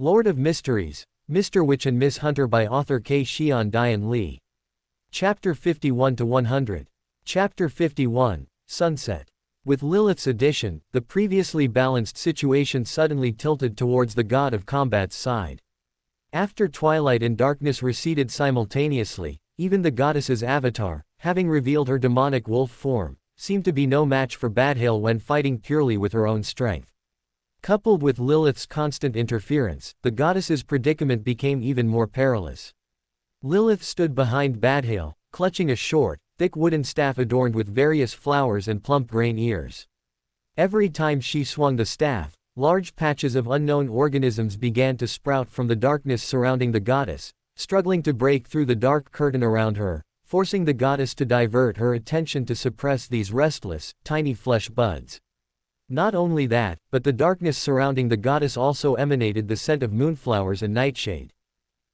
Lord of Mysteries, Mr. Witch and Miss Hunter by author Xian Dian Li. Chapter 51-100. Chapter 51, Sunset. With Lilith's addition, the previously balanced situation suddenly tilted towards the god of combat's side. After twilight and darkness receded simultaneously, even the goddess's avatar, having revealed her demonic wolf form, seemed to be no match for Badhale when fighting purely with her own strength. Coupled with Lilith's constant interference, the goddess's predicament became even more perilous. Lilith stood behind Badhale, clutching a short, thick wooden staff adorned with various flowers and plump grain ears. Every time she swung the staff, large patches of unknown organisms began to sprout from the darkness surrounding the goddess, struggling to break through the dark curtain around her, forcing the goddess to divert her attention to suppress these restless, tiny flesh buds. Not only that, but the darkness surrounding the goddess also emanated the scent of moonflowers and nightshade.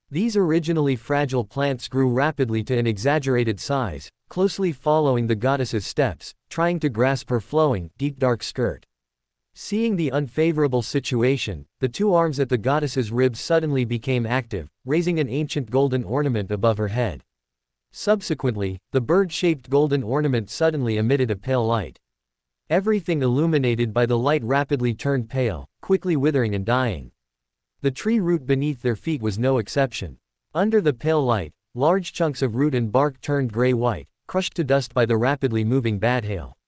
These originally fragile plants grew rapidly to an exaggerated size, closely following the goddess's steps, trying to grasp her flowing, deep dark skirt. Seeing the unfavorable situation, the two arms at the goddess's ribs suddenly became active, raising an ancient golden ornament above her head. Subsequently, the bird-shaped golden ornament suddenly emitted a pale light. Everything illuminated by the light rapidly turned pale, quickly withering and dying. The tree root beneath their feet was no exception. Under the pale light, large chunks of root and bark turned gray-white, crushed to dust by the rapidly moving Badhale.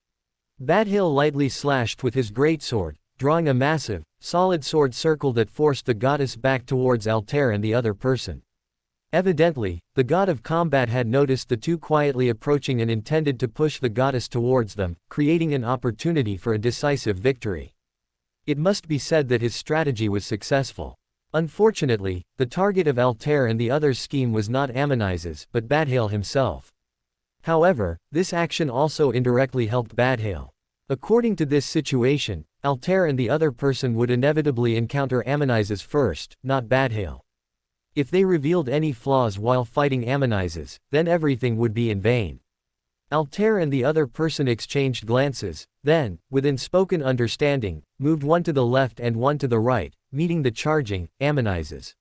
Badhale lightly slashed with his greatsword, drawing a massive, solid sword circle that forced the goddess back towards Altair and the other person. Evidently, the god of combat had noticed the two quietly approaching and intended to push the goddess towards them, creating an opportunity for a decisive victory. It must be said that his strategy was successful. Unfortunately, the target of Altair and the other's scheme was not Ammonizes, but Badhale himself. However, this action also indirectly helped Badhale. According to this situation, Altair and the other person would inevitably encounter Ammonizes first, not Badhale. If they revealed any flaws while fighting Ammonizes, then everything would be in vain. Altair and the other person exchanged glances, then, with unspoken understanding, moved one to the left and one to the right, meeting the charging Ammonizes.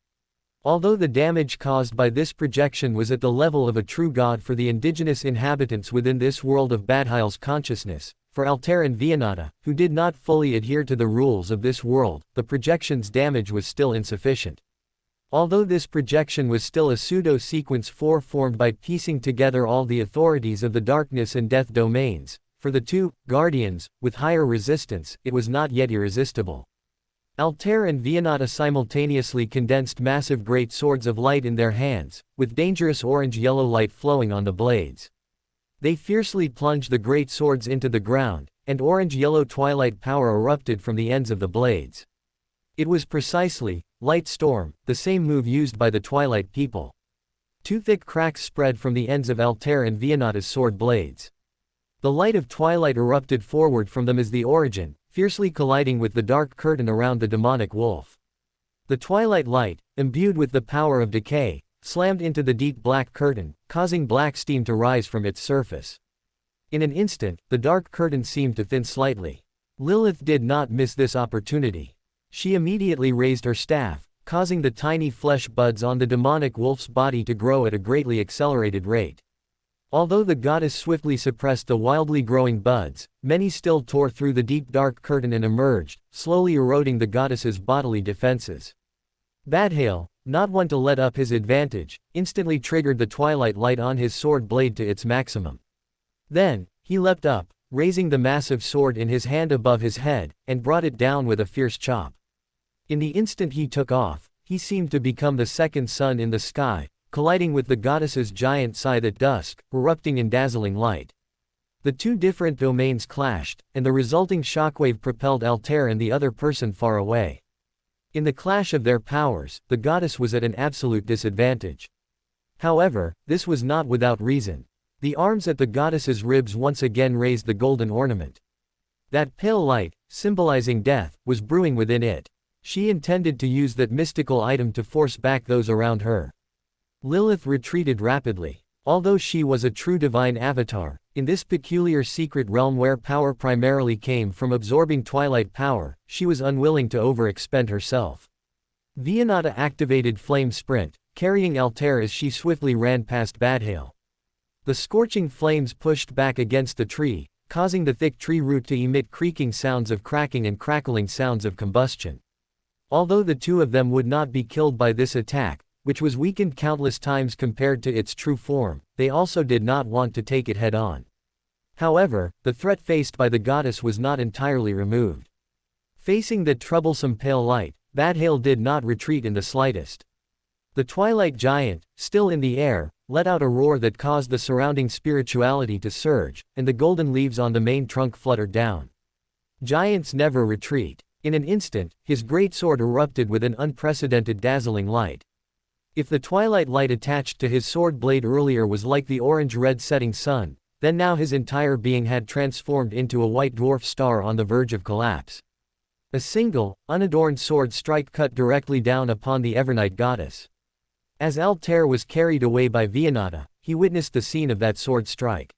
Although the damage caused by this projection was at the level of a true god for the indigenous inhabitants within this world of Badhale's consciousness, for Altair and Vianata, who did not fully adhere to the rules of this world, the projection's damage was still insufficient. Although this projection was still a pseudo-sequence formed by piecing together all the authorities of the darkness and death domains, for the two guardians, with higher resistance, it was not yet irresistible. Altair and Vianata simultaneously condensed massive great swords of light in their hands, with dangerous orange-yellow light flowing on the blades. They fiercely plunged the great swords into the ground, and orange-yellow twilight power erupted from the ends of the blades. It was precisely, Light Storm, the same move used by the Twilight people. Two thick cracks spread from the ends of Altair and Vianata's sword blades. The light of twilight erupted forward from them as the origin, fiercely colliding with the dark curtain around the demonic wolf. The twilight light, imbued with the power of decay, slammed into the deep black curtain, causing black steam to rise from its surface. In an instant, the dark curtain seemed to thin slightly. Lilith did not miss this opportunity. She immediately raised her staff, causing the tiny flesh buds on the demonic wolf's body to grow at a greatly accelerated rate. Although the goddess swiftly suppressed the wildly growing buds, many still tore through the deep dark curtain and emerged, slowly eroding the goddess's bodily defenses. Badhale, not one to let up his advantage, instantly triggered the twilight light on his sword blade to its maximum. Then, he leapt up, raising the massive sword in his hand above his head, and brought it down with a fierce chop. In the instant he took off, he seemed to become the second sun in the sky, colliding with the goddess's giant scythe at dusk, erupting in dazzling light. The two different domains clashed, and the resulting shockwave propelled Altair and the other person far away. In the clash of their powers, the goddess was at an absolute disadvantage. However, this was not without reason. The arms at the goddess's ribs once again raised the golden ornament. That pale light, symbolizing death, was brewing within it. She intended to use that mystical item to force back those around her. Lilith retreated rapidly. Although she was a true divine avatar, in this peculiar secret realm where power primarily came from absorbing twilight power, she was unwilling to overexpend herself. Vianata activated Flame Sprint, carrying Altair as she swiftly ran past Badhale. The scorching flames pushed back against the tree, causing the thick tree root to emit creaking sounds of cracking and crackling sounds of combustion. Although the two of them would not be killed by this attack, which was weakened countless times compared to its true form, they also did not want to take it head-on. However, the threat faced by the goddess was not entirely removed. Facing the troublesome pale light, Badhale did not retreat in the slightest. The twilight giant, still in the air, let out a roar that caused the surrounding spirituality to surge, and the golden leaves on the main trunk fluttered down. Giants never retreat. In an instant, his great sword erupted with an unprecedented dazzling light. If the twilight light attached to his sword blade earlier was like the orange-red setting sun, then now his entire being had transformed into a white dwarf star on the verge of collapse. A single, unadorned sword strike cut directly down upon the Evernight goddess. As Altair was carried away by Vianata, he witnessed the scene of that sword strike.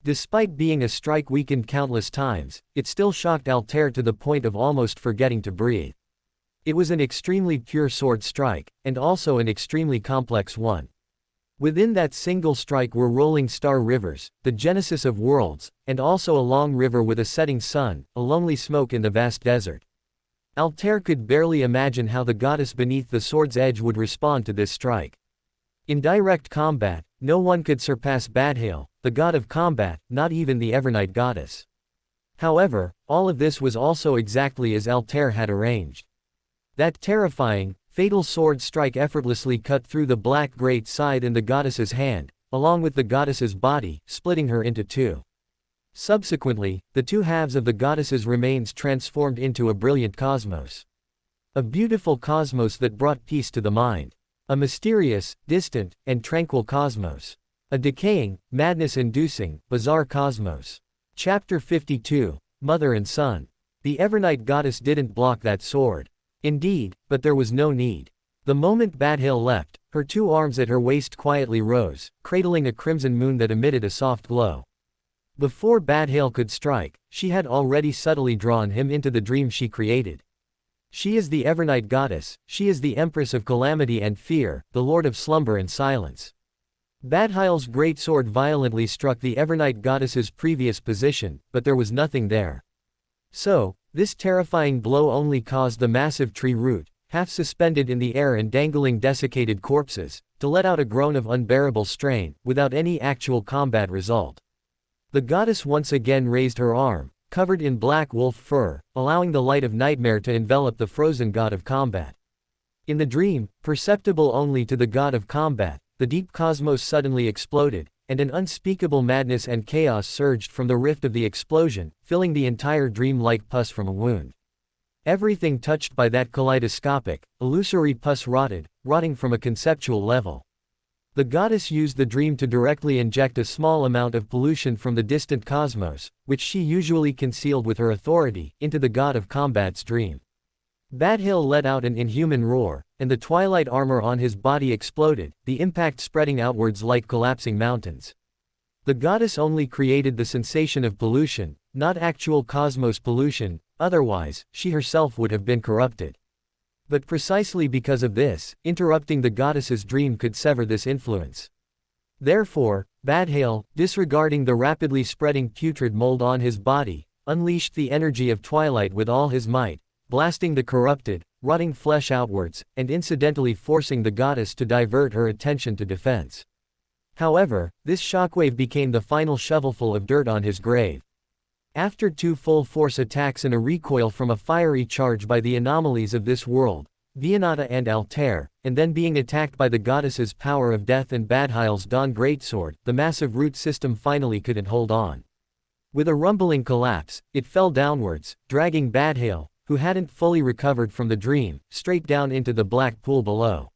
Despite being a strike weakened countless times, it still shocked Altair to the point of almost forgetting to breathe. It was an extremely pure sword strike, and also an extremely complex one. Within that single strike were rolling star rivers, the genesis of worlds, and also a long river with a setting sun, a lonely smoke in the vast desert. Altair could barely imagine how the goddess beneath the sword's edge would respond to this strike. In direct combat, no one could surpass Badhale, the god of combat, not even the Evernight goddess. However, all of this was also exactly as Altair had arranged. That terrifying, fatal sword strike effortlessly cut through the black great scythe in the goddess's hand, along with the goddess's body, splitting her into two. Subsequently, the two halves of the goddess's remains transformed into a brilliant cosmos. A beautiful cosmos that brought peace to the mind. A mysterious, distant, and tranquil cosmos. A decaying, madness-inducing, bizarre cosmos. Chapter 52, Mother and Son. The Evernight goddess didn't block that sword. Indeed, but there was no need. The moment Badhale leapt, her two arms at her waist quietly rose, cradling a crimson moon that emitted a soft glow. Before Badhale could strike, she had already subtly drawn him into the dream she created. She is the Evernight goddess, she is the Empress of Calamity and Fear, the Lord of Slumber and Silence. Badhale's great sword violently struck the Evernight goddess's previous position, but there was nothing there. So, this terrifying blow only caused the massive tree root, half suspended in the air and dangling desiccated corpses, to let out a groan of unbearable strain, without any actual combat result. The goddess once again raised her arm, covered in black wolf fur, allowing the light of nightmare to envelop the frozen god of combat. In the dream, perceptible only to the god of combat, the deep cosmos suddenly exploded, and an unspeakable madness and chaos surged from the rift of the explosion, filling the entire dream like pus from a wound. Everything touched by that kaleidoscopic, illusory pus rotting from a conceptual level. The goddess used the dream to directly inject a small amount of pollution from the distant cosmos, which she usually concealed with her authority, into the god of combat's dream. Badhale let out an inhuman roar, and the twilight armor on his body exploded, the impact spreading outwards like collapsing mountains. The goddess only created the sensation of pollution, not actual cosmos pollution, otherwise, she herself would have been corrupted. But precisely because of this, interrupting the goddess's dream could sever this influence. Therefore, Badhale, disregarding the rapidly spreading putrid mold on his body, unleashed the energy of twilight with all his might, blasting the corrupted, rotting flesh outwards, and incidentally forcing the goddess to divert her attention to defense. However, this shockwave became the final shovelful of dirt on his grave. After two full-force attacks and a recoil from a fiery charge by the anomalies of this world, Vianata and Altair, and then being attacked by the goddess's power of death and Badhale's dawn greatsword, the massive root system finally couldn't hold on. With a rumbling collapse, it fell downwards, dragging Badhale, who hadn't fully recovered from the dream, straight down into the black pool below.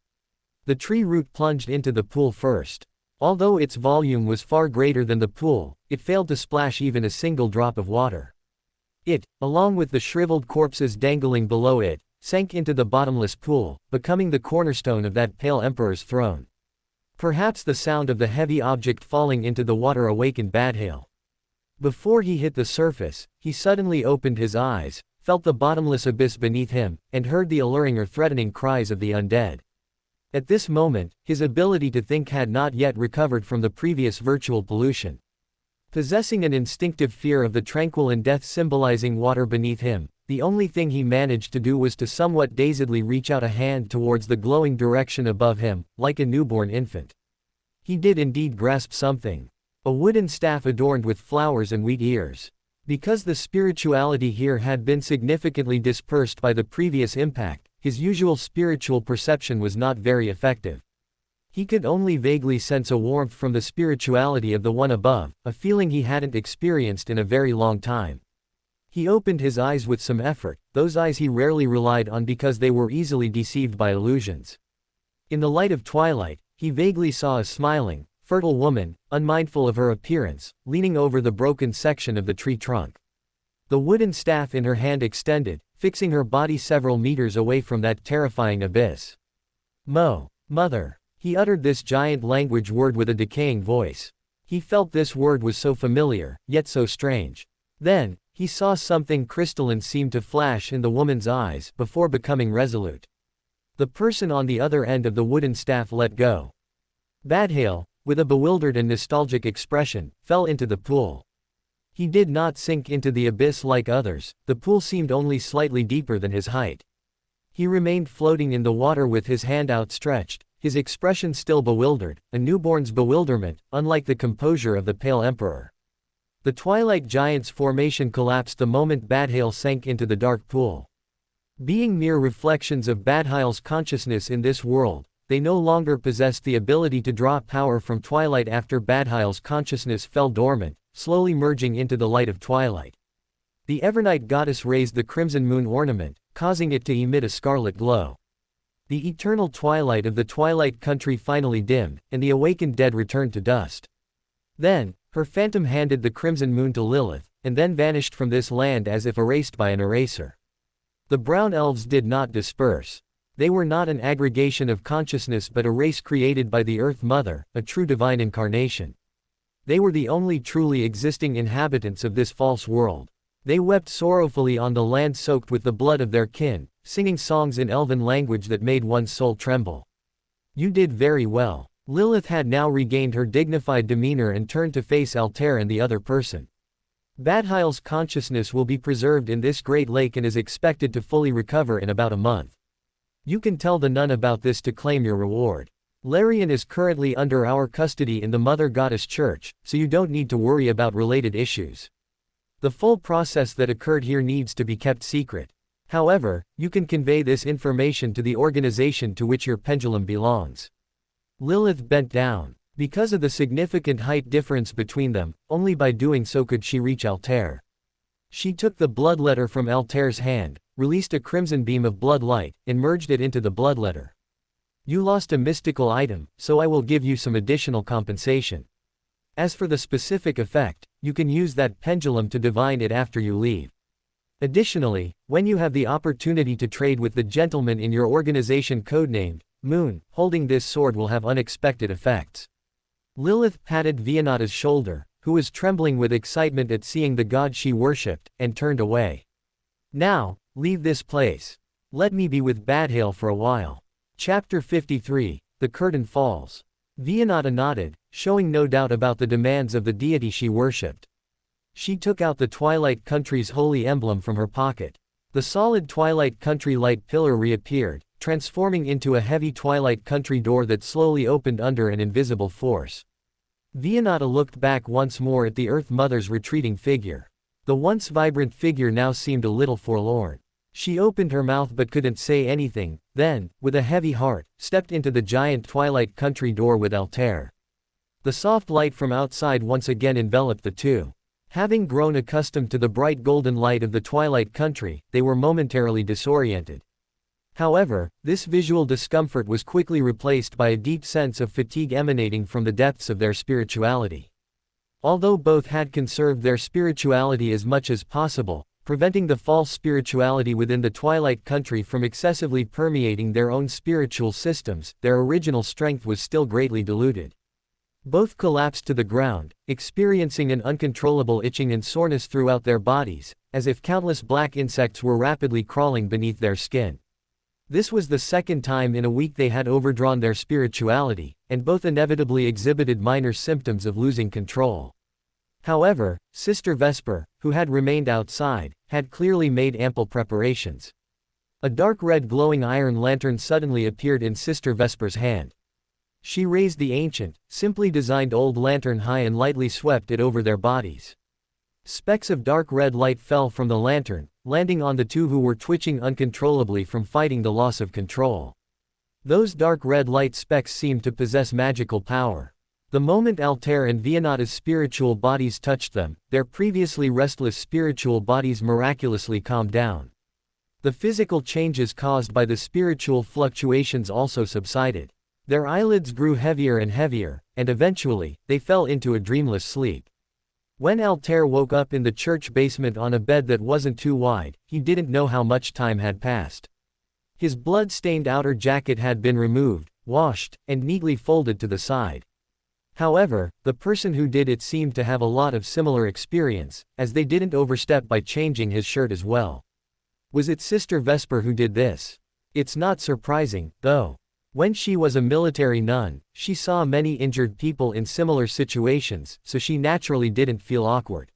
The tree root plunged into the pool first. Although its volume was far greater than the pool, it failed to splash even a single drop of water. It, along with the shriveled corpses dangling below it, sank into the bottomless pool, becoming the cornerstone of that pale emperor's throne. Perhaps the sound of the heavy object falling into the water awakened Badhale. Before he hit the surface, he suddenly opened his eyes, felt the bottomless abyss beneath him, and heard the alluring or threatening cries of the undead. At this moment, his ability to think had not yet recovered from the previous virtual pollution. Possessing an instinctive fear of the tranquil and death-symbolizing water beneath him, the only thing he managed to do was to somewhat dazedly reach out a hand towards the glowing direction above him, like a newborn infant. He did indeed grasp something. A wooden staff adorned with flowers and wheat ears. Because the spirituality here had been significantly dispersed by the previous impact, his usual spiritual perception was not very effective. He could only vaguely sense a warmth from the spirituality of the one above, a feeling he hadn't experienced in a very long time. He opened his eyes with some effort, those eyes he rarely relied on because they were easily deceived by illusions. In the light of twilight, he vaguely saw a smiling, fertile woman, unmindful of her appearance, leaning over the broken section of the tree trunk. The wooden staff in her hand extended, fixing her body several meters away from that terrifying abyss. Mother. He uttered this giant language word with a decaying voice. He felt this word was so familiar, yet so strange. Then, he saw something crystalline seem to flash in the woman's eyes before becoming resolute. The person on the other end of the wooden staff let go. Badhale, with a bewildered and nostalgic expression, fell into the pool. He did not sink into the abyss like others, the pool seemed only slightly deeper than his height. He remained floating in the water with his hand outstretched, his expression still bewildered, a newborn's bewilderment, unlike the composure of the pale emperor. The Twilight Giant's formation collapsed the moment Badhale sank into the dark pool. Being mere reflections of Badhale's consciousness in this world, they no longer possessed the ability to draw power from twilight after Badhale's consciousness fell dormant, slowly merging into the light of twilight. The Evernight goddess raised the crimson moon ornament, causing it to emit a scarlet glow. The eternal twilight of the Twilight Country finally dimmed, and the awakened dead returned to dust. Then, her phantom handed the crimson moon to Lilith, and then vanished from this land as if erased by an eraser. The brown elves did not disperse. They were not an aggregation of consciousness but a race created by the Earth Mother, a true divine incarnation. They were the only truly existing inhabitants of this false world. They wept sorrowfully on the land soaked with the blood of their kin, singing songs in elven language that made one's soul tremble. You did very well. Lilith had now regained her dignified demeanor and turned to face Altair and the other person. Badhale's consciousness will be preserved in this great lake and is expected to fully recover in about a month. You can tell the nun about this to claim your reward. Larian is currently under our custody in the Mother Goddess Church, so you don't need to worry about related issues. The full process that occurred here needs to be kept secret. However, you can convey this information to the organization to which your pendulum belongs. Lilith bent down. Because of the significant height difference between them, only by doing so could she reach Altair. She took the bloodletter from Altair's hand, released a crimson beam of blood light, and merged it into the bloodletter. You lost a mystical item, so I will give you some additional compensation. As for the specific effect, you can use that pendulum to divine it after you leave. Additionally, when you have the opportunity to trade with the gentleman in your organization codenamed Moon, holding this sword will have unexpected effects. Lilith patted Vianata's shoulder, who was trembling with excitement at seeing the god she worshipped, and turned away. Now, leave this place. Let me be with Badhale for a while. Chapter 53, The Curtain Falls. Vianata nodded, showing no doubt about the demands of the deity she worshipped. She took out the Twilight Country's holy emblem from her pocket. The solid Twilight Country light pillar reappeared, transforming into a heavy Twilight Country door that slowly opened under an invisible force. Vianata looked back once more at the Earth Mother's retreating figure. The once vibrant figure now seemed a little forlorn. She opened her mouth but couldn't say anything, then, with a heavy heart, stepped into the giant Twilight Country door with Altair. The soft light from outside once again enveloped the two. Having grown accustomed to the bright golden light of the Twilight Country, they were momentarily disoriented. However, this visual discomfort was quickly replaced by a deep sense of fatigue emanating from the depths of their spirituality. Although both had conserved their spirituality as much as possible, preventing the false spirituality within the Twilight Country from excessively permeating their own spiritual systems, their original strength was still greatly diluted. Both collapsed to the ground, experiencing an uncontrollable itching and soreness throughout their bodies, as if countless black insects were rapidly crawling beneath their skin. This was the second time in a week they had overdrawn their spirituality, and both inevitably exhibited minor symptoms of losing control. However, Sister Vesper, who had remained outside, had clearly made ample preparations. A dark red glowing iron lantern suddenly appeared in Sister Vesper's hand. She raised the ancient, simply designed old lantern high and lightly swept it over their bodies. Specks of dark red light fell from the lantern, landing on the two who were twitching uncontrollably from fighting the loss of control. Those dark red light specks seemed to possess magical power. The moment Altair and Vianata's spiritual bodies touched them, their previously restless spiritual bodies miraculously calmed down. The physical changes caused by the spiritual fluctuations also subsided. Their eyelids grew heavier and heavier, and eventually, they fell into a dreamless sleep. When Altair woke up in the church basement on a bed that wasn't too wide, he didn't know how much time had passed. His blood-stained outer jacket had been removed, washed, and neatly folded to the side. However, the person who did it seemed to have a lot of similar experience, as they didn't overstep by changing his shirt as well. Was it Sister Vesper who did this? It's not surprising, though. When she was a military nun, she saw many injured people in similar situations, so she naturally didn't feel awkward.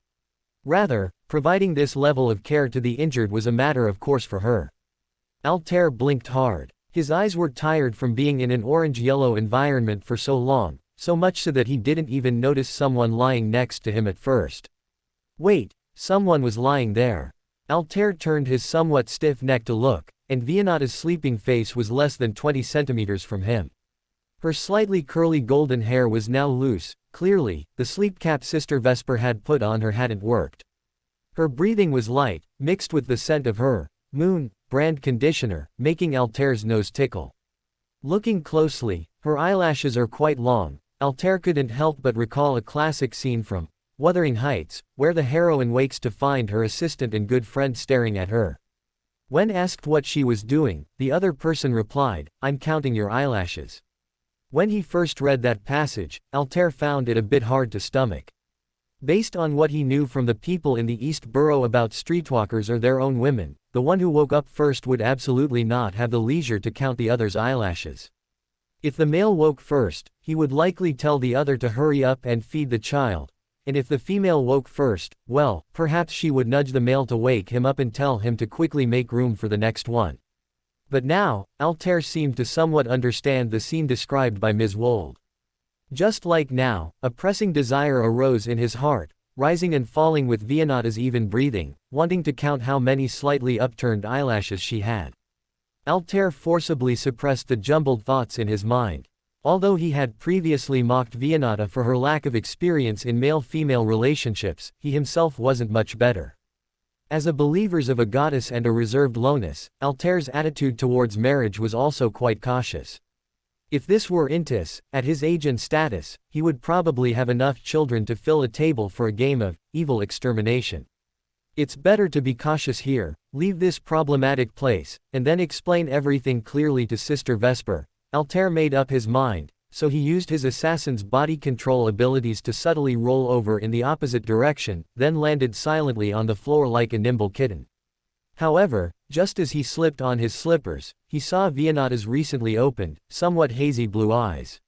Rather, providing this level of care to the injured was a matter of course for her. Altair blinked hard. His eyes were tired from being in an orange-yellow environment for so long, so much so that he didn't even notice someone lying next to him at first. Wait, someone was lying there. Altair turned his somewhat stiff neck to look, and Vianata's sleeping face was less than 20 centimeters from him. Her slightly curly golden hair was now loose. Clearly, the sleep cap Sister Vesper had put on her hadn't worked. Her breathing was light, mixed with the scent of her Moon brand conditioner, making Altair's nose tickle. Looking closely, her eyelashes are quite long. Altair couldn't help but recall a classic scene from Wuthering Heights, where the heroine wakes to find her assistant and good friend staring at her. When asked what she was doing, the other person replied, "I'm counting your eyelashes." When he first read that passage, Altair found it a bit hard to stomach. Based on what he knew from the people in the East Borough about streetwalkers or their own women, the one who woke up first would absolutely not have the leisure to count the other's eyelashes. If the male woke first, he would likely tell the other to hurry up and feed the child. And if the female woke first, well, perhaps she would nudge the male to wake him up and tell him to quickly make room for the next one. But now, Altair seemed to somewhat understand the scene described by Ms. Wold. Just like now, a pressing desire arose in his heart, rising and falling with Vianata's even breathing, wanting to count how many slightly upturned eyelashes she had. Altair forcibly suppressed the jumbled thoughts in his mind. Although he had previously mocked Vianata for her lack of experience in male-female relationships, he himself wasn't much better. As a believer of a goddess and a reserved lowness, Altair's attitude towards marriage was also quite cautious. If this were Intis, at his age and status, he would probably have enough children to fill a table for a game of evil extermination. It's better to be cautious here, leave this problematic place, and then explain everything clearly to Sister Vesper. Altair made up his mind, so he used his assassin's body control abilities to subtly roll over in the opposite direction, then landed silently on the floor like a nimble kitten. However, just as he slipped on his slippers, he saw Vianata's recently opened, somewhat hazy blue eyes.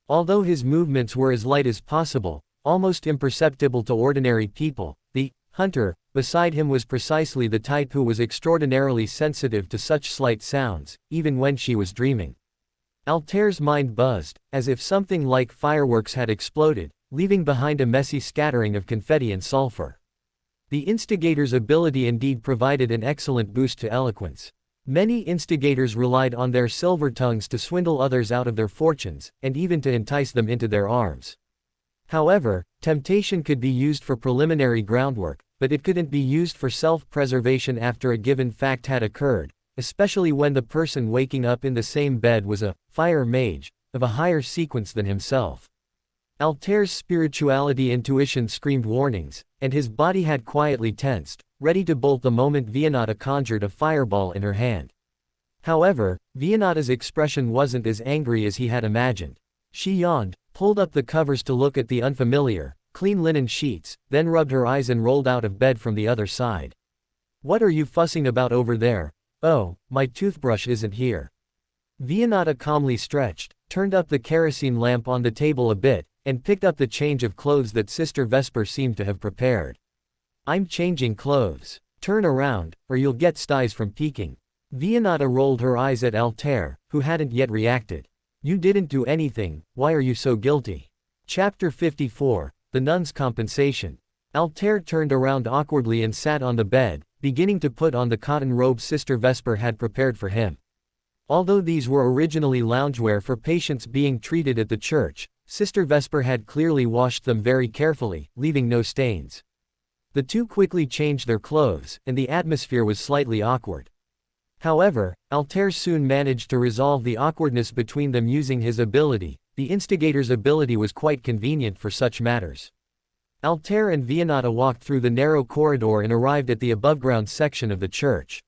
Although his movements were as light as possible, almost imperceptible to ordinary people, the hunter beside him was precisely the type who was extraordinarily sensitive to such slight sounds, even when she was dreaming. Altair's mind buzzed, as if something like fireworks had exploded, leaving behind a messy scattering of confetti and sulfur. The instigator's ability indeed provided an excellent boost to eloquence. Many instigators relied on their silver tongues to swindle others out of their fortunes, and even to entice them into their arms. However, temptation could be used for preliminary groundwork, but it couldn't be used for self-preservation after a given fact had occurred, especially when the person waking up in the same bed was a fire mage, of a higher sequence than himself. Altair's spirituality intuition screamed warnings, and his body had quietly tensed, ready to bolt the moment Vianata conjured a fireball in her hand. However, Vianata's expression wasn't as angry as he had imagined. She yawned, pulled up the covers to look at the unfamiliar, clean linen sheets, then rubbed her eyes and rolled out of bed from the other side. What are you fussing about over there? Oh, my toothbrush isn't here. Vianata calmly stretched, turned up the kerosene lamp on the table a bit, and picked up the change of clothes that Sister Vesper seemed to have prepared. I'm changing clothes. Turn around, or you'll get styes from peeking. Vianata rolled her eyes at Altair, who hadn't yet reacted. You didn't do anything, why are you so guilty? Chapter 54, The Nun's Compensation. Altair turned around awkwardly and sat on the bed, beginning to put on the cotton robe Sister Vesper had prepared for him. Although these were originally loungewear for patients being treated at the church, Sister Vesper had clearly washed them very carefully, leaving no stains. The two quickly changed their clothes, and the atmosphere was slightly awkward. However, Altair soon managed to resolve the awkwardness between them using his ability. The instigator's ability was quite convenient for such matters. Altair and Vianata walked through the narrow corridor and arrived at the above-ground section of the church.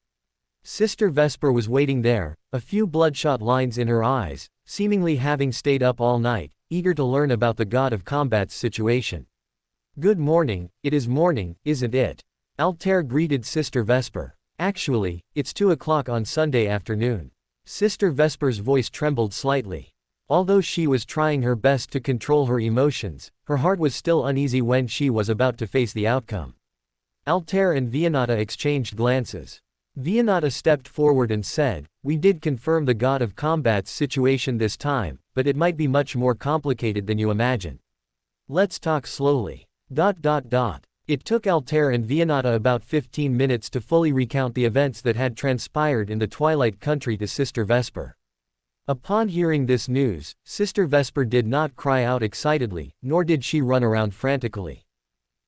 Sister Vesper was waiting there, a few bloodshot lines in her eyes, seemingly having stayed up all night, eager to learn about the god of combat's situation. Good morning, it is morning, isn't it? Altair greeted Sister Vesper. Actually, it's 2 o'clock on Sunday afternoon. Sister Vesper's voice trembled slightly. Although she was trying her best to control her emotions, her heart was still uneasy when she was about to face the outcome. Altair and Vianata exchanged glances. Vianata stepped forward and said, "We did confirm the god of combat's situation this time, but it might be much more complicated than you imagine. Let's talk slowly. It took Altair and Vianata about 15 minutes to fully recount the events that had transpired in the Twilight Country to Sister Vesper. Upon hearing this news, Sister Vesper did not cry out excitedly, nor did she run around frantically.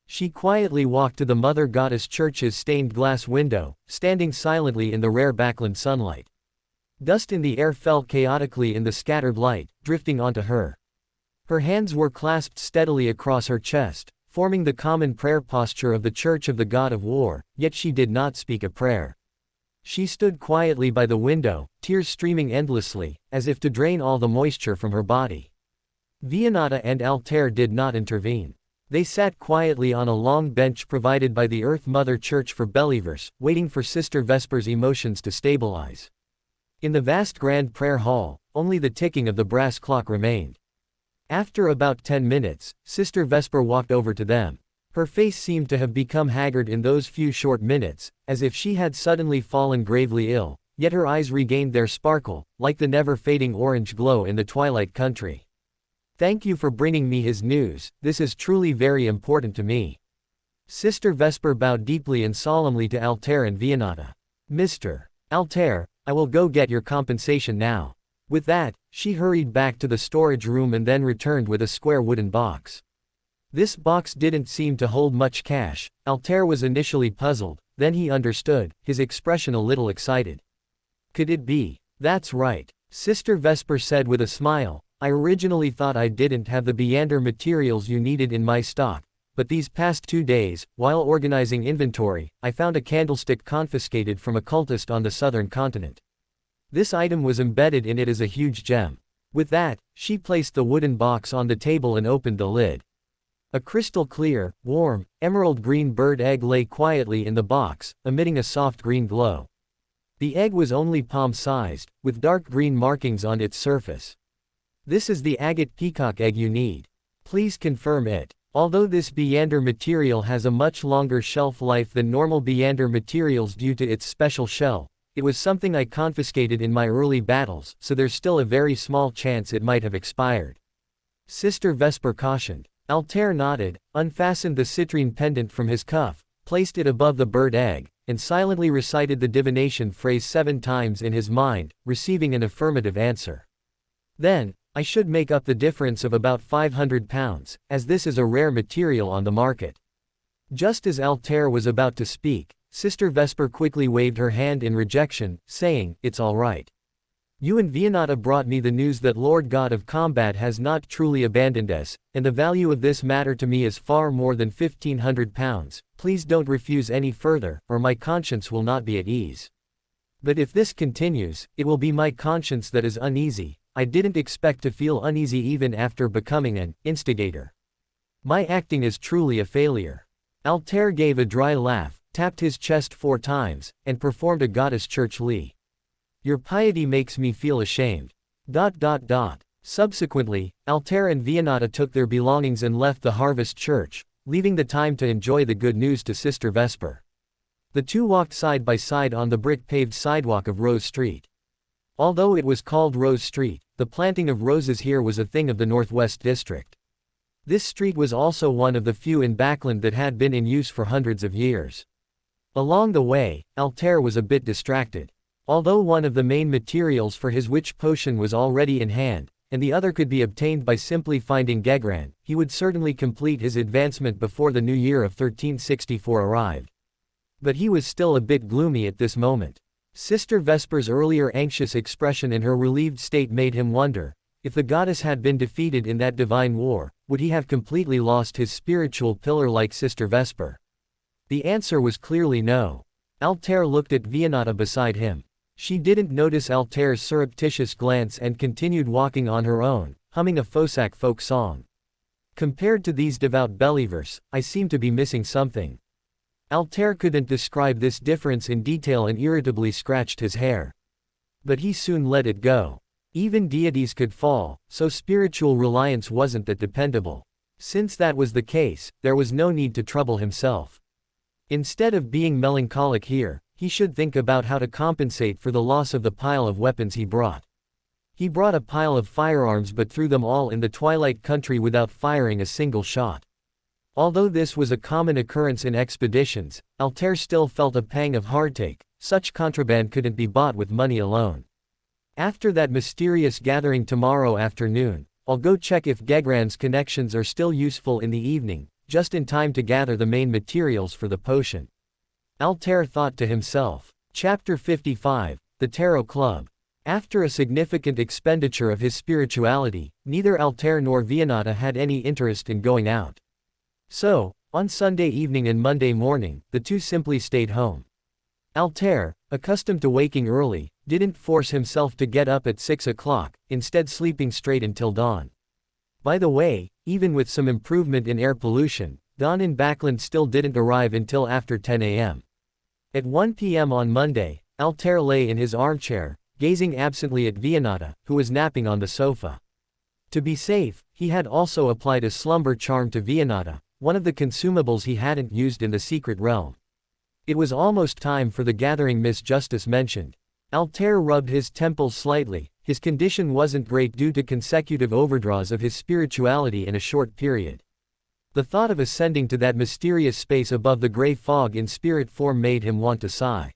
She quietly walked to the Mother Goddess Church's stained glass window, standing silently in the rare backlit sunlight. Dust in the air fell chaotically in the scattered light, drifting onto her. Her hands were clasped steadily across her chest, forming the common prayer posture of the Church of the God of War, yet she did not speak a prayer. She stood quietly by the window, tears streaming endlessly, as if to drain all the moisture from her body. Vianata and Altair did not intervene. They sat quietly on a long bench provided by the Earth Mother Church for Believers, waiting for Sister Vesper's emotions to stabilize. In the vast grand prayer hall, only the ticking of the brass clock remained. After about 10 minutes, Sister Vesper walked over to them. Her face seemed to have become haggard in those few short minutes, as if she had suddenly fallen gravely ill, yet her eyes regained their sparkle, like the never-fading orange glow in the Twilight Country. Thank you for bringing me his news, this is truly very important to me. Sister Vesper bowed deeply and solemnly to Altair and Vianata. Mr. Altair, I will go get your compensation now. With that, she hurried back to the storage room and then returned with a square wooden box. This box didn't seem to hold much cash. Altair was initially puzzled, then he understood, his expression a little excited. Could it be? That's right, Sister Vesper said with a smile. I originally thought I didn't have the Beander materials you needed in my stock, but these past 2 days, while organizing inventory, I found a candlestick confiscated from a cultist on the southern continent. This item was embedded in it as a huge gem. With that, she placed the wooden box on the table and opened the lid. A crystal clear, warm, emerald green bird egg lay quietly in the box, emitting a soft green glow. The egg was only palm-sized, with dark green markings on its surface. This is the agate peacock egg you need. Please confirm it. Although this Beander material has a much longer shelf life than normal Beander materials due to its special shell, it was something I confiscated in my early battles, so there's still a very small chance it might have expired. Sister Vesper cautioned. Altair nodded, unfastened the citrine pendant from his cuff, placed it above the bird egg, and silently recited the divination phrase 7 times in his mind, receiving an affirmative answer. Then, I should make up the difference of about 500 pounds, as this is a rare material on the market. Just as Altair was about to speak, Sister Vesper quickly waved her hand in rejection, saying, It's all right. You and Vianata brought me the news that Lord God of Combat has not truly abandoned us, and the value of this matter to me is far more than 1,500 pounds. Please don't refuse any further, or my conscience will not be at ease. But if this continues, it will be my conscience that is uneasy. I didn't expect to feel uneasy even after becoming an instigator. My acting is truly a failure. Altair gave a dry laugh, tapped his chest 4 times, and performed a goddess church li. Your piety makes me feel ashamed. Subsequently, Altair and Vianata took their belongings and left the Harvest Church, leaving the time to enjoy the good news to Sister Vesper. The two walked side by side on the brick-paved sidewalk of Rose Street. Although it was called Rose Street, the planting of roses here was a thing of the Northwest District. This street was also one of the few in Backland that had been in use for hundreds of years. Along the way, Altair was a bit distracted. Although one of the main materials for his witch potion was already in hand, and the other could be obtained by simply finding Gegran, he would certainly complete his advancement before the new year of 1364 arrived. But he was still a bit gloomy at this moment. Sister Vesper's earlier anxious expression in her relieved state made him wonder, if the goddess had been defeated in that divine war, would he have completely lost his spiritual pillar like Sister Vesper? The answer was clearly no. Altair looked at Vianata beside him. She didn't notice Altair's surreptitious glance and continued walking on her own, humming a Fosak folk song. Compared to these devout believers, I seem to be missing something. Altair couldn't describe this difference in detail and irritably scratched his hair. But he soon let it go. Even deities could fall, so spiritual reliance wasn't that dependable. Since that was the case, there was no need to trouble himself. Instead of being melancholic here, he should think about how to compensate for the loss of the pile of weapons he brought. He brought a pile of firearms but threw them all in the Twilight Country without firing a single shot. Although this was a common occurrence in expeditions, Altair still felt a pang of heartache. Such contraband couldn't be bought with money alone. After that mysterious gathering tomorrow afternoon, I'll go check if Gegran's connections are still useful in the evening, just in time to gather the main materials for the potion. Altair thought to himself. Chapter 55, The Tarot Club. After a significant expenditure of his spirituality, neither Altair nor Vianata had any interest in going out. So, on Sunday evening and Monday morning, the two simply stayed home. Altair, accustomed to waking early, didn't force himself to get up at 6 o'clock, instead sleeping straight until dawn. By the way, even with some improvement in air pollution, dawn in Backland still didn't arrive until after 10 a.m. At 1 p.m. on Monday, Altair lay in his armchair, gazing absently at Vianata, who was napping on the sofa. To be safe, he had also applied a slumber charm to Vianata, one of the consumables he hadn't used in the secret realm. It was almost time for the gathering Miss Justice mentioned. Altair rubbed his temples slightly. His condition wasn't great due to consecutive overdraws of his spirituality in a short period. The thought of ascending to that mysterious space above the gray fog in spirit form made him want to sigh.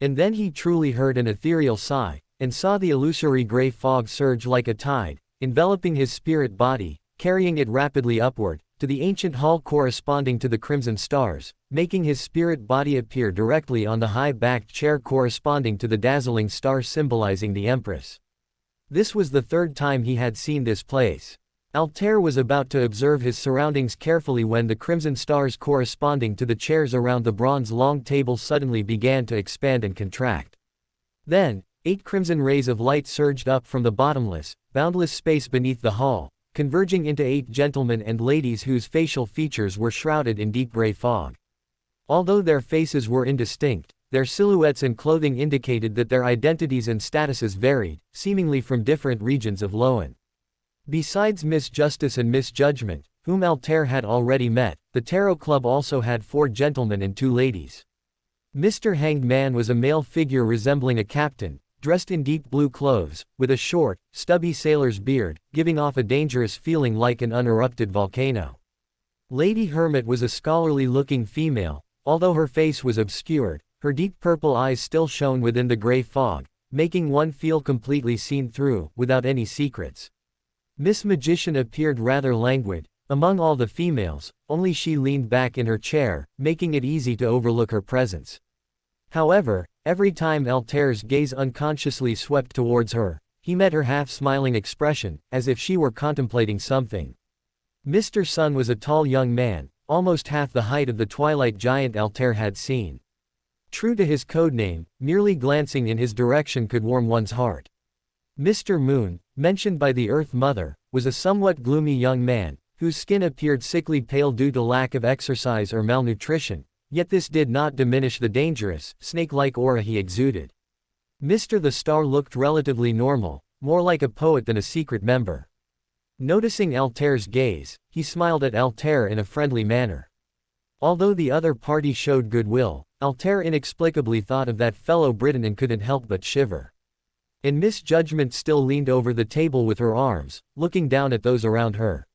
And then he truly heard an ethereal sigh, and saw the illusory gray fog surge like a tide, enveloping his spirit body, carrying it rapidly upward, to the ancient hall corresponding to the crimson stars, making his spirit body appear directly on the high-backed chair corresponding to the dazzling star symbolizing the Empress. This was the third time he had seen this place. Altair was about to observe his surroundings carefully when the crimson stars corresponding to the chairs around the bronze long table suddenly began to expand and contract. Then, 8 crimson rays of light surged up from the bottomless, boundless space beneath the hall, converging into 8 gentlemen and ladies whose facial features were shrouded in deep gray fog. Although their faces were indistinct, their silhouettes and clothing indicated that their identities and statuses varied, seemingly from different regions of Loan. Besides Miss Justice and Miss Judgment, whom Altair had already met, the Tarot Club also had 4 gentlemen and 2 ladies. Mr. Hanged Man was a male figure resembling a captain, dressed in deep blue clothes, with a short, stubby sailor's beard, giving off a dangerous feeling like an unerupted volcano. Lady Hermit was a scholarly-looking female, although her face was obscured, her deep purple eyes still shone within the gray fog, making one feel completely seen through, without any secrets. Miss Magician appeared rather languid. Among all the females, only she leaned back in her chair, making it easy to overlook her presence. However, every time Altair's gaze unconsciously swept towards her, he met her half-smiling expression, as if she were contemplating something. Mr. Sun was a tall young man, almost half the height of the twilight giant Altair had seen. True to his codename, merely glancing in his direction could warm one's heart. Mr. Moon, mentioned by the Earth Mother, was a somewhat gloomy young man, whose skin appeared sickly pale due to lack of exercise or malnutrition, Yet this did not diminish the dangerous, snake-like aura he exuded. Mr. the Star looked relatively normal, more like a poet than a secret member. Noticing Altair's gaze, he smiled at Altair in a friendly manner. Although the other party showed goodwill, Altair inexplicably thought of that fellow Briton and couldn't help but shiver. And Miss Judgment still leaned over the table with her arms, looking down at those around her.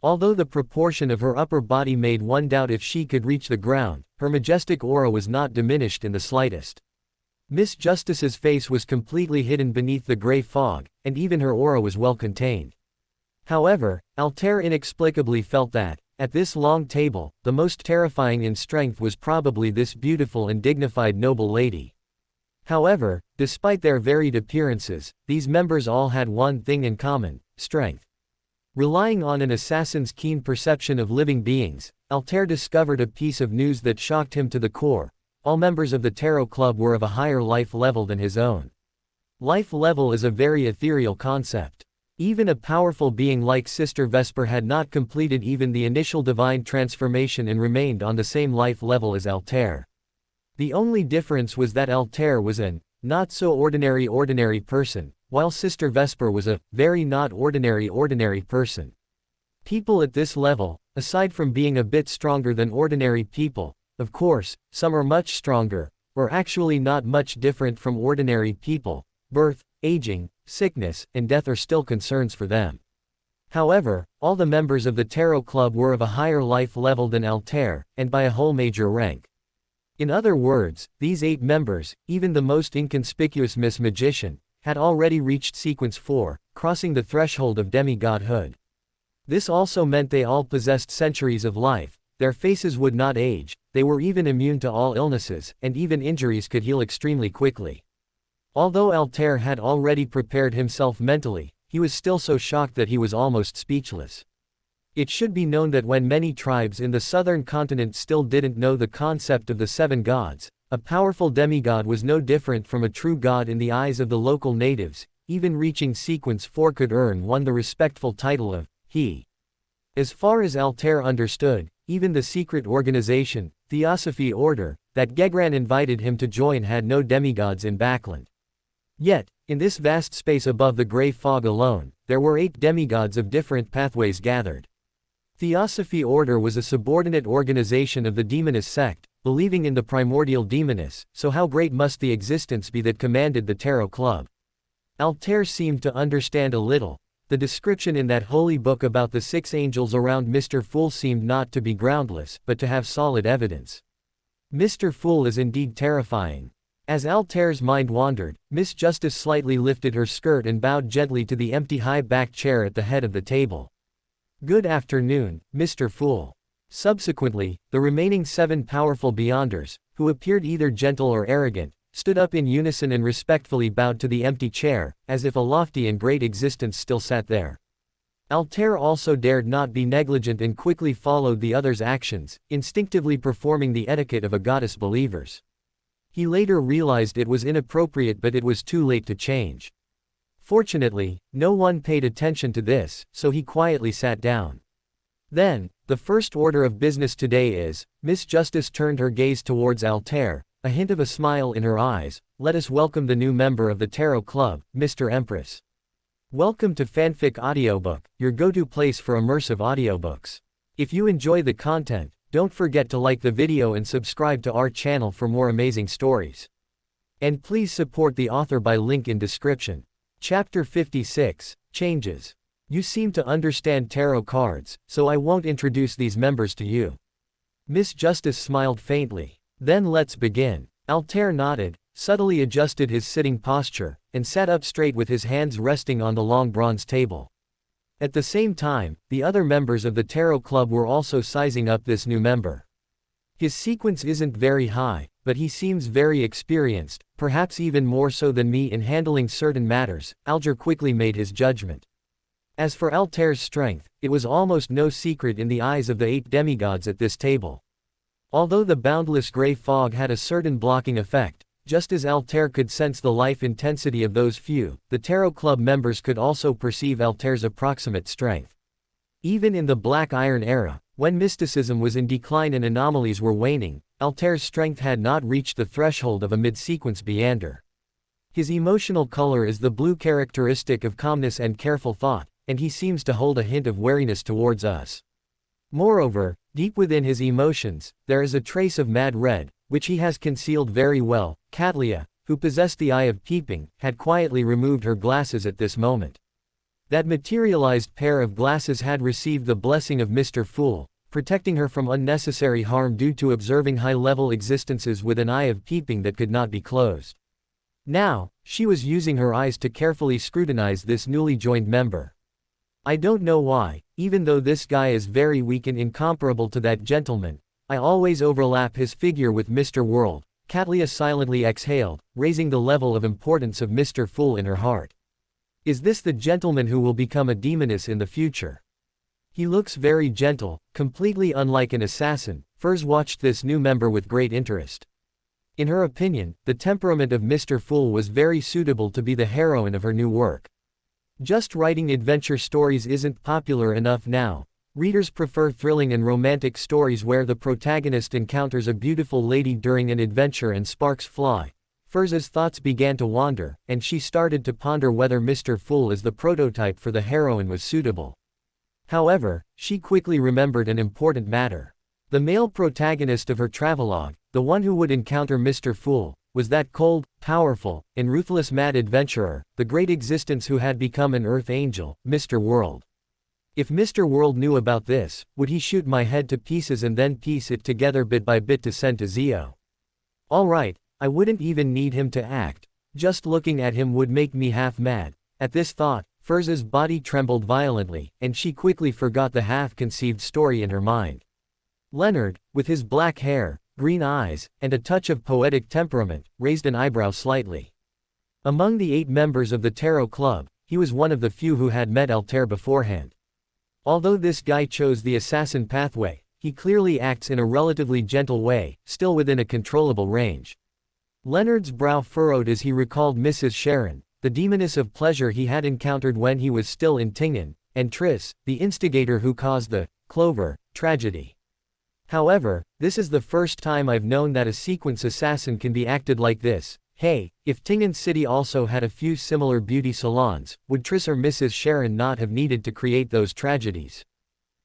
Although the proportion of her upper body made one doubt if she could reach the ground, her majestic aura was not diminished in the slightest. Miss Justice's face was completely hidden beneath the gray fog, and even her aura was well contained. However, Altair inexplicably felt that, at this long table, the most terrifying in strength was probably this beautiful and dignified noble lady. However, despite their varied appearances, these members all had one thing in common: strength. Relying on an assassin's keen perception of living beings, Altair discovered a piece of news that shocked him to the core. All members of the Tarot Club were of a higher life level than his own. Life level is a very ethereal concept. Even a powerful being like Sister Vesper had not completed even the initial divine transformation and remained on the same life level as Altair. The only difference was that Altair was an not-so-ordinary person, while Sister Vesper was a very not-ordinary person. People at this level, aside from being a bit stronger than ordinary people, of course, some are much stronger, or actually not much different from ordinary people. Birth, aging, sickness, and death are still concerns for them. However, all the members of the Tarot Club were of a higher life level than Altair, and by a whole major rank. In other words, these 8 members, even the most inconspicuous Miss Magician, had already reached Sequence 4, crossing the threshold of demigodhood. This also meant they all possessed centuries of life, their faces would not age, they were even immune to all illnesses, and even injuries could heal extremely quickly. Although Altair had already prepared himself mentally, he was still so shocked that he was almost speechless. It should be known that when many tribes in the southern continent still didn't know the concept of the 7 gods, a powerful demigod was no different from a true god in the eyes of the local natives. Even reaching Sequence 4 could earn one the respectful title of he. As far as Altair understood, even the secret organization, Theosophy Order, that Gegran invited him to join had no demigods in Backland. Yet, in this vast space above the gray fog alone, there were 8 demigods of different pathways gathered. Theosophy Order was a subordinate organization of the demoness sect, believing in the primordial demoness, so how great must the existence be that commanded the Tarot Club? Altair seemed to understand a little. The description in that holy book about the 6 angels around Mr. Fool seemed not to be groundless, but to have solid evidence. Mr. Fool is indeed terrifying. As Altair's mind wandered, Miss Justice slightly lifted her skirt and bowed gently to the empty high-backed chair at the head of the table. "Good afternoon, Mr. Fool." Subsequently, the remaining 7 powerful Beyonders, who appeared either gentle or arrogant, stood up in unison and respectfully bowed to the empty chair, as if a lofty and great existence still sat there. Altair also dared not be negligent and quickly followed the others' actions, instinctively performing the etiquette of a goddess believers. He later realized it was inappropriate, but it was too late to change. Fortunately, no one paid attention to this, so he quietly sat down. "Then, the first order of business today is," Miss Justice turned her gaze towards Altair, a hint of a smile in her eyes, "let us welcome the new member of the Tarot Club, Mr. Empress. Welcome to Fanfic Audiobook, your go-to place for immersive audiobooks. If you enjoy the content, don't forget to like the video and subscribe to our channel for more amazing stories. And please support the author by link in description." Chapter 56, Changes. "You seem to understand tarot cards, so I won't introduce these members to you." Miss Justice smiled faintly. "Then let's begin." Altair nodded, subtly adjusted his sitting posture, and sat up straight with his hands resting on the long bronze table. At the same time, the other members of the Tarot Club were also sizing up this new member. "His sequence isn't very high, but he seems very experienced, perhaps even more so than me in handling certain matters," Alger quickly made his judgment. As for Altair's strength, it was almost no secret in the eyes of the 8 demigods at this table. Although the boundless gray fog had a certain blocking effect, just as Altair could sense the life intensity of those few, the Tarot Club members could also perceive Altair's approximate strength. Even in the Black Iron era, When mysticism was in decline and anomalies were waning, Altair's strength had not reached the threshold of a mid-sequence Beander. His emotional color is the blue characteristic of calmness and careful thought, and he seems to hold a hint of wariness towards us. Moreover, deep within his emotions, there is a trace of mad red, which he has concealed very well. Catlia, who possessed the eye of peeping, had quietly removed her glasses at this moment. That materialized pair of glasses had received the blessing of Mr. Fool, protecting her from unnecessary harm due to observing high-level existences with an eye of peeping that could not be closed. Now, she was using her eyes to carefully scrutinize this newly joined member. I don't know why, even though this guy is very weak and incomparable to that gentleman, I always overlap his figure with Mr. World. Catlia silently exhaled, raising the level of importance of Mr. Fool in her heart. Is this the gentleman who will become a demoness in the future? He looks very gentle, completely unlike an assassin. Furs watched this new member with great interest. In her opinion, the temperament of Mr. Fool was very suitable to be the heroine of her new work. Just writing adventure stories isn't popular enough now. Readers prefer thrilling and romantic stories where the protagonist encounters a beautiful lady during an adventure and sparks fly. Furz's thoughts began to wander, and she started to ponder whether Mr. Fool as the prototype for the heroine was suitable. However, she quickly remembered an important matter. The male protagonist of her travelogue, the one who would encounter Mr. Fool, was that cold, powerful, and ruthless mad adventurer, the great existence who had become an earth angel, Mr. World. If Mr. World knew about this, would he shoot my head to pieces and then piece it together bit by bit to send to Zio? Alright, I wouldn't even need him to act, just looking at him would make me half mad. At this thought, Furz's body trembled violently, and she quickly forgot the half-conceived story in her mind. Leonard, with his black hair, green eyes, and a touch of poetic temperament, raised an eyebrow slightly. Among the 8 members of the Tarot Club, he was one of the few who had met Altair beforehand. Although this guy chose the assassin pathway, he clearly acts in a relatively gentle way, still within a controllable range. Leonard's brow furrowed as he recalled Mrs. Sharon, the demoness of pleasure he had encountered when he was still in Tingen, and Triss, the instigator who caused the Clover tragedy. However, this is the first time I've known that a sequence assassin can be acted like this. Hey, if Tingen City also had a few similar beauty salons, would Triss or Mrs. Sharon not have needed to create those tragedies?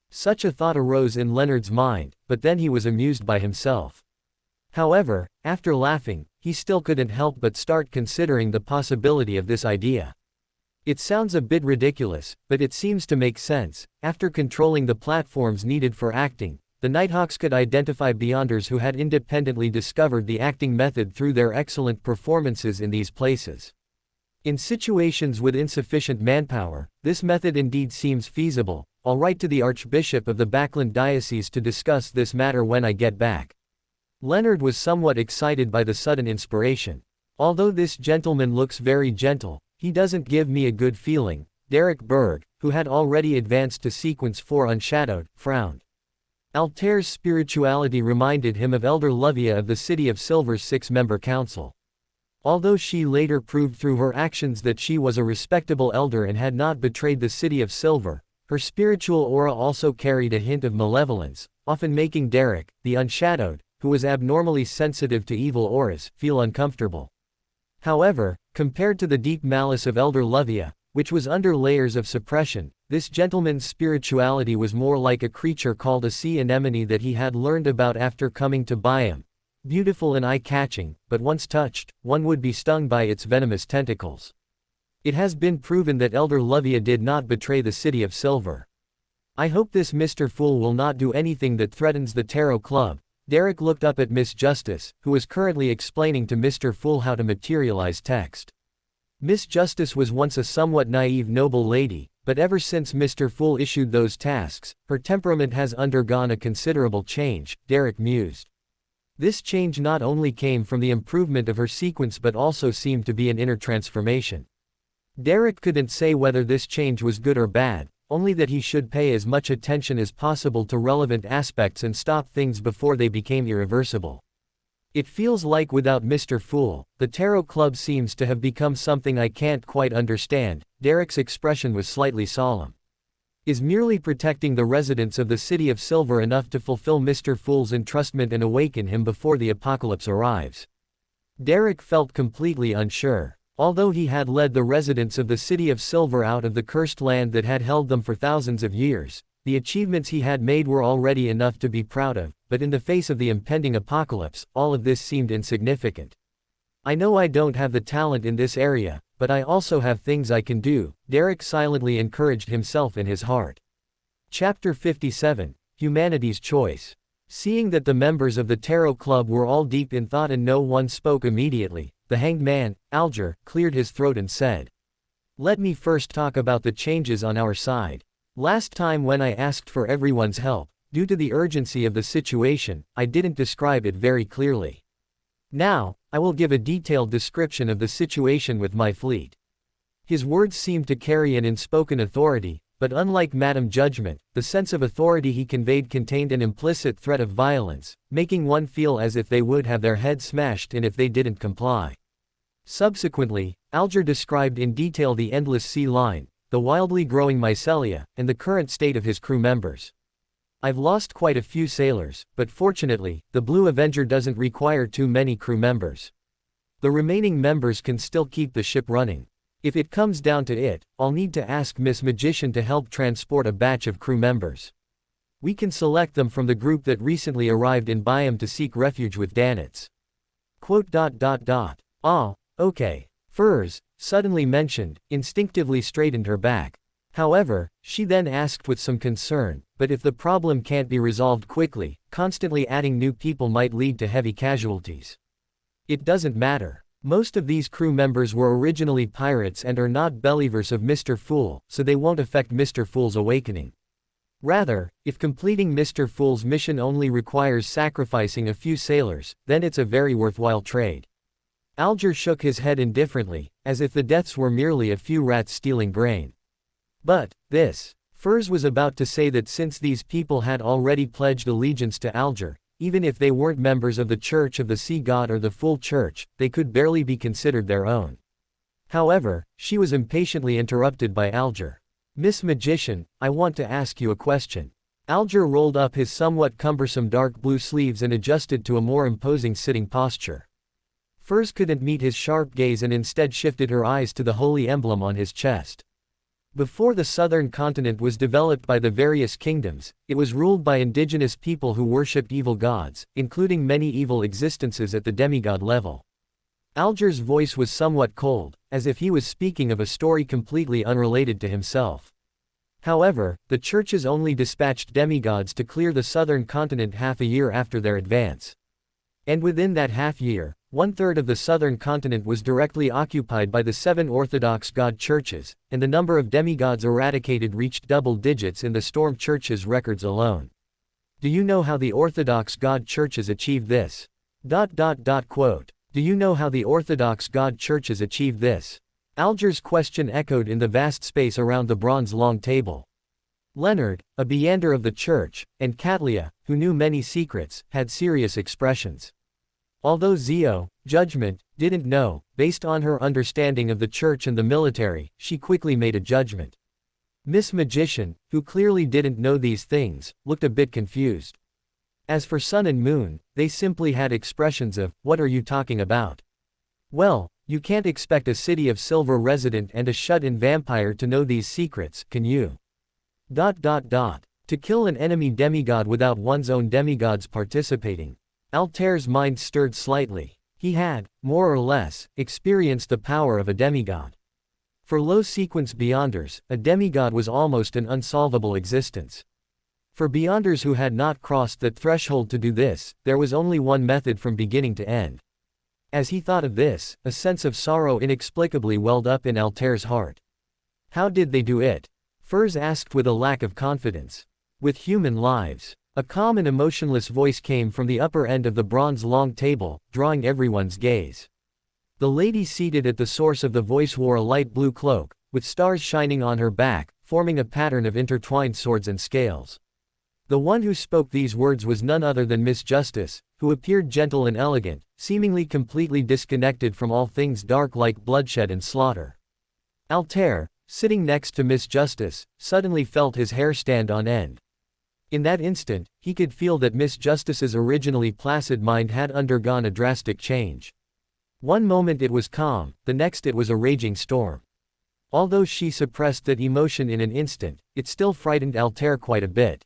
Such a thought arose in Leonard's mind, but then he was amused by himself. However, after laughing, he still couldn't help but start considering the possibility of this idea. It sounds a bit ridiculous, but it seems to make sense. After controlling the platforms needed for acting, the Nighthawks could identify Beyonders who had independently discovered the acting method through their excellent performances in these places. In situations with insufficient manpower, this method indeed seems feasible. I'll write to the Archbishop of the Backland Diocese to discuss this matter when I get back. Leonard was somewhat excited by the sudden inspiration. Although this gentleman looks very gentle, he doesn't give me a good feeling. Derek Berg, who had already advanced to sequence 4 unshadowed, frowned. Altair's spirituality reminded him of Elder Lovia of the City of Silver's 6-member council. Although she later proved through her actions that she was a respectable elder and had not betrayed the City of Silver, her spiritual aura also carried a hint of malevolence, often making Derek, the unshadowed, who was abnormally sensitive to evil auras, feel uncomfortable. However, compared to the deep malice of Elder Lovia, which was under layers of suppression, this gentleman's spirituality was more like a creature called a sea anemone that he had learned about after coming to Byam. Beautiful and eye-catching, but once touched, one would be stung by its venomous tentacles. It has been proven that Elder Lovia did not betray the City of Silver. I hope this Mr. Fool will not do anything that threatens the Tarot Club. Derek looked up at Miss Justice, who was currently explaining to Mr. Fool how to materialize text. Miss Justice was once a somewhat naive noble lady, but ever since Mr. Fool issued those tasks, her temperament has undergone a considerable change, Derek mused. This change not only came from the improvement of her sequence but also seemed to be an inner transformation. Derek couldn't say whether this change was good or bad, only that he should pay as much attention as possible to relevant aspects and stop things before they became irreversible. It feels like without Mr. Fool, the Tarot Club seems to have become something I can't quite understand. Derek's expression was slightly solemn. Is merely protecting the residents of the City of Silver enough to fulfill Mr. Fool's entrustment and awaken him before the apocalypse arrives? Derek felt completely unsure. Although he had led the residents of the City of Silver out of the cursed land that had held them for thousands of years, the achievements he had made were already enough to be proud of, but in the face of the impending apocalypse, all of this seemed insignificant. I know I don't have the talent in this area, but I also have things I can do, Derek silently encouraged himself in his heart. Chapter 57, Humanity's Choice. Seeing that the members of the Tarot Club were all deep in thought and no one spoke immediately, the hanged man, Alger, cleared his throat and said, "Let me first talk about the changes on our side. Last time when I asked for everyone's help, due to the urgency of the situation, I didn't describe it very clearly. Now, I will give a detailed description of the situation with my fleet." His words seemed to carry an unspoken authority, but unlike Madame Judgment, the sense of authority he conveyed contained an implicit threat of violence, making one feel as if they would have their head smashed in if they didn't comply. Subsequently, Alger described in detail the endless sea line, the wildly growing mycelia, and the current state of his crew members. "I've lost quite a few sailors, but fortunately, the Blue Avenger doesn't require too many crew members. The remaining members can still keep the ship running. If it comes down to it, I'll need to ask Miss Magician to help transport a batch of crew members. We can select them from the group that recently arrived in Biome to seek refuge with Danitz." "Ah, okay." Furs, suddenly mentioned, instinctively straightened her back. However, she then asked with some concern, "But if the problem can't be resolved quickly, constantly adding new people might lead to heavy casualties." "It doesn't matter. Most of these crew members were originally pirates and are not believers of Mr. Fool, so they won't affect Mr. Fool's awakening. Rather, if completing Mr. Fool's mission only requires sacrificing a few sailors, then it's a very worthwhile trade." Alger shook his head indifferently, as if the deaths were merely a few rats stealing grain. "But, this." Furs was about to say that since these people had already pledged allegiance to Alger, even if they weren't members of the Church of the Sea God or the Fool Church, they could barely be considered their own. However, she was impatiently interrupted by Alger. "Miss Magician, I want to ask you a question." Alger rolled up his somewhat cumbersome dark blue sleeves and adjusted to a more imposing sitting posture. Furs couldn't meet his sharp gaze and instead shifted her eyes to the holy emblem on his chest. Before the southern continent was developed by the various kingdoms, it was ruled by indigenous people who worshipped evil gods, including many evil existences at the demigod level. Alger's voice was somewhat cold, as if he was speaking of a story completely unrelated to himself. However, the churches only dispatched demigods to clear the southern continent half a year after their advance. And within that half year, 1/3 of the southern continent was directly occupied by the 7 Orthodox God churches, and the number of demigods eradicated reached double digits in the Storm Church's records alone. "Do you know how the Orthodox God churches achieved this?" Quote. "Do you know how the Orthodox God churches achieved this?" Alger's question echoed in the vast space around the bronze long table. Leonard, a Beander of the church, and Catlia, who knew many secrets, had serious expressions. Although Zio, Judgment, didn't know, based on her understanding of the church and the military, she quickly made a judgment. Miss Magician, who clearly didn't know these things, looked a bit confused. As for Sun and Moon, they simply had expressions of, "What are you talking about?" "Well, you can't expect a City of Silver resident and a shut-in vampire to know these secrets, can you? To kill an enemy demigod without one's own demigods participating." Altair's mind stirred slightly. He had, more or less, experienced the power of a demigod. For low-sequence Beyonders, a demigod was almost an unsolvable existence. For Beyonders who had not crossed that threshold to do this, there was only one method from beginning to end. As he thought of this, a sense of sorrow inexplicably welled up in Altair's heart. "How did they do it?" Furs asked with a lack of confidence. "With human lives." A calm and emotionless voice came from the upper end of the bronze long table, drawing everyone's gaze. The lady seated at the source of the voice wore a light blue cloak, with stars shining on her back, forming a pattern of intertwined swords and scales. The one who spoke these words was none other than Miss Justice, who appeared gentle and elegant, seemingly completely disconnected from all things dark like bloodshed and slaughter. "Altair, sitting next to Miss Justice, suddenly felt his hair stand on end. In that instant, he could feel that Miss Justice's originally placid mind had undergone a drastic change. One moment it was calm, the next it was a raging storm. Although she suppressed that emotion in an instant, it still frightened Altair quite a bit.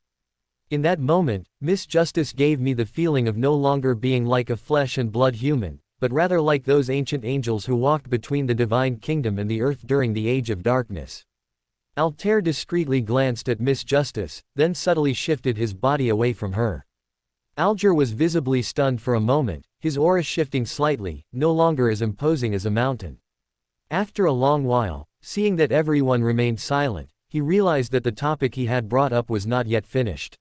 In that moment, Miss Justice gave me the feeling of no longer being like a flesh and blood human, but rather like those ancient angels who walked between the divine kingdom and the earth during the Age of Darkness. Altair discreetly glanced at Miss Justice, then subtly shifted his body away from her. Alger was visibly stunned for a moment, his aura shifting slightly, no longer as imposing as a mountain. After a long while, seeing that everyone remained silent, he realized that the topic he had brought up was not yet finished.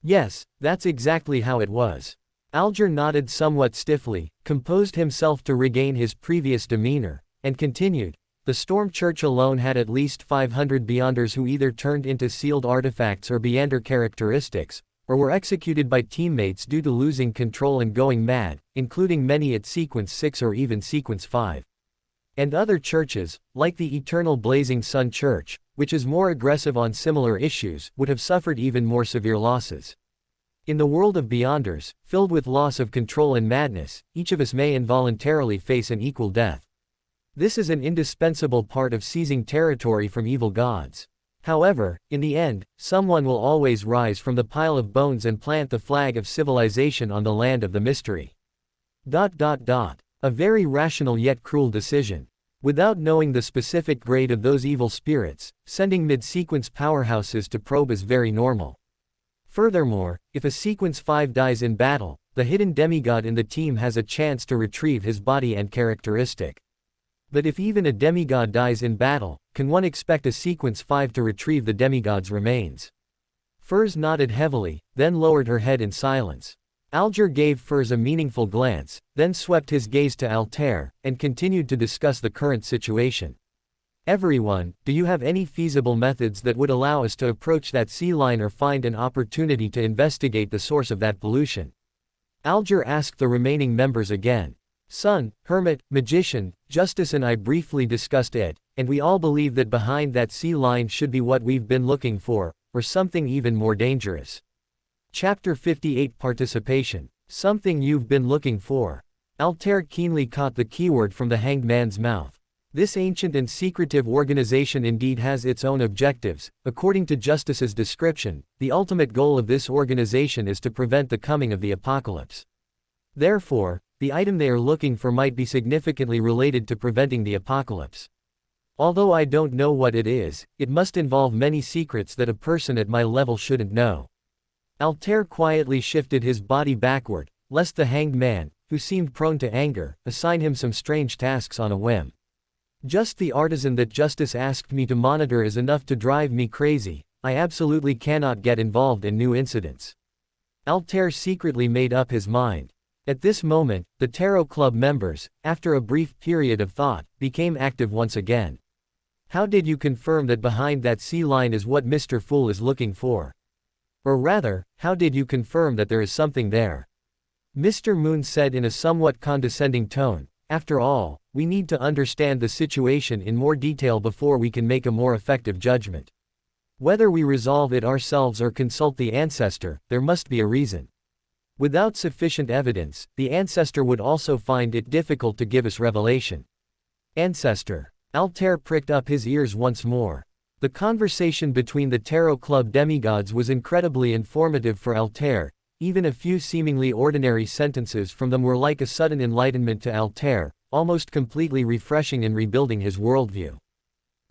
Yes, that's exactly how it was. Alger nodded somewhat stiffly, composed himself to regain his previous demeanor, and continued. The Storm Church alone had at least 500 Beyonders who either turned into sealed artifacts or Beyonder characteristics, or were executed by teammates due to losing control and going mad, including many at Sequence 6 or even Sequence 5. And other churches, like the Eternal Blazing Sun Church, which is more aggressive on similar issues, would have suffered even more severe losses. In the world of Beyonders, filled with loss of control and madness, each of us may involuntarily face an equal death. This is an indispensable part of seizing territory from evil gods. However, in the end, someone will always rise from the pile of bones and plant the flag of civilization on the land of the mystery. A very rational yet cruel decision. Without knowing the specific grade of those evil spirits, sending mid-sequence powerhouses to probe is very normal. Furthermore, if a Sequence 5 dies in battle, the hidden demigod in the team has a chance to retrieve his body and characteristic. But if even a demigod dies in battle, can one expect a Sequence 5 to retrieve the demigod's remains? Furs nodded heavily, then lowered her head in silence. Alger gave Furs a meaningful glance, then swept his gaze to Altair, and continued to discuss the current situation. Everyone, do you have any feasible methods that would allow us to approach that sea line or find an opportunity to investigate the source of that pollution? Alger asked the remaining members again. Sun, Hermit, Magician, Justice and I briefly discussed it, and we all believe that behind that sea line should be what we've been looking for, or something even more dangerous. Chapter 58 Participation. Something you've been looking for. Altair keenly caught the keyword from the hanged man's mouth. This ancient and secretive organization indeed has its own objectives. According to Justice's description, the ultimate goal of this organization is to prevent the coming of the apocalypse. Therefore, the item they are looking for might be significantly related to preventing the apocalypse. Although I don't know what it is, it must involve many secrets that a person at my level shouldn't know. Altair quietly shifted his body backward, lest the hanged man, who seemed prone to anger, assign him some strange tasks on a whim. Just the artisan that Justice asked me to monitor is enough to drive me crazy. I absolutely cannot get involved in new incidents. Altair secretly made up his mind. At this moment, the Tarot Club members, after a brief period of thought, became active once again. How did you confirm that behind that sea line is what Mr. Fool is looking for? Or rather, how did you confirm that there is something there? Mr. Moon said in a somewhat condescending tone, after all, we need to understand the situation in more detail before we can make a more effective judgment. Whether we resolve it ourselves or consult the ancestor, there must be a reason. Without sufficient evidence, the ancestor would also find it difficult to give us revelation. Ancestor. Altair pricked up his ears once more. The conversation between the Tarot Club demigods was incredibly informative for Altair. Even a few seemingly ordinary sentences from them were like a sudden enlightenment to Altair, almost completely refreshing and rebuilding his worldview.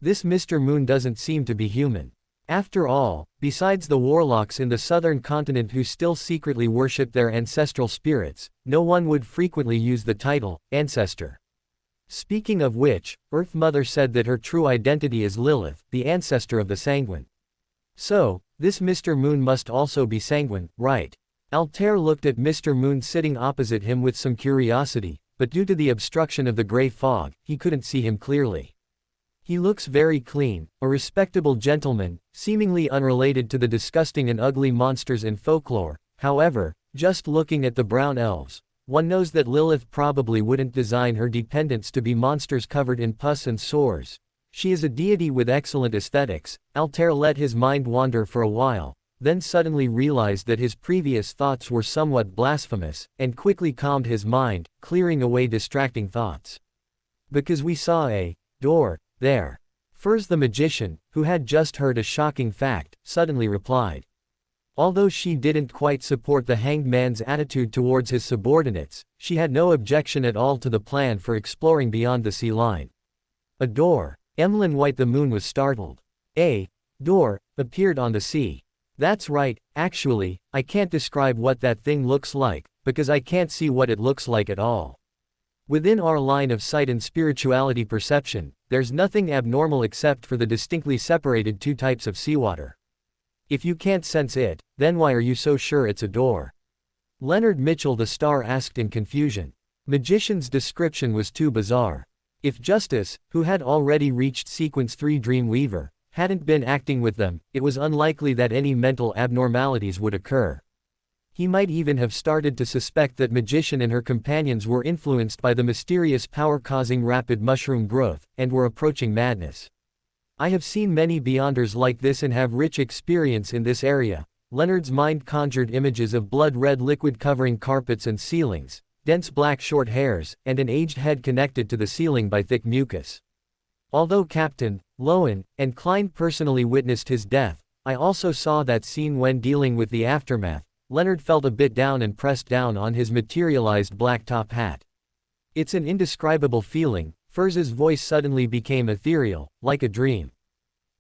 This Mr. Moon doesn't seem to be human. After all, besides the warlocks in the southern continent who still secretly worship their ancestral spirits, no one would frequently use the title, Ancestor. Speaking of which, Earth Mother said that her true identity is Lilith, the ancestor of the Sanguine. So, this Mr. Moon must also be Sanguine, right? Altair looked at Mr. Moon sitting opposite him with some curiosity, but due to the obstruction of the gray fog, he couldn't see him clearly. He looks very clean, a respectable gentleman, seemingly unrelated to the disgusting and ugly monsters in folklore. However, just looking at the brown elves, One knows that Lilith probably wouldn't design her dependents to be monsters covered in pus and sores. She is a deity with excellent aesthetics. Altair let his mind wander for a while, then suddenly realized that his previous thoughts were somewhat blasphemous, and quickly calmed his mind, clearing away distracting thoughts. Because we saw a door there. Furs the magician, who had just heard a shocking fact, suddenly replied. Although she didn't quite support the hanged man's attitude towards his subordinates, she had no objection at all to the plan for exploring beyond the sea line. A door. Emlyn White the Moon was startled. A door appeared on the sea. That's right, actually, I can't describe what that thing looks like, because I can't see what it looks like at all. Within our line of sight and spirituality perception, there's nothing abnormal except for the distinctly separated two types of seawater. If you can't sense it, then why are you so sure it's a door? Leonard Mitchell the Star asked in confusion. Magician's description was too bizarre. If Justice, who had already reached Sequence 3 Dreamweaver, hadn't been acting with them, it was unlikely that any mental abnormalities would occur. He might even have started to suspect that Magician and her companions were influenced by the mysterious power causing rapid mushroom growth, and were approaching madness. I have seen many Beyonders like this and have rich experience in this area. Leonard's mind conjured images of blood-red liquid covering carpets and ceilings, dense black short hairs, and an aged head connected to the ceiling by thick mucus. Although Captain Lowen and Klein personally witnessed his death, I also saw that scene when dealing with the aftermath. Leonard felt a bit down and pressed down on his materialized black top hat. It's an indescribable feeling. Furz's voice suddenly became ethereal, like a dream.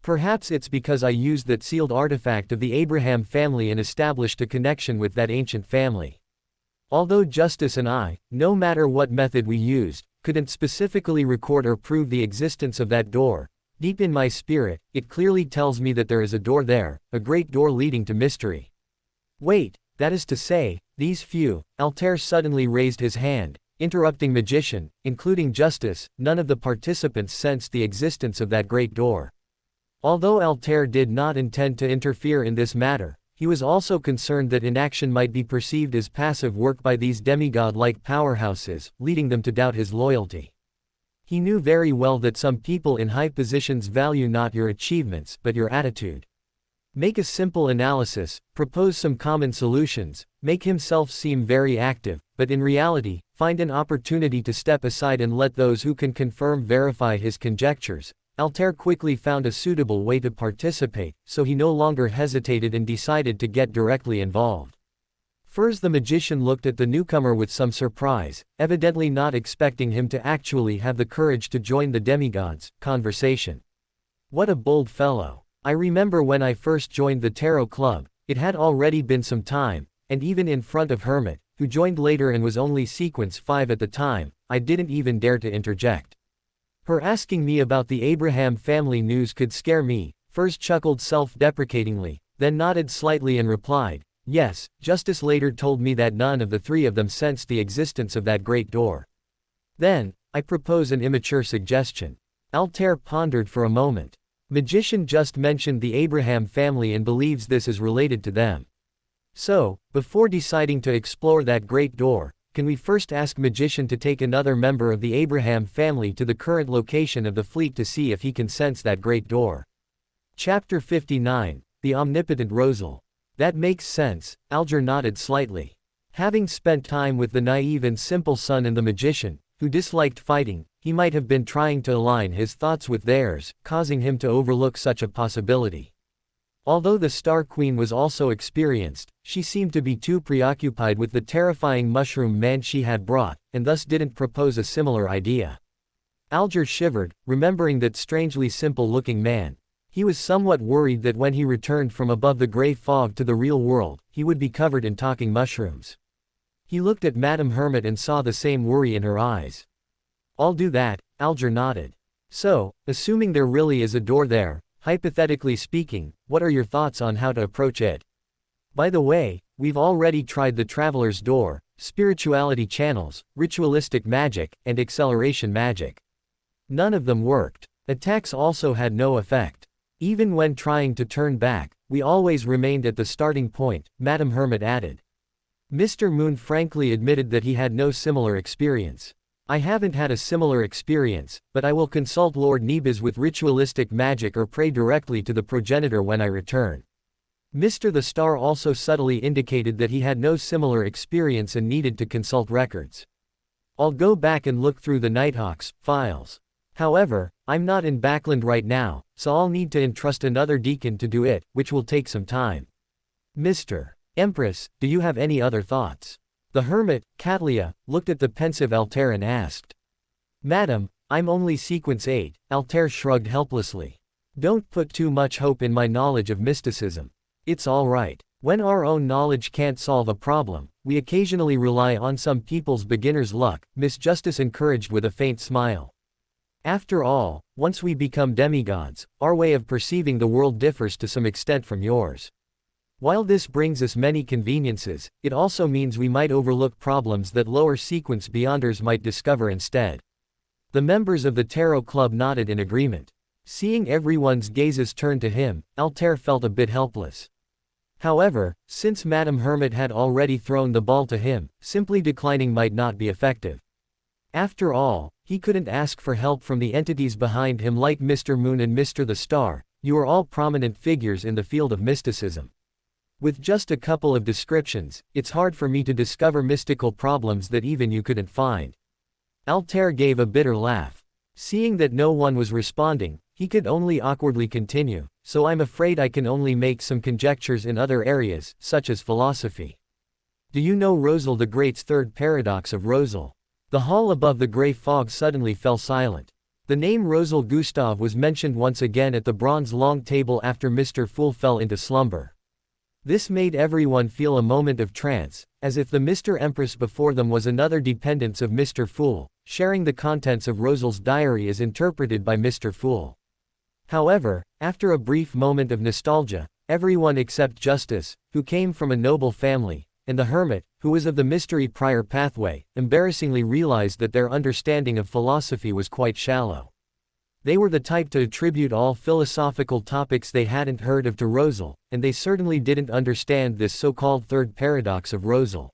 Perhaps it's because I used that sealed artifact of the Abraham family and established a connection with that ancient family. Although Justice and I, no matter what method we used, couldn't specifically record or prove the existence of that door, deep in my spirit, it clearly tells me that there is a door there, a great door leading to mystery. Wait, that is to say, these few. Altair suddenly raised his hand, interrupting Magician, including Justice. None of the participants sensed the existence of that great door. Although Altair did not intend to interfere in this matter, he was also concerned that inaction might be perceived as passive work by these demigod-like powerhouses, leading them to doubt his loyalty. He knew very well that some people in high positions value not your achievements but your attitude. Make a simple analysis, propose some common solutions, make himself seem very active, but in reality, find an opportunity to step aside and let those who can confirm verify his conjectures. Altair quickly found a suitable way to participate, so he no longer hesitated and decided to get directly involved. Furz the Magician looked at the newcomer with some surprise, evidently not expecting him to actually have the courage to join the demigods' conversation. What a bold fellow. I remember when I first joined the Tarot Club, it had already been some time, and even in front of Hermit, who joined later and was only Sequence 5 at the time, I didn't even dare to interject. Her asking me about the Abraham family news could scare me. Furz chuckled self-deprecatingly, then nodded slightly and replied, yes, Justice later told me that none of the three of them sensed the existence of that great door. Then, I propose an immature suggestion. Altair pondered for a moment. Magician just mentioned the Abraham family and believes this is related to them. So, before deciding to explore that great door, can we first ask Magician to take another member of the Abraham family to the current location of the fleet to see if he can sense that great door? Chapter 59, The Omnipotent Rosal. That makes sense, Alger nodded slightly. Having spent time with the naive and simple son and the Magician, who disliked fighting, he might have been trying to align his thoughts with theirs, causing him to overlook such a possibility. Although the Star Queen was also experienced, she seemed to be too preoccupied with the terrifying mushroom man she had brought, and thus didn't propose a similar idea. Alger shivered, remembering that strangely simple-looking man. He was somewhat worried that when he returned from above the gray fog to the real world, he would be covered in talking mushrooms. He looked at Madame Hermit and saw the same worry in her eyes. I'll do that, Alger nodded. So, assuming there really is a door there, hypothetically speaking, what are your thoughts on how to approach it? By the way, we've already tried the Traveler's Door, spirituality channels, ritualistic magic, and acceleration magic. None of them worked. Attacks also had no effect. Even when trying to turn back, we always remained at the starting point, Madame Hermit added. Mr. Moon frankly admitted that he had no similar experience. I haven't had a similar experience, but I will consult Lord Nebuz with ritualistic magic or pray directly to the progenitor when I return. Mr. the Star also subtly indicated that he had no similar experience and needed to consult records. I'll go back and look through the Nighthawk's files. However, I'm not in Backland right now, so I'll need to entrust another deacon to do it, which will take some time. Mr. Empress, do you have any other thoughts? The hermit, Catlia, looked at the pensive Altair and asked. Madam, I'm only sequence 8, Altair shrugged helplessly. Don't put too much hope in my knowledge of mysticism. It's all right. When our own knowledge can't solve a problem, we occasionally rely on some people's beginner's luck, Miss Justice encouraged with a faint smile. After all, once we become demigods, our way of perceiving the world differs to some extent from yours. While this brings us many conveniences, it also means we might overlook problems that lower sequence beyonders might discover instead. The members of the Tarot Club nodded in agreement. Seeing everyone's gazes turn to him, Altair felt a bit helpless. However, since Madame Hermit had already thrown the ball to him, simply declining might not be effective. After all, he couldn't ask for help from the entities behind him like Mr. Moon and Mr. the Star. You are all prominent figures in the field of mysticism. With just a couple of descriptions, it's hard for me to discover mystical problems that even you couldn't find. Altair gave a bitter laugh. Seeing that no one was responding, he could only awkwardly continue, so I'm afraid I can only make some conjectures in other areas, such as philosophy. Do you know Rosal the Great's third paradox of Rosal? The hall above the grey fog suddenly fell silent. The name Rosal Gustav was mentioned once again at the bronze long table after Mr. Fool fell into slumber. This made everyone feel a moment of trance, as if the Mr. Empress before them was another dependence of Mr. Fool, sharing the contents of Rosal's diary as interpreted by Mr. Fool. However, after a brief moment of nostalgia, everyone except Justice, who came from a noble family, and the Hermit, who was of the mystery prior pathway, embarrassingly realized that their understanding of philosophy was quite shallow. They were the type to attribute all philosophical topics they hadn't heard of to Rosal, and they certainly didn't understand this so-called third paradox of Rosal.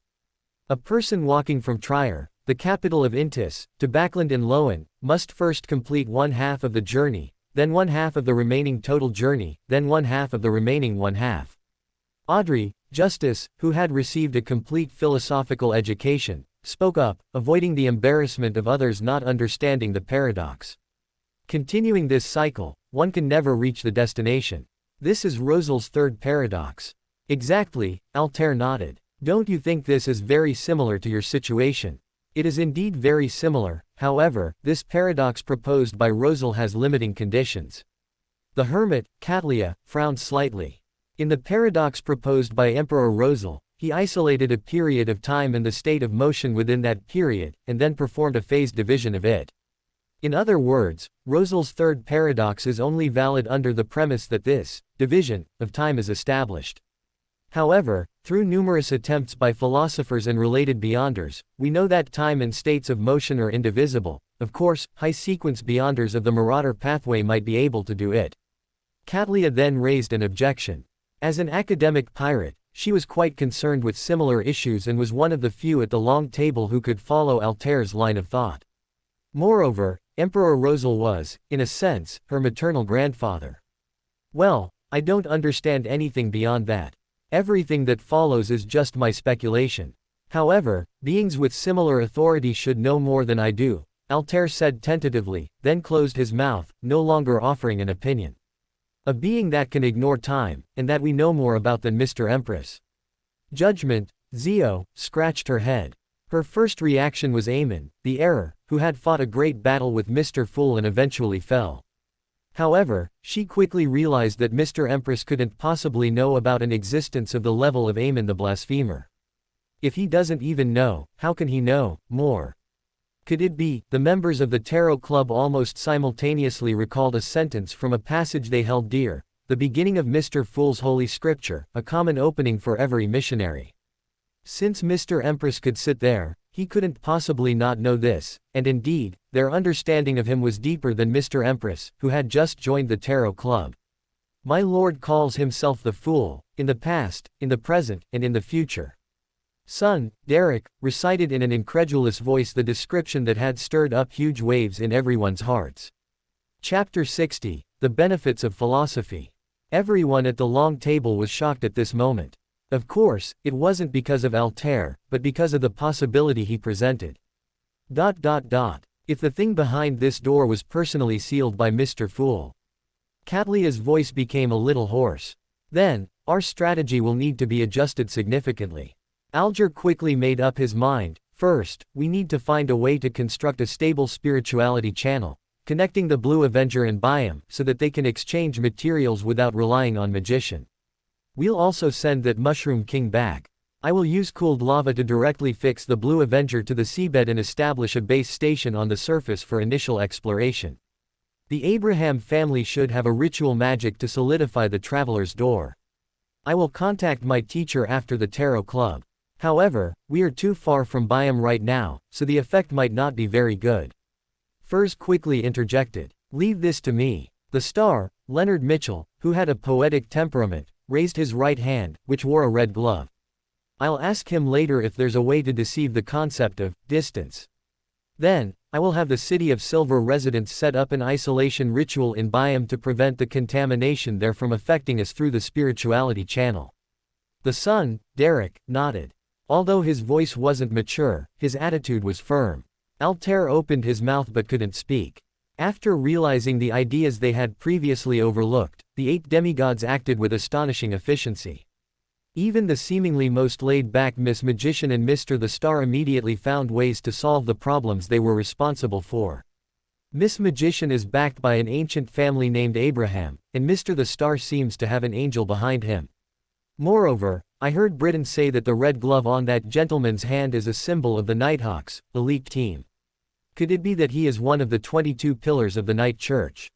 A person walking from Trier, the capital of Intis, to Backland in Loen, must first complete one half of the journey, then one half of the remaining total journey, then one half of the remaining one half. Audrey, Justice, who had received a complete philosophical education, spoke up, avoiding the embarrassment of others not understanding the paradox. Continuing this cycle, one can never reach the destination. This is Rosal's third paradox. Exactly, Altair nodded. Don't you think this is very similar to your situation? It is indeed very similar, however, this paradox proposed by Rosal has limiting conditions. The Hermit, Catlia, frowned slightly. In the paradox proposed by Emperor Rosal, he isolated a period of time and the state of motion within that period, and then performed a phase division of it. In other words, Rosal's third paradox is only valid under the premise that this division of time is established. However, through numerous attempts by philosophers and related beyonders, we know that time and states of motion are indivisible. Of course, high-sequence beyonders of the Marauder pathway might be able to do it. Catlia then raised an objection. As an academic pirate, she was quite concerned with similar issues and was one of the few at the long table who could follow Altair's line of thought. Moreover, Emperor Rosal was, in a sense, her maternal grandfather. Well, I don't understand anything beyond that. Everything that follows is just my speculation. However, beings with similar authority should know more than I do, Altair said tentatively, then closed his mouth, no longer offering an opinion. A being that can ignore time, and that we know more about than Mr. Empress. Judgment, Zio, scratched her head. Her first reaction was Aemon, the error, who had fought a great battle with Mr. Fool and eventually fell. However, she quickly realized that Mr. Empress couldn't possibly know about an existence of the level of Aemon the Blasphemer. If he doesn't even know, how can he know more? Could it be? The members of the Tarot Club almost simultaneously recalled a sentence from a passage they held dear, the beginning of Mr. Fool's Holy Scripture, a common opening for every missionary. Since Mr. Empress could sit there, he couldn't possibly not know this, and indeed, their understanding of him was deeper than Mr. Empress, who had just joined the Tarot Club. My lord calls himself the Fool, in the past, in the present, and in the future. Son, Derek, recited in an incredulous voice the description that had stirred up huge waves in everyone's hearts. Chapter 60, The Benefits of Philosophy. Everyone at the long table was shocked at this moment. Of course, it wasn't because of Altair, but because of the possibility he presented. If the thing behind this door was personally sealed by Mr. Fool. Catlia's voice became a little hoarse. Then, our strategy will need to be adjusted significantly. Alger quickly made up his mind. First, we need to find a way to construct a stable spirituality channel, connecting the Blue Avenger and Biome so that they can exchange materials without relying on magician. We'll also send that Mushroom King back. I will use cooled lava to directly fix the Blue Avenger to the seabed and establish a base station on the surface for initial exploration. The Abraham family should have a ritual magic to solidify the Traveler's Door. I will contact my teacher after the Tarot Club. However, we are too far from Biome right now, so the effect might not be very good. Furs quickly interjected. Leave this to me. The star, Leonard Mitchell, who had a poetic temperament, raised his right hand, which wore a red glove. I'll ask him later if there's a way to deceive the concept of distance. Then, I will have the City of Silver residents set up an isolation ritual in Biome to prevent the contamination there from affecting us through the spirituality channel. The son, Derek, nodded. Although his voice wasn't mature, his attitude was firm. Altair opened his mouth but couldn't speak. After realizing the ideas they had previously overlooked, the 8 demigods acted with astonishing efficiency. Even the seemingly most laid-back Miss Magician and Mr. the Star immediately found ways to solve the problems they were responsible for. Miss Magician is backed by an ancient family named Abraham, and Mr. the Star seems to have an angel behind him. Moreover, I heard Britain say that the red glove on that gentleman's hand is a symbol of the Nighthawks, elite team. Could it be that he is one of the 22 pillars of the Night Church?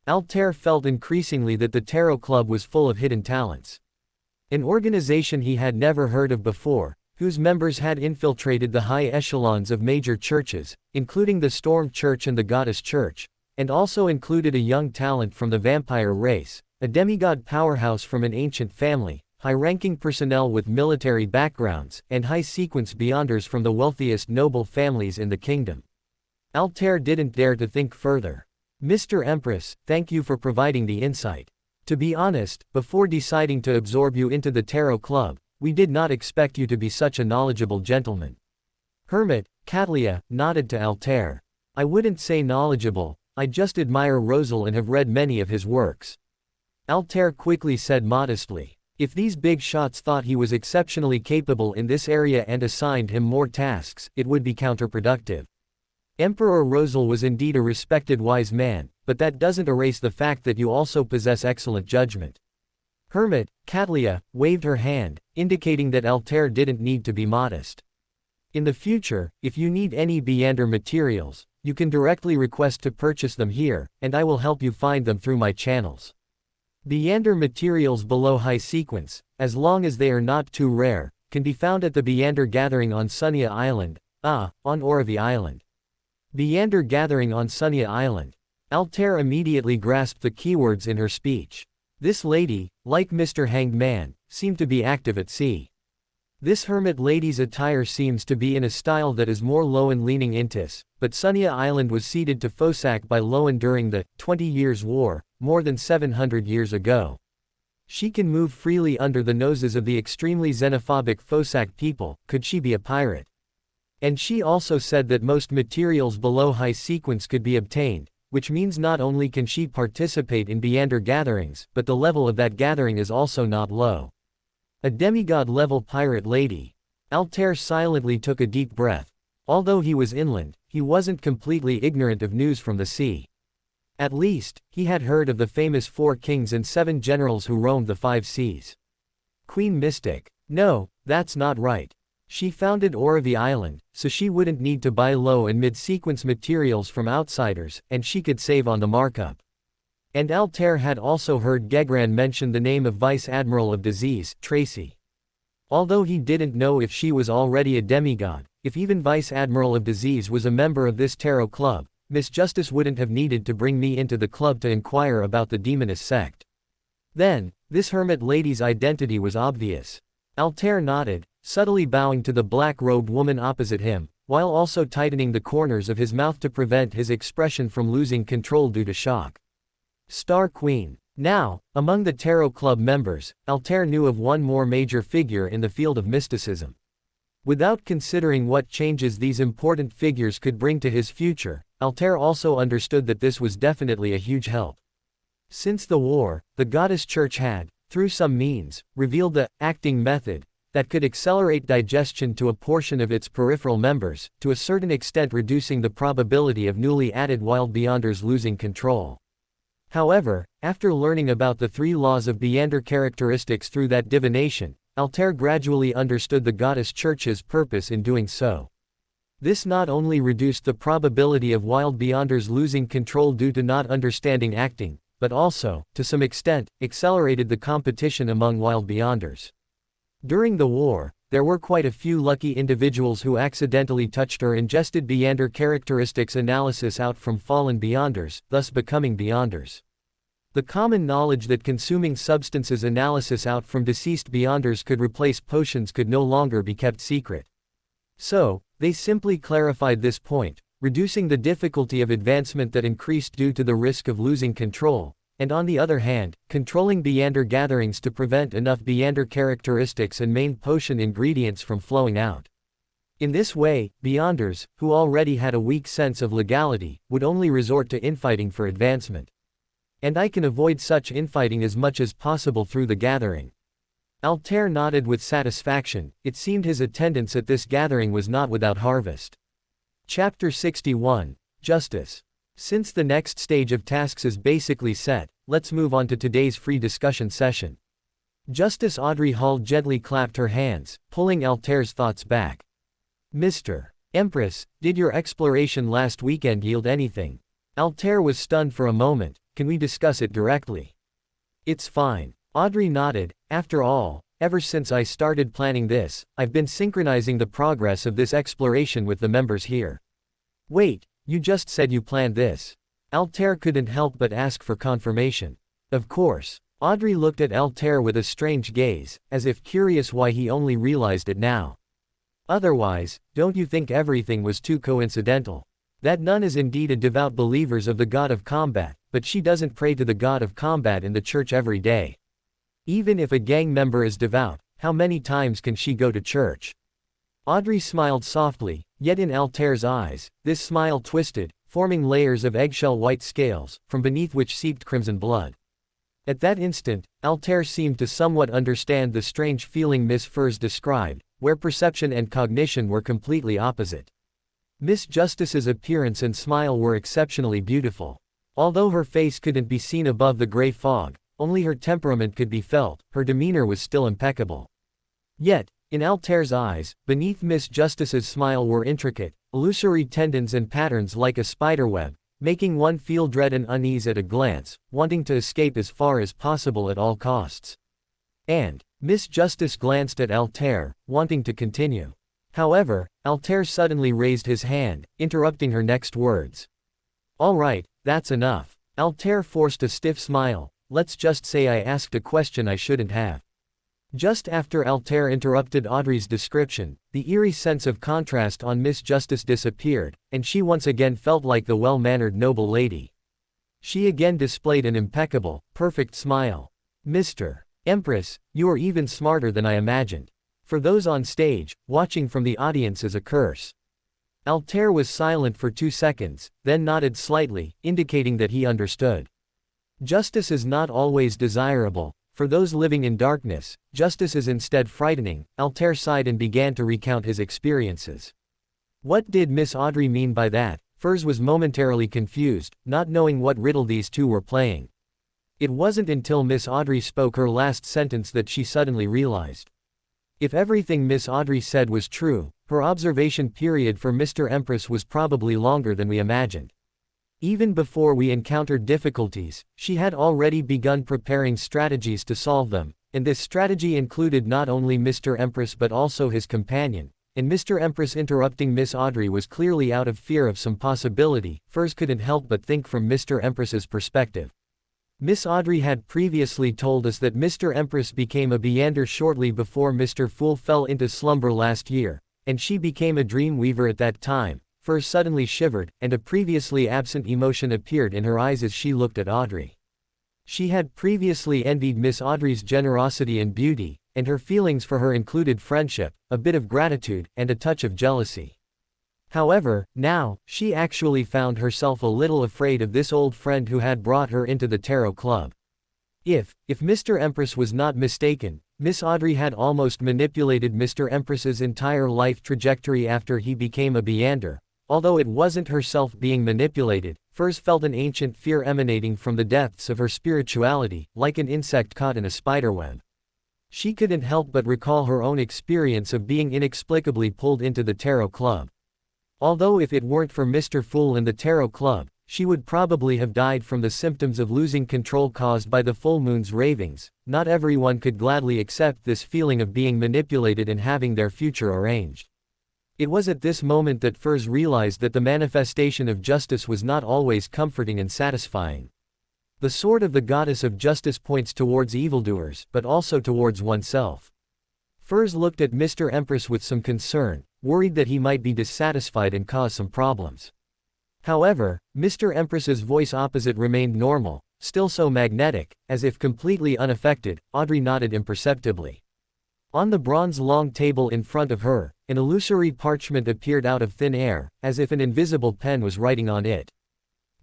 Altair felt increasingly that the Tarot Club was full of hidden talents. An organization he had never heard of before, whose members had infiltrated the high echelons of major churches, including the Storm Church and the Goddess Church, and also included a young talent from the vampire race, a demigod powerhouse from an ancient family, high-ranking personnel with military backgrounds, and high-sequence beyonders from the wealthiest noble families in the kingdom. Altair didn't dare to think further. Mr. Empress, thank you for providing the insight. To be honest, before deciding to absorb you into the Tarot Club, we did not expect you to be such a knowledgeable gentleman. Hermit, Catlia, nodded to Altair. I wouldn't say knowledgeable, I just admire Rosal and have read many of his works. Altair quickly said modestly. If these big shots thought he was exceptionally capable in this area and assigned him more tasks, it would be counterproductive. Emperor Rosal was indeed a respected wise man, but that doesn't erase the fact that you also possess excellent judgment. Hermit, Catlia, waved her hand, indicating that Altair didn't need to be modest. In the future, if you need any Beander materials, you can directly request to purchase them here, and I will help you find them through my channels. Beander materials below high sequence, as long as they are not too rare, can be found at the Beander Gathering on Sunia Island, on Oravi Island. Beander Gathering on Sunia Island. Altair immediately grasped the keywords in her speech. This lady, like Mr. Hanged Man, seemed to be active at sea. This hermit lady's attire seems to be in a style that is more Loan leaning Intis, but Sunia Island was ceded to Fosak by Loan during the 20 Years' War, more than 700 years ago. She can move freely under the noses of the extremely xenophobic Fosak people. Could she be a pirate? And she also said that most materials below high sequence could be obtained, which means not only can she participate in Beander gatherings, but the level of that gathering is also not low. A demigod-level pirate lady. Altair silently took a deep breath. Although he was inland, he wasn't completely ignorant of news from the sea. At least, he had heard of the famous 4 kings and 7 generals who roamed the 5 seas. Queen Mystic. No, that's not right. She founded Oravi Island, so she wouldn't need to buy low and mid-sequence materials from outsiders, and she could save on the markup. And Altair had also heard Gegran mention the name of Vice Admiral of Disease, Tracy. Although he didn't know if she was already a demigod, if even Vice Admiral of Disease was a member of this Tarot Club, Miss Justice wouldn't have needed to bring me into the club to inquire about the demoness sect. Then, this hermit lady's identity was obvious. Altair nodded. subtly bowing to the black-robed woman opposite him, while also tightening the corners of his mouth to prevent his expression from losing control due to shock. Star Queen. Now, among the Tarot Club members, Altair knew of one more major figure in the field of mysticism. Without considering what changes these important figures could bring to his future, Altair also understood that this was definitely a huge help. Since the war, the Goddess Church had, through some means, revealed the acting method that could accelerate digestion to a portion of its peripheral members, to a certain extent reducing the probability of newly added Wild Beyonders losing control. However, after learning about the 3 laws of Beyonder characteristics through that divination, Altair gradually understood the Goddess Church's purpose in doing so. This not only reduced the probability of Wild Beyonders losing control due to not understanding acting, but also, to some extent, accelerated the competition among Wild Beyonders. During the war, there were quite a few lucky individuals who accidentally touched or ingested Beyonder characteristics analysis out from fallen Beyonders, thus becoming Beyonders. The common knowledge that consuming substances analysis out from deceased Beyonders could replace potions could no longer be kept secret. So, they simply clarified this point, reducing the difficulty of advancement that increased due to the risk of losing control, and on the other hand, controlling Beyonder gatherings to prevent enough Beyonder characteristics and main potion ingredients from flowing out. In this way, Beyonders, who already had a weak sense of legality, would only resort to infighting for advancement. And I can avoid such infighting as much as possible through the gathering. Altair nodded with satisfaction. It seemed his attendance at this gathering was not without harvest. Chapter 61. Justice. Since the next stage of tasks is basically set, let's move on to today's free discussion session. Justice Audrey Hall gently clapped her hands, pulling Altair's thoughts back. Mr. Empress, did your exploration last weekend yield anything? Altair was stunned for a moment. Can we discuss it directly? It's fine. Audrey nodded. After all, ever since I started planning this, I've been synchronizing the progress of this exploration with the members here. Wait. You just said you planned this. Altair couldn't help but ask for confirmation. Of course. Audrey looked at Altair with a strange gaze, as if curious why he only realized it now. Otherwise, don't you think everything was too coincidental? That nun is indeed a devout believer of the god of combat, but she doesn't pray to the god of combat in the church every day. Even if a gang member is devout, how many times can she go to church? Audrey smiled softly, yet in Altair's eyes, this smile twisted, forming layers of eggshell white scales, from beneath which seeped crimson blood. At that instant, Altair seemed to somewhat understand the strange feeling Miss Furs described, where perception and cognition were completely opposite. Miss Justice's appearance and smile were exceptionally beautiful. Although her face couldn't be seen above the gray fog, only her temperament could be felt, her demeanor was still impeccable. Yet, in Altair's eyes, beneath Miss Justice's smile were intricate, illusory tendons and patterns like a spiderweb, making one feel dread and unease at a glance, wanting to escape as far as possible at all costs. And, Miss Justice glanced at Altair, wanting to continue. However, Altair suddenly raised his hand, interrupting her next words. All right, that's enough. Altair forced a stiff smile. Let's just say I asked a question I shouldn't have. Just after Altair interrupted Audrey's description, the eerie sense of contrast on Miss Justice disappeared, and she once again felt like the well-mannered noble lady. She again displayed an impeccable, perfect smile. Mr. Empress, you are even smarter than I imagined. For those on stage, watching from the audience is a curse. Altair was silent for 2 seconds, then nodded slightly, indicating that he understood. Justice is not always desirable. For those living in darkness, justice is instead frightening. Altair sighed and began to recount his experiences. What did Miss Audrey mean by that? Furs was momentarily confused, not knowing what riddle these two were playing. It wasn't until Miss Audrey spoke her last sentence that she suddenly realized. If everything Miss Audrey said was true, her observation period for Mr. Empress was probably longer than we imagined. Even before we encountered difficulties, she had already begun preparing strategies to solve them, and this strategy included not only Mr. Empress but also his companion, and Mr. Empress interrupting Miss Audrey was clearly out of fear of some possibility. Furs couldn't help but think from Mr. Empress's perspective. Miss Audrey had previously told us that Mr. Empress became a Beander shortly before Mr. Fool fell into slumber last year, and she became a dream weaver at that time. Furs suddenly shivered, and a previously absent emotion appeared in her eyes as she looked at Audrey. She had previously envied Miss Audrey's generosity and beauty, and her feelings for her included friendship, a bit of gratitude, and a touch of jealousy. However, now, she actually found herself a little afraid of this old friend who had brought her into the tarot club. If Mr. Empress was not mistaken, Miss Audrey had almost manipulated Mr. Empress's entire life trajectory after he became a Beander. Although it wasn't herself being manipulated, Furs felt an ancient fear emanating from the depths of her spirituality, like an insect caught in a spiderweb. She couldn't help but recall her own experience of being inexplicably pulled into the tarot club. Although if it weren't for Mr. Fool and the tarot club, she would probably have died from the symptoms of losing control caused by the full moon's ravings. Not everyone could gladly accept this feeling of being manipulated and having their future arranged. It was at this moment that Furs realized that the manifestation of justice was not always comforting and satisfying. The sword of the goddess of justice points towards evildoers, but also towards oneself. Furs looked at Mr. Empress with some concern, worried that he might be dissatisfied and cause some problems. However, Mr. Empress's voice opposite remained normal, still so magnetic, as if completely unaffected. Audrey nodded imperceptibly. On the bronze long table in front of her, an illusory parchment appeared out of thin air, as if an invisible pen was writing on it.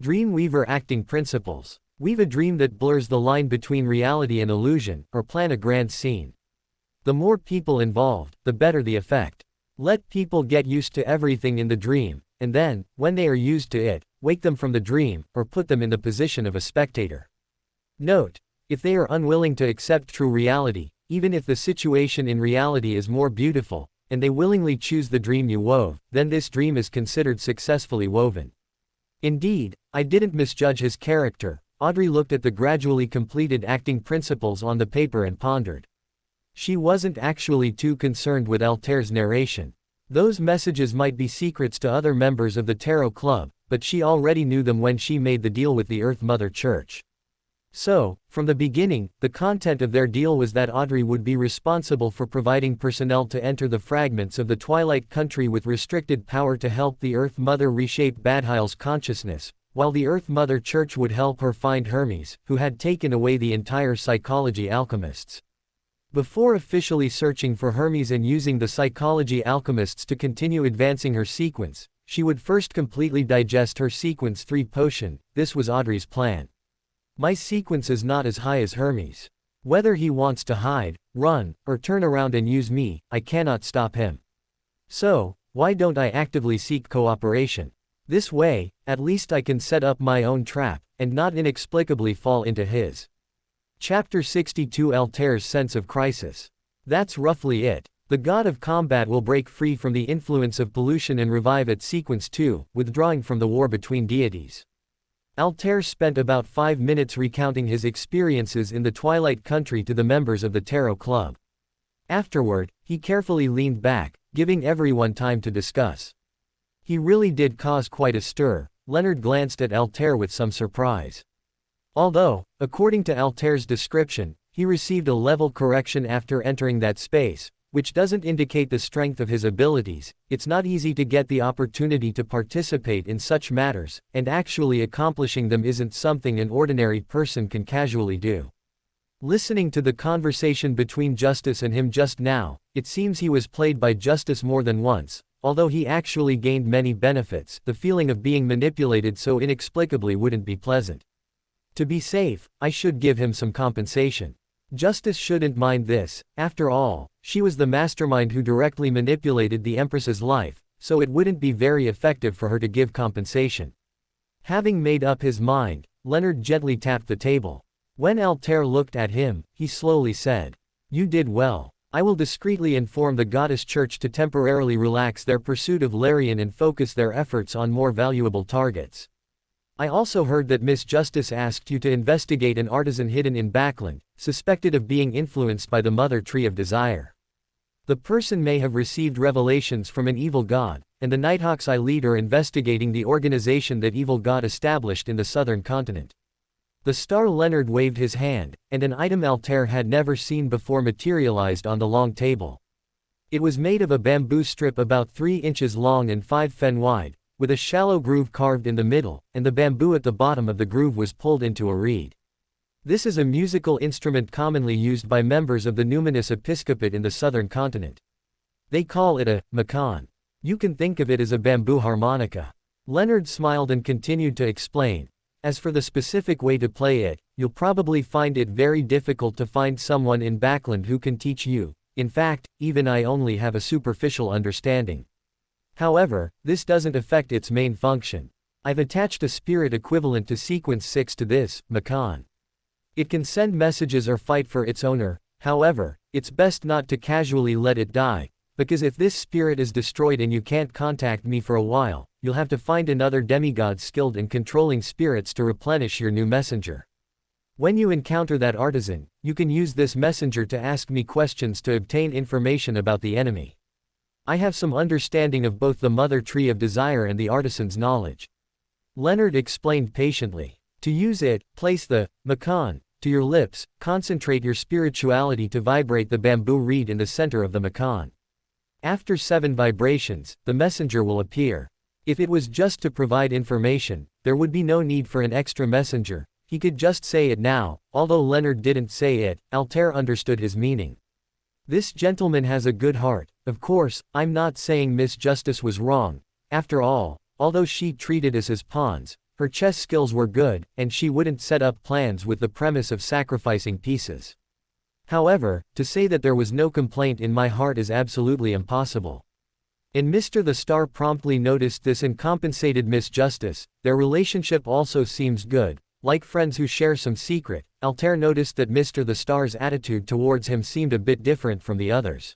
Dreamweaver acting principles. Weave a dream that blurs the line between reality and illusion, or plan a grand scene. The more people involved, the better the effect. Let people get used to everything in the dream, and then, when they are used to it, wake them from the dream, or put them in the position of a spectator. Note: if they are unwilling to accept true reality, even if the situation in reality is more beautiful, and they willingly choose the dream you wove, then this dream is considered successfully woven. Indeed, I didn't misjudge his character. Audrey looked at the gradually completed acting principles on the paper and pondered. She wasn't actually too concerned with Altair's narration. Those messages might be secrets to other members of the Tarot Club, but she already knew them when she made the deal with the Earth Mother Church. So, from the beginning, the content of their deal was that Audrey would be responsible for providing personnel to enter the fragments of the Twilight Country with restricted power to help the Earth Mother reshape Badhile's consciousness, while the Earth Mother Church would help her find Hermes, who had taken away the entire psychology alchemists. Before officially searching for Hermes and using the psychology alchemists to continue advancing her sequence, she would first completely digest her sequence 3 potion. This was Audrey's plan. My sequence is not as high as Hermes. Whether he wants to hide, run, or turn around and use me, I cannot stop him. So, why don't I actively seek cooperation? This way, at least I can set up my own trap, and not inexplicably fall into his. Chapter 62 Altair's sense of crisis. That's roughly it. The god of combat will break free from the influence of pollution and revive at sequence 2, withdrawing from the war between deities. Altair spent about 5 minutes recounting his experiences in the Twilight Country to the members of the Tarot Club. Afterward, he carefully leaned back, giving everyone time to discuss. He really did cause quite a stir. Leonard glanced at Altair with some surprise. Although, according to Altair's description, he received a level correction after entering that space, which doesn't indicate the strength of his abilities. It's not easy to get the opportunity to participate in such matters, and actually accomplishing them isn't something an ordinary person can casually do. Listening to the conversation between Justice and him just now, it seems he was played by Justice more than once. Although he actually gained many benefits, the feeling of being manipulated so inexplicably wouldn't be pleasant. To be safe, I should give him some compensation. Justice shouldn't mind this. After all, she was the mastermind who directly manipulated the Empress's life, so it wouldn't be very effective for her to give compensation. Having made up his mind, Leonard gently tapped the table. When Altair looked at him, he slowly said, "You did well. I will discreetly inform the Goddess Church to temporarily relax their pursuit of Larian and focus their efforts on more valuable targets. I also heard that Miss Justice asked you to investigate an artisan hidden in Backland, suspected of being influenced by the Mother Tree of Desire. The person may have received revelations from an evil god, and the Nighthawks I lead are investigating the organization that evil god established in the southern continent. The star Leonard waved his hand, and an item Altair had never seen before materialized on the long table. It was made of a bamboo strip about 3 inches long and 5 fen wide, with a shallow groove carved in the middle, and the bamboo at the bottom of the groove was pulled into a reed. This is a musical instrument commonly used by members of the numinous episcopate in the southern continent. They call it a macan. You can think of it as a bamboo harmonica. Leonard smiled and continued to explain. As for the specific way to play it, you'll probably find it very difficult to find someone in Backland who can teach you. In fact, even I only have a superficial understanding. However, this doesn't affect its main function. I've attached a spirit equivalent to sequence 6 to this macan. It can send messages or fight for its owner. However, it's best not to casually let it die, because if this spirit is destroyed and you can't contact me for a while, you'll have to find another demigod skilled in controlling spirits to replenish your new messenger. When you encounter that artisan, you can use this messenger to ask me questions to obtain information about the enemy. I have some understanding of both the mother tree of desire and the artisan's knowledge. Leonard explained patiently. To use it, place the macan to your lips, concentrate your spirituality to vibrate the bamboo reed in the center of the macan. After 7 vibrations, the messenger will appear. If it was just to provide information, there would be no need for an extra messenger. He could just say it now. Although Leonard didn't say it, Altair understood his meaning. This gentleman has a good heart. Of course, I'm not saying Miss Justice was wrong. After all, although she treated us as pawns, her chess skills were good, and she wouldn't set up plans with the premise of sacrificing pieces. However, to say that there was no complaint in my heart is absolutely impossible. And Mr. the Star promptly noticed this and compensated Miss Justice. Their relationship also seems good, like friends who share some secret. Altair noticed that Mr. the Star's attitude towards him seemed a bit different from the others.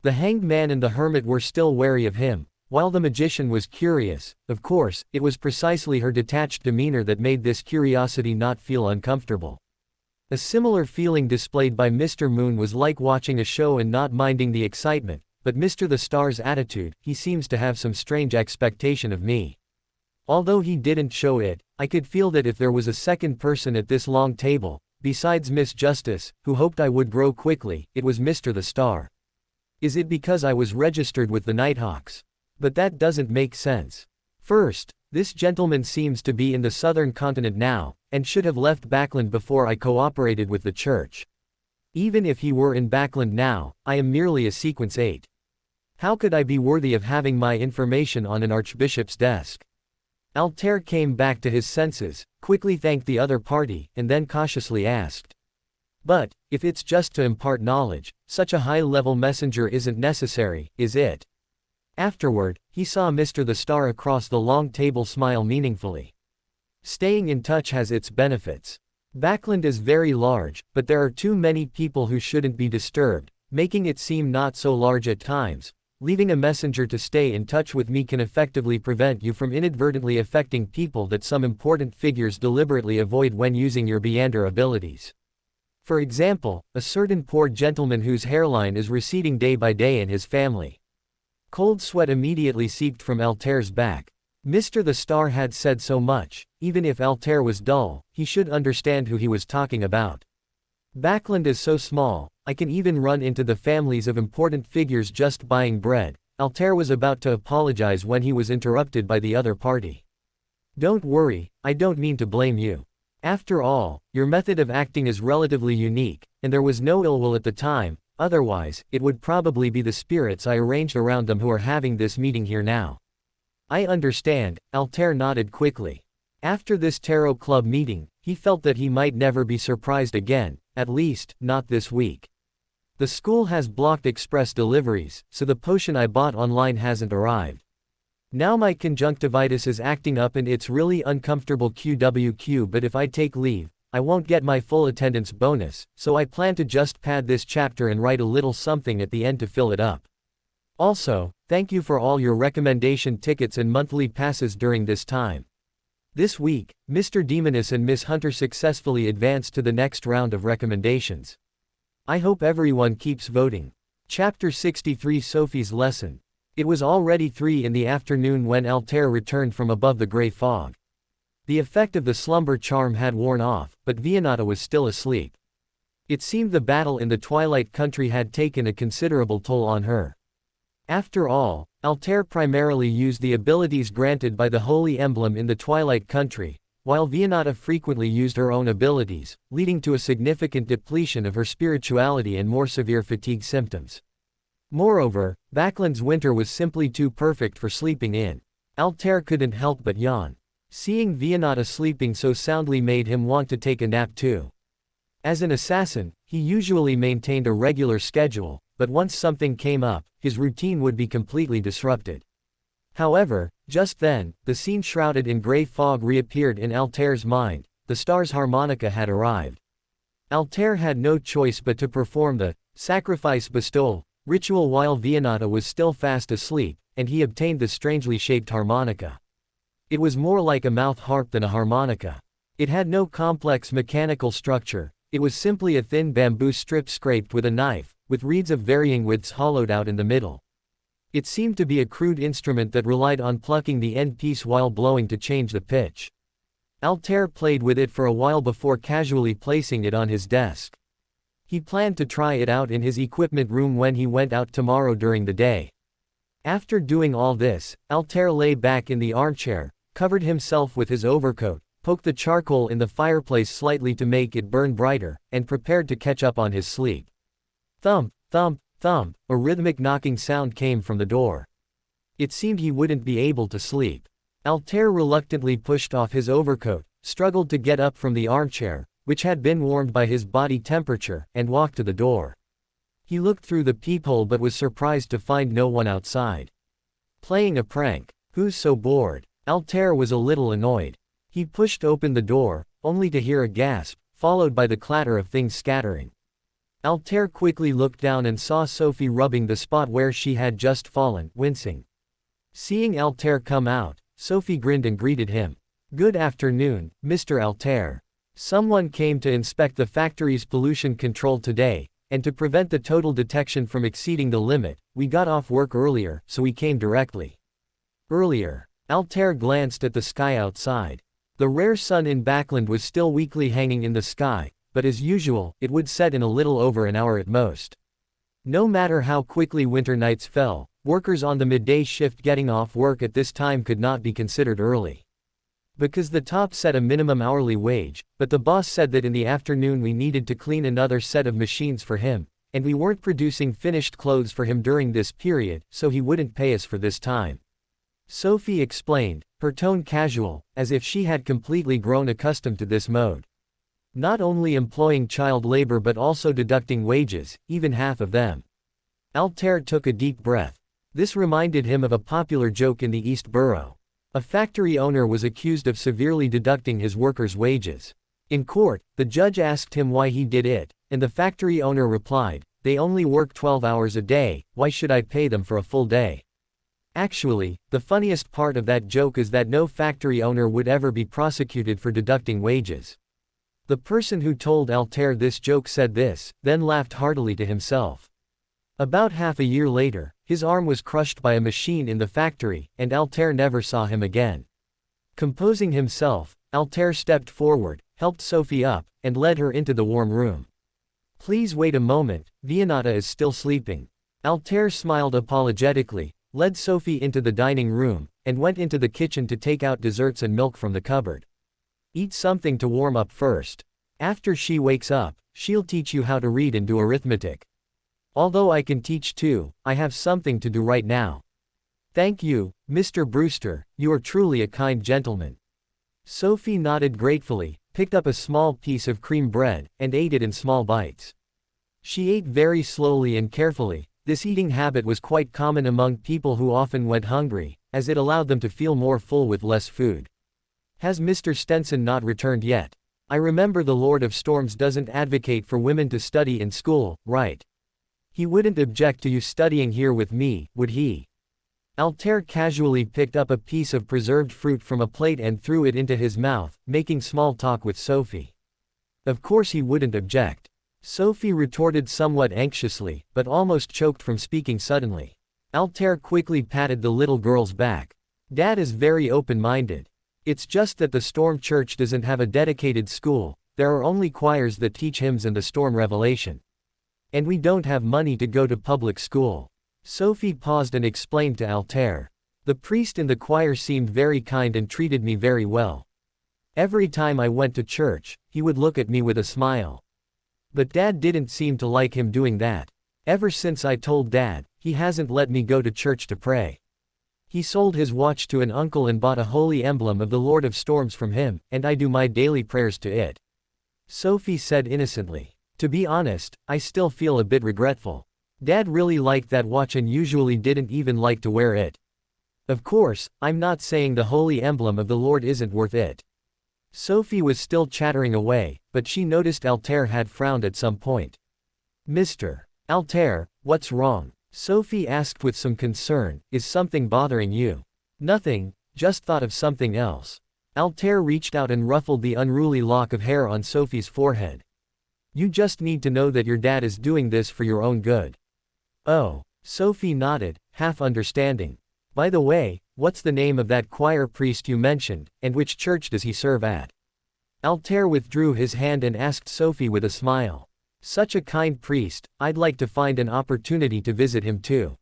The Hanged Man and the Hermit were still wary of him, while the magician was curious. Of course, it was precisely her detached demeanor that made this curiosity not feel uncomfortable. A similar feeling displayed by Mr. Moon was like watching a show and not minding the excitement, but Mr. the Star's attitude, he seems to have some strange expectation of me. Although he didn't show it, I could feel that if there was a second person at this long table, besides Miss Justice, who hoped I would grow quickly, it was Mr. the Star. Is it because I was registered with the Nighthawks? But that doesn't make sense. First, this gentleman seems to be in the southern continent now, and should have left Backland before I cooperated with the church. Even if he were in Backland now, I am merely a sequence 8. How could I be worthy of having my information on an archbishop's desk? Altair came back to his senses, quickly thanked the other party, and then cautiously asked. But, if it's just to impart knowledge, such a high-level messenger isn't necessary, is it? Afterward, he saw Mr. the Star across the long table smile meaningfully. Staying in touch has its benefits. Backland is very large, but there are too many people who shouldn't be disturbed, making it seem not so large at times. Leaving a messenger to stay in touch with me can effectively prevent you from inadvertently affecting people that some important figures deliberately avoid when using your Beander abilities. For example, a certain poor gentleman whose hairline is receding day by day in his family. Cold sweat immediately seeped from Altair's back. Mr. the Star had said so much. Even if Altair was dull, he should understand who he was talking about. Backland is so small, I can even run into the families of important figures just buying bread. Altair was about to apologize when he was interrupted by the other party. Don't worry, I don't mean to blame you. After all, your method of acting is relatively unique, and there was no ill will at the time. Otherwise, it would probably be the spirits I arranged around them who are having this meeting here now. I understand. Altair nodded quickly. After this tarot club meeting, he felt that he might never be surprised again, at least, not this week. The school has blocked express deliveries, so the potion I bought online hasn't arrived. Now my conjunctivitis is acting up and it's really uncomfortable QWQ, but if I take leave, I won't get my full attendance bonus, so I plan to just pad this chapter and write a little something at the end to fill it up. Also, thank you for all your recommendation tickets and monthly passes during this time. This week, Mr. Demoness and Miss Hunter successfully advanced to the next round of recommendations. I hope everyone keeps voting. Chapter 63 Sophie's Lesson. It was already 3 in the afternoon when Altair returned from above the gray fog. The effect of the slumber charm had worn off, but Vianata was still asleep. It seemed the battle in the Twilight Country had taken a considerable toll on her. After all, Altair primarily used the abilities granted by the Holy Emblem in the Twilight Country, while Vianata frequently used her own abilities, leading to a significant depletion of her spirituality and more severe fatigue symptoms. Moreover, Backland's winter was simply too perfect for sleeping in. Altair couldn't help but yawn. Seeing Vianata sleeping so soundly made him want to take a nap too. As an assassin, he usually maintained a regular schedule, but once something came up, his routine would be completely disrupted. However, just then, the scene shrouded in gray fog reappeared in Altair's mind. The star's harmonica had arrived. Altair had no choice but to perform the sacrifice bestowal ritual while Vianata was still fast asleep, and he obtained the strangely shaped harmonica. It was more like a mouth harp than a harmonica. It had no complex mechanical structure, it was simply a thin bamboo strip scraped with a knife, with reeds of varying widths hollowed out in the middle. It seemed to be a crude instrument that relied on plucking the end piece while blowing to change the pitch. Altair played with it for a while before casually placing it on his desk. He planned to try it out in his equipment room when he went out tomorrow during the day. After doing all this, Altair lay back in the armchair, covered himself with his overcoat, poked the charcoal in the fireplace slightly to make it burn brighter, and prepared to catch up on his sleep. Thump, thump, thump, a rhythmic knocking sound came from the door. It seemed he wouldn't be able to sleep. Altair reluctantly pushed off his overcoat, struggled to get up from the armchair, which had been warmed by his body temperature, and walked to the door. He looked through the peephole but was surprised to find no one outside. Playing a prank? Who's so bored? Altair was a little annoyed. He pushed open the door, only to hear a gasp, followed by the clatter of things scattering. Altair quickly looked down and saw Sophie rubbing the spot where she had just fallen, wincing. Seeing Altair come out, Sophie grinned and greeted him. "Good afternoon, Mr. Altair. Someone came to inspect the factory's pollution control today, and to prevent the total detection from exceeding the limit, we got off work earlier, so we came directly." Earlier. Altair glanced at the sky outside. The rare sun in Backland was still weakly hanging in the sky, but as usual, it would set in a little over an hour at most. No matter how quickly winter nights fell, workers on the midday shift getting off work at this time could not be considered early. Because the top set a minimum hourly wage, but the boss said that in the afternoon we needed to clean another set of machines for him, and we weren't producing finished clothes for him during this period, so he wouldn't pay us for this time. Sophie explained, her tone casual, as if she had completely grown accustomed to this mode. Not only employing child labor but also deducting wages, even half of them. Altair took a deep breath. This reminded him of a popular joke in the East Borough. A factory owner was accused of severely deducting his workers' wages. In court, the judge asked him why he did it, and the factory owner replied, "They only work 12 hours a day, why should I pay them for a full day?" Actually, the funniest part of that joke is that no factory owner would ever be prosecuted for deducting wages. The person who told Altair this joke said this, then laughed heartily to himself. About half a year later, his arm was crushed by a machine in the factory, and Altair never saw him again. Composing himself, Altair stepped forward, helped Sophie up, and led her into the warm room. "Please wait a moment, Vianata is still sleeping." Altair smiled apologetically, led Sophie into the dining room, and went into the kitchen to take out desserts and milk from the cupboard. "Eat something to warm up first. After she wakes up, she'll teach you how to read and do arithmetic. Although I can teach too, I have something to do right now." "Thank you, Mr. Brewster, you are truly a kind gentleman." Sophie nodded gratefully, picked up a small piece of cream bread, and ate it in small bites. She ate very slowly and carefully. This eating habit was quite common among people who often went hungry, as it allowed them to feel more full with less food. "Has Mr. Stenson not returned yet? I remember the Lord of Storms doesn't advocate for women to study in school, right? He wouldn't object to you studying here with me, would he?" Altair casually picked up a piece of preserved fruit from a plate and threw it into his mouth, making small talk with Sophie. Of course he wouldn't object. Sophie retorted somewhat anxiously, but almost choked from speaking suddenly. Altair quickly patted the little girl's back. "Dad is very open-minded. It's just that the Storm Church doesn't have a dedicated school, there are only choirs that teach hymns and the Storm Revelation. And we don't have money to go to public school. Sophie paused and explained to Altair. The priest in the choir seemed very kind and treated me very well. Every time I went to church, he would look at me with a smile. But Dad didn't seem to like him doing that. Ever since I told Dad, he hasn't let me go to church to pray. He sold his watch to an uncle and bought a holy emblem of the Lord of Storms from him, and I do my daily prayers to it. Sophie said innocently. To be honest, I still feel a bit regretful. Dad really liked that watch and usually didn't even like to wear it. Of course, I'm not saying the holy emblem of the Lord isn't worth it. Sophie was still chattering away, but she noticed Altair had frowned at some point. Mr. Altair, what's wrong? Sophie asked with some concern, is something bothering you? Nothing, just thought of something else. Altair reached out and ruffled the unruly lock of hair on Sophie's forehead. You just need to know that your dad is doing this for your own good. Oh, Sophie nodded, half understanding. By the way, what's the name of that choir priest you mentioned, and which church does he serve at? Altair withdrew his hand and asked Sophie with a smile. Such a kind priest, I'd like to find an opportunity to visit him too.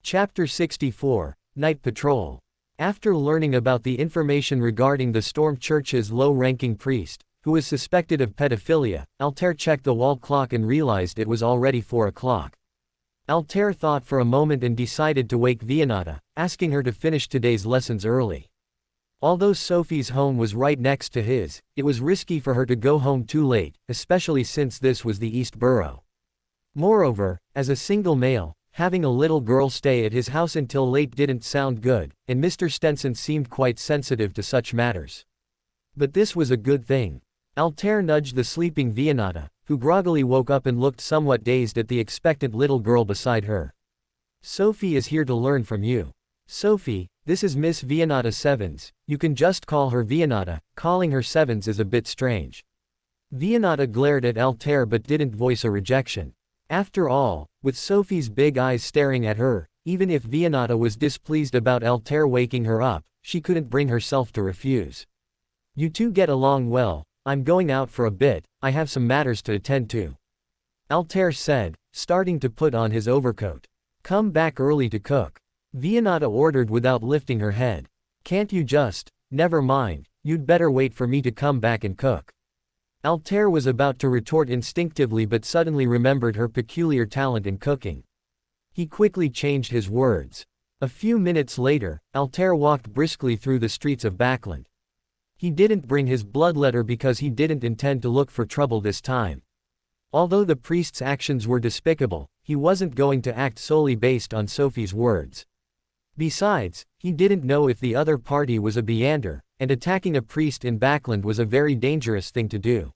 Chapter 64, Night Patrol. After learning about the information regarding the Storm Church's low-ranking priest, who was suspected of pedophilia, Altair checked the wall clock and realized it was already 4 o'clock. Altair thought for a moment and decided to wake Vianata, asking her to finish today's lessons early. Although Sophie's home was right next to his, it was risky for her to go home too late, especially since this was the East Borough. Moreover, as a single male, having a little girl stay at his house until late didn't sound good, and Mr. Stenson seemed quite sensitive to such matters. But this was a good thing. Altair nudged the sleeping Vianata, who groggily woke up and looked somewhat dazed at the expectant little girl beside her. Sophie is here to learn from you. Sophie, this is Miss Vianata Sevens, you can just call her Vianata, calling her Sevens is a bit strange. Vianata glared at Altair but didn't voice a rejection. After all, with Sophie's big eyes staring at her, even if Vianata was displeased about Altair waking her up, she couldn't bring herself to refuse. You two get along well, I'm going out for a bit, I have some matters to attend to. Altair said, starting to put on his overcoat. Come back early to cook. Vianata ordered without lifting her head. Can't you just, never mind, you'd better wait for me to come back and cook. Altair was about to retort instinctively but suddenly remembered her peculiar talent in cooking. He quickly changed his words. A few minutes later, Altair walked briskly through the streets of Backland. He didn't bring his bloodletter because he didn't intend to look for trouble this time. Although the priest's actions were despicable, he wasn't going to act solely based on Sophie's words. Besides, he didn't know if the other party was a Beander, and attacking a priest in Backland was a very dangerous thing to do.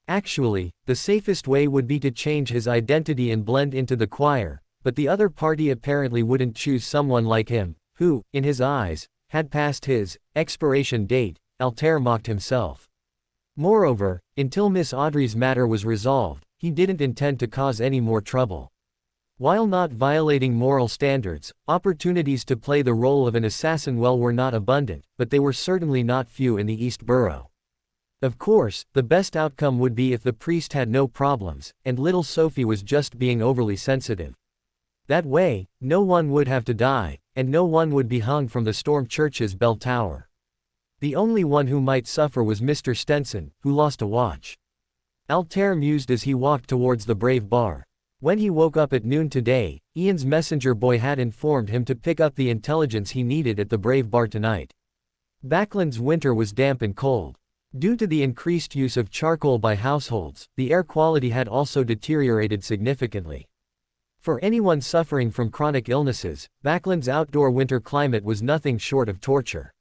Actually, the safest way would be to change his identity and blend into the choir, but the other party apparently wouldn't choose someone like him, who, in his eyes, had passed his expiration date. Altair mocked himself. Moreover, until Miss Audrey's matter was resolved, he didn't intend to cause any more trouble. While not violating moral standards, opportunities to play the role of an assassin well were not abundant, but they were certainly not few in the East Borough. Of course, the best outcome would be if the priest had no problems, and little Sophie was just being overly sensitive. That way, no one would have to die, and no one would be hung from the Storm Church's bell tower. The only one who might suffer was Mr. Stenson, who lost a watch. Altair mused as he walked towards the Brave Bar. When he woke up at noon today, Ian's messenger boy had informed him to pick up the intelligence he needed at the Brave Bar tonight. Backland's winter was damp and cold. Due to the increased use of charcoal by households, the air quality had also deteriorated significantly. For anyone suffering from chronic illnesses, Backland's outdoor winter climate was nothing short of torture.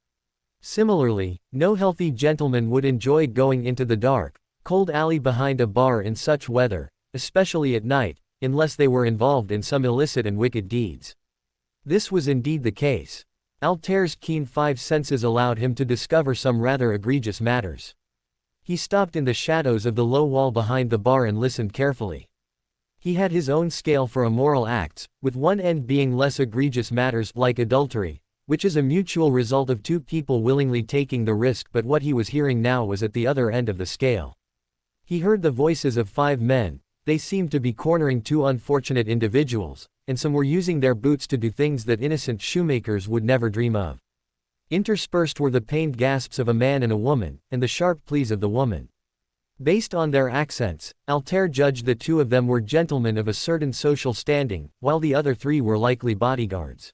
Similarly, no healthy gentleman would enjoy going into the dark, cold alley behind a bar in such weather, especially at night, unless they were involved in some illicit and wicked deeds. This was indeed the case. Altair's keen 5 senses allowed him to discover some rather egregious matters. He stopped in the shadows of the low wall behind the bar and listened carefully. He had his own scale for immoral acts, with one end being less egregious matters like adultery, which is a mutual result of two people willingly taking the risk, but what he was hearing now was at the other end of the scale. He heard the voices of 5 men, they seemed to be cornering 2 unfortunate individuals, and some were using their boots to do things that innocent shoemakers would never dream of. Interspersed were the pained gasps of a man and a woman, and the sharp pleas of the woman. Based on their accents, Altair judged that 2 of them were gentlemen of a certain social standing, while the other 3 were likely bodyguards.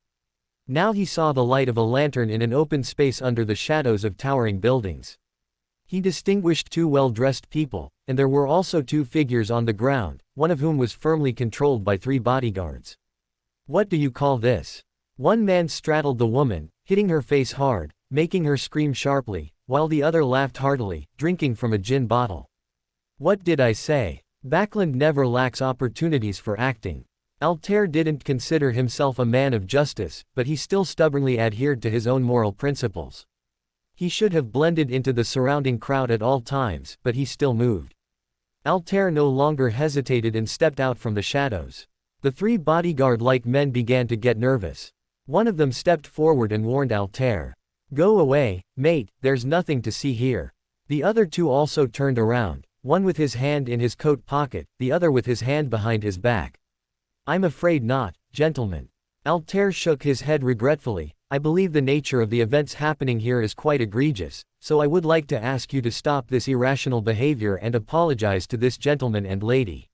Now he saw the light of a lantern in an open space under the shadows of towering buildings. He distinguished 2 well-dressed people, and there were also 2 figures on the ground, one of whom was firmly controlled by 3 bodyguards. "What do you call this?" One man straddled the woman, hitting her face hard, making her scream sharply, while the other laughed heartily, drinking from a gin bottle. "What did I say? Backlund never lacks opportunities for acting." Altair didn't consider himself a man of justice, but he still stubbornly adhered to his own moral principles. He should have blended into the surrounding crowd at all times, but he still moved. Altair no longer hesitated and stepped out from the shadows. The 3 bodyguard-like men began to get nervous. One of them stepped forward and warned Altair. "Go away, mate, there's nothing to see here." The other 2 also turned around, one with his hand in his coat pocket, the other with his hand behind his back. "I'm afraid not, gentlemen." Altair shook his head regretfully. "I believe the nature of the events happening here is quite egregious, so I would like to ask you to stop this irrational behavior and apologize to this gentleman and lady."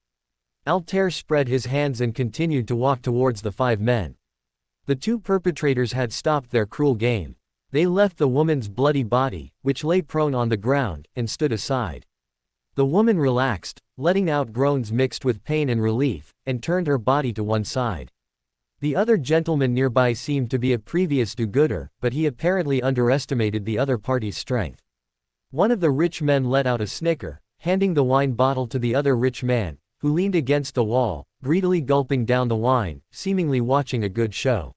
Altair spread his hands and continued to walk towards the 5 men. The 2 perpetrators had stopped their cruel game. They left the woman's bloody body, which lay prone on the ground, and stood aside. The woman relaxed, letting out groans mixed with pain and relief, and turned her body to one side. The other gentleman nearby seemed to be a previous do-gooder, but he apparently underestimated the other party's strength. One of the rich men let out a snicker, handing the wine bottle to the other rich man, who leaned against the wall, greedily gulping down the wine, seemingly watching a good show.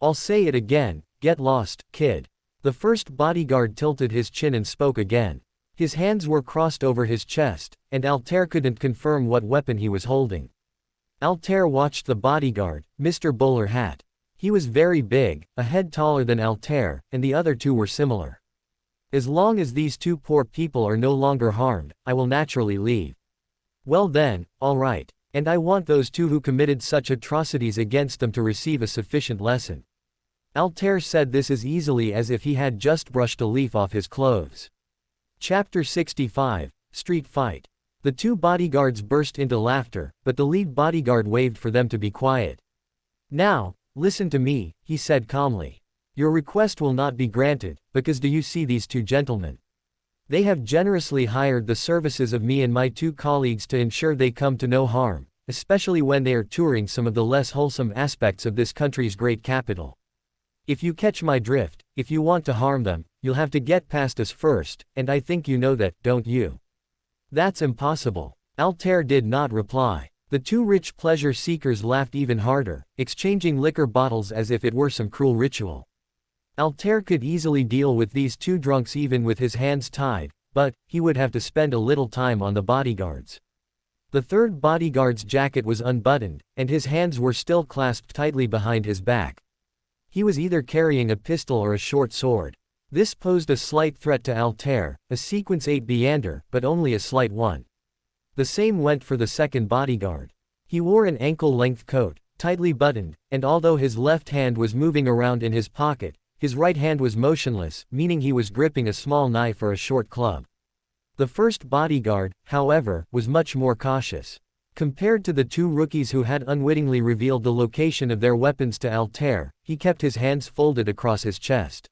"I'll say it again, get lost, kid." The first bodyguard tilted his chin and spoke again. His hands were crossed over his chest, and Altair couldn't confirm what weapon he was holding. Altair watched the bodyguard, Mr. Bowler Hat. He was very big, a head taller than Altair, and the other 2 were similar. "As long as these 2 poor people are no longer harmed, I will naturally leave." "Well then, all right. And I want those 2 who committed such atrocities against them to receive a sufficient lesson." Altair said this as easily as if he had just brushed a leaf off his clothes. Chapter 65, Street Fight. The 2 bodyguards burst into laughter, but the lead bodyguard waved for them to be quiet. "Now, listen to me," he said calmly. "Your request will not be granted, because do you see these 2 gentlemen? They have generously hired the services of me and my 2 colleagues to ensure they come to no harm, especially when they are touring some of the less wholesome aspects of this country's great capital. If you catch my drift, if you want to harm them, you'll have to get past us first, and I think you know that, don't you?" "That's impossible." Altair did not reply. The 2 rich pleasure seekers laughed even harder, exchanging liquor bottles as if it were some cruel ritual. Altair could easily deal with these 2 drunks even with his hands tied, but he would have to spend a little time on the bodyguards. The 3rd bodyguard's jacket was unbuttoned, and his hands were still clasped tightly behind his back. He was either carrying a pistol or a short sword. This posed a slight threat to Altair, a sequence 8 Beander, but only a slight one. The same went for the 2nd bodyguard. He wore an ankle-length coat, tightly buttoned, and although his left hand was moving around in his pocket, his right hand was motionless, meaning he was gripping a small knife or a short club. The 1st bodyguard, however, was much more cautious. Compared to the 2 rookies who had unwittingly revealed the location of their weapons to Altair, he kept his hands folded across his chest.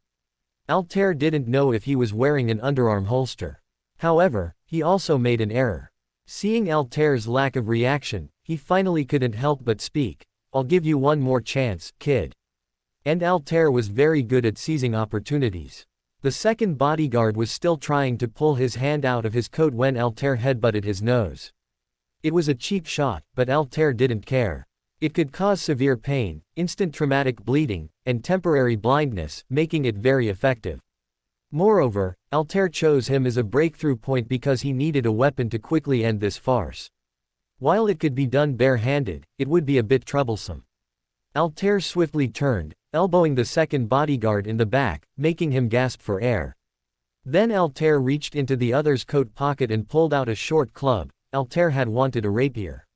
Altair didn't know if he was wearing an underarm holster. However, he also made an error. Seeing Altair's lack of reaction, he finally couldn't help but speak. "I'll give you one more chance, kid." And Altair was very good at seizing opportunities. The 2nd bodyguard was still trying to pull his hand out of his coat when Altair headbutted his nose. It was a cheap shot, but Altair didn't care. It could cause severe pain, instant traumatic bleeding, and temporary blindness, making it very effective. Moreover, Altair chose him as a breakthrough point because he needed a weapon to quickly end this farce. While it could be done bare-handed, it would be a bit troublesome. Altair swiftly turned, elbowing the second bodyguard in the back, making him gasp for air. Then Altair reached into the other's coat pocket and pulled out a short club. Altair had wanted a rapier.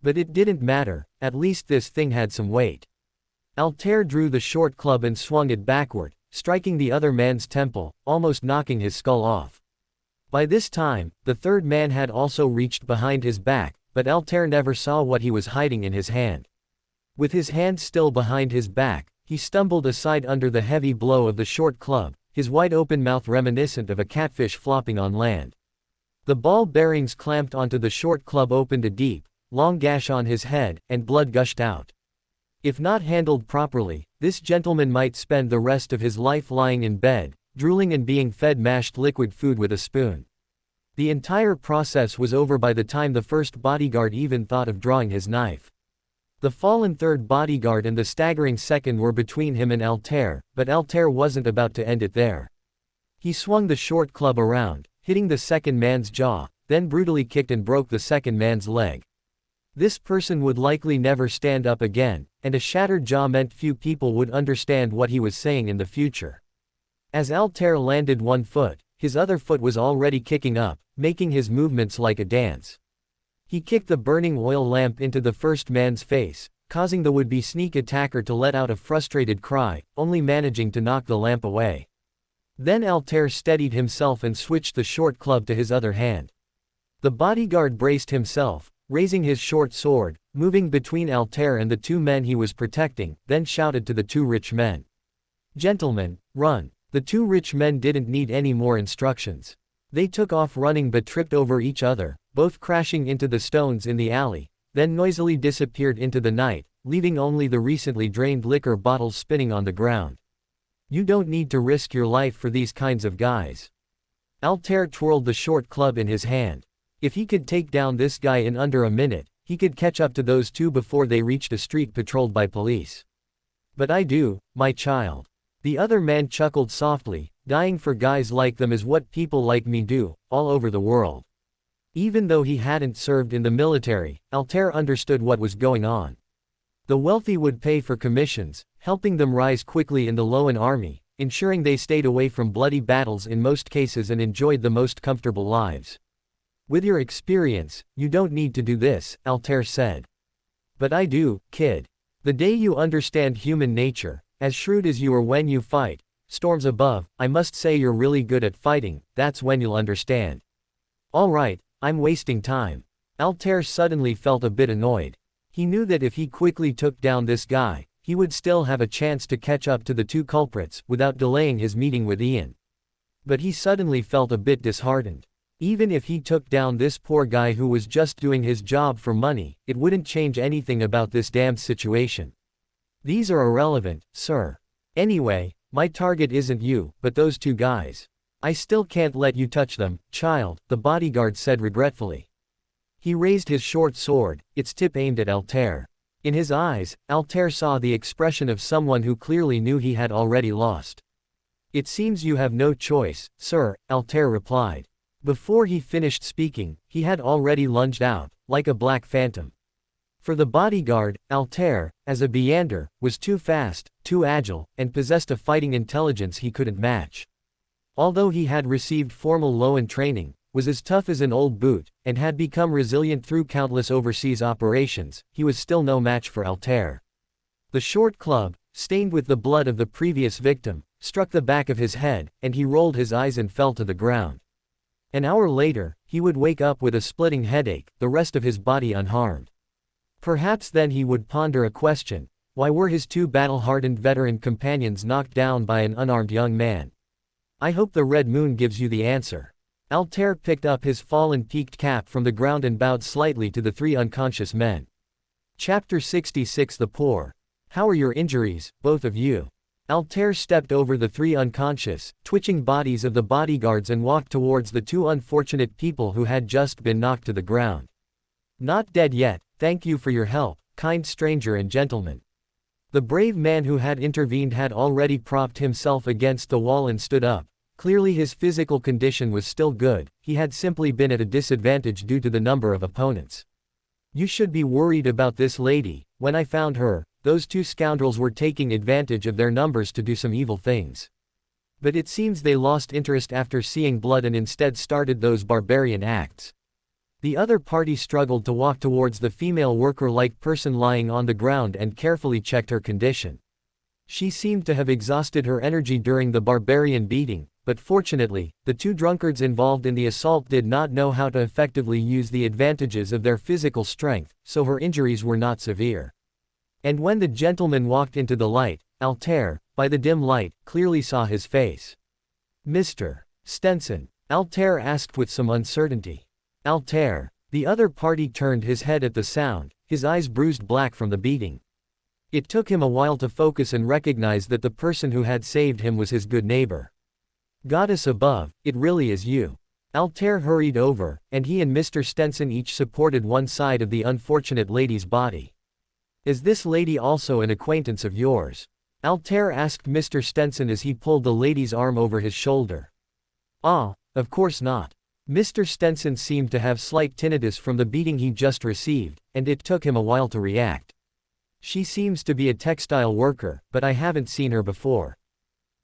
But it didn't matter, at least this thing had some weight. Altair drew the short club and swung it backward, striking the other man's temple, almost knocking his skull off. By this time, the third man had also reached behind his back, but Altair never saw what he was hiding in his hand. With his hand still behind his back, he stumbled aside under the heavy blow of the short club, his wide-open mouth reminiscent of a catfish flopping on land. The ball bearings clamped onto the short club opened a deep, long gash on his head, and blood gushed out. If not handled properly, this gentleman might spend the rest of his life lying in bed, drooling and being fed mashed liquid food with a spoon. The entire process was over by the time the first bodyguard even thought of drawing his knife. The fallen third bodyguard and the staggering second were between him and Altair, but Altair wasn't about to end it there. He swung the short club around, hitting the second man's jaw, then brutally kicked and broke the second man's leg. This person would likely never stand up again, and a shattered jaw meant few people would understand what he was saying in the future. As Altair landed one foot, his other foot was already kicking up, making his movements like a dance. He kicked the burning oil lamp into the first man's face, causing the would-be sneak attacker to let out a frustrated cry, only managing to knock the lamp away. Then Altair steadied himself and switched the short club to his other hand. The bodyguard braced himself, raising his short sword, moving between Altair and the two men he was protecting, then shouted to the two rich men. "Gentlemen, run." The two rich men didn't need any more instructions. They took off running but tripped over each other, both crashing into the stones in the alley, then noisily disappeared into the night, leaving only the recently drained liquor bottles spinning on the ground. You don't need to risk your life for these kinds of guys. Altair twirled the short club in his hand. If he could take down this guy in under a minute, he could catch up to those two before they reached a street patrolled by police. But I do, my child. The other man chuckled softly. Dying for guys like them is what people like me do, all over the world. Even though he hadn't served in the military, Altair understood what was going on. The wealthy would pay for commissions, helping them rise quickly in the Loan army, ensuring they stayed away from bloody battles in most cases and enjoyed the most comfortable lives. With your experience, you don't need to do this, Altair said. But I do, kid. The day you understand human nature, as shrewd as you are when you fight, storms above, I must say you're really good at fighting, that's when you'll understand. All right, I'm wasting time. Altair suddenly felt a bit annoyed. He knew that if he quickly took down this guy, he would still have a chance to catch up to the two culprits without delaying his meeting with Ian. But he suddenly felt a bit disheartened. Even if he took down this poor guy who was just doing his job for money, it wouldn't change anything about this damned situation. These are irrelevant, sir. Anyway, my target isn't you, but those two guys. I still can't let you touch them, child, the bodyguard said regretfully. He raised his short sword, its tip aimed at Altair. In his eyes, Altair saw the expression of someone who clearly knew he had already lost. It seems you have no choice, sir, Altair replied. Before he finished speaking, he had already lunged out, like a black phantom. For the bodyguard, Altair, as a Beander, was too fast, too agile, and possessed a fighting intelligence he couldn't match. Although he had received formal Loan training, was as tough as an old boot, and had become resilient through countless overseas operations, he was still no match for Altair. The short club, stained with the blood of the previous victim, struck the back of his head, and he rolled his eyes and fell to the ground. An hour later, he would wake up with a splitting headache, the rest of his body unharmed. Perhaps then he would ponder a question: why were his two battle-hardened veteran companions knocked down by an unarmed young man? I hope the Red Moon gives you the answer. Altair picked up his fallen peaked cap from the ground and bowed slightly to the three unconscious men. Chapter 66 The Poor. How are your injuries, both of you? Altair stepped over the three unconscious, twitching bodies of the bodyguards and walked towards the two unfortunate people who had just been knocked to the ground. Not dead yet, thank you for your help, kind stranger and gentleman. The brave man who had intervened had already propped himself against the wall and stood up. Clearly his physical condition was still good, he had simply been at a disadvantage due to the number of opponents. You should be worried about this lady. When I found her, those two scoundrels were taking advantage of their numbers to do some evil things. But it seems they lost interest after seeing blood and instead started those barbarian acts. The other party struggled to walk towards the female worker-like person lying on the ground and carefully checked her condition. She seemed to have exhausted her energy during the barbarian beating, but fortunately, the two drunkards involved in the assault did not know how to effectively use the advantages of their physical strength, so her injuries were not severe. And when the gentleman walked into the light, Altair, by the dim light, clearly saw his face. "Mr. Stenson?" Altair asked with some uncertainty. "Altair." The other party turned his head at the sound, his eyes bruised black from the beating. It took him a while to focus and recognize that the person who had saved him was his good neighbor. "Goddess above, it really is you." Altair hurried over, and he and Mr. Stenson each supported one side of the unfortunate lady's body. "Is this lady also an acquaintance of yours?" Altair asked Mr. Stenson as he pulled the lady's arm over his shoulder. "Ah, of course not." Mr. Stenson seemed to have slight tinnitus from the beating he just received, and it took him a while to react. "She seems to be a textile worker, but I haven't seen her before.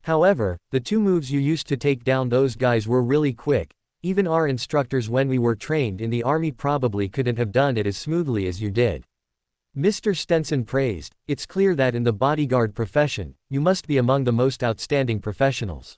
However, the two moves you used to take down those guys were really quick. Even our instructors when we were trained in the army probably couldn't have done it as smoothly as you did." Mr. Stenson praised. "It's clear that in the bodyguard profession, you must be among the most outstanding professionals.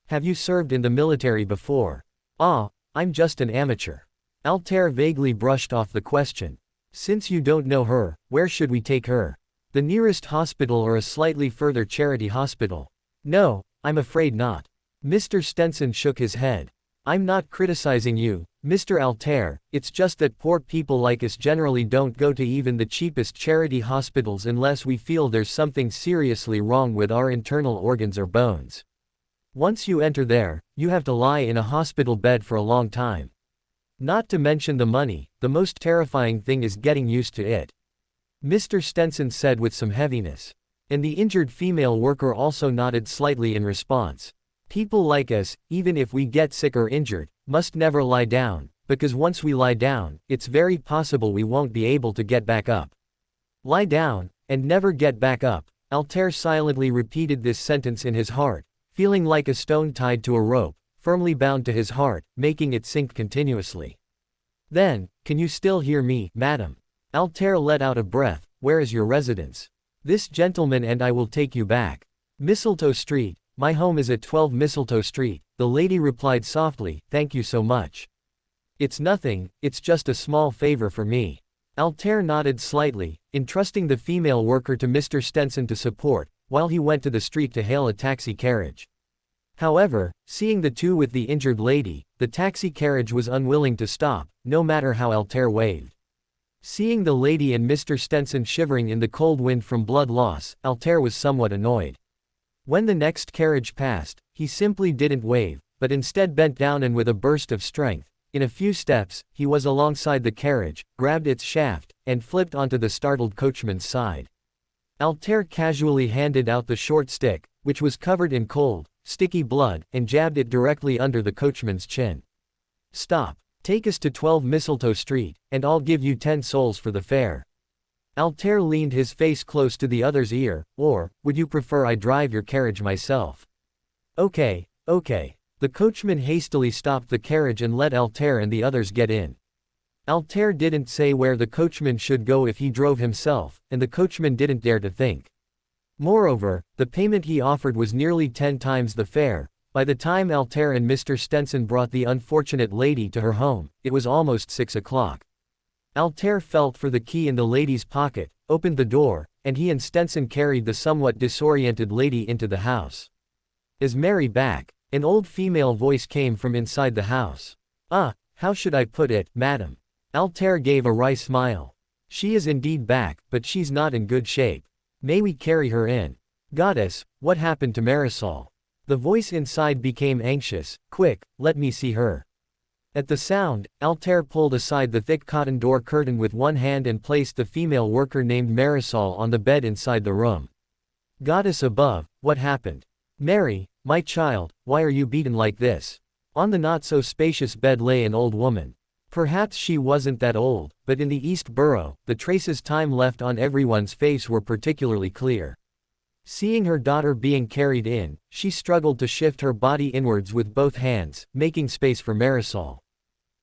Have you served in the military before?" "Ah, I'm just an amateur." Altair vaguely brushed off the question. "Since you don't know her, where should we take her? The nearest hospital or a slightly further charity hospital?" "No, I'm afraid not." Mr. Stenson shook his head. "I'm not criticizing you, Mr. Altair, it's just that poor people like us generally don't go to even the cheapest charity hospitals unless we feel there's something seriously wrong with our internal organs or bones. Once you enter there, you have to lie in a hospital bed for a long time. Not to mention the money, the most terrifying thing is getting used to it," Mr. Stenson said with some heaviness. And the injured female worker also nodded slightly in response. "People like us, even if we get sick or injured, must never lie down, because once we lie down, it's very possible we won't be able to get back up." "Lie down, and never get back up." Altair silently repeated this sentence in his heart, feeling like a stone tied to a rope, firmly bound to his heart, making it sink continuously. "Then, can you still hear me, madam?" Altair let out a breath. "Where is your residence?" "This gentleman and I will take you back." "Mistletoe Street. My home is at 12 Mistletoe Street," the lady replied softly. "Thank you so much." "It's nothing, it's just a small favor for me." Altair nodded slightly, entrusting the female worker to Mr. Stenson to support, while he went to the street to hail a taxi carriage. However, seeing the two with the injured lady, the taxi carriage was unwilling to stop, no matter how Altair waved. Seeing the lady and Mr. Stenson shivering in the cold wind from blood loss, Altair was somewhat annoyed. When the next carriage passed, he simply didn't wave, but instead bent down and with a burst of strength, in a few steps, he was alongside the carriage, grabbed its shaft, and flipped onto the startled coachman's side. Altair casually handed out the short stick, which was covered in cold, sticky blood, and jabbed it directly under the coachman's chin. "Stop. Take us to 12 Mistletoe Street, and I'll give you 10 souls for the fare." Altair leaned his face close to the other's ear. "Or, would you prefer I drive your carriage myself?" Okay. The coachman hastily stopped the carriage and let Altair and the others get in. Altair didn't say where the coachman should go if he drove himself, and the coachman didn't dare to think. Moreover, the payment he offered was nearly 10 times the fare. By the time Altair and Mr. Stenson brought the unfortunate lady to her home, it was almost 6 o'clock. Altair felt for the key in the lady's pocket, opened the door, and he and Stenson carried the somewhat disoriented lady into the house. "Is Mary back?" An old female voice came from inside the house. How should I put it, madam?" Altair gave a wry smile. "She is indeed back, but she's not in good shape. May we carry her in?" "Goddess, what happened to Marisol?" The voice inside became anxious. "Quick, let me see her." At the sound, Altair pulled aside the thick cotton door curtain with one hand and placed the female worker named Marisol on the bed inside the room. "Goddess above, what happened?" "Mary, my child, why are you beaten like this?" On the not-so-spacious bed lay an old woman. Perhaps she wasn't that old, but in the East Borough, the traces time left on everyone's face were particularly clear. Seeing her daughter being carried in, she struggled to shift her body inwards with both hands, making space for Marisol.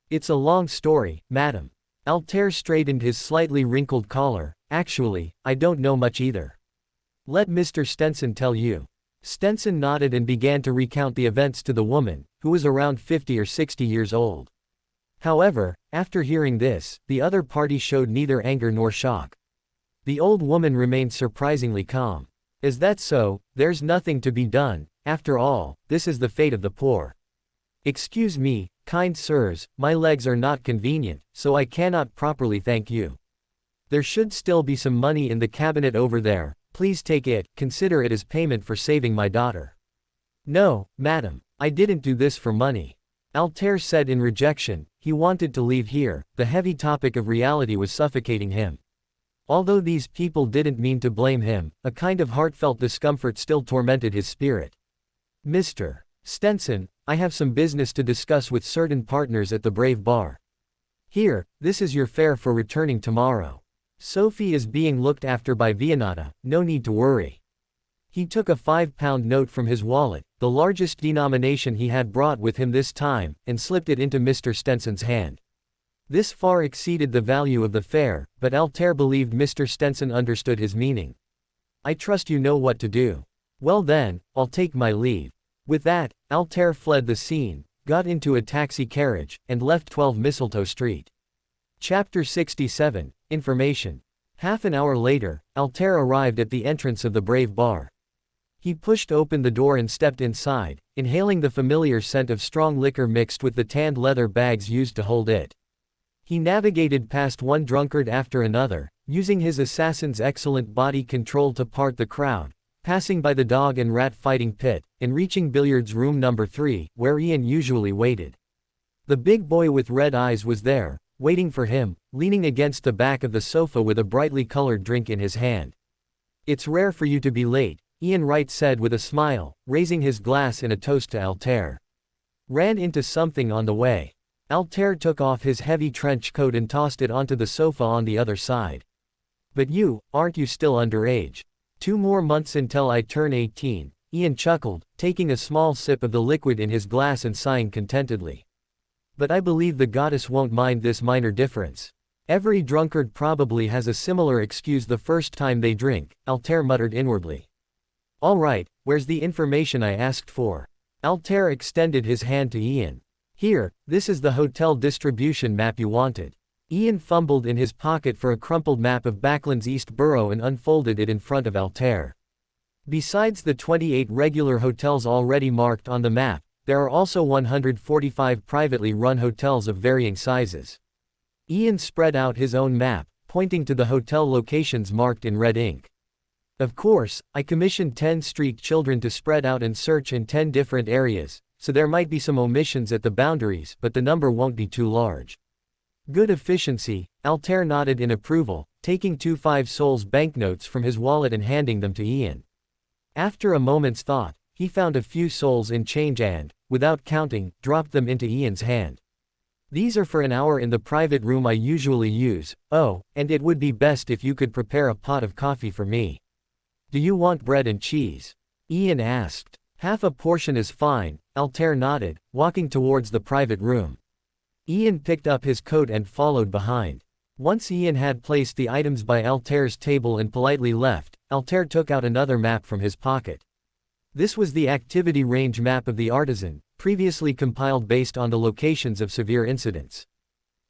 It's a long story, madam. Altair straightened his slightly wrinkled collar. Actually, I don't know much either. Let Mr. Stenson tell you. Stenson nodded and began to recount the events to the woman, who was around 50 or 60 years old. However, after hearing this, the other party showed neither anger nor shock. The old woman remained surprisingly calm. Is that so? There's nothing to be done. After all, this is the fate of the poor. Excuse me, kind sirs, my legs are not convenient, so I cannot properly thank you. There should still be some money in the cabinet over there. Please take it, consider it as payment for saving my daughter. No, madam, I didn't do this for money. Altair said in rejection. He wanted to leave here, the heavy topic of reality was suffocating him. Although these people didn't mean to blame him, a kind of heartfelt discomfort still tormented his spirit. Mr. Stenson, I have some business to discuss with certain partners at the Brave Bar. Here, this is your fare for returning tomorrow. Sophie is being looked after by Vianata, no need to worry. He took a £5 note from his wallet, the largest denomination he had brought with him this time, and slipped it into Mr. Stenson's hand. This far exceeded the value of the fare, but Altair believed Mr. Stenson understood his meaning. I trust you know what to do. Well then, I'll take my leave. With that, Altair fled the scene, got into a taxi carriage, and left 12 Mistletoe Street. Chapter 67, Information. Half an hour later, Altair arrived at the entrance of the Brave Bar. He pushed open the door and stepped inside, inhaling the familiar scent of strong liquor mixed with the tanned leather bags used to hold it. He navigated past one drunkard after another, using his assassin's excellent body control to part the crowd, passing by the dog and rat fighting pit, and reaching billiards room number 3, where Ian usually waited. The big boy with red eyes was there, waiting for him, leaning against the back of the sofa with a brightly colored drink in his hand. It's rare for you to be late, Ian Wright said with a smile, raising his glass in a toast to Altair. Ran into something on the way. Altair took off his heavy trench coat and tossed it onto the sofa on the other side. But you, aren't you still underage? 2 more months until I turn 18, Ian chuckled, taking a small sip of the liquid in his glass and sighing contentedly. But I believe the goddess won't mind this minor difference. Every drunkard probably has a similar excuse the first time they drink, Altair muttered inwardly. All right, where's the information I asked for? Altair extended his hand to Ian. Here, this is the hotel distribution map you wanted. Ian fumbled in his pocket for a crumpled map of Backland's East Borough and unfolded it in front of Altair. Besides the 28 regular hotels already marked on the map, there are also 145 privately run hotels of varying sizes. Ian spread out his own map, pointing to the hotel locations marked in red ink. Of course, I commissioned 10 street children to spread out and search in 10 different areas, so there might be some omissions at the boundaries, but the number won't be too large. Good efficiency, Altair nodded in approval, taking 2 5 banknotes from his wallet and handing them to Ian. After a moment's thought, he found a few souls in change and, without counting, dropped them into Ian's hand. These are for an hour in the private room I usually use. Oh, and it would be best if you could prepare a pot of coffee for me. Do you want bread and cheese? Ian asked. Half a portion is fine, Altair nodded, walking towards the private room. Ian picked up his coat and followed behind. Once Ian had placed the items by Altair's table and politely left, Altair took out another map from his pocket. This was the activity range map of the artisan, previously compiled based on the locations of severe incidents.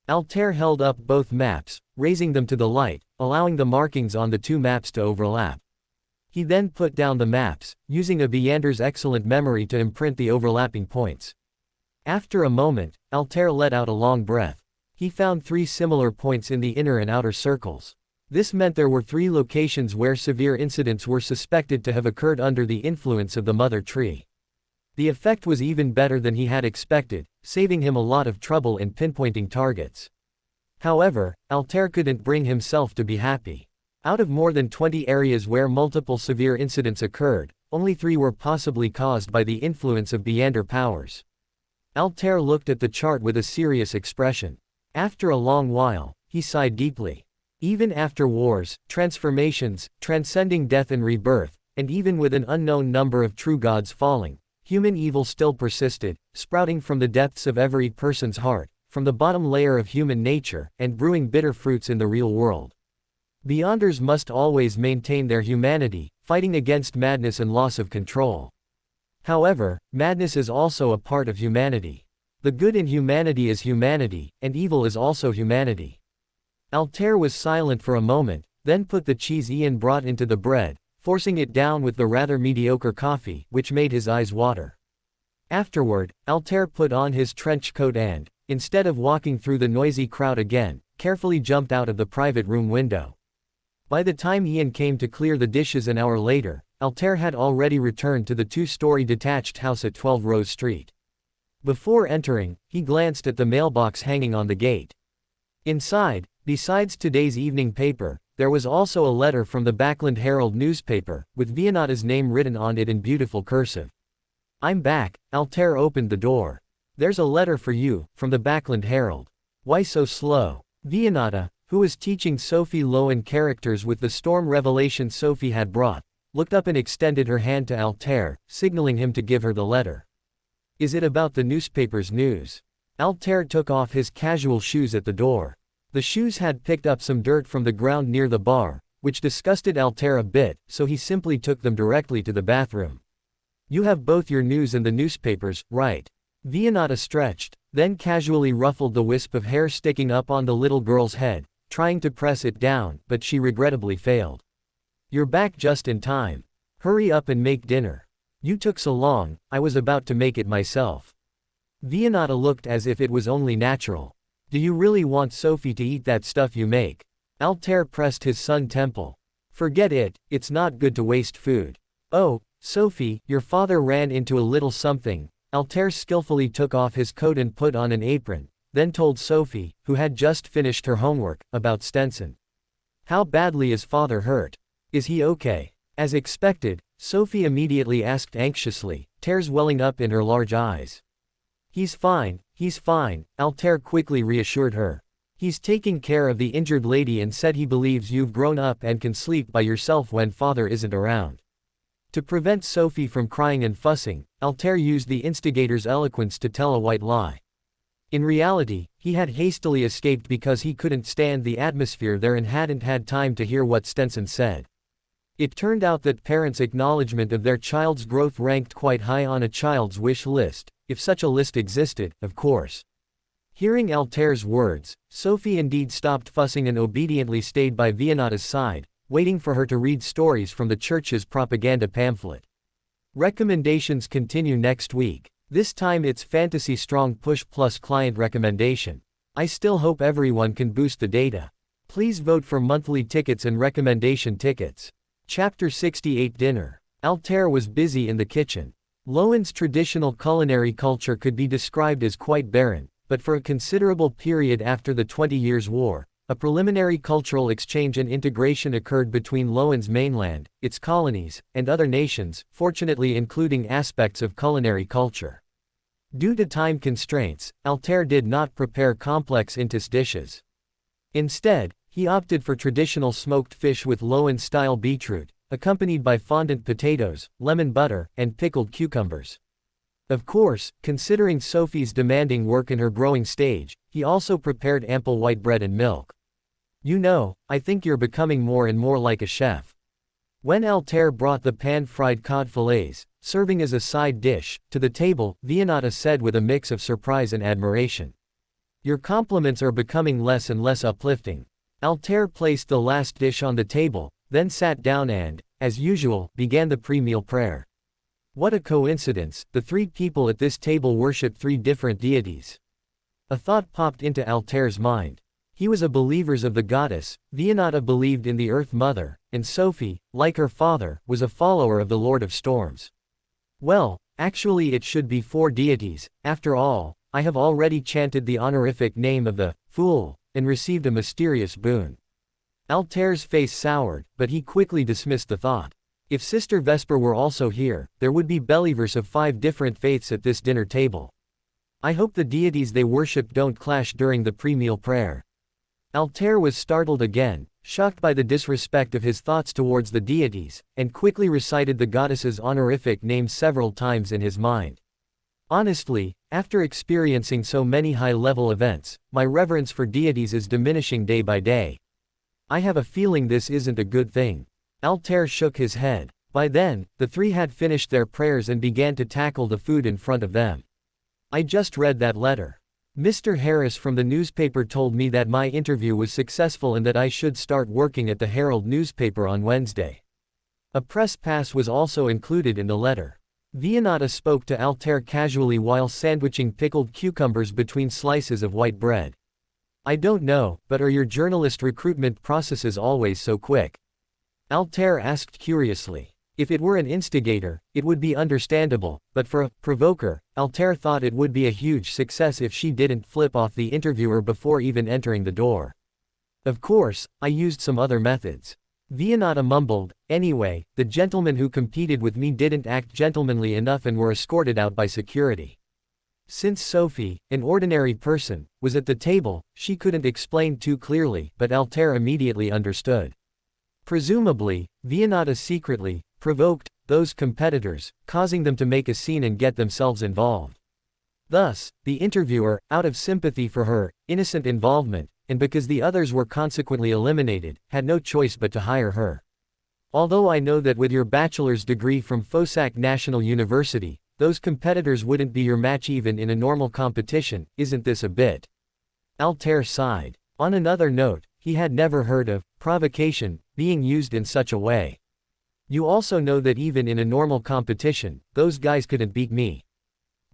Altair held up both maps, raising them to the light, allowing the markings on the 2 maps to overlap. He then put down the maps, using a Beyander's excellent memory to imprint the overlapping points. After a moment, Altair let out a long breath. He found 3 similar points in the inner and outer circles. This meant there were 3 locations where severe incidents were suspected to have occurred under the influence of the mother tree. The effect was even better than he had expected, saving him a lot of trouble in pinpointing targets. However, Altair couldn't bring himself to be happy. Out of more than 20 areas where multiple severe incidents occurred, only 3 were possibly caused by the influence of Beyander powers. Altair looked at the chart with a serious expression. After a long while, he sighed deeply. Even after wars, transformations, transcending death and rebirth, and even with an unknown number of true gods falling, human evil still persisted, sprouting from the depths of every person's heart, from the bottom layer of human nature, and brewing bitter fruits in the real world. Beyonders must always maintain their humanity, fighting against madness and loss of control. However, madness is also a part of humanity. The good in humanity is humanity, and evil is also humanity. Altair was silent for a moment, then put the cheese Ian brought into the bread, forcing it down with the rather mediocre coffee, which made his eyes water. Afterward, Altair put on his trench coat and, instead of walking through the noisy crowd again, carefully jumped out of the private room window. By the time Ian came to clear the dishes an hour later, Altair had already returned to the two-story detached house at 12 Rose Street. Before entering, he glanced at the mailbox hanging on the gate. Inside, besides today's evening paper, there was also a letter from the Backland Herald newspaper, with Vianata's name written on it in beautiful cursive. "I'm back." Altair opened the door. "There's a letter for you, from the Backland Herald." "Why so slow?" Vianata, who was teaching Sophie Lowen characters with the storm revelation Sophie had brought, looked up and extended her hand to Altair, signaling him to give her the letter. "Is it about the newspaper's news?" Altair took off his casual shoes at the door. The shoes had picked up some dirt from the ground near the bar, which disgusted Altair a bit, so he simply took them directly to the bathroom. "You have both your news and the newspapers, right?" Vianata stretched, then casually ruffled the wisp of hair sticking up on the little girl's head, trying to press it down, but she regrettably failed. "You're back just in time. Hurry up and make dinner. You took so long, I was about to make it myself." Vianata looked as if it was only natural. "Do you really want Sophie to eat that stuff you make?" Altair pressed his son's temple. "Forget it, it's not good to waste food." "Oh, Sophie, your father ran into a little something." Altair skillfully took off his coat and put on an apron, then told Sophie, who had just finished her homework, about Stenson. "How badly is father hurt? Is he okay?" As expected, Sophie immediately asked anxiously, tears welling up in her large eyes. He's fine," Altair quickly reassured her. "He's taking care of the injured lady and said he believes you've grown up and can sleep by yourself when father isn't around." To prevent Sophie from crying and fussing, Altair used the instigator's eloquence to tell a white lie. In reality, he had hastily escaped because he couldn't stand the atmosphere there and hadn't had time to hear what Stenson said. It turned out that parents' acknowledgement of their child's growth ranked quite high on a child's wish list, if such a list existed, of course. Hearing Altair's words, Sophie indeed stopped fussing and obediently stayed by Vianata's side, waiting for her to read stories from the church's propaganda pamphlet. Recommendations continue next week. This time it's Fantasy Strong Push Plus client recommendation. I still hope everyone can boost the data. Please vote for monthly tickets and recommendation tickets. Chapter 68 Dinner. Altair was busy in the kitchen. Lowen's traditional culinary culture could be described as quite barren, but for a considerable period after the 20 Years' War, a preliminary cultural exchange and integration occurred between Lowen's mainland, its colonies, and other nations, fortunately including aspects of culinary culture. Due to time constraints, Altair did not prepare complex Intis dishes. Instead, he opted for traditional smoked fish with Lowen-style beetroot, accompanied by fondant potatoes, lemon butter, and pickled cucumbers. Of course, considering Sophie's demanding work in her growing stage, he also prepared ample white bread and milk. "You know, I think you're becoming more and more like a chef." When Altair brought the pan-fried cod fillets, serving as a side dish, to the table, Vianata said with a mix of surprise and admiration. "Your compliments are becoming less and less uplifting." Altair placed the last dish on the table, then sat down and, as usual, began the pre-meal prayer. What a coincidence, the three people at this table worship three different deities. A thought popped into Altair's mind. He was a believer of the goddess, Vianata believed in the Earth Mother, and Sophie, like her father, was a follower of the Lord of Storms. Well, actually it should be four deities. After all, I have already chanted the honorific name of the Fool, and received a mysterious boon. Altair's face soured, but he quickly dismissed the thought. If Sister Vesper were also here, there would be believers of 5 different faiths at this dinner table. I hope the deities they worship don't clash during the pre-meal prayer. Altair was startled again, shocked by the disrespect of his thoughts towards the deities, and quickly recited the goddess's honorific names several times in his mind. Honestly, after experiencing so many high-level events, my reverence for deities is diminishing day by day. I have a feeling this isn't a good thing. Altair shook his head. By then, the three had finished their prayers and began to tackle the food in front of them. I just read that letter. Mr. Harris from the newspaper told me that my interview was successful and that I should start working at the Herald newspaper on Wednesday. A press pass was also included in the letter. Vianata spoke to Altair casually while sandwiching pickled cucumbers between slices of white bread. I don't know, but are your journalist recruitment processes always so quick? Altair asked curiously. If it were an instigator, it would be understandable, but for a provoker, Altair thought it would be a huge success if she didn't flip off the interviewer before even entering the door. Of course, I used some other methods. Vianata mumbled, anyway, the gentlemen who competed with me didn't act gentlemanly enough and were escorted out by security. Since Sophie, an ordinary person, was at the table, she couldn't explain too clearly, but Altair immediately understood. Presumably, Vianata secretly provoked those competitors, causing them to make a scene and get themselves involved. Thus, the interviewer, out of sympathy for her innocent involvement, and because the others were consequently eliminated, had no choice but to hire her. Although I know that with your bachelor's degree from Fosak National University, those competitors wouldn't be your match even in a normal competition, isn't this a bit? Altair sighed. On another note, he had never heard of provocation being used in such a way. You also know that even in a normal competition, those guys couldn't beat me.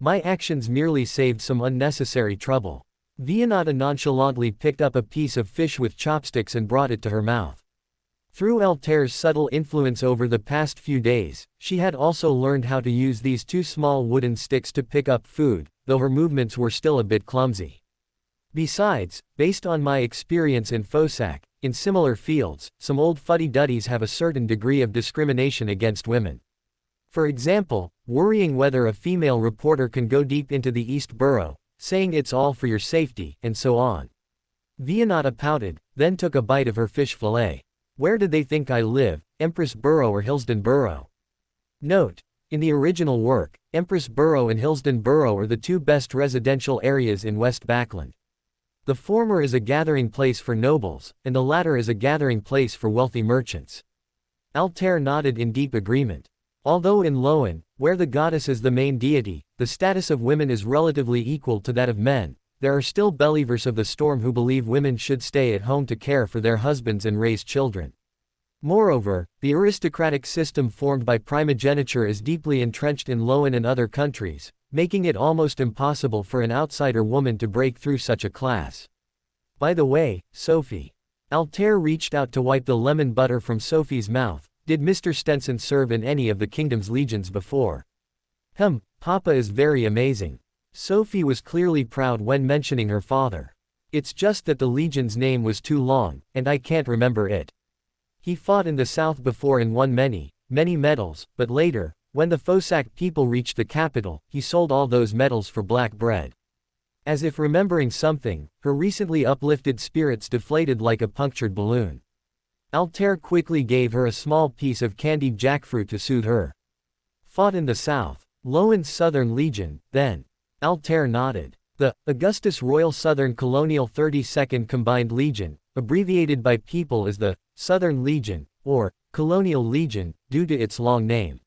My actions merely saved some unnecessary trouble. Vianata nonchalantly picked up a piece of fish with chopsticks and brought it to her mouth. Through Altair's subtle influence over the past few days, she had also learned how to use these two small wooden sticks to pick up food, though her movements were still a bit clumsy. Besides, based on my experience in Fosak, in similar fields, some old fuddy-duddies have a certain degree of discrimination against women. For example, worrying whether a female reporter can go deep into the East Borough, saying it's all for your safety, and so on. Vianata pouted, then took a bite of her fish fillet. Where did they think I live, Empress Borough or Hillsden Borough? Note: in the original work, Empress Borough and Hillsden Borough are the two best residential areas in West Backland. The former is a gathering place for nobles, and the latter is a gathering place for wealthy merchants. Altair nodded in deep agreement. Although in Lowen, where the goddess is the main deity, the status of women is relatively equal to that of men, there are still believers of the storm who believe women should stay at home to care for their husbands and raise children. Moreover, the aristocratic system formed by primogeniture is deeply entrenched in Lowen and other countries, making it almost impossible for an outsider woman to break through such a class. By the way, Sophie. Altair reached out to wipe the lemon butter from Sophie's mouth. Did Mr. Stenson serve in any of the kingdom's legions before? Papa is very amazing. Sophie was clearly proud when mentioning her father. It's just that the legion's name was too long, and I can't remember it. He fought in the south before and won many medals, but later, when the Fosak people reached the capital, he sold all those medals for black bread. As if remembering something, her recently uplifted spirits deflated like a punctured balloon. Altair quickly gave her a small piece of candied jackfruit to soothe her. Fought in the south. Lowen's Southern Legion, then. Altair nodded. The Augustus Royal Southern Colonial 32nd Combined Legion, abbreviated by people as the Southern Legion, or Colonial Legion, due to its long name.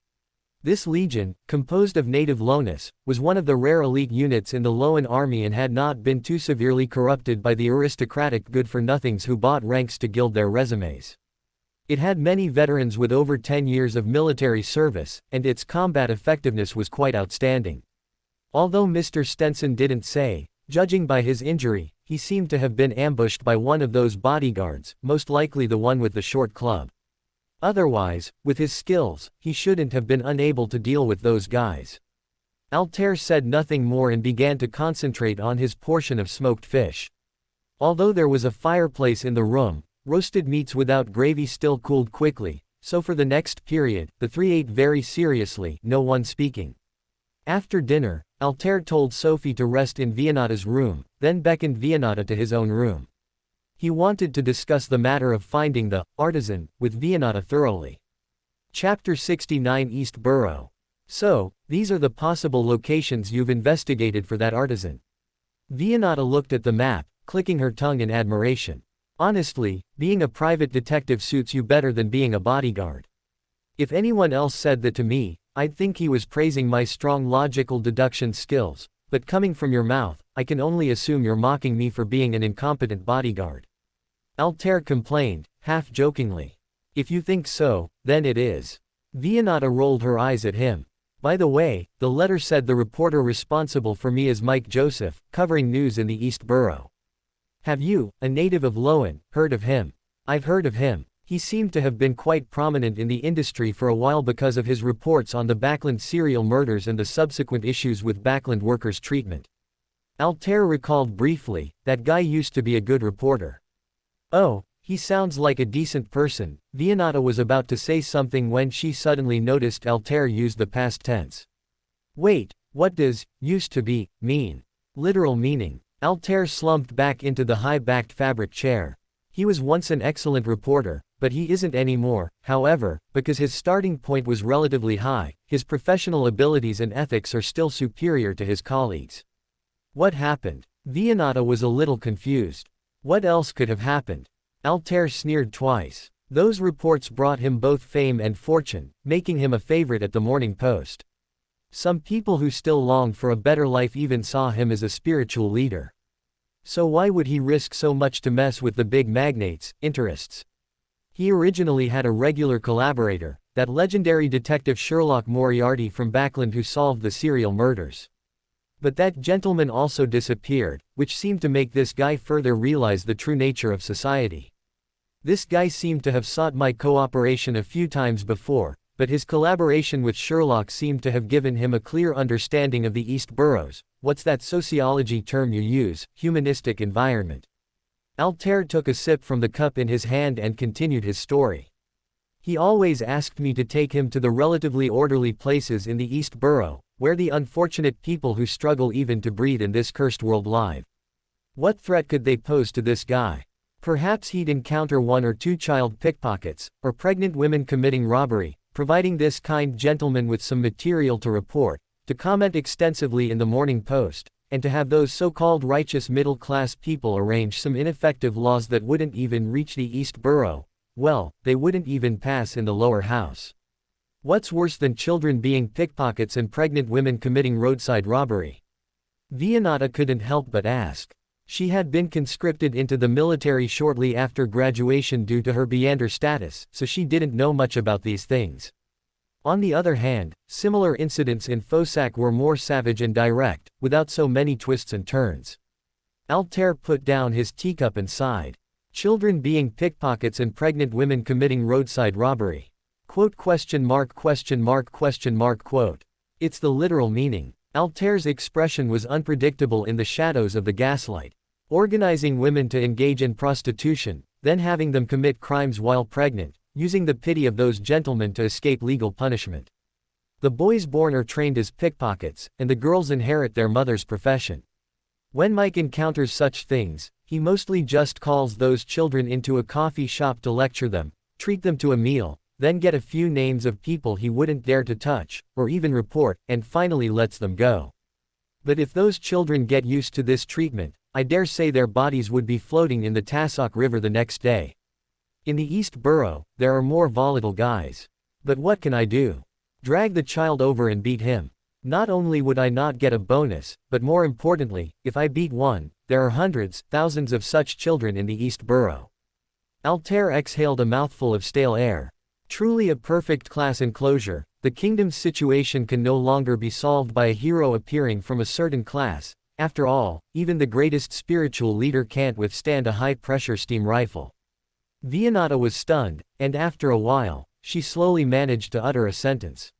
This legion, composed of native Lonus, was one of the rare elite units in the Lowen army and had not been too severely corrupted by the aristocratic good-for-nothings who bought ranks to gild their resumes. It had many veterans with over 10 years of military service, and its combat effectiveness was quite outstanding. Although Mr. Stenson didn't say, judging by his injury, he seemed to have been ambushed by one of those bodyguards, most likely the one with the short club. Otherwise, with his skills, he shouldn't have been unable to deal with those guys. Altair said nothing more and began to concentrate on his portion of smoked fish. Although there was a fireplace in the room, roasted meats without gravy still cooled quickly, so for the next period, the three ate very seriously, no one speaking. After dinner, Altair told Sophie to rest in Vianata's room, then beckoned Vianata to his own room. He wanted to discuss the matter of finding the artisan with Vianata thoroughly. Chapter 69 East Borough. So, these are the possible locations you've investigated for that artisan. Vianata looked at the map, clicking her tongue in admiration. Honestly, being a private detective suits you better than being a bodyguard. If anyone else said that to me, I'd think he was praising my strong logical deduction skills, but coming from your mouth, I can only assume you're mocking me for being an incompetent bodyguard. Altair complained, half-jokingly. If you think so, then it is. Vianata rolled her eyes at him. By the way, the letter said the reporter responsible for me is Mike Joseph, covering news in the East Borough. Have you, a native of Lowen, heard of him? I've heard of him. He seemed to have been quite prominent in the industry for a while because of his reports on the Backland serial murders and the subsequent issues with Backland workers' treatment. Altair recalled briefly, that guy used to be a good reporter. Oh, he sounds like a decent person. Vianata was about to say something when she suddenly noticed Altair used the past tense. Wait, what does used to be mean? Literal meaning. Altair slumped back into the high-backed fabric chair. He was once an excellent reporter, but he isn't anymore. However, because his starting point was relatively high, his professional abilities and ethics are still superior to his colleagues. What happened? Vianata was a little confused. What else could have happened? Altair sneered twice. Those reports brought him both fame and fortune, making him a favorite at the Morning Post. Some people who still longed for a better life even saw him as a spiritual leader. So why would he risk so much to mess with the big magnates' interests? He originally had a regular collaborator, that legendary detective Sherlock Moriarty from Backland who solved the serial murders. But that gentleman also disappeared, which seemed to make this guy further realize the true nature of society. This guy seemed to have sought my cooperation a few times before, but his collaboration with Sherlock seemed to have given him a clear understanding of the East Boroughs. What's that sociology term you use? Humanistic environment. Altair took a sip from the cup in his hand and continued his story. He always asked me to take him to the relatively orderly places in the East Borough, where the unfortunate people who struggle even to breathe in this cursed world live. What threat could they pose to this guy? Perhaps he'd encounter one or two child pickpockets, or pregnant women committing robbery, providing this kind gentleman with some material to report, to comment extensively in the Morning Post, and to have those so-called righteous middle-class people arrange some ineffective laws that wouldn't even reach the East Borough. Well, they wouldn't even pass in the lower house. What's worse than children being pickpockets and pregnant women committing roadside robbery? Vianata couldn't help but ask. She had been conscripted into the military shortly after graduation due to her Beander status, so she didn't know much about these things. On the other hand, similar incidents in Fosak were more savage and direct, without so many twists and turns. Altair put down his teacup and sighed. Children being pickpockets and pregnant women committing roadside robbery. Quote? It's the literal meaning. Altair's expression was unpredictable in the shadows of the gaslight. Organizing women to engage in prostitution, then having them commit crimes while pregnant, using the pity of those gentlemen to escape legal punishment. The boys born are trained as pickpockets, and the girls inherit their mother's profession. When Mike encounters such things, he mostly just calls those children into a coffee shop to lecture them, treat them to a meal, then get a few names of people he wouldn't dare to touch, or even report, and finally lets them go. But if those children get used to this treatment, I dare say their bodies would be floating in the Tassoc River the next day. In the East Borough, there are more volatile guys. But what can I do? Drag the child over and beat him. Not only would I not get a bonus, but more importantly, if I beat one, there are hundreds, thousands of such children in the East Borough. Altair exhaled a mouthful of stale air. Truly a perfect class enclosure, the kingdom's situation can no longer be solved by a hero appearing from a certain class. After all, even the greatest spiritual leader can't withstand a high-pressure steam rifle. Vianata was stunned, and after a while, she slowly managed to utter a sentence.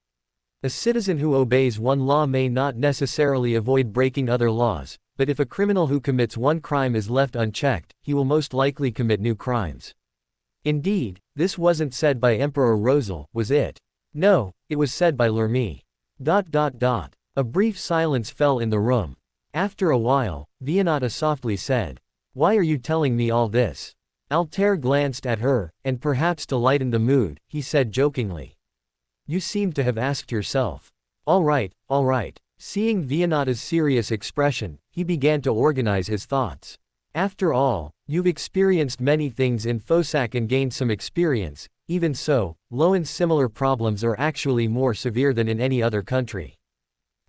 A citizen who obeys one law may not necessarily avoid breaking other laws, but if a criminal who commits one crime is left unchecked, he will most likely commit new crimes. Indeed, this wasn't said by Emperor Rosal, was it? No, it was said by Lermi. A brief silence fell in the room. After a while, Vianata softly said, "Why are you telling me all this?" Altair glanced at her, and perhaps to lighten the mood, he said jokingly, "You seem to have asked yourself." All right. Seeing Vianata's serious expression, he began to organize his thoughts. After all, you've experienced many things in Fosak and gained some experience. Even so, Loan's similar problems are actually more severe than in any other country.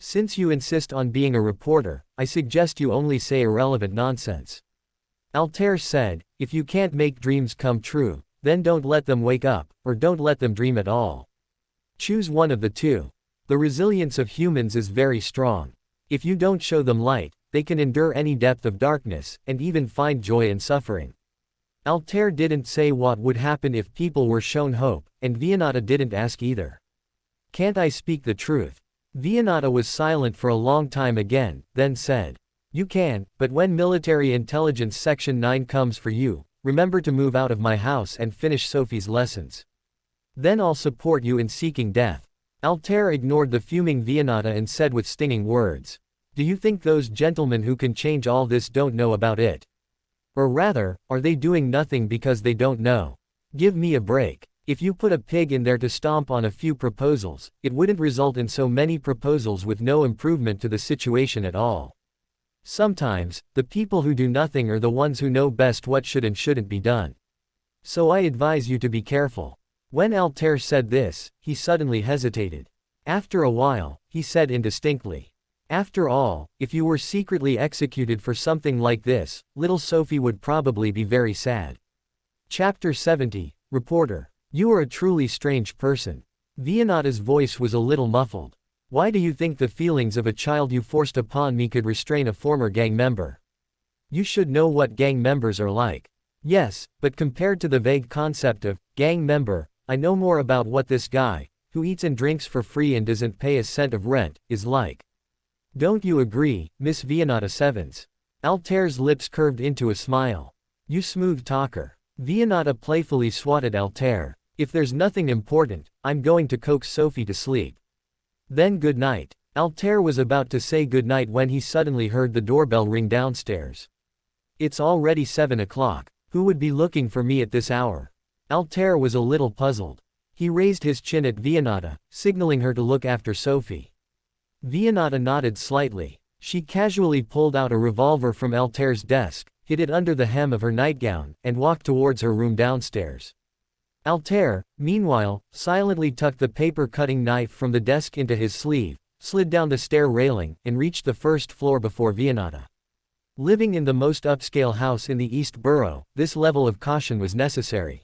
Since you insist on being a reporter, I suggest you only say irrelevant nonsense. Altair said, "If you can't make dreams come true, then don't let them wake up, or don't let them dream at all. Choose one of the two. The resilience of humans is very strong. If you don't show them light, they can endure any depth of darkness, and even find joy in suffering." Altair didn't say what would happen if people were shown hope, and Vianata didn't ask either. "Can't I speak the truth?" Vianata was silent for a long time again, then said, "You can, but when Military Intelligence Section 9 comes for you, remember to move out of my house and finish Sophie's lessons. Then I'll support you in seeking death." Altair ignored the fuming Vianata and said with stinging words, "Do you think those gentlemen who can change all this don't know about it? Or rather, are they doing nothing because they don't know? Give me a break. If you put a pig in there to stomp on a few proposals, it wouldn't result in so many proposals with no improvement to the situation at all. Sometimes, the people who do nothing are the ones who know best what should and shouldn't be done. So I advise you to be careful." When Altair said this, he suddenly hesitated. After a while, he said indistinctly, "After all, if you were secretly executed for something like this, little Sophie would probably be very sad." Chapter 70, Reporter. "You are a truly strange person." Vianata's voice was a little muffled. "Why do you think the feelings of a child you forced upon me could restrain a former gang member? You should know what gang members are like." "Yes, but compared to the vague concept of gang member, I know more about what this guy, who eats and drinks for free and doesn't pay a cent of rent, is like. Don't you agree, Miss Vianata Sevens?" Altair's lips curved into a smile. "You smooth talker." Vianata playfully swatted Altair. "If there's nothing important, I'm going to coax Sophie to sleep. Then good night." Altair was about to say good night when he suddenly heard the doorbell ring downstairs. "It's already 7 o'clock. Who would be looking for me at this hour?" Altair was a little puzzled. He raised his chin at Vianata, signaling her to look after Sophie. Vianata nodded slightly. She casually pulled out a revolver from Altair's desk, hid it under the hem of her nightgown, and walked towards her room downstairs. Altair, meanwhile, silently tucked the paper-cutting knife from the desk into his sleeve, slid down the stair railing, and reached the first floor before Vianata. Living in the most upscale house in the East Borough, this level of caution was necessary.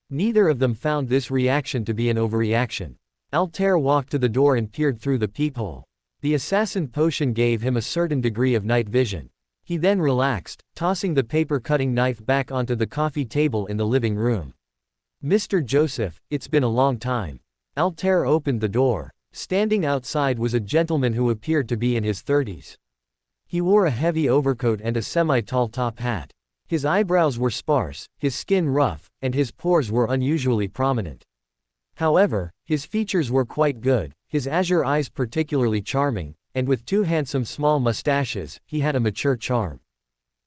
Neither of them found this reaction to be an overreaction. Altair walked to the door and peered through the peephole. The assassin potion gave him a certain degree of night vision. He then relaxed, tossing the paper-cutting knife back onto the coffee table in the living room. "Mr. Joseph, it's been a long time." Altair opened the door. Standing outside was a gentleman who appeared to be in his 30s. He wore a heavy overcoat and a semi-tall top hat. His eyebrows were sparse, his skin rough, and his pores were unusually prominent. However, his features were quite good, his azure eyes particularly charming, and with 2 handsome small mustaches, he had a mature charm.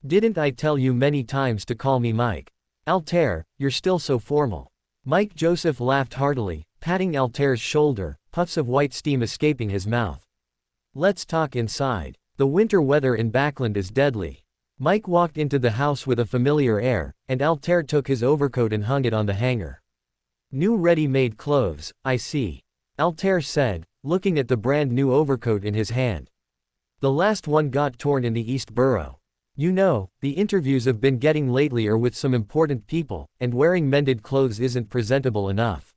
"Didn't I tell you many times to call me Mike?" "Altair, you're still so formal." Mike Joseph laughed heartily, patting Altair's shoulder, puffs of white steam escaping his mouth. "Let's talk inside. The winter weather in Backland is deadly." Mike walked into the house with a familiar air, and Altair took his overcoat and hung it on the hanger. "New ready-made clothes, I see," Altair said, looking at the brand new overcoat in his hand. "The last one got torn in the East Borough. You know, the interviews I've been getting lately are with some important people, and wearing mended clothes isn't presentable enough.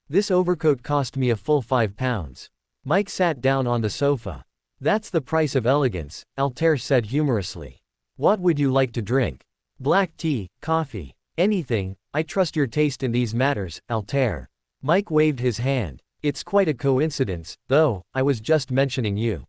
This overcoat cost me a full £5. Mike sat down on the sofa. "That's the price of elegance," Altair said humorously. "What would you like to drink? Black tea, coffee, anything? I trust your taste in these matters, Altair." Mike waved his hand. "It's quite a coincidence, though, I was just mentioning you,"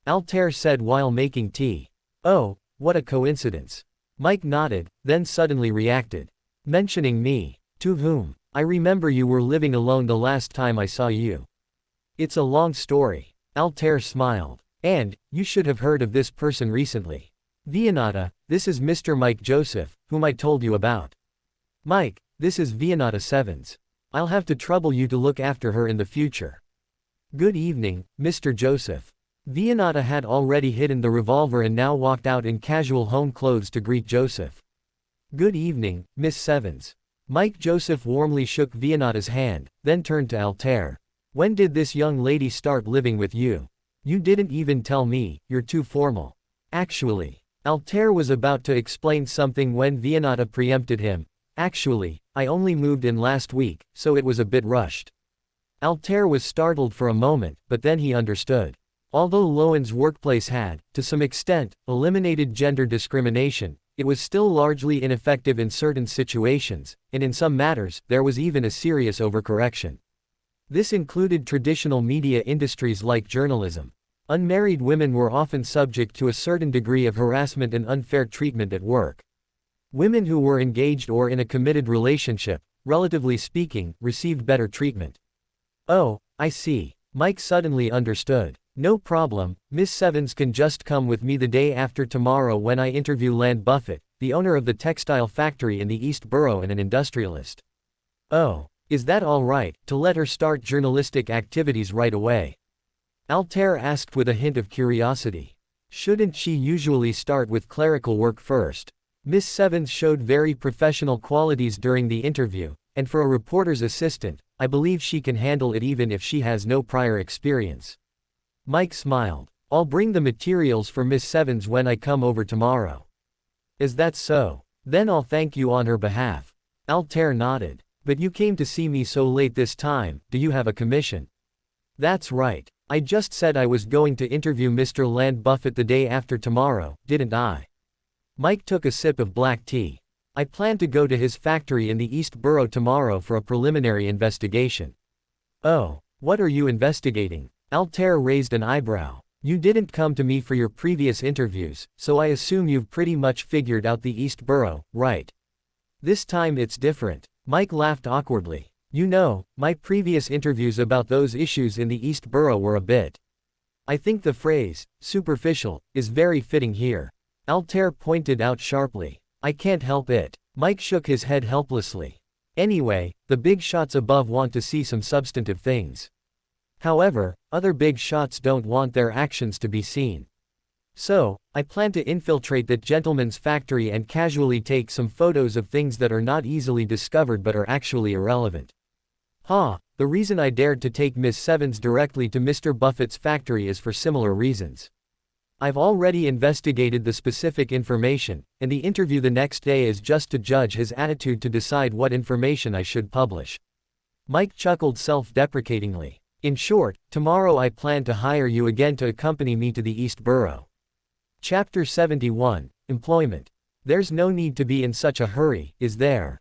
Altair said while making tea. "Oh, what a coincidence." Mike nodded, then suddenly reacted. "Mentioning me? To whom? I remember you were living alone the last time I saw you." "It's a long story." Altair smiled. And, you should have heard of this person recently. Vianata, this is Mr. Mike Joseph, whom I told you about. Mike, this is Vianata Sevens. I'll have to trouble you to look after her in the future. Good evening, Mr. Joseph. Vianata had already hidden the revolver and now walked out in casual home clothes to greet Joseph. Good evening, Miss Sevens. Mike Joseph warmly shook Vianata's hand, then turned to Altair. When did this young lady start living with you? You didn't even tell me, you're too formal. Actually. Altair was about to explain something when Vianata preempted him. Actually, I only moved in last week, so it was a bit rushed. Altair was startled for a moment, but then he understood. Although Lowen's workplace had, to some extent, eliminated gender discrimination, it was still largely ineffective in certain situations, and in some matters, there was even a serious overcorrection. This included traditional media industries like journalism. Unmarried women were often subject to a certain degree of harassment and unfair treatment at work. Women who were engaged or in a committed relationship, relatively speaking, received better treatment. Oh, I see. Mike suddenly understood. No problem, Miss Sevens can just come with me the day after tomorrow when I interview Land Buffett, the owner of the textile factory in the East Borough and an industrialist. Oh, is that all right, to let her start journalistic activities right away? Altair asked with a hint of curiosity. Shouldn't she usually start with clerical work first? Miss Sevens showed very professional qualities during the interview, and for a reporter's assistant, I believe she can handle it even if she has no prior experience. Mike smiled. I'll bring the materials for Miss Sevens when I come over tomorrow. Is that so? Then I'll thank you on her behalf. Altair nodded. But you came to see me so late this time, do you have a commission? That's right. I just said I was going to interview Mr. Land Buffett the day after tomorrow, didn't I? Mike took a sip of black tea. I plan to go to his factory in the East Borough tomorrow for a preliminary investigation. Oh, what are you investigating? Altair raised an eyebrow. You didn't come to me for your previous interviews, so I assume you've pretty much figured out the East Borough, right? This time it's different. Mike laughed awkwardly. You know, my previous interviews about those issues in the East Borough were a bit. I think the phrase, superficial, is very fitting here. Altair pointed out sharply. I can't help it. Mike shook his head helplessly. Anyway, the big shots above want to see some substantive things. However, other big shots don't want their actions to be seen. So, I plan to infiltrate that gentleman's factory and casually take some photos of things that are not easily discovered but are actually irrelevant. The reason I dared to take Miss Sevens directly to Mr. Buffett's factory is for similar reasons. I've already investigated the specific information, and the interview the next day is just to judge his attitude to decide what information I should publish. Mike chuckled self-deprecatingly. In short, tomorrow I plan to hire you again to accompany me to the East Borough. Chapter 71, Employment. There's no need to be in such a hurry, is there?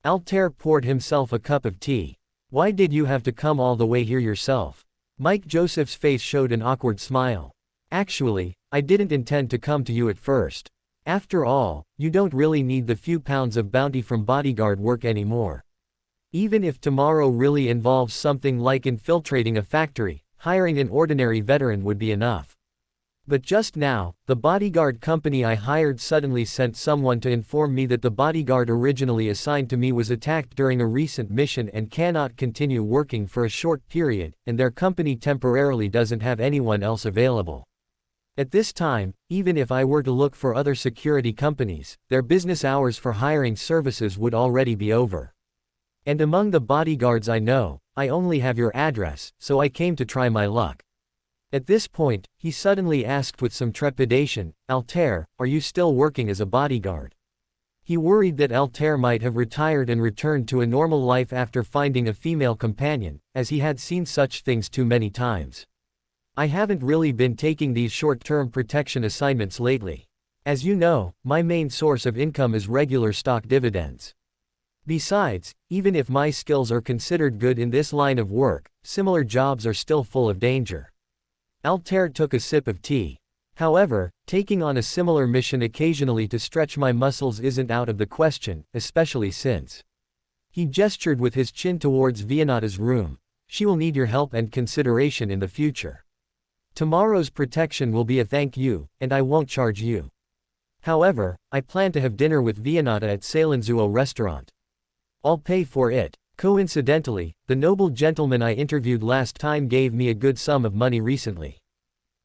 Altair poured himself a cup of tea. Why did you have to come all the way here yourself? Mike Joseph's face showed an awkward smile. Actually, I didn't intend to come to you at first. After all, you don't really need the few pounds of bounty from bodyguard work anymore. Even if tomorrow really involves something like infiltrating a factory, hiring an ordinary veteran would be enough. But just now, the bodyguard company I hired suddenly sent someone to inform me that the bodyguard originally assigned to me was attacked during a recent mission and cannot continue working for a short period, and their company temporarily doesn't have anyone else available. At this time, even if I were to look for other security companies, their business hours for hiring services would already be over. And among the bodyguards I know, I only have your address, so I came to try my luck. At this point, he suddenly asked with some trepidation, Altair, are you still working as a bodyguard? He worried that Altair might have retired and returned to a normal life after finding a female companion, as he had seen such things too many times. I haven't really been taking these short-term protection assignments lately. As you know, my main source of income is regular stock dividends. Besides, even if my skills are considered good in this line of work, similar jobs are still full of danger. Altair took a sip of tea. However, taking on a similar mission occasionally to stretch my muscles isn't out of the question, especially since. He gestured with his chin towards Vianata's room. She will need your help and consideration in the future. Tomorrow's protection will be a thank you, and I won't charge you. However, I plan to have dinner with Vianata at Salenzuo restaurant. I'll pay for it. Coincidentally, the noble gentleman I interviewed last time gave me a good sum of money recently.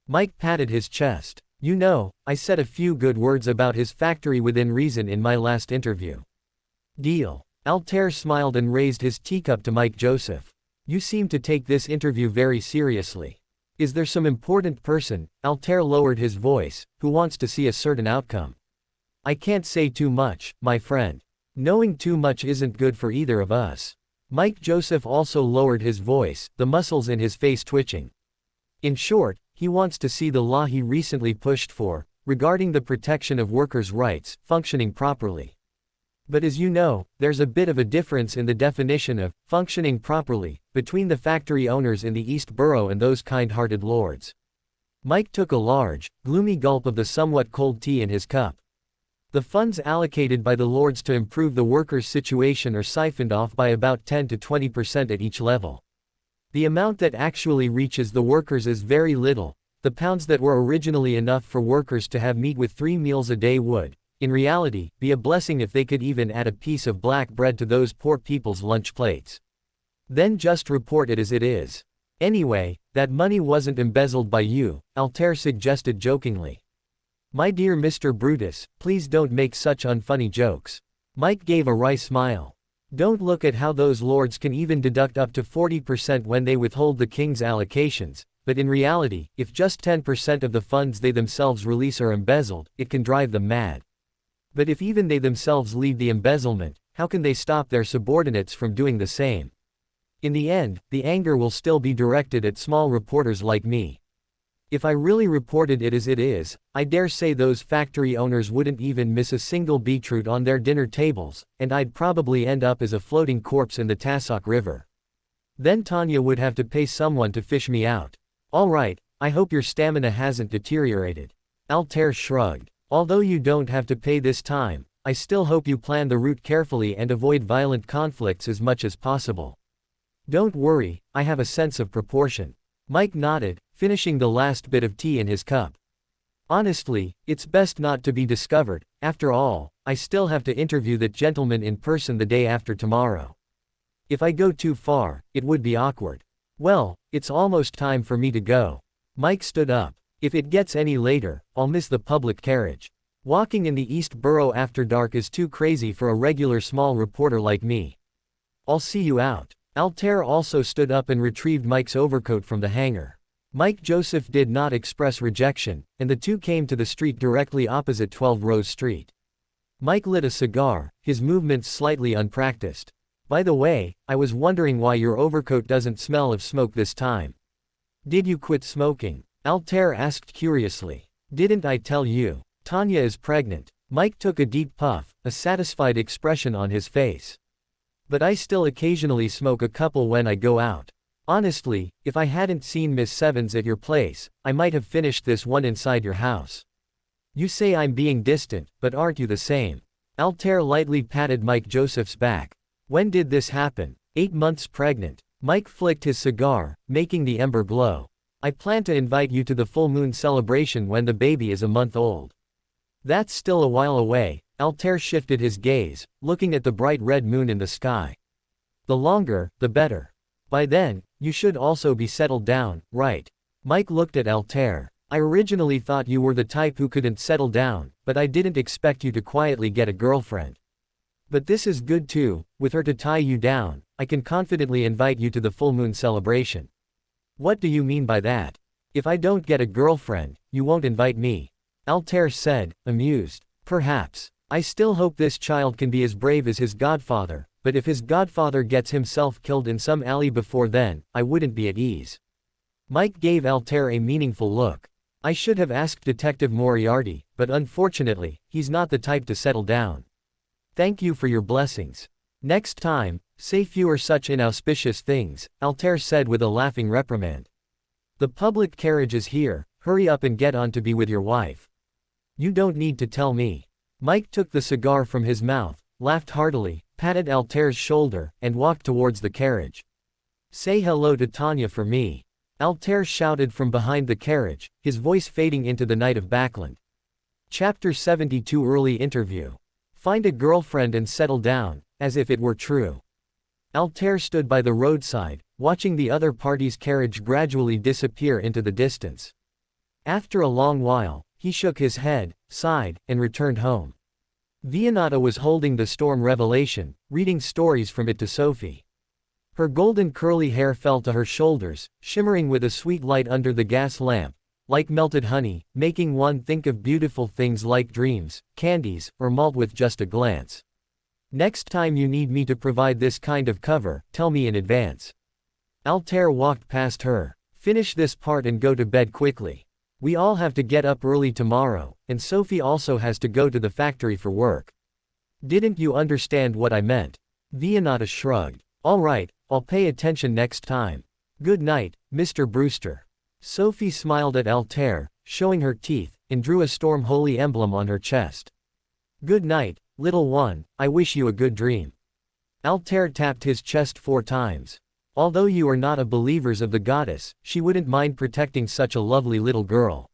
Mike patted his chest. You know, I said a few good words about his factory within reason in my last interview. Deal. Altair smiled and raised his teacup to Mike Joseph. You seem to take this interview very seriously. Is there some important person, Altair lowered his voice, who wants to see a certain outcome? I can't say too much, my friend. Knowing too much isn't good for either of us. Mike Joseph also lowered his voice, the muscles in his face twitching. In short, he wants to see the law he recently pushed for, regarding the protection of workers' rights, functioning properly. But as you know, there's a bit of a difference in the definition of functioning properly between the factory owners in the East Borough and those kind-hearted lords. Mike took a large, gloomy gulp of the somewhat cold tea in his cup. The funds allocated by the lords to improve the workers' situation are siphoned off by about 10 to 20% at each level. The amount that actually reaches the workers is very little. The pounds that were originally enough for workers to have meat with 3 meals a day would, in reality, be a blessing if they could even add a piece of black bread to those poor people's lunch plates. Then just report it as it is. Anyway, that money wasn't embezzled by you, Altair suggested jokingly. My dear Mr. Brutus, please don't make such unfunny jokes. Mike gave a wry smile. Don't look at how those lords can even deduct up to 40% when they withhold the king's allocations, but in reality, if just 10% of the funds they themselves release are embezzled, it can drive them mad. But if even they themselves lead the embezzlement, how can they stop their subordinates from doing the same? In the end, the anger will still be directed at small reporters like me. If I really reported it as it is, I dare say those factory owners wouldn't even miss a single beetroot on their dinner tables, and I'd probably end up as a floating corpse in the Tassoc River. Then Tanya would have to pay someone to fish me out. All right, I hope your stamina hasn't deteriorated. Altair shrugged. Although you don't have to pay this time, I still hope you plan the route carefully and avoid violent conflicts as much as possible. Don't worry, I have a sense of proportion. Mike nodded, finishing the last bit of tea in his cup. Honestly, it's best not to be discovered. After all, I still have to interview that gentleman in person the day after tomorrow. If I go too far, it would be awkward. Well, it's almost time for me to go. Mike stood up. If it gets any later, I'll miss the public carriage. Walking in the East Borough after dark is too crazy for a regular small reporter like me. I'll see you out. Altair also stood up and retrieved Mike's overcoat from the hanger. Mike Joseph did not express rejection, and the two came to the street directly opposite 12 Rose Street. Mike lit a cigar, his movements slightly unpracticed. By the way, I was wondering why your overcoat doesn't smell of smoke this time. Did you quit smoking? Altair asked curiously. Didn't I tell you? Tanya is pregnant. Mike took a deep puff, a satisfied expression on his face. But I still occasionally smoke a couple when I go out. Honestly, if I hadn't seen Miss Sevens at your place, I might have finished this one inside your house. You say I'm being distant, but aren't you the same? Altair lightly patted Mike Joseph's back. When did this happen? 8 months pregnant. Mike flicked his cigar, making the ember glow. I plan to invite you to the full moon celebration when the baby is a month old. That's still a while away. Altair shifted his gaze, looking at the bright red moon in the sky. The longer, the better. By then, you should also be settled down, right? Mike looked at Altair. I originally thought you were the type who couldn't settle down, but I didn't expect you to quietly get a girlfriend. But this is good too, with her to tie you down, I can confidently invite you to the full moon celebration. What do you mean by that? If I don't get a girlfriend, you won't invite me? Altair said, amused. Perhaps. I still hope this child can be as brave as his godfather, but if his godfather gets himself killed in some alley before then, I wouldn't be at ease. Mike gave Altair a meaningful look. I should have asked Detective Moriarty, but unfortunately, he's not the type to settle down. Thank you for your blessings. Next time, say fewer such inauspicious things, Altair said with a laughing reprimand. The public carriage is here, hurry up and get on to be with your wife. You don't need to tell me. Mike took the cigar from his mouth, laughed heartily, patted Altair's shoulder, and walked towards the carriage. Say hello to Tanya for me. Altair shouted from behind the carriage, his voice fading into the night of Backland. Chapter 72 Early Interview. Find a girlfriend and settle down, as if it were true. Altair stood by the roadside, watching the other party's carriage gradually disappear into the distance. After a long while, he shook his head, sighed, and returned home. Vianata was holding the Storm Revelation, reading stories from it to Sophie. Her golden curly hair fell to her shoulders, shimmering with a sweet light under the gas lamp, like melted honey, making one think of beautiful things like dreams, candies, or malt with just a glance. Next time you need me to provide this kind of cover, tell me in advance. Altair walked past her. Finish this part and go to bed quickly. We all have to get up early tomorrow, and Sophie also has to go to the factory for work. Didn't you understand what I meant? Vianata shrugged. All right, I'll pay attention next time. Good night, Mr. Brewster. Sophie smiled at Altair, showing her teeth, and drew a Storm Holy emblem on her chest. Good night, little one, I wish you a good dream. Altair tapped his chest 4 times. Although you are not a believers of the goddess, she wouldn't mind protecting such a lovely little girl.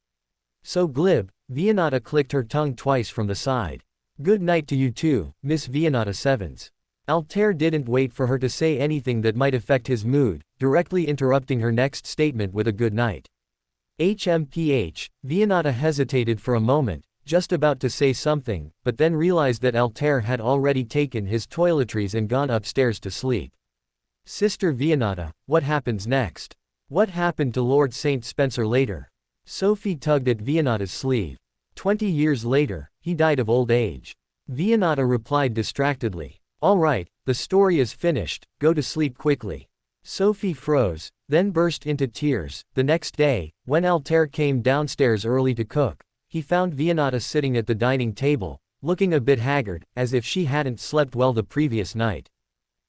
So glib, Vianata clicked her tongue twice from the side. Good night to you too, Miss Vianata Sevens. Altair didn't wait for her to say anything that might affect his mood, directly interrupting her next statement with a good night. HMPH, Vianata hesitated for a moment, just about to say something, but then realized that Altair had already taken his toiletries and gone upstairs to sleep. Sister Vianata, what happens next? What happened to Lord St. Spencer later? Sophie tugged at Vianata's sleeve. 20 years later, he died of old age. Vianata replied distractedly. All right, the story is finished, go to sleep quickly. Sophie froze, then burst into tears. The next day, when Altair came downstairs early to cook, he found Vianata sitting at the dining table, looking a bit haggard, as if she hadn't slept well the previous night.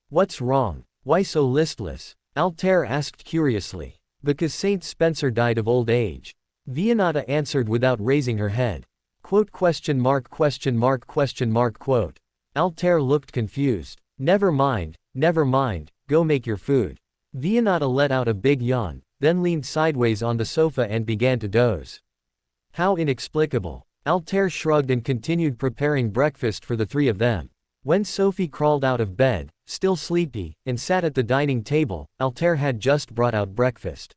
What's wrong? Why so listless? Altair asked curiously. Because St. Spencer died of old age. Vianata answered without raising her head. Quote question mark question mark question mark quote. Altair looked confused. Never mind, go make your food. Vianata let out a big yawn, then leaned sideways on the sofa and began to doze. How inexplicable. Altair shrugged and continued preparing breakfast for the 3 of them. When Sophie crawled out of bed, still sleepy, and sat at the dining table, Altair had just brought out breakfast.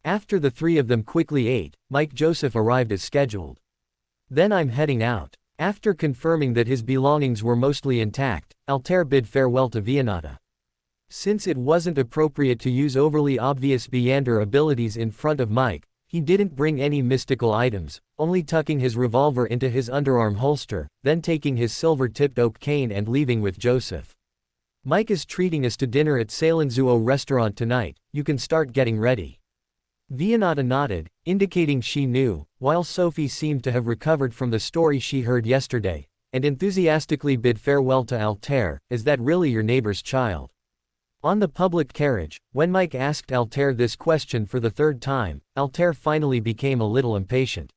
After the 3 of them quickly ate, Mike Joseph arrived as scheduled. Then I'm heading out. After confirming that his belongings were mostly intact, Altair bid farewell to Vianata. Since it wasn't appropriate to use overly obvious Beyonder abilities in front of Mike, he didn't bring any mystical items, only tucking his revolver into his underarm holster, then taking his silver-tipped oak cane and leaving with Joseph. Mike is treating us to dinner at Salenzuo restaurant tonight, you can start getting ready. Vianata nodded, indicating she knew, while Sophie seemed to have recovered from the story she heard yesterday, and enthusiastically bid farewell to Altair. Is that really your neighbor's child? On the public carriage, when Mike asked Altair this question for the 3rd time, Altair finally became a little impatient.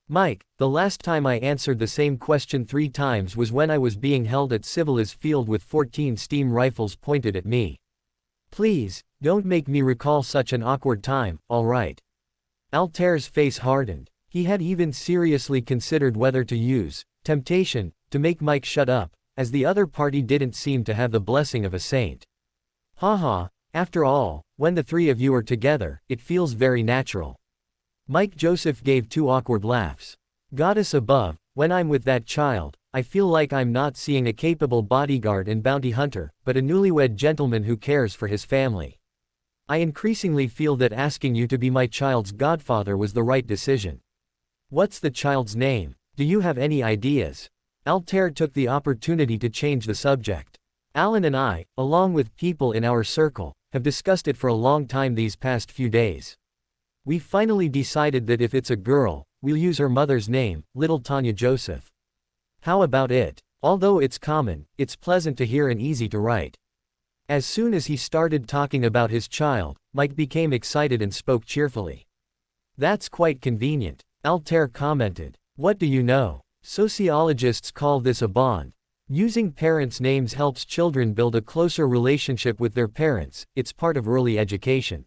Mike, the last time I answered the same question 3 times was when I was being held at Civilis Field with 14 steam rifles pointed at me. Please, don't make me recall such an awkward time, all right? Altair's face hardened. He had even seriously considered whether to use temptation to make Mike shut up, as the other party didn't seem to have the blessing of a saint. Haha, after all, when the 3 of you are together, it feels very natural. Mike Joseph gave 2 awkward laughs. Goddess above, when I'm with that child, I feel like I'm not seeing a capable bodyguard and bounty hunter, but a newlywed gentleman who cares for his family. I increasingly feel that asking you to be my child's godfather was the right decision. What's the child's name? Do you have any ideas? Altair took the opportunity to change the subject. Alan and I, along with people in our circle, have discussed it for a long time these past few days. We finally decided that if it's a girl, we'll use her mother's name, Little Tanya Joseph. How about it? Although it's common, it's pleasant to hear and easy to write. As soon as he started talking about his child, Mike became excited and spoke cheerfully. That's quite convenient, Altair commented. What do you know? Sociologists call this a bond. Using parents' names helps children build a closer relationship with their parents, it's part of early education.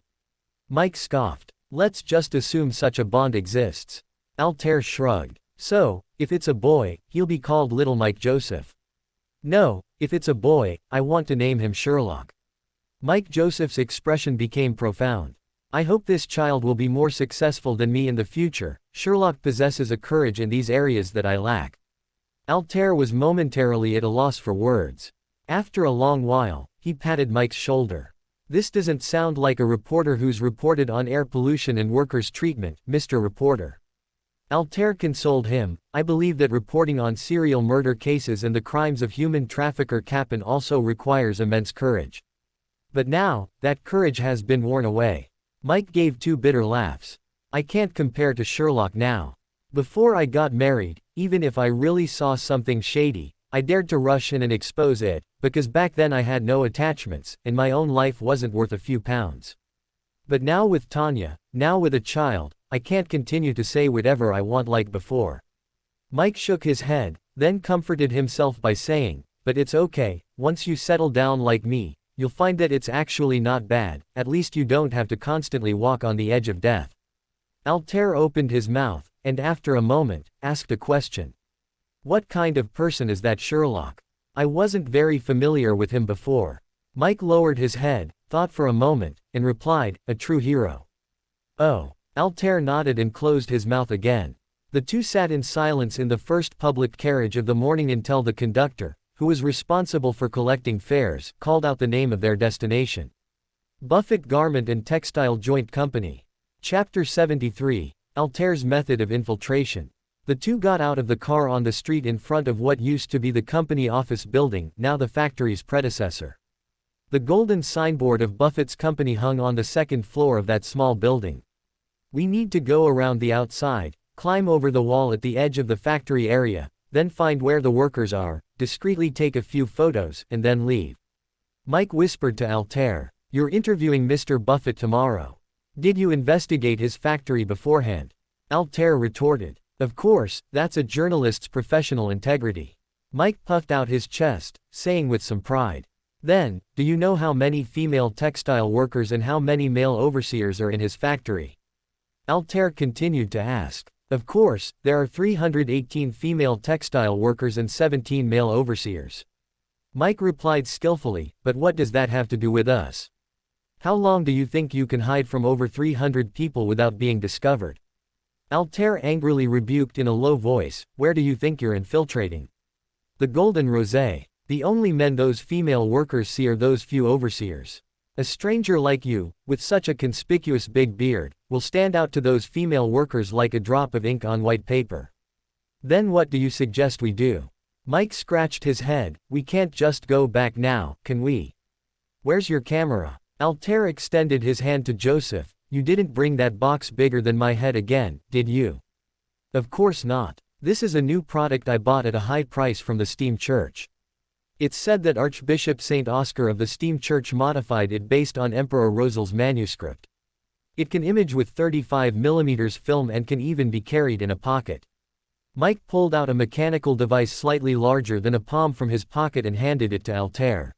Mike scoffed. Let's just assume such a bond exists. Altair shrugged. So, if it's a boy, he'll be called Little Mike Joseph. No, if it's a boy, I want to name him Sherlock. Mike Joseph's expression became profound. I hope this child will be more successful than me in the future. Sherlock possesses a courage in these areas that I lack. Altair was momentarily at a loss for words. After a long while, he patted Mike's shoulder. This doesn't sound like a reporter who's reported on air pollution and workers' treatment, Mr. Reporter. Altair consoled him. I believe that reporting on serial murder cases and the crimes of human trafficker Cap'n also requires immense courage. But now, that courage has been worn away. Mike gave two bitter laughs. I can't compare to Sherlock now. Before I got married, even if I really saw something shady, I dared to rush in and expose it, because back then I had no attachments, and my own life wasn't worth a few pounds. But now with Tanya, now with a child, I can't continue to say whatever I want like before. Mike shook his head, then comforted himself by saying, but it's okay, once you settle down like me, you'll find that it's actually not bad, at least you don't have to constantly walk on the edge of death. Altair opened his mouth, and after a moment, asked a question. What kind of person is that Sherlock? I wasn't very familiar with him before. Mike lowered his head, thought for a moment, and replied, a true hero. Oh. Altair nodded and closed his mouth again. The two sat in silence in the first public carriage of the morning until the conductor, who was responsible for collecting fares, called out the name of their destination. Buffett Garment and Textile Joint Company. Chapter 73, Altair's Method of Infiltration. The two got out of the car on the street in front of what used to be the company office building, now the factory's predecessor. The golden signboard of Buffett's company hung on the second floor of that small building. We need to go around the outside, climb over the wall at the edge of the factory area, then find where the workers are, discreetly take a few photos, and then leave. Mike whispered to Altair, you're interviewing Mr. Buffett tomorrow. Did you investigate his factory beforehand? Altair retorted, of course, that's a journalist's professional integrity. Mike puffed out his chest, saying with some pride. Then, do you know how many female textile workers and how many male overseers are in his factory? Altair continued to ask. Of course, there are 318 female textile workers and 17 male overseers. Mike replied skillfully, but what does that have to do with us? How long do you think you can hide from over 300 people without being discovered? Altair angrily rebuked in a low voice, where do you think you're infiltrating? The Golden Rosé. The only men those female workers see are those few overseers. A stranger like you, with such a conspicuous big beard, will stand out to those female workers like a drop of ink on white paper. Then what do you suggest we do? Mike scratched his head, we can't just go back now, can we? Where's your camera? Altair extended his hand to Joseph, you didn't bring that box bigger than my head again, did you? Of course not. This is a new product I bought at a high price from the Steam Church. It's said that Archbishop St. Oscar of the Steam Church modified it based on Emperor Rosel's manuscript. It can image with 35mm film and can even be carried in a pocket. Mike pulled out a mechanical device slightly larger than a palm from his pocket and handed it to Altair.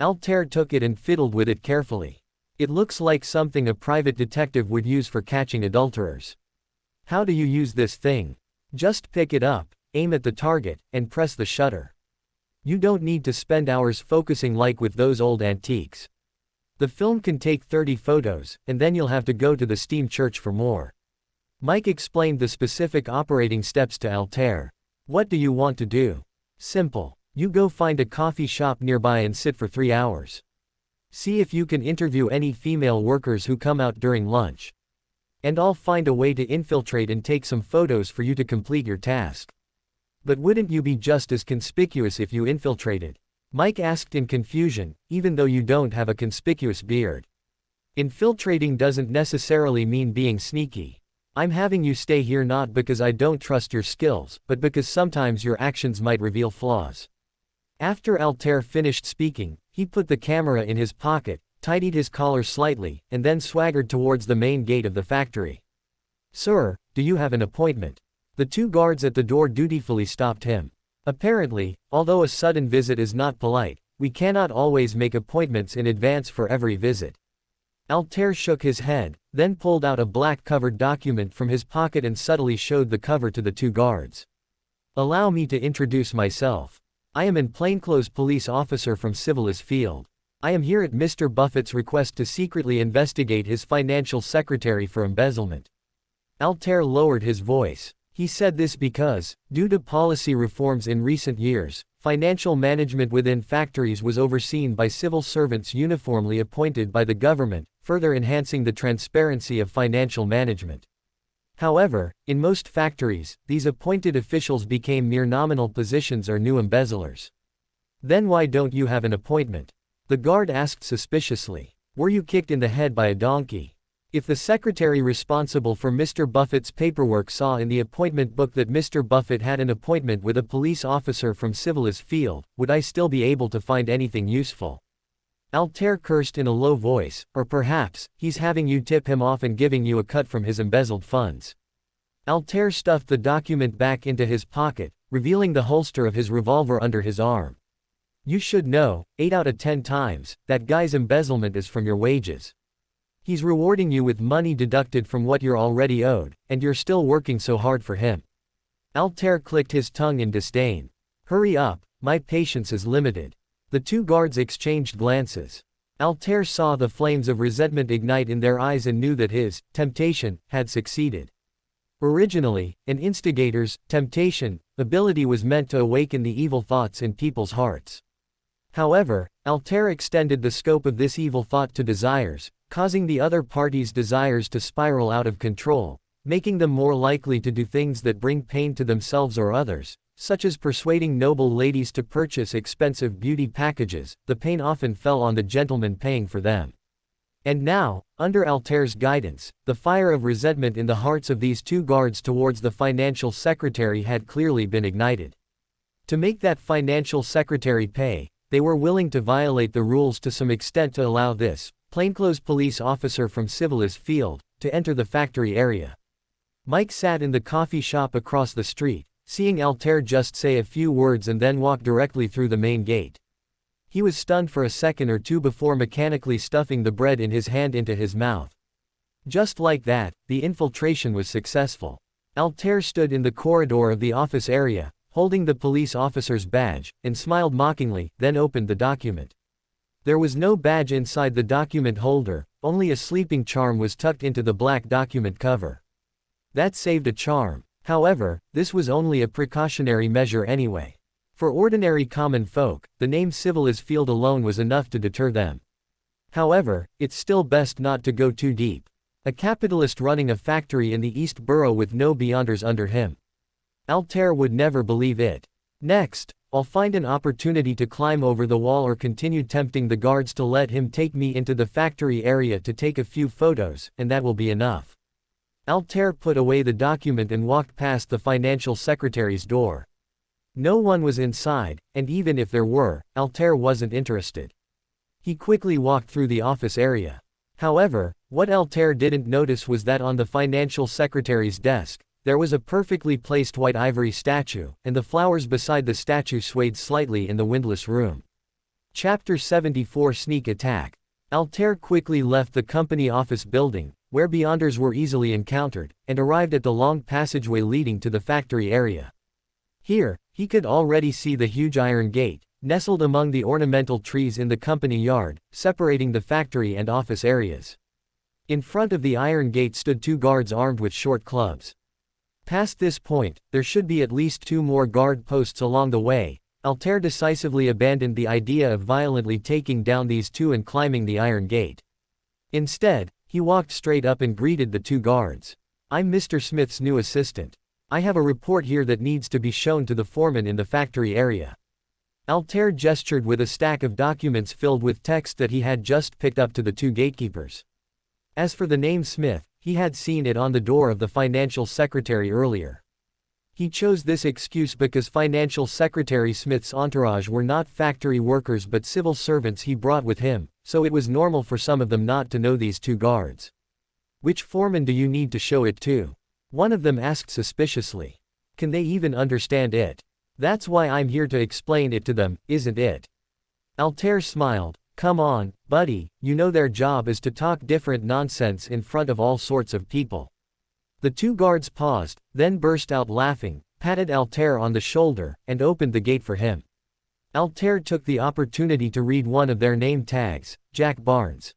Altair took it and fiddled with it carefully. It looks like something a private detective would use for catching adulterers. How do you use this thing? Just pick it up, aim at the target, and press the shutter. You don't need to spend hours focusing like with those old antiques. The film can take 30 photos, and then you'll have to go to the Steam Church for more. Mike explained the specific operating steps to Altair. What do you want to do? Simple. You go find a coffee shop nearby and sit for 3 hours. See if you can interview any female workers who come out during lunch. And I'll find a way to infiltrate and take some photos for you to complete your task. But wouldn't you be just as conspicuous if you infiltrated? Mike asked in confusion, even though you don't have a conspicuous beard. Infiltrating doesn't necessarily mean being sneaky. I'm having you stay here not because I don't trust your skills, but because sometimes your actions might reveal flaws. After Altair finished speaking, he put the camera in his pocket, tidied his collar slightly, and then swaggered towards the main gate of the factory. Sir, do you have an appointment? The two guards at the door dutifully stopped him. Apparently, although a sudden visit is not polite, we cannot always make appointments in advance for every visit. Altair shook his head, then pulled out a black-covered document from his pocket and subtly showed the cover to the two guards. "Allow me to introduce myself. I am an plainclothes police officer from Symbolizes Field. I am here at Mr. Buffett's request to secretly investigate his financial secretary for embezzlement." Altair lowered his voice. He said this because, due to policy reforms in recent years, financial management within factories was overseen by civil servants uniformly appointed by the government, further enhancing the transparency of financial management. However, in most factories, these appointed officials became mere nominal positions or new embezzlers. "Then why don't you have an appointment?" the guard asked suspiciously. "Were you kicked in the head by a donkey?" If the secretary responsible for Mr. Buffett's paperwork saw in the appointment book that Mr. Buffett had an appointment with a police officer from Symbolizes Field, would I still be able to find anything useful? Altair cursed in a low voice, or perhaps, he's having you tip him off and giving you a cut from his embezzled funds. Altair stuffed the document back into his pocket, revealing the holster of his revolver under his arm. "You should know, 8 out of 10 times, that guy's embezzlement is from your wages. He's rewarding you with money deducted from what you're already owed, and you're still working so hard for him." Altair clicked his tongue in disdain. "Hurry up, my patience is limited." The two guards exchanged glances. Altair saw the flames of resentment ignite in their eyes and knew that his temptation had succeeded. Originally, an instigator's temptation ability was meant to awaken the evil thoughts in people's hearts. However, Altair extended the scope of this evil thought to desires, causing the other party's desires to spiral out of control, making them more likely to do things that bring pain to themselves or others, such as persuading noble ladies to purchase expensive beauty packages. The pain often fell on the gentleman paying for them. And now, under Altair's guidance, the fire of resentment in the hearts of these two guards towards the financial secretary had clearly been ignited. To make that financial secretary pay, they were willing to violate the rules to some extent to allow this plainclothes police officer from Symbolizes Field to enter the factory area. Mike sat in the coffee shop across the street, seeing Altair just say a few words and then walk directly through the main gate. He was stunned for a second or two before mechanically stuffing the bread in his hand into his mouth. Just like that, the infiltration was successful. Altair stood in the corridor of the office area, holding the police officer's badge, and smiled mockingly, then opened the document. There was no badge inside the document holder, only a sleeping charm was tucked into the black document cover. That saved a charm. However, this was only a precautionary measure anyway. For ordinary common folk, the name Symbolizes Field alone was enough to deter them. However, it's still best not to go too deep. A capitalist running a factory in the East Borough with no beyonders under him. Altair would never believe it. "Next, I'll find an opportunity to climb over the wall or continue tempting the guards to let him take me into the factory area to take a few photos, and that will be enough." Altair put away the document and walked past the financial secretary's door. No one was inside, and even if there were, Altair wasn't interested. He quickly walked through the office area. However, what Altair didn't notice was that on the financial secretary's desk, there was a perfectly placed white ivory statue, and the flowers beside the statue swayed slightly in the windless room. Chapter 74 Sneak Attack. Altair quickly left the company office building, where beyonders were easily encountered, and arrived at the long passageway leading to the factory area. Here, he could already see the huge iron gate, nestled among the ornamental trees in the company yard, separating the factory and office areas. In front of the iron gate stood two guards armed with short clubs. Past this point, there should be at least 2 more guard posts along the way. Altair decisively abandoned the idea of violently taking down these two and climbing the iron gate. Instead, he walked straight up and greeted the 2 guards. "I'm Mr. Smith's new assistant. I have a report here that needs to be shown to the foreman in the factory area." Altair gestured with a stack of documents filled with text that he had just picked up to the 2 gatekeepers. As for the name Smith, he had seen it on the door of the financial secretary earlier. He chose this excuse because financial secretary Smith's entourage were not factory workers but civil servants he brought with him, so it was normal for some of them not to know these 2 guards. "Which foreman do you need to show it to?" one of them asked suspiciously. "Can they even understand it? That's why I'm here to explain it to them, isn't it?" Altair smiled, Come on, buddy, you know their job is to talk different nonsense in front of all sorts of people. The two guards paused, then burst out laughing, patted Altair on the shoulder, and opened the gate for him. Altair took the opportunity to read one of their name tags, Jack Barnes.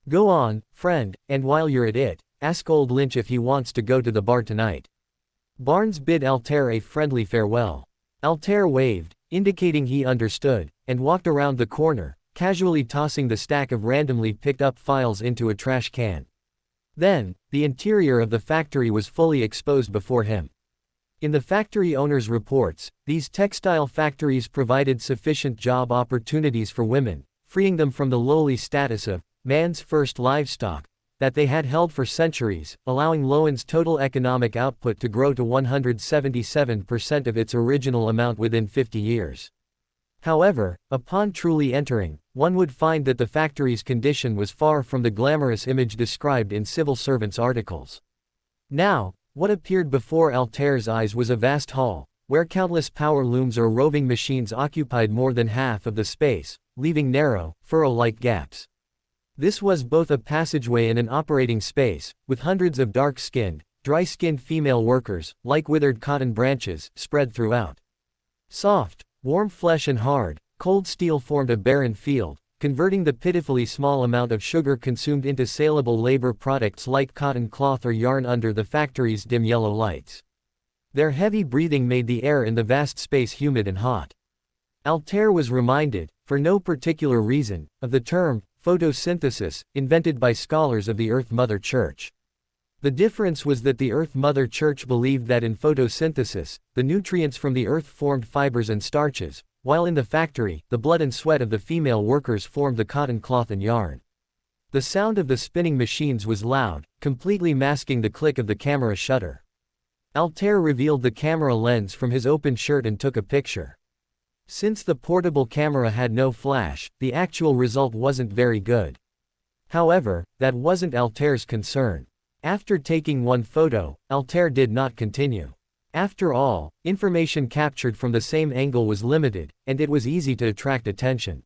Go on, friend, and while you're at it, ask old Lynch if he wants to go to the bar tonight. Barnes bid Altair a friendly farewell. Altair waved, indicating he understood, and walked around the corner, casually tossing the stack of randomly picked up files into a trash can. Then, the interior of the factory was fully exposed before him. In the factory owner's reports, these textile factories provided sufficient job opportunities for women, freeing them from the lowly status of man's first livestock that they had held for centuries, allowing Lowen's total economic output to grow to 177% of its original amount within 50 years. However, upon truly entering, one would find that the factory's condition was far from the glamorous image described in civil servants' articles. Now, what appeared before Altair's eyes was a vast hall, where countless power looms or roving machines occupied more than half of the space, leaving narrow, furrow-like gaps. This was both a passageway and an operating space, with hundreds of dark-skinned, dry-skinned female workers, like withered cotton branches, spread throughout. Soft, warm flesh and hard, cold steel formed a barren field, converting the pitifully small amount of sugar consumed into saleable labor products like cotton cloth or yarn under the factory's dim yellow lights. Their heavy breathing made the air in the vast space humid and hot. Altair was reminded, for no particular reason, of the term photosynthesis, invented by scholars of the Earth Mother Church. The difference was that the Earth Mother Church believed that in photosynthesis, the nutrients from the earth formed fibers and starches, while in the factory, the blood and sweat of the female workers formed the cotton cloth and yarn. The sound of the spinning machines was loud, completely masking the click of the camera shutter. Altair revealed the camera lens from his open shirt and took a picture. Since the portable camera had no flash, the actual result wasn't very good. However, that wasn't Altair's concern. After taking one photo, Altair did not continue. After all, information captured from the same angle was limited, and it was easy to attract attention.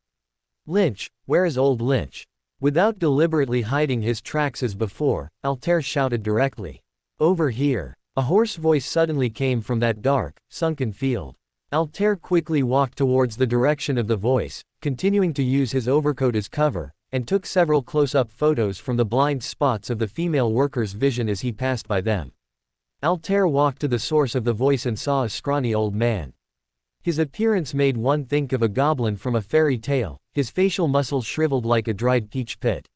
Lynch, where is old Lynch? Without deliberately hiding his tracks as before, Altair shouted directly. Over here. A hoarse voice suddenly came from that dark, sunken field. Altair quickly walked towards the direction of the voice, continuing to use his overcoat as cover, and took several close-up photos from the blind spots of the female workers' vision as he passed by them. Altair walked to the source of the voice and saw a scrawny old man. His appearance made one think of a goblin from a fairy tale, his facial muscles shriveled like a dried peach pit.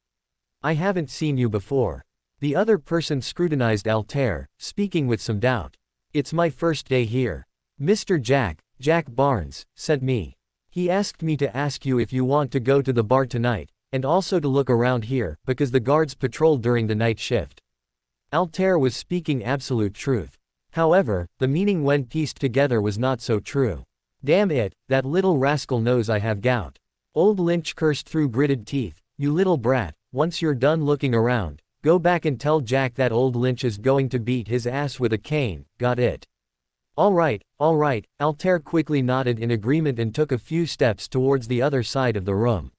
I haven't seen you before. The other person scrutinized Altair, speaking with some doubt. It's my first day here. Mr. Jack Barnes, sent me. He asked me to ask you if you want to go to the bar tonight, and also to look around here, because the guards patrolled during the night shift. Altair was speaking absolute truth. However, the meaning when pieced together was not so true. Damn it, that little rascal knows I have gout. Old Lynch cursed through gritted teeth. You little brat, once you're done looking around, go back and tell Jack that old Lynch is going to beat his ass with a cane, got it? All right, Altair quickly nodded in agreement and took a few steps towards the other side of the room.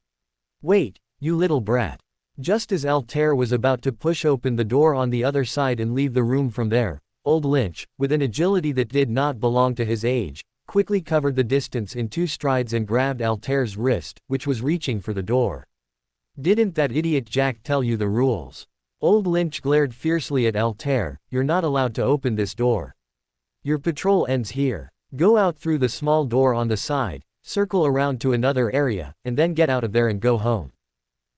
Wait, you little brat. Just as Altair was about to push open the door on the other side and leave the room from there, old Lynch, with an agility that did not belong to his age, quickly covered the distance in 2 strides and grabbed Altair's wrist, which was reaching for the door. Didn't that idiot Jack tell you the rules? Old Lynch glared fiercely at Altair. You're not allowed to open this door. Your patrol ends here. Go out through the small door on the side, circle around to another area, and then get out of there and go home.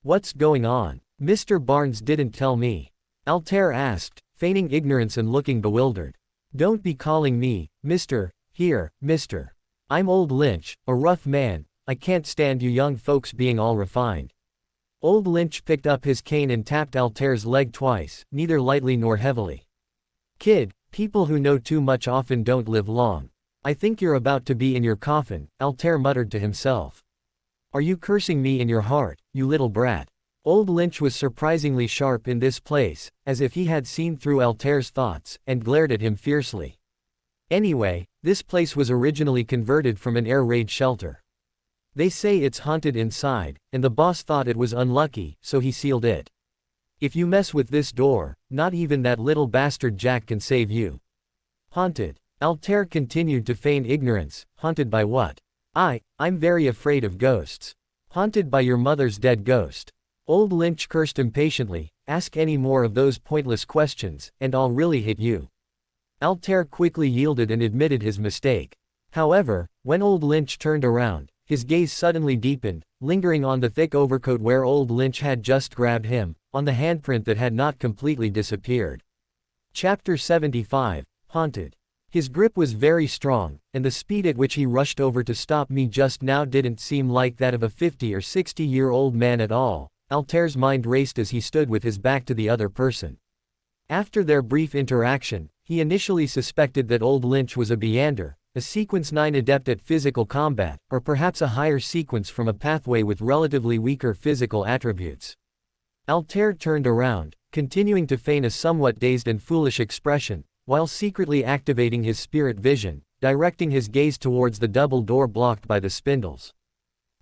What's going on? Mr. Barnes didn't tell me. Altair asked, feigning ignorance and looking bewildered. Don't be calling me, Mr. Here, Mr. I'm old Lynch, a rough man. I can't stand you young folks being all refined. Old Lynch picked up his cane and tapped Altair's leg twice, neither lightly nor heavily. Kid, people who know too much often don't live long. I think you're about to be in your coffin, Altair muttered to himself. Are you cursing me in your heart, you little brat? Old Lynch was surprisingly sharp in this place, as if he had seen through Altair's thoughts, and glared at him fiercely. Anyway, this place was originally converted from an air raid shelter. They say it's haunted inside, and the boss thought it was unlucky, so he sealed it. If you mess with this door, not even that little bastard Jack can save you. Haunted. Altair continued to feign ignorance. Haunted by what? I'm very afraid of ghosts. Haunted by your mother's dead ghost. Old Lynch cursed impatiently. Ask any more of those pointless questions, and I'll really hit you. Altair quickly yielded and admitted his mistake. However, when Old Lynch turned around, his gaze suddenly deepened, lingering on the thick overcoat where Old Lynch had just grabbed him, on the handprint that had not completely disappeared. Chapter 75, Haunted. His grip was very strong, and the speed at which he rushed over to stop me just now didn't seem like that of a 50 or 60-year-old man at all. Altair's mind raced as he stood with his back to the other person. After their brief interaction, he initially suspected that Old Lynch was a Beander, a Sequence 9 adept at physical combat, or perhaps a higher sequence from a pathway with relatively weaker physical attributes. Altair turned around, continuing to feign a somewhat dazed and foolish expression, while secretly activating his spirit vision, directing his gaze towards the double door blocked by the spindles.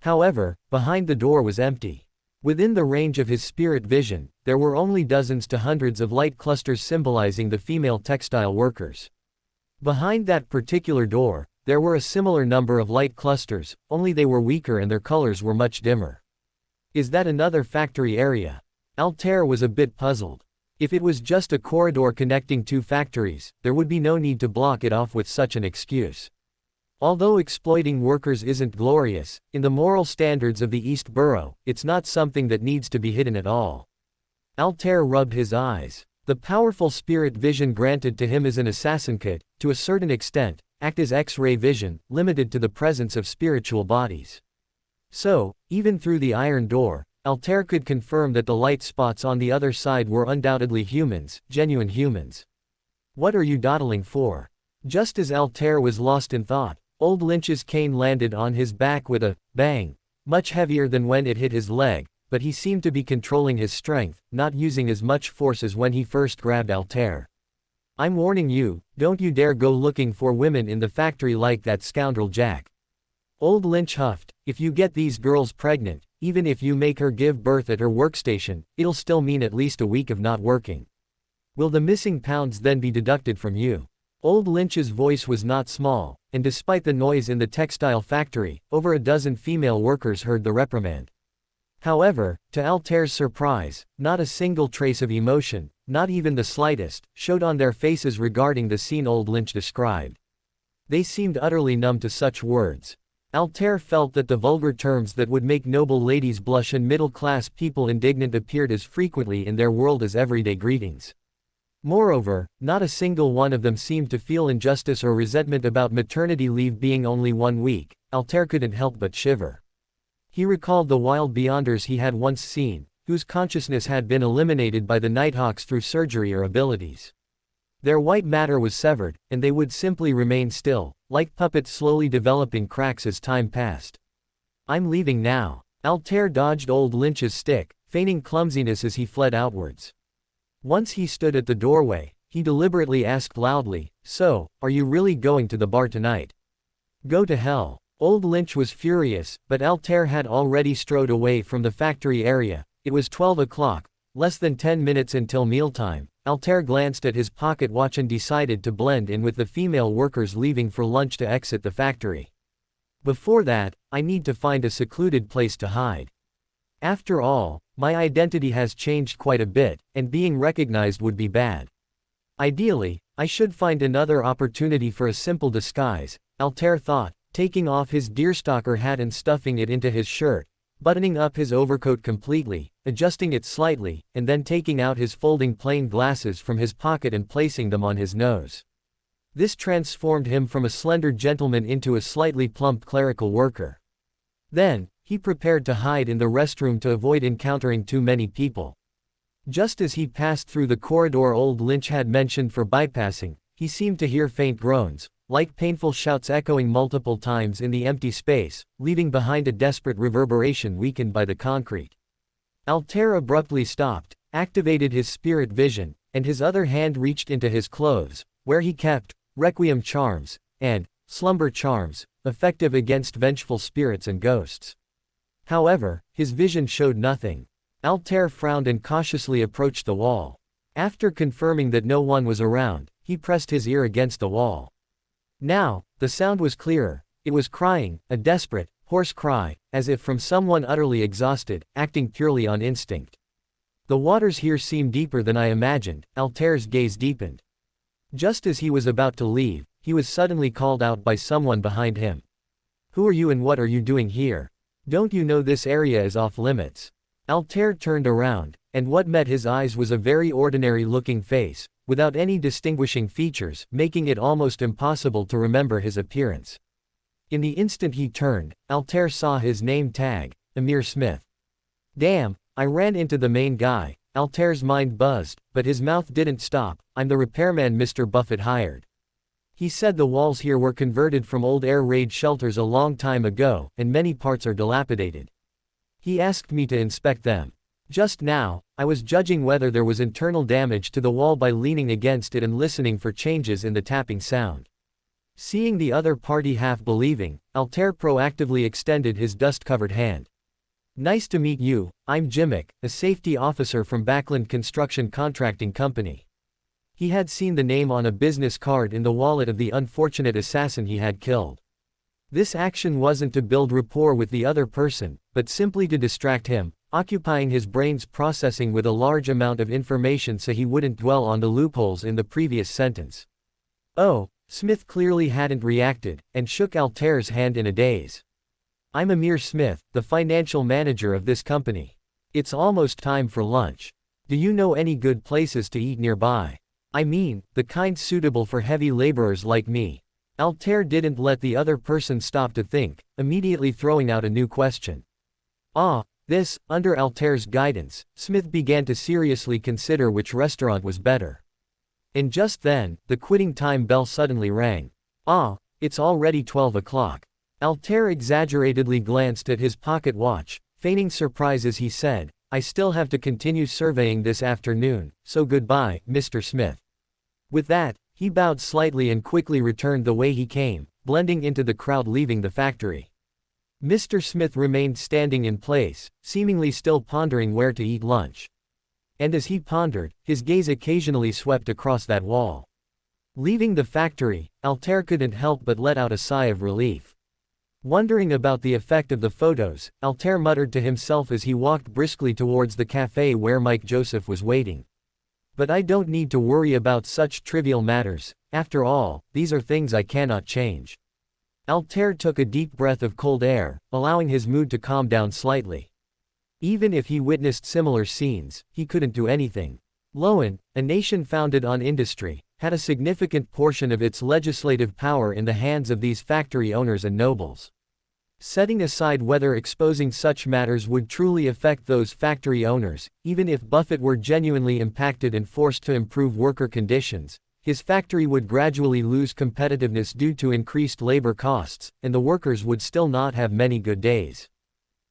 However, behind the door was empty. Within the range of his spirit vision, there were only dozens to hundreds of light clusters symbolizing the female textile workers. Behind that particular door, there were a similar number of light clusters, only they were weaker and their colors were much dimmer. Is that another factory area? Altair was a bit puzzled. If it was just a corridor connecting two factories, there would be no need to block it off with such an excuse. Although exploiting workers isn't glorious, in the moral standards of the East Borough, it's not something that needs to be hidden at all. Altair rubbed his eyes. The powerful spirit vision granted to him as an assassin could, to a certain extent, act as X-ray vision, limited to the presence of spiritual bodies. So, even through the iron door, Altair could confirm that the light spots on the other side were undoubtedly humans, genuine humans. What are you dawdling for? Just as Altair was lost in thought, Old Lynch's cane landed on his back with a bang, much heavier than when it hit his leg, but he seemed to be controlling his strength, not using as much force as when he first grabbed Altair. I'm warning you, don't you dare go looking for women in the factory like that scoundrel Jack. Old Lynch huffed. If you get these girls pregnant, even if you make her give birth at her workstation, it'll still mean at least a week of not working. Will the missing pounds then be deducted from you? Old Lynch's voice was not small, and despite the noise in the textile factory, over a dozen female workers heard the reprimand. However, to Altair's surprise, not a single trace of emotion, not even the slightest, showed on their faces regarding the scene Old Lynch described. They seemed utterly numb to such words. Altair felt that the vulgar terms that would make noble ladies blush and middle-class people indignant appeared as frequently in their world as everyday greetings. Moreover, not a single one of them seemed to feel injustice or resentment about maternity leave being only 1 week. Altair couldn't help but shiver. He recalled the wild Beyonders he had once seen, whose consciousness had been eliminated by the Nighthawks through surgery or abilities. Their white matter was severed, and they would simply remain still, like puppets slowly developing cracks as time passed. I'm leaving now. Altair dodged Old Lynch's stick, feigning clumsiness as he fled outwards. Once he stood at the doorway, he deliberately asked loudly, "So, are you really going to the bar tonight?" "Go to hell." Old Lynch was furious, but Altair had already strode away from the factory area. It was 12 o'clock, less than 10 minutes until mealtime. Altair glanced at his pocket watch and decided to blend in with the female workers leaving for lunch to exit the factory. Before that, I need to find a secluded place to hide. After all, my identity has changed quite a bit, and being recognized would be bad. Ideally, I should find another opportunity for a simple disguise, Altair thought, taking off his deerstalker hat and stuffing it into his shirt, buttoning up his overcoat completely, adjusting it slightly, and then taking out his folding plane glasses from his pocket and placing them on his nose. This transformed him from a slender gentleman into a slightly plump clerical worker. Then, he prepared to hide in the restroom to avoid encountering too many people. Just as he passed through the corridor Old Lynch had mentioned for bypassing, he seemed to hear faint groans, like painful shouts echoing multiple times in the empty space, leaving behind a desperate reverberation weakened by the concrete. Altair abruptly stopped, activated his spirit vision, and his other hand reached into his clothes, where he kept Requiem charms, and slumber charms, effective against vengeful spirits and ghosts. However, his vision showed nothing. Altair frowned and cautiously approached the wall. After confirming that no one was around, he pressed his ear against the wall. Now, the sound was clearer. It was crying, a desperate, hoarse cry, as if from someone utterly exhausted, acting purely on instinct. The waters here seem deeper than I imagined. Altair's gaze deepened. Just as he was about to leave, he was suddenly called out by someone behind him. "Who are you and what are you doing here? Don't you know this area is off limits?" Altair turned around, and what met his eyes was a very ordinary-looking face, without any distinguishing features, making it almost impossible to remember his appearance. In the instant he turned, Altair saw his name tag, Amir Smith. "Damn, I ran into the main guy." Altair's mind buzzed, but his mouth didn't stop. "I'm the repairman Mr. Buffett hired. He said the walls here were converted from old air raid shelters a long time ago, and many parts are dilapidated. He asked me to inspect them. Just now, I was judging whether there was internal damage to the wall by leaning against it and listening for changes in the tapping sound." Seeing the other party half believing, Altair proactively extended his dust-covered hand. "Nice to meet you, I'm Jimmick, a safety officer from Backland Construction Contracting Company." He had seen the name on a business card in the wallet of the unfortunate assassin he had killed. This action wasn't to build rapport with the other person, but simply to distract him, occupying his brains processing with a large amount of information so he wouldn't dwell on the loopholes in the previous sentence. "Oh," Smith clearly hadn't reacted, and shook Altair's hand in a daze. "I'm Amir Smith, the financial manager of this company. It's almost time for lunch. Do you know any good places to eat nearby? I mean, the kind suitable for heavy laborers like me." Altair didn't let the other person stop to think, immediately throwing out a new question. Under Altair's guidance, Smith began to seriously consider which restaurant was better. And just then, the quitting time bell suddenly rang. It's already 12 o'clock. Altair exaggeratedly glanced at his pocket watch, feigning surprise as he said, "I still have to continue surveying this afternoon, so goodbye, Mr. Smith." With that, he bowed slightly and quickly returned the way he came, blending into the crowd leaving the factory. Mr. Smith remained standing in place, seemingly still pondering where to eat lunch. And as he pondered, his gaze occasionally swept across that wall. Leaving the factory, Altair couldn't help but let out a sigh of relief. Wondering about the effect of the photos, Altair muttered to himself as he walked briskly towards the cafe where Mike Joseph was waiting. "But I don't need to worry about such trivial matters. After all, these are things I cannot change." Altair took a deep breath of cold air, allowing his mood to calm down slightly. Even if he witnessed similar scenes, he couldn't do anything. Loan, a nation founded on industry, had a significant portion of its legislative power in the hands of these factory owners and nobles. Setting aside whether exposing such matters would truly affect those factory owners, even if Buffett were genuinely impacted and forced to improve worker conditions, his factory would gradually lose competitiveness due to increased labor costs, and the workers would still not have many good days.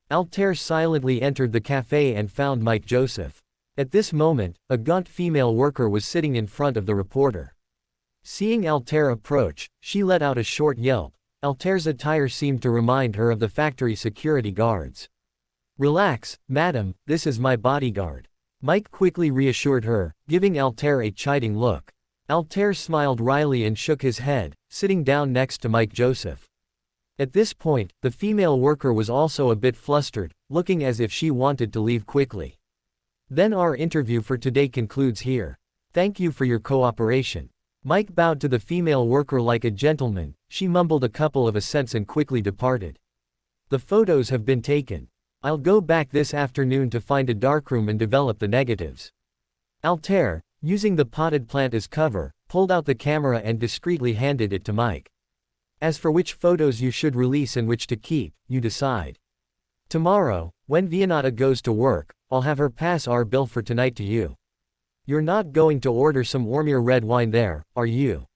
Altair silently entered the cafe and found Mike Joseph. At this moment, a gaunt female worker was sitting in front of the reporter. Seeing Altair approach, she let out a short yelp. Altair's attire seemed to remind her of the factory security guards. "Relax, madam, this is my bodyguard." Mike quickly reassured her, giving Altair a chiding look. Altair smiled wryly and shook his head, sitting down next to Mike Joseph. At this point, the female worker was also a bit flustered, looking as if she wanted to leave quickly. "Then our interview for today concludes here. Thank you for your cooperation." Mike bowed to the female worker like a gentleman. She mumbled a couple of assents and quickly departed. "The photos have been taken. I'll go back this afternoon to find a darkroom and develop the negatives." Altair, using the potted plant as cover, pulled out the camera and discreetly handed it to Mike. "As for which photos you should release and which to keep, you decide. Tomorrow, when Vianata goes to work, I'll have her pass our bill for tonight to you. You're not going to order some Ormir red wine there, are you?"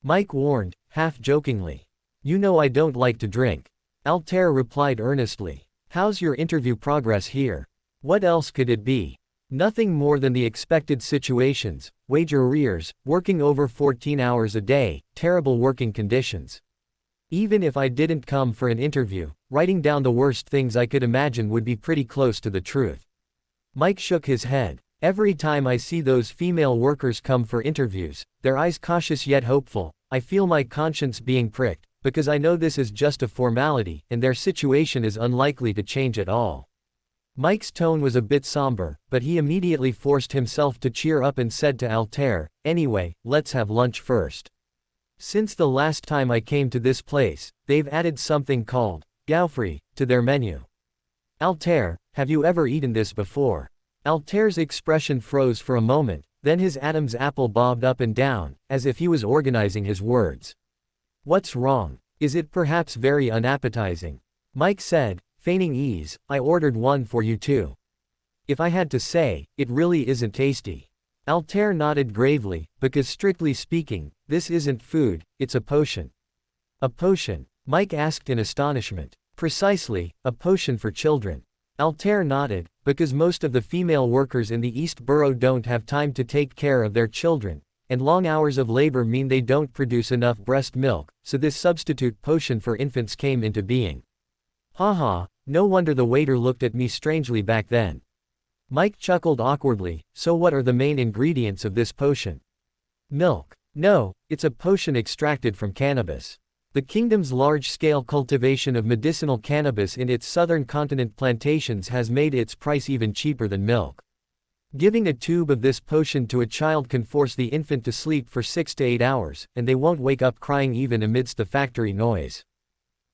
Mike warned, half jokingly. "You know I don't like to drink." Altair replied earnestly. "How's your interview progress here?" What else could it be? Nothing more than the expected situations: wage arrears, working over 14 hours a day, terrible working conditions. Even if I didn't come for an interview, writing down the worst things I could imagine would be pretty close to the truth. Mike shook his head. Every time I see those female workers come for interviews, their eyes cautious yet hopeful, I feel my conscience being pricked, because I know this is just a formality, and their situation is unlikely to change at all. Mike's tone was a bit somber, but he immediately forced himself to cheer up and said to Altair, "Anyway, let's have lunch first. Since the last time I came to this place, they've added something called gaufre to their menu. Altair, have you ever eaten this before?" Altair's expression froze for a moment, then his Adam's apple bobbed up and down, as if he was organizing his words. "What's wrong? Is it perhaps very unappetizing?" Mike said, feigning ease. "I ordered one for you too. If I had to say, it really isn't tasty." Altair nodded gravely, because strictly speaking, this isn't food, it's a potion. "A potion?" Mike asked in astonishment. "Precisely, a potion for children." Altair nodded, because most of the female workers in the East Borough don't have time to take care of their children, and long hours of labor mean they don't produce enough breast milk, so this substitute potion for infants came into being. Haha, no wonder the waiter looked at me strangely back then. Mike chuckled awkwardly. "So what are the main ingredients of this potion?" "Milk. No, it's a potion extracted from cannabis. The kingdom's large-scale cultivation of medicinal cannabis in its southern continent plantations has made its price even cheaper than milk. Giving a tube of this potion to a child can force the infant to sleep for 6 to 8 hours, and they won't wake up crying even amidst the factory noise."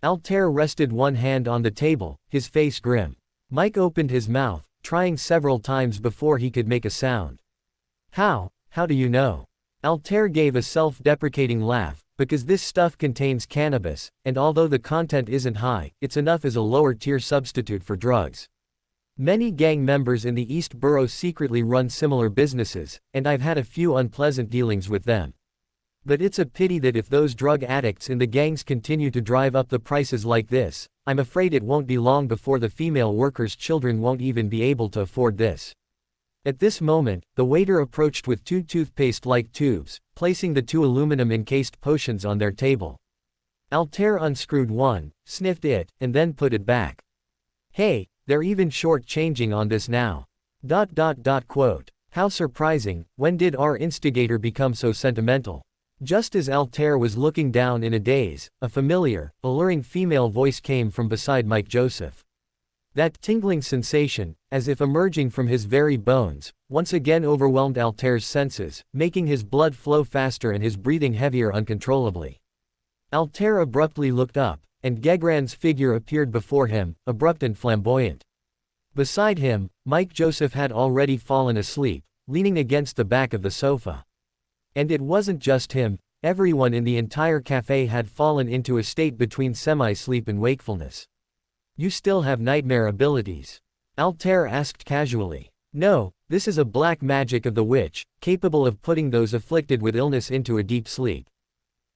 Altair rested one hand on the table, his face grim. Mike opened his mouth, trying several times before he could make a sound. How do you know?" Altair gave a self-deprecating laugh. "Because this stuff contains cannabis, and although the content isn't high, it's enough as a lower-tier substitute for drugs. Many gang members in the East Borough secretly run similar businesses, and I've had a few unpleasant dealings with them. But it's a pity that if those drug addicts in the gangs continue to drive up the prices like this, I'm afraid it won't be long before the female workers' children won't even be able to afford this." At this moment, the waiter approached with 2 toothpaste-like tubes, placing the 2 aluminum-encased potions on their table. Altair unscrewed one, sniffed it, and then put it back. "Hey, they're even short-changing on this now. Quote. How surprising, when did our instigator become so sentimental?" Just as Altair was looking down in a daze, a familiar, alluring female voice came from beside Mike Joseph. That tingling sensation, as if emerging from his very bones, once again overwhelmed Altair's senses, making his blood flow faster and his breathing heavier uncontrollably. Altair abruptly looked up, and Gegran's figure appeared before him, abrupt and flamboyant. Beside him, Mike Joseph had already fallen asleep, leaning against the back of the sofa. And it wasn't just him, everyone in the entire cafe had fallen into a state between semi-sleep and wakefulness. "You still have nightmare abilities?" Altair asked casually. "No, this is a black magic of the witch, capable of putting those afflicted with illness into a deep sleep."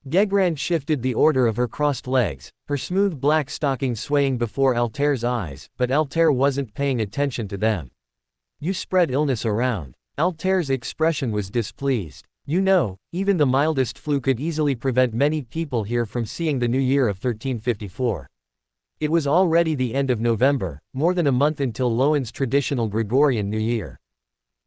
Gegran shifted the order of her crossed legs, her smooth black stockings swaying before Altair's eyes, but Altair wasn't paying attention to them. "You spread illness around." Altair's expression was displeased. "You know, even the mildest flu could easily prevent many people here from seeing the new year of 1354. It was already the end of November, more than a month until Lowen's traditional Gregorian New Year.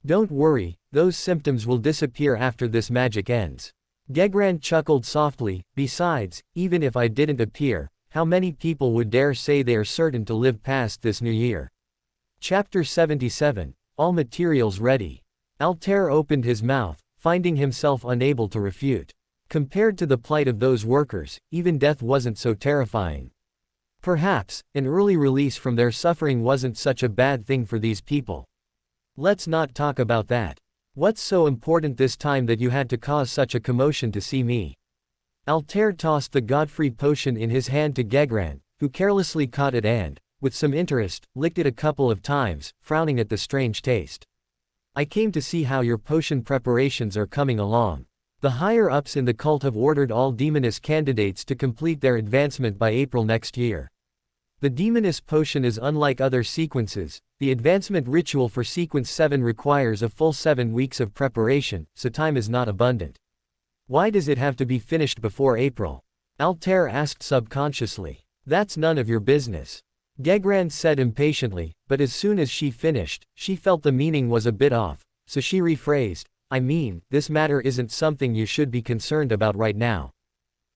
Don't worry, those symptoms will disappear after this magic ends." Gegran chuckled softly. "Besides, even if I didn't appear, how many people would dare say they are certain to live past this new year?" Chapter 77. All materials ready. Altair opened his mouth, finding himself unable to refute. Compared to the plight of those workers, even death wasn't so terrifying. Perhaps, an early release from their suffering wasn't such a bad thing for these people. "Let's not talk about that. What's so important this time that you had to cause such a commotion to see me?" Altair tossed the Godfrey potion in his hand to Gegran, who carelessly caught it and, with some interest, licked it a couple of times, frowning at the strange taste. "I came to see how your potion preparations are coming along. The higher-ups in the cult have ordered all Demoness candidates to complete their advancement by April next year. The Demoness potion is unlike other sequences. The advancement ritual for Sequence 7 requires a full 7 weeks of preparation, so time is not abundant." "Why does it have to be finished before April?" Altair asked subconsciously. That's none of your business. Gegran said impatiently, but as soon as she finished, she felt the meaning was a bit off, so she rephrased, I mean, this matter isn't something you should be concerned about right now.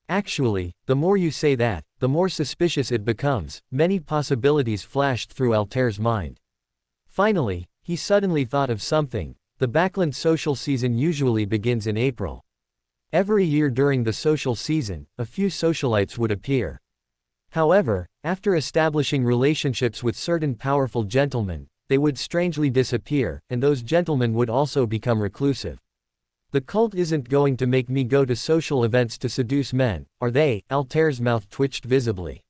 Actually, the more you say that, the more suspicious it becomes. Many possibilities flashed through Altair's mind. Finally, he suddenly thought of something. The Backland social season usually begins in April. Every year during the social season, a few socialites would appear. However, after establishing relationships with certain powerful gentlemen, they would strangely disappear, and those gentlemen would also become reclusive. The cult isn't going to make me go to social events to seduce men, are they? Altair's mouth twitched visibly.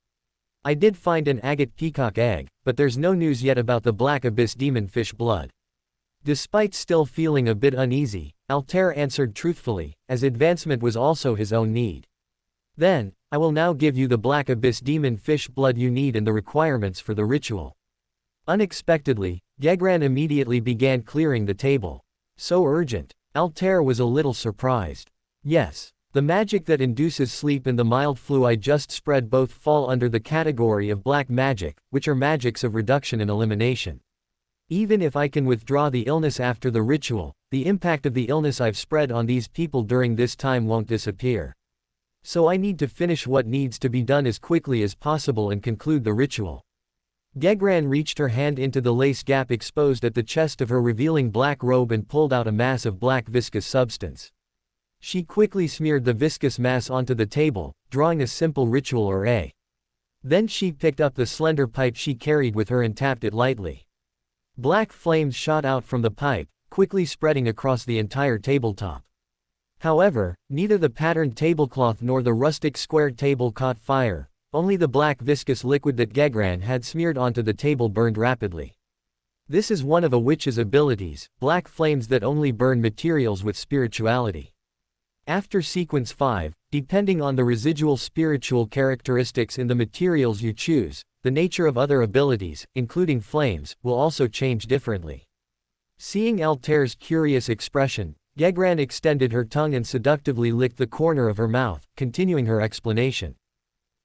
I did find an agate peacock egg, but there's no news yet about the black abyss demon fish blood. Despite still feeling a bit uneasy, Altair answered truthfully, as advancement was also his own need. Then, I will now give you the black abyss demon fish blood you need and the requirements for the ritual. Unexpectedly, Gegran immediately began clearing the table. So urgent. Altair was a little surprised. Yes. The magic that induces sleep and the mild flu I just spread both fall under the category of black magic, which are magics of reduction and elimination. Even if I can withdraw the illness after the ritual, the impact of the illness I've spread on these people during this time won't disappear. So I need to finish what needs to be done as quickly as possible and conclude the ritual. Gegran reached her hand into the lace gap exposed at the chest of her revealing black robe and pulled out a mass of black viscous substance. She quickly smeared the viscous mass onto the table, drawing a simple ritual array. Then she picked up the slender pipe she carried with her and tapped it lightly. Black flames shot out from the pipe, quickly spreading across the entire tabletop. However, neither the patterned tablecloth nor the rustic square table caught fire, only the black viscous liquid that Gegran had smeared onto the table burned rapidly. This is one of a witch's abilities, black flames that only burn materials with spirituality. After sequence 5, depending on the residual spiritual characteristics in the materials you choose, the nature of other abilities, including flames, will also change differently. Seeing Altair's curious expression, Gegran extended her tongue and seductively licked the corner of her mouth, continuing her explanation.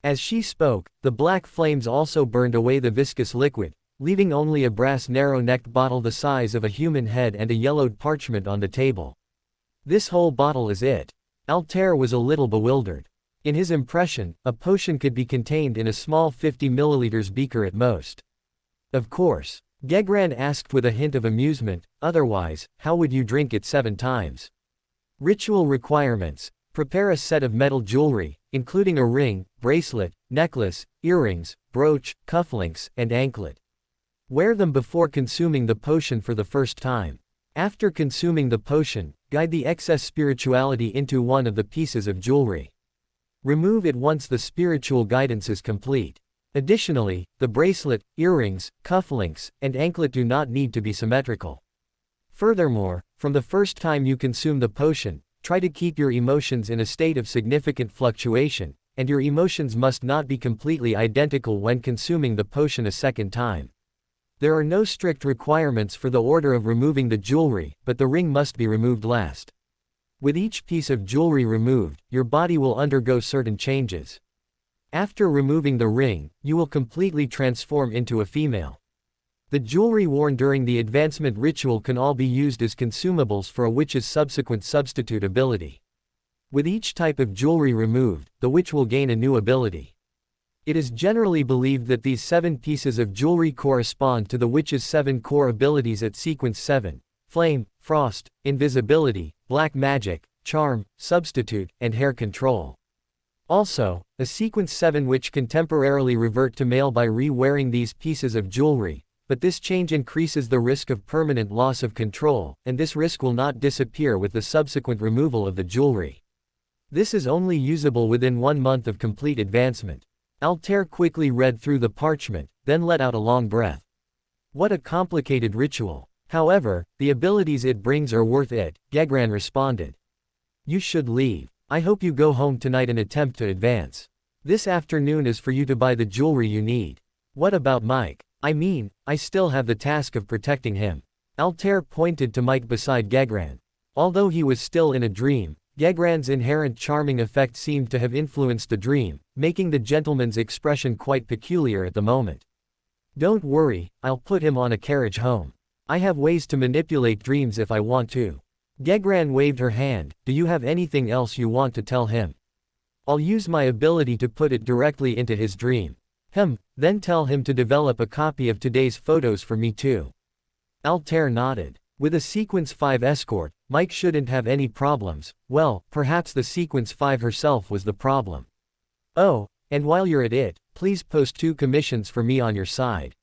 As she spoke, the black flames also burned away the viscous liquid, leaving only a brass narrow-necked bottle the size of a human head and a yellowed parchment on the table. This whole bottle is it. Altair was a little bewildered. In his impression, a potion could be contained in a small 50 milliliters beaker at most. Of course. Gegran asked with a hint of amusement, otherwise, how would you drink it 7 times? Ritual requirements. Prepare a set of metal jewelry, including a ring, bracelet, necklace, earrings, brooch, cufflinks, and anklet. Wear them before consuming the potion for the first time. After consuming the potion, guide the excess spirituality into one of the pieces of jewelry. Remove it once the spiritual guidance is complete. Additionally, the bracelet, earrings, cufflinks, and anklet do not need to be symmetrical. Furthermore, from the first time you consume the potion, try to keep your emotions in a state of significant fluctuation, and your emotions must not be completely identical when consuming the potion a second time. There are no strict requirements for the order of removing the jewelry, but the ring must be removed last. With each piece of jewelry removed, your body will undergo certain changes. After removing the ring, you will completely transform into a female. The jewelry worn during the advancement ritual can all be used as consumables for a witch's subsequent substitute ability. With each type of jewelry removed, the witch will gain a new ability. It is generally believed that these 7 pieces of jewelry correspond to the witch's 7 core abilities at sequence 7: flame, frost, invisibility, black magic, charm, substitute, and hair control. Also, a sequence 7 witch can temporarily revert to male by re-wearing these pieces of jewelry, but this change increases the risk of permanent loss of control, and this risk will not disappear with the subsequent removal of the jewelry. This is only usable within 1 month of complete advancement. Altair quickly read through the parchment, then let out a long breath. What a complicated ritual. However, the abilities it brings are worth it, Gegran responded. You should leave. I hope you go home tonight and attempt to advance. This afternoon is for you to buy the jewelry you need. What about Mike? I mean, I still have the task of protecting him. Altair pointed to Mike beside Gegran. Although he was still in a dream, Gegran's inherent charming effect seemed to have influenced the dream, making the gentleman's expression quite peculiar at the moment. Don't worry, I'll put him on a carriage home. I have ways to manipulate dreams if I want to. Gegran waved her hand. Do you have anything else you want to tell him? I'll use my ability to put it directly into his dream. Then tell him to develop a copy of today's photos for me too. Altair nodded. With a Sequence 5 escort, Mike shouldn't have any problems. Well, perhaps the Sequence 5 herself was the problem. Oh, and while you're at it, please post 2 commissions for me on your side.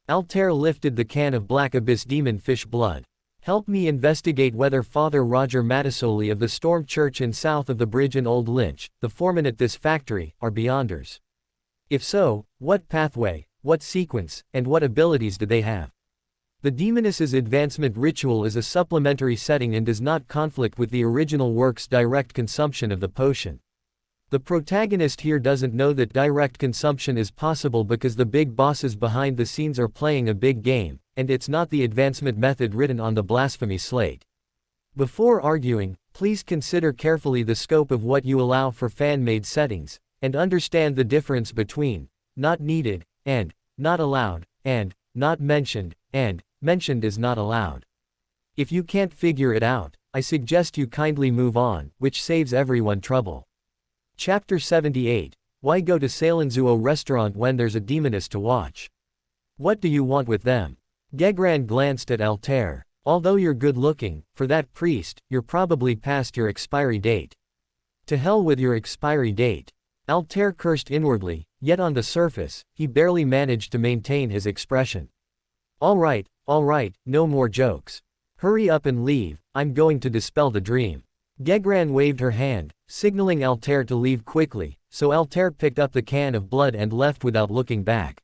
Altair lifted the can of Black Abyss Demon Fish Blood. Help me investigate whether Father Roger Mattisoli of the Storm Church in south of the bridge in Old Lynch, the foreman at this factory, are Beyonders. If so, what pathway, what sequence, and what abilities do they have? The Demoness's advancement ritual is a supplementary setting and does not conflict with the original work's direct consumption of the potion. The protagonist here doesn't know that direct consumption is possible because the big bosses behind the scenes are playing a big game, and it's not the advancement method written on the blasphemy slate. Before arguing, please consider carefully the scope of what you allow for fan-made settings, and understand the difference between not needed, and not allowed, and not mentioned, and mentioned is not allowed. If you can't figure it out, I suggest you kindly move on, which saves everyone trouble. Chapter 78. Why go to Salenzuo restaurant when there's a demoness to watch? What do you want with them? Gegran glanced at Altair. Although you're good looking, for that priest, you're probably past your expiry date. To hell with your expiry date. Altair cursed inwardly, yet on the surface, he barely managed to maintain his expression. All right, no more jokes. Hurry up and leave, I'm going to dispel the dream. Gegran waved her hand, signaling Altair to leave quickly, so Altair picked up the can of blood and left without looking back.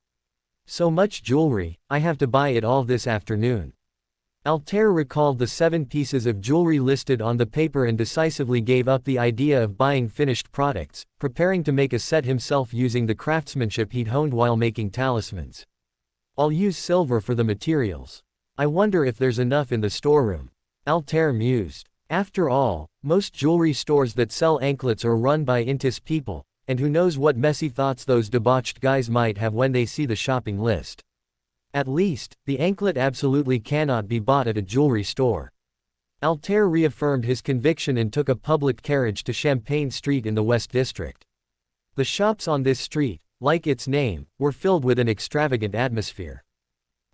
So much jewelry, I have to buy it all this afternoon. Altair recalled the 7 pieces of jewelry listed on the paper and decisively gave up the idea of buying finished products, preparing to make a set himself using the craftsmanship he'd honed while making talismans. I'll use silver for the materials. I wonder if there's enough in the storeroom. Altair mused. After all, most jewelry stores that sell anklets are run by Intis people, and who knows what messy thoughts those debauched guys might have when they see the shopping list. At least, the anklet absolutely cannot be bought at a jewelry store. Altair reaffirmed his conviction and took a public carriage to Champagne Street in the West District. The shops on this street, like its name, were filled with an extravagant atmosphere.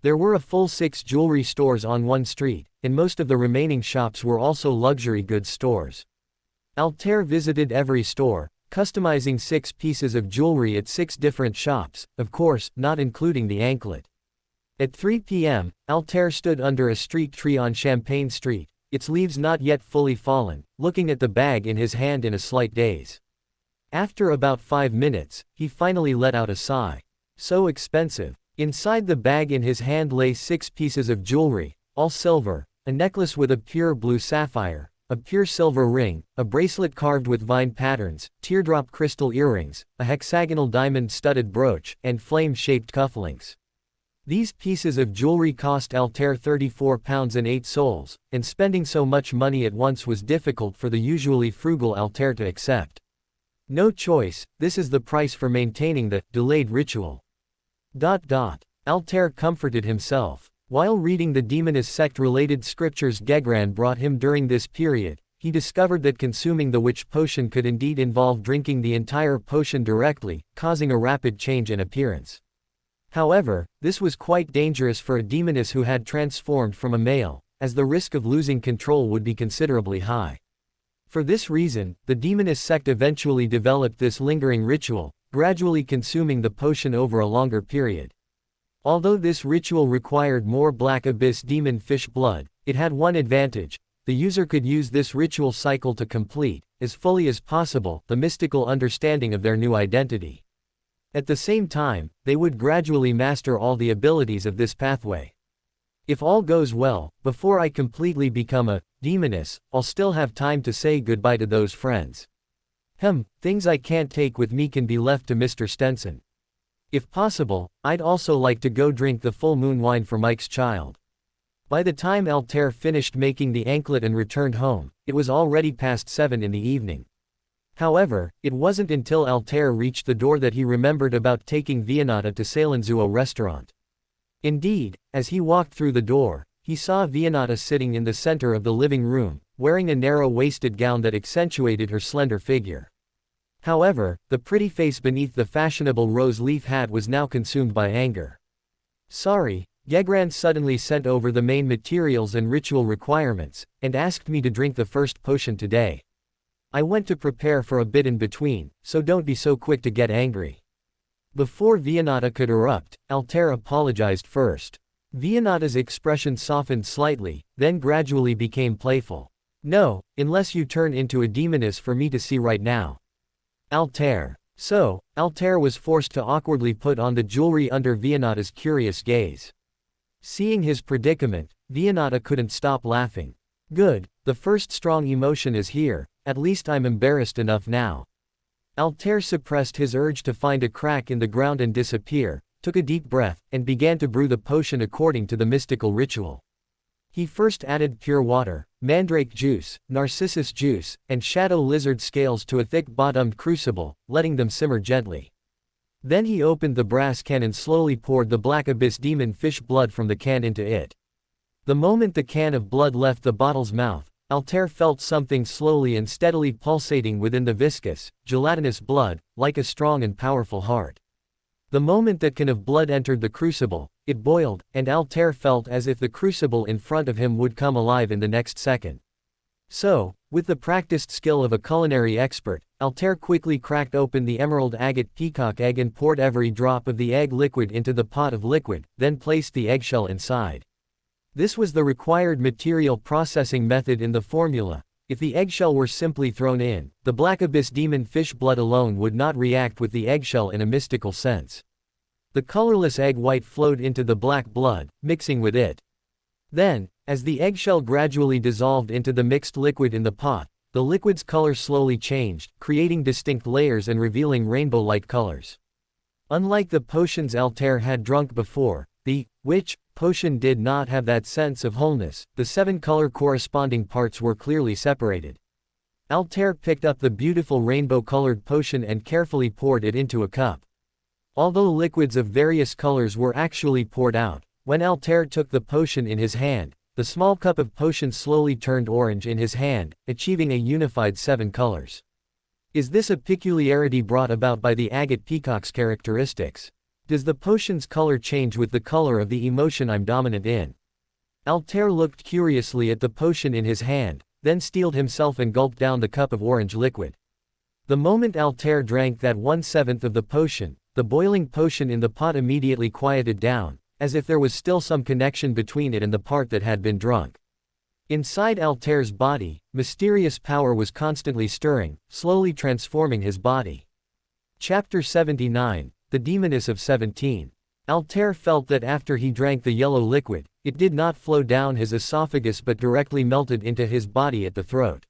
There were a full 6 jewelry stores on one street, and most of the remaining shops were also luxury goods stores. Altair visited every store, customizing 6 pieces of jewelry at 6 different shops, of course, not including the anklet. At 3 p.m., Altair stood under a street tree on Champagne Street, its leaves not yet fully fallen, looking at the bag in his hand in a slight daze. After about 5 minutes, he finally let out a sigh. So expensive. Inside the bag in his hand lay 6 pieces of jewelry, all silver, a necklace with a pure blue sapphire, a pure silver ring, a bracelet carved with vine patterns, teardrop crystal earrings, a hexagonal diamond-studded brooch, and flame-shaped cufflinks. These pieces of jewelry cost Altair 34 pounds and 8 sols, and spending so much money at once was difficult for the usually frugal Altair to accept. No choice, this is the price for maintaining the delayed ritual. Altair comforted himself. While reading the demoness sect-related scriptures Gegran brought him during this period, he discovered that consuming the witch potion could indeed involve drinking the entire potion directly, causing a rapid change in appearance. However, this was quite dangerous for a demoness who had transformed from a male, as the risk of losing control would be considerably high. For this reason, the demoness sect eventually developed this lingering ritual, gradually consuming the potion over a longer period. Although this ritual required more Black Abyss demon fish blood, it had one advantage: the user could use this ritual cycle to complete, as fully as possible, the mystical understanding of their new identity. At the same time, they would gradually master all the abilities of this pathway. If all goes well, before I completely become a demoness, I'll still have time to say goodbye to those friends. Things I can't take with me can be left to Mr. Stenson. If possible, I'd also like to go drink the full moon wine for Mike's child. By the time Altair finished making the anklet and returned home, it was already past 7 in the evening. However, it wasn't until Altair reached the door that he remembered about taking Vianata to Salenzuo restaurant. Indeed, as he walked through the door, he saw Vianata sitting in the center of the living room, wearing a narrow-waisted gown that accentuated her slender figure. However, the pretty face beneath the fashionable rose-leaf hat was now consumed by anger. "Sorry, Gegran suddenly sent over the main materials and ritual requirements, and asked me to drink the first potion today. I went to prepare for a bit in between, so don't be so quick to get angry." Before Vianata could erupt, Altair apologized first. Vianata's expression softened slightly, then gradually became playful. "No, unless you turn into a demoness for me to see right now." Altair. So, Altair was forced to awkwardly put on the jewelry under Vianata's curious gaze. Seeing his predicament, Vianata couldn't stop laughing. "Good, the first strong emotion is here, at least I'm embarrassed enough now." Altair suppressed his urge to find a crack in the ground and disappear, took a deep breath, and began to brew the potion according to the mystical ritual. He first added pure water, mandrake juice, narcissus juice, and shadow lizard scales to a thick-bottomed crucible, letting them simmer gently. Then he opened the brass can and slowly poured the black abyss demon fish blood from the can into it. The moment the can of blood left the bottle's mouth, Altair felt something slowly and steadily pulsating within the viscous, gelatinous blood, like a strong and powerful heart. The moment that can of blood entered the crucible, it boiled, and Altair felt as if the crucible in front of him would come alive in the next second. So, with the practiced skill of a culinary expert, Altair quickly cracked open the emerald agate peacock egg and poured every drop of the egg liquid into the pot of liquid, then placed the eggshell inside. This was the required material processing method in the formula. If the eggshell were simply thrown in, the black abyss demon fish blood alone would not react with the eggshell in a mystical sense. The colorless egg white flowed into the black blood, mixing with it. Then, as the eggshell gradually dissolved into the mixed liquid in the pot, the liquid's color slowly changed, creating distinct layers and revealing rainbow-like colors. Unlike the potions Altair had drunk before, the witch potion did not have that sense of wholeness. The 7 color corresponding parts were clearly separated. Altair picked up the beautiful rainbow-colored potion and carefully poured it into a cup. Although liquids of various colors were actually poured out, when Altair took the potion in his hand, the small cup of potion slowly turned orange in his hand, achieving a unified 7 colors. Is this a peculiarity brought about by the agate peacock's characteristics? Does the potion's color change with the color of the emotion I'm dominant in? Altair looked curiously at the potion in his hand, then steeled himself and gulped down the cup of orange liquid. The moment Altair drank that 1/7 of the potion, the boiling potion in the pot immediately quieted down, as if there was still some connection between it and the part that had been drunk. Inside Altair's body, mysterious power was constantly stirring, slowly transforming his body. Chapter 79, The Demoness of 17. Altair felt that after he drank the yellow liquid, it did not flow down his esophagus but directly melted into his body at the throat.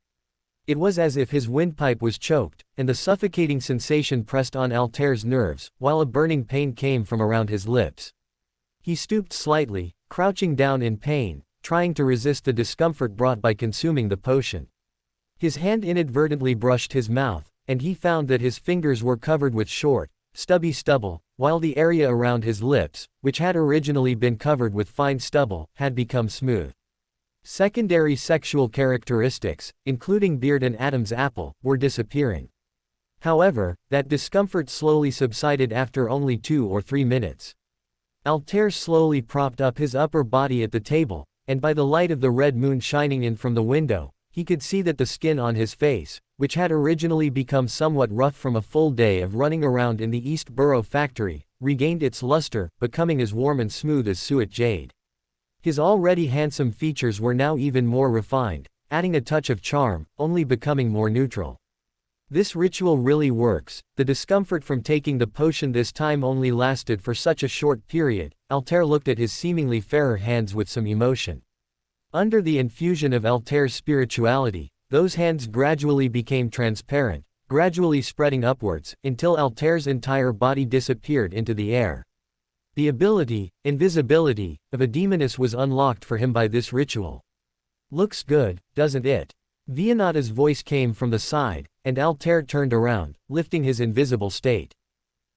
It was as if his windpipe was choked, and the suffocating sensation pressed on Altair's nerves, while a burning pain came from around his lips. He stooped slightly, crouching down in pain, trying to resist the discomfort brought by consuming the potion. His hand inadvertently brushed his mouth, and he found that his fingers were covered with short, stubby stubble, while the area around his lips, which had originally been covered with fine stubble, had become smooth. Secondary sexual characteristics, including beard and Adam's apple, were disappearing. However, that discomfort slowly subsided after only 2 or 3 minutes. Altair slowly propped up his upper body at the table, and by the light of the red moon shining in from the window, he could see that the skin on his face, which had originally become somewhat rough from a full day of running around in the East Borough factory, regained its luster, becoming as warm and smooth as suet jade. His already handsome features were now even more refined, adding a touch of charm, only becoming more neutral. This ritual really works. The discomfort from taking the potion this time only lasted for such a short period. Altair looked at his seemingly fairer hands with some emotion. Under the infusion of Altair's spirituality, those hands gradually became transparent, gradually spreading upwards, until Altair's entire body disappeared into the air. The ability, invisibility, of a demoness was unlocked for him by this ritual. Looks good, doesn't it? Vianata's voice came from the side, and Altair turned around, lifting his invisible state.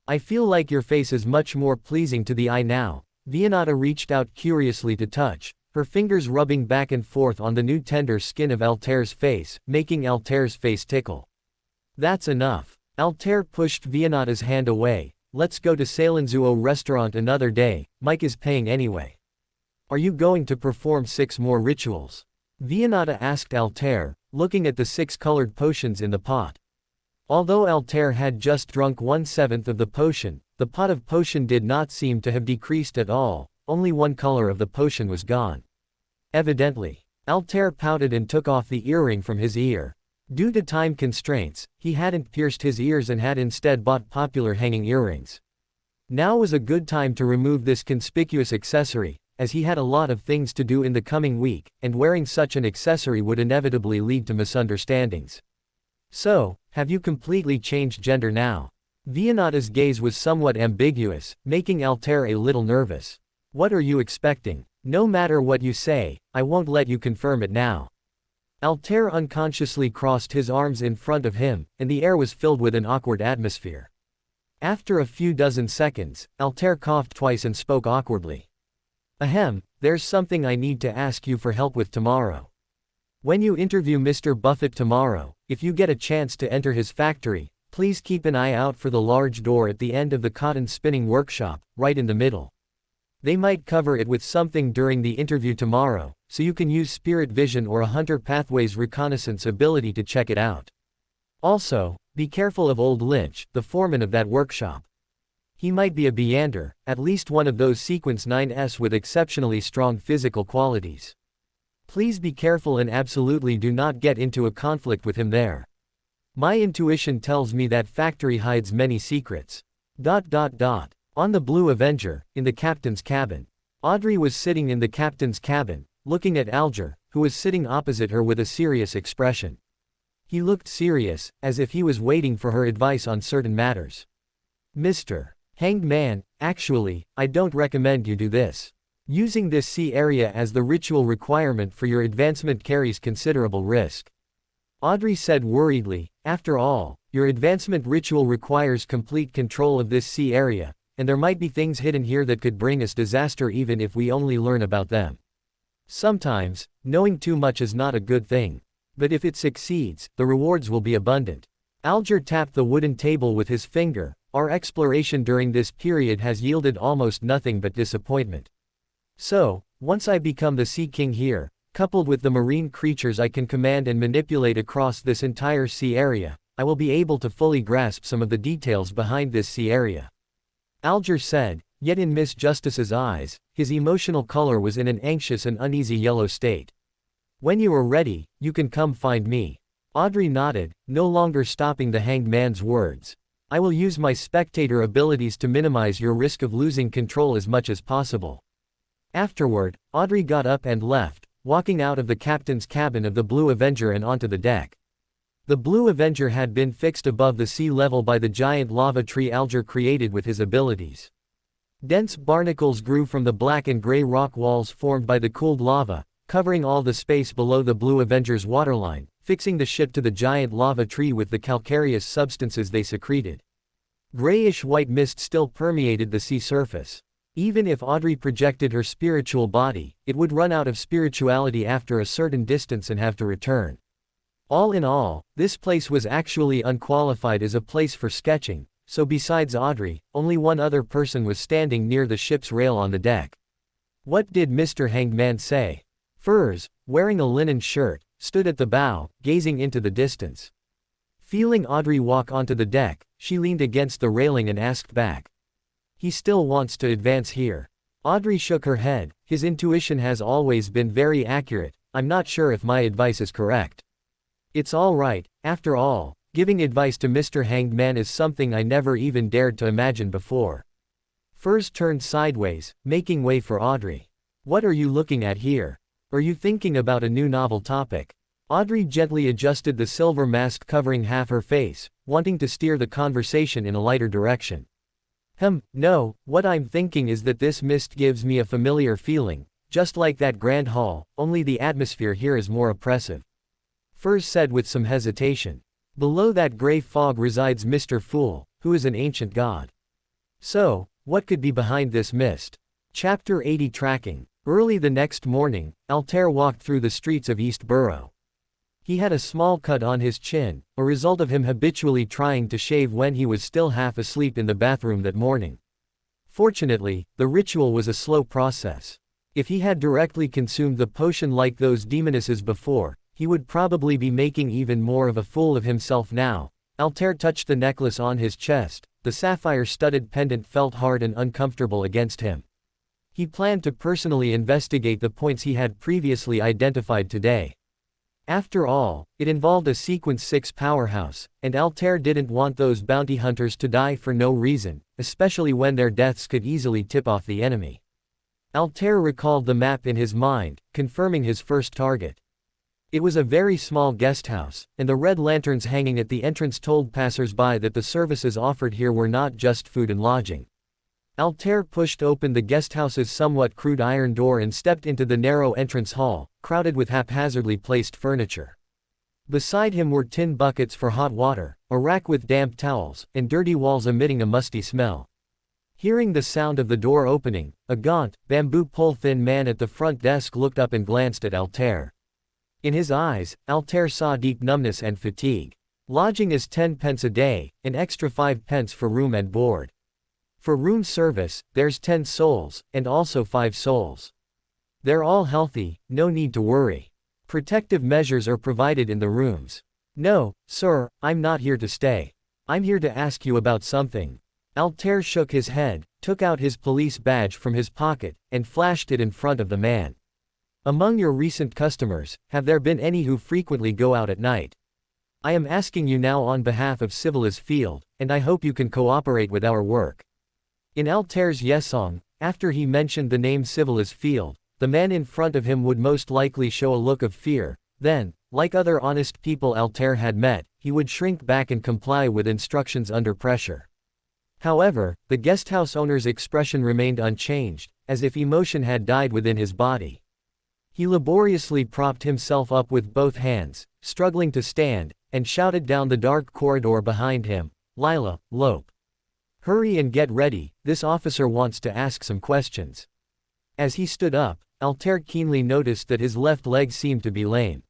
I feel like your face is much more pleasing to the eye now. Vianata reached out curiously to touch, her fingers rubbing back and forth on the new tender skin of Altair's face, making Altair's face tickle. That's enough. Altair pushed Vianata's hand away. Let's go to Salenzuo restaurant another day, Mike is paying anyway. Are you going to perform 6 more rituals? Vianata asked Altair, looking at the 6 colored potions in the pot. Although Altair had just drunk 1/7 of the potion, the pot of potion did not seem to have decreased at all, only one color of the potion was gone. Evidently. Altair pouted and took off the earring from his ear. Due to time constraints, he hadn't pierced his ears and had instead bought popular hanging earrings. Now was a good time to remove this conspicuous accessory, as he had a lot of things to do in the coming week, and wearing such an accessory would inevitably lead to misunderstandings. So, have you completely changed gender now? Vianata's gaze was somewhat ambiguous, making Altair a little nervous. What are you expecting? No matter what you say, I won't let you confirm it now. Altair unconsciously crossed his arms in front of him, and the air was filled with an awkward atmosphere. After a few dozen seconds, Altair coughed twice and spoke awkwardly. Ahem, there's something I need to ask you for help with tomorrow. When you interview Mr. Buffett tomorrow, if you get a chance to enter his factory, please keep an eye out for the large door at the end of the cotton spinning workshop, right in the middle. They might cover it with something during the interview tomorrow, so you can use Spirit Vision or a Hunter Pathways reconnaissance ability to check it out. Also, be careful of old Lynch, the foreman of that workshop. He might be a Beander, at least one of those Sequence 9s with exceptionally strong physical qualities. Please be careful and absolutely do not get into a conflict with him there. My intuition tells me that factory hides many secrets. On the Blue Avenger, in the captain's cabin. Audrey was sitting in the captain's cabin, looking at Alger, who was sitting opposite her with a serious expression. He looked serious, as if he was waiting for her advice on certain matters. Mr. Hanged Man, actually, I don't recommend you do this. Using this sea area as the ritual requirement for your advancement carries considerable risk. Audrey said worriedly, after all, your advancement ritual requires complete control of this sea area, and there might be things hidden here that could bring us disaster even if we only learn about them. Sometimes, knowing too much is not a good thing. But if it succeeds, the rewards will be abundant. Alger tapped the wooden table with his finger. Our exploration during this period has yielded almost nothing but disappointment. So, once I become the Sea King here, coupled with the marine creatures I can command and manipulate across this entire sea area, I will be able to fully grasp some of the details behind this sea area. Alger said, yet in Miss Justice's eyes, his emotional color was in an anxious and uneasy yellow state. When you are ready, you can come find me. Audrey nodded, no longer stopping the hanged man's words. I will use my spectator abilities to minimize your risk of losing control as much as possible. Afterward, Audrey got up and left, walking out of the captain's cabin of the Blue Avenger and onto the deck. The Blue Avenger had been fixed above the sea level by the giant lava tree Alger created with his abilities. Dense barnacles grew from the black and gray rock walls formed by the cooled lava, covering all the space below the Blue Avenger's waterline, fixing the ship to the giant lava tree with the calcareous substances they secreted. Grayish-white mist still permeated the sea surface. Even if Audrey projected her spiritual body, it would run out of spirituality after a certain distance and have to return. All in all, this place was actually unqualified as a place for sketching, so besides Audrey, only one other person was standing near the ship's rail on the deck. What did Mr. Hanged Man say? Furs, wearing a linen shirt, stood at the bow, gazing into the distance. Feeling Audrey walk onto the deck, she leaned against the railing and asked back. He still wants to advance here. Audrey shook her head, his intuition has always been very accurate, I'm not sure if my advice is correct. It's all right, after all, giving advice to Mr. Hanged Man is something I never even dared to imagine before. Furs turned sideways, making way for Audrey. What are you looking at here? Are you thinking about a new novel topic? Audrey gently adjusted the silver mask covering half her face, wanting to steer the conversation in a lighter direction. No, what I'm thinking is that this mist gives me a familiar feeling, just like that grand hall, only the atmosphere here is more oppressive. Furs said with some hesitation. Below that gray fog resides Mr. Fool, who is an ancient god. So, what could be behind this mist? Chapter 80 Tracking. Early the next morning, Altair walked through the streets of East Borough. He had a small cut on his chin, a result of him habitually trying to shave when he was still half asleep in the bathroom that morning. Fortunately, the ritual was a slow process. If he had directly consumed the potion like those demonesses before, he would probably be making even more of a fool of himself now. Altair touched the necklace on his chest. The sapphire-studded pendant felt hard and uncomfortable against him. He planned to personally investigate the points he had previously identified today. After all, it involved a Sequence 6 powerhouse, and Altair didn't want those bounty hunters to die for no reason, especially when their deaths could easily tip off the enemy. Altair recalled the map in his mind, confirming his first target. It was a very small guest house, and the red lanterns hanging at the entrance told passers-by that the services offered here were not just food and lodging. Altair pushed open the guesthouse's somewhat crude iron door and stepped into the narrow entrance hall, crowded with haphazardly placed furniture. Beside him were tin buckets for hot water, a rack with damp towels, and dirty walls emitting a musty smell. Hearing the sound of the door opening, a gaunt, bamboo pole-thin man at the front desk looked up and glanced at Altair. In his eyes, Altair saw deep numbness and fatigue. Lodging is 10 pence a day, an extra 5 pence for room and board. For room service, there's 10 souls, and also 5 souls. They're all healthy, no need to worry. Protective measures are provided in the rooms. No, sir, I'm not here to stay. I'm here to ask you about something. Altair shook his head, took out his police badge from his pocket, and flashed it in front of the man. Among your recent customers, have there been any who frequently go out at night? I am asking you now on behalf of Symbolizes Field, and I hope you can cooperate with our work. In Altair's yesong, after he mentioned the name Symbolizes Field, the man in front of him would most likely show a look of fear. Then, like other honest people Altair had met, he would shrink back and comply with instructions under pressure. However, the guesthouse owner's expression remained unchanged, as if emotion had died within his body. He laboriously propped himself up with both hands, struggling to stand, and shouted down the dark corridor behind him, "Lila, Lope. Hurry and get ready, this officer wants to ask some questions." As he stood up, Altair keenly noticed that his left leg seemed to be lame.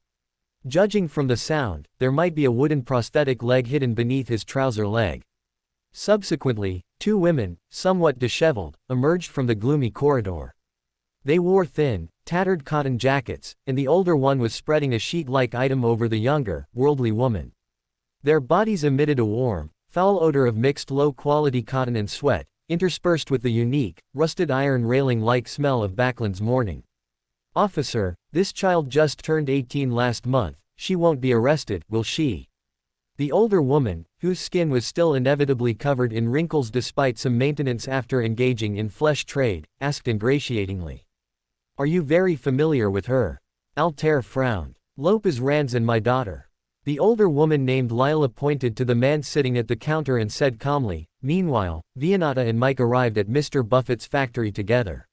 Judging from the sound, there might be a wooden prosthetic leg hidden beneath his trouser leg. Subsequently, 2 women, somewhat disheveled, emerged from the gloomy corridor. They wore thin, tattered cotton jackets, and the older one was spreading a sheet-like item over the younger, worldly woman. Their bodies emitted a warm, foul odor of mixed low-quality cotton and sweat, interspersed with the unique, rusted iron railing-like smell of Backlund's morning. "Officer, this child just turned 18 last month, she won't be arrested, will she?" The older woman, whose skin was still inevitably covered in wrinkles despite some maintenance after engaging in flesh trade, asked ingratiatingly. "Are you very familiar with her?" Altair frowned. "Lope is Rand's and my daughter." The older woman named Lila pointed to the man sitting at the counter and said calmly, "Meanwhile, Vianata and Mike arrived at Mr. Buffett's factory together.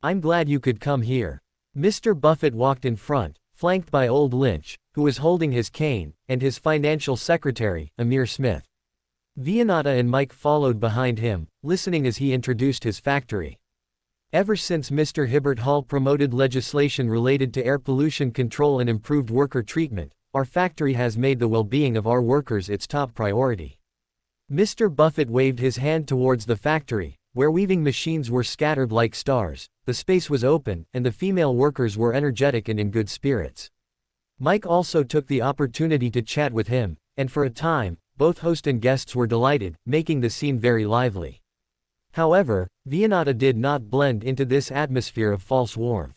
I'm glad you could come here." Mr. Buffett walked in front, flanked by Old Lynch, who was holding his cane, and his financial secretary, Amir Smith. Vianata and Mike followed behind him, listening as he introduced his factory. Ever since Mr. Hibbert Hall promoted legislation related to air pollution control and improved worker treatment, our factory has made the well-being of our workers its top priority. Mr. Buffett waved his hand towards the factory, where weaving machines were scattered like stars. The space was open, and the female workers were energetic and in good spirits. Mike also took the opportunity to chat with him, and for a time, both host and guests were delighted, making the scene very lively. However, Vianata did not blend into this atmosphere of false warmth.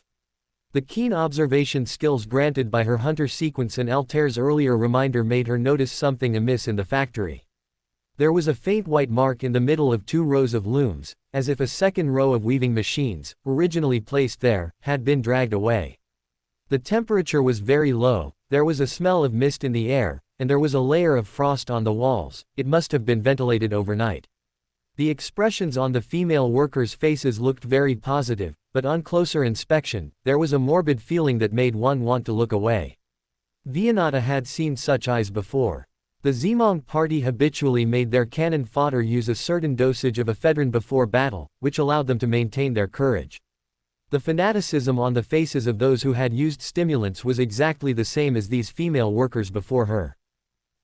The keen observation skills granted by her hunter sequence and Altair's earlier reminder made her notice something amiss in the factory. There was a faint white mark in the middle of 2 rows of looms, as if a second row of weaving machines, originally placed there, had been dragged away. The temperature was very low, there was a smell of mist in the air, and there was a layer of frost on the walls. It must have been ventilated overnight. The expressions on the female workers' faces looked very positive, but on closer inspection, there was a morbid feeling that made one want to look away. Vianata had seen such eyes before. The Zemong party habitually made their cannon fodder use a certain dosage of ephedrine before battle, which allowed them to maintain their courage. The fanaticism on the faces of those who had used stimulants was exactly the same as these female workers before her.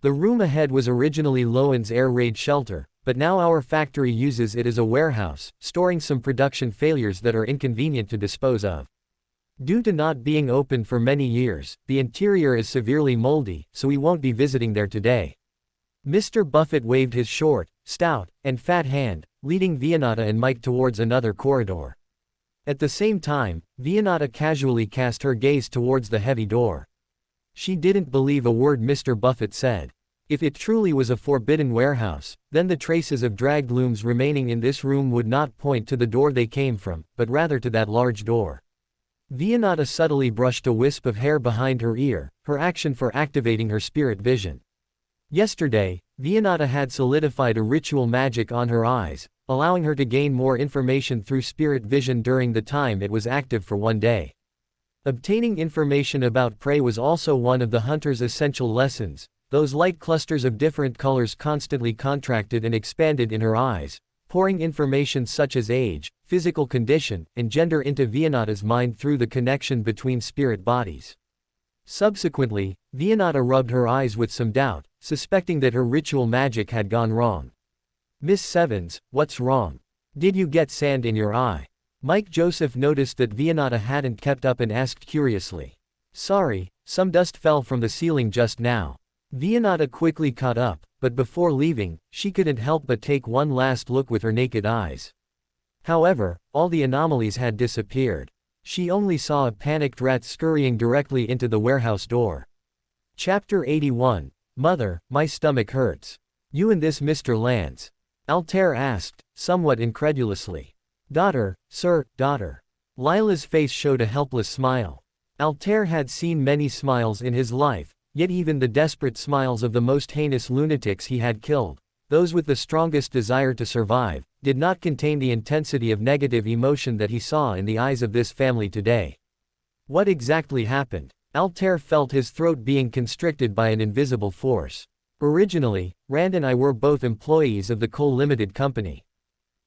The room ahead was originally Lowen's air raid shelter, but now our factory uses it as a warehouse, storing some production failures that are inconvenient to dispose of. Due to not being open for many years, the interior is severely moldy, so we won't be visiting there today. Mr. Buffett waved his short, stout, and fat hand, leading Vianata and Mike towards another corridor. At the same time, Vianata casually cast her gaze towards the heavy door. She didn't believe a word Mr. Buffett said. If it truly was a forbidden warehouse, then the traces of dragged looms remaining in this room would not point to the door they came from, but rather to that large door. Vianata subtly brushed a wisp of hair behind her ear, her action for activating her spirit vision. Yesterday, Vianata had solidified a ritual magic on her eyes, allowing her to gain more information through spirit vision during the time it was active for one day. Obtaining information about prey was also one of the hunter's essential lessons. Those light clusters of different colors constantly contracted and expanded in her eyes, pouring information such as age, physical condition, and gender into Vianata's mind through the connection between spirit bodies. Subsequently, Vianata rubbed her eyes with some doubt, suspecting that her ritual magic had gone wrong. "Miss Sevens, what's wrong? Did you get sand in your eye?" Mike Joseph noticed that Vianata hadn't kept up and asked curiously. "Sorry, some dust fell from the ceiling just now." Vianata quickly caught up, but before leaving, she couldn't help but take one last look with her naked eyes. However, all the anomalies had disappeared. She only saw a panicked rat scurrying directly into the warehouse door. Chapter 81. Mother, my stomach hurts. You and this Mr. Lance? Altair asked, somewhat incredulously. Daughter, sir, daughter. Lila's face showed a helpless smile. Altair had seen many smiles in his life, yet even the desperate smiles of the most heinous lunatics he had killed, those with the strongest desire to survive, did not contain the intensity of negative emotion that he saw in the eyes of this family today. What exactly happened? Altair felt his throat being constricted by an invisible force. Originally, Rand and I were both employees of the Coal Limited Company.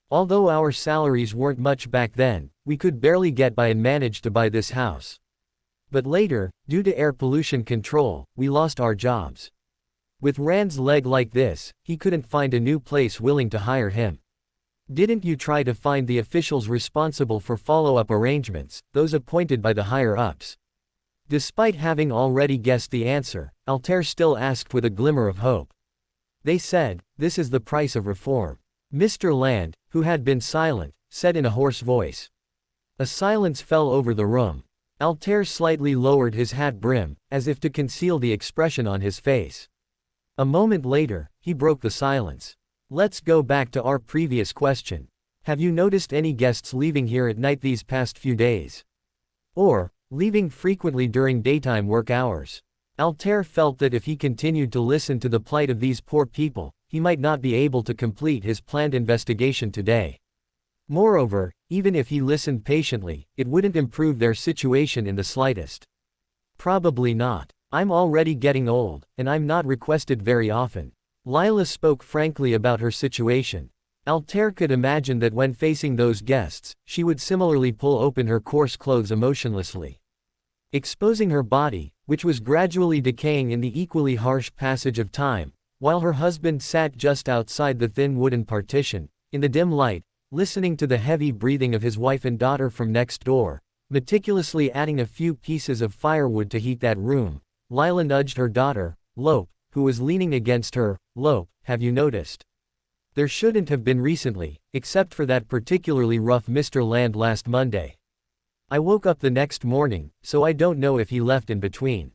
Although our salaries weren't much back then, we could barely get by and managed to buy this house. But later, due to air pollution control, we lost our jobs. With Rand's leg like this, he couldn't find a new place willing to hire him. Didn't you try to find the officials responsible for follow-up arrangements, those appointed by the higher-ups? Despite having already guessed the answer, Altair still asked with a glimmer of hope. They said, this is the price of reform. Mr. Land, who had been silent, said in a hoarse voice. A silence fell over the room. Altair slightly lowered his hat brim, as if to conceal the expression on his face. A moment later, he broke the silence. Let's go back to our previous question. Have you noticed any guests leaving here at night these past few days? Or, leaving frequently during daytime work hours? Altair felt that if he continued to listen to the plight of these poor people, he might not be able to complete his planned investigation today. Moreover, even if he listened patiently, it wouldn't improve their situation in the slightest. Probably not. I'm already getting old, and I'm not requested very often. Lila spoke frankly about her situation. Altair could imagine that when facing those guests, she would similarly pull open her coarse clothes emotionlessly. Exposing her body, which was gradually decaying in the equally harsh passage of time, while her husband sat just outside the thin wooden partition, in the dim light, listening to the heavy breathing of his wife and daughter from next door, meticulously adding a few pieces of firewood to heat that room, Lila nudged her daughter, Lope, who was leaning against her. Lope, have you noticed? There shouldn't have been recently, except for that particularly rough Mr. Land last Monday. I woke up the next morning, so I don't know if he left in between.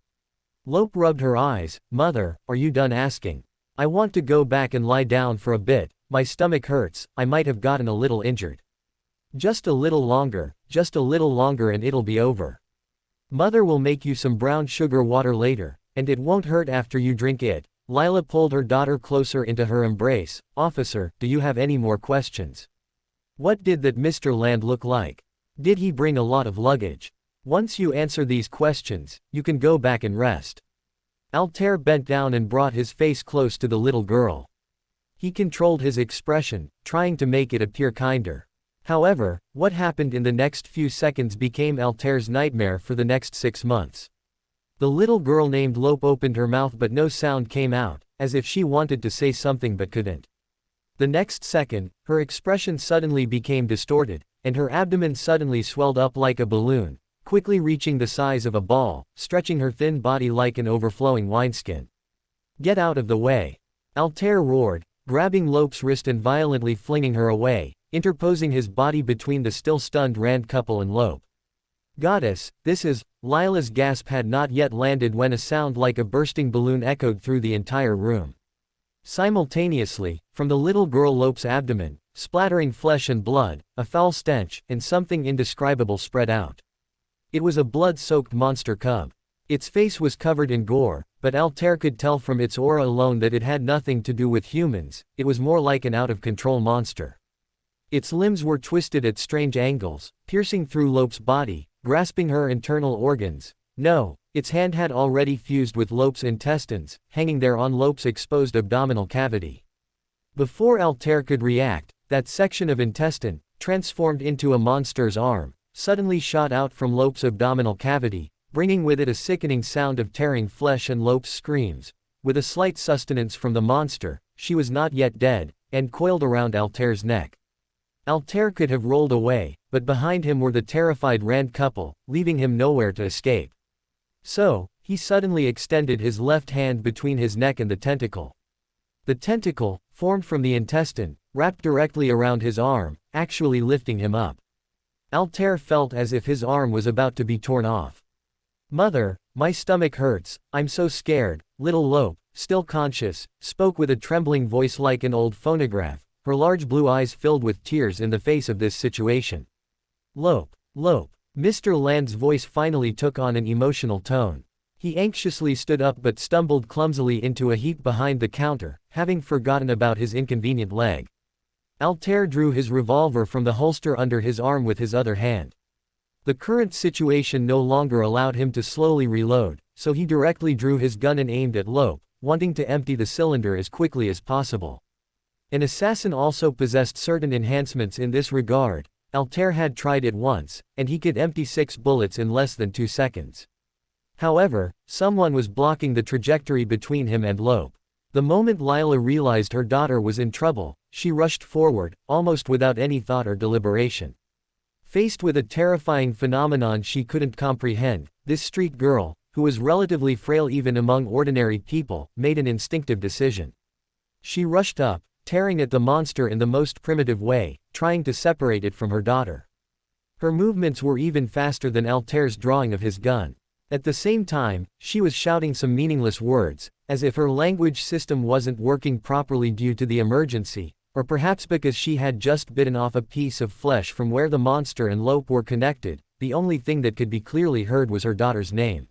Lope rubbed her eyes. Mother, are you done asking? I want to go back and lie down for a bit, my stomach hurts, I might have gotten a little injured. Just a little longer and it'll be over. Mother will make you some brown sugar water later, and it won't hurt after you drink it. Lila pulled her daughter closer into her embrace. Officer, do you have any more questions? What did that Mr. Land look like? Did he bring a lot of luggage? Once you answer these questions, you can go back and rest. Altair bent down and brought his face close to the little girl. He controlled his expression, trying to make it appear kinder. However, what happened in the next few seconds became Altair's nightmare for the next 6 months. The little girl named Lope opened her mouth but no sound came out, as if she wanted to say something but couldn't. The next second, her expression suddenly became distorted, and her abdomen suddenly swelled up like a balloon, quickly reaching the size of a ball, stretching her thin body like an overflowing wineskin. Get out of the way! Altair roared, grabbing Lope's wrist and violently flinging her away, interposing his body between the still stunned Rand couple and Lope. Goddess, this is... Lila's gasp had not yet landed when a sound like a bursting balloon echoed through the entire room. Simultaneously, from the little girl Lope's abdomen, splattering flesh and blood, a foul stench, and something indescribable spread out. It was a blood-soaked monster cub. Its face was covered in gore, but Altair could tell from its aura alone that it had nothing to do with humans, it was more like an out-of-control monster. Its limbs were twisted at strange angles, piercing through Lope's body, grasping her internal organs. No, its hand had already fused with Lope's intestines, hanging there on Lope's exposed abdominal cavity. Before Altair could react, that section of intestine, transformed into a monster's arm, suddenly shot out from Lope's abdominal cavity, bringing with it a sickening sound of tearing flesh and Lope's screams. With a slight sustenance from the monster, she was not yet dead, and coiled around Altair's neck. Altair could have rolled away, but behind him were the terrified Rand couple, leaving him nowhere to escape. So, he suddenly extended his left hand between his neck and the tentacle. The tentacle, formed from the intestine, wrapped directly around his arm, actually lifting him up. Altair felt as if his arm was about to be torn off. Mother, my stomach hurts, I'm so scared. Little Lope, still conscious, spoke with a trembling voice like an old phonograph, her large blue eyes filled with tears in the face of this situation. Lope, Lope. Mr. Land's voice finally took on an emotional tone. He anxiously stood up but stumbled clumsily into a heap behind the counter, having forgotten about his inconvenient leg. Altair drew his revolver from the holster under his arm with his other hand. The current situation no longer allowed him to slowly reload, so he directly drew his gun and aimed at Lope, wanting to empty the cylinder as quickly as possible. An assassin also possessed certain enhancements in this regard. Altair had tried it once, and he could empty 6 bullets in less than 2 seconds. However, someone was blocking the trajectory between him and Lope. The moment Lila realized her daughter was in trouble, she rushed forward, almost without any thought or deliberation. Faced with a terrifying phenomenon she couldn't comprehend, this street girl, who was relatively frail even among ordinary people, made an instinctive decision. She rushed up, tearing at the monster in the most primitive way, trying to separate it from her daughter. Her movements were even faster than Altair's drawing of his gun. At the same time, she was shouting some meaningless words, as if her language system wasn't working properly due to the emergency, or perhaps because she had just bitten off a piece of flesh from where the monster and Lope were connected. The only thing that could be clearly heard was her daughter's name.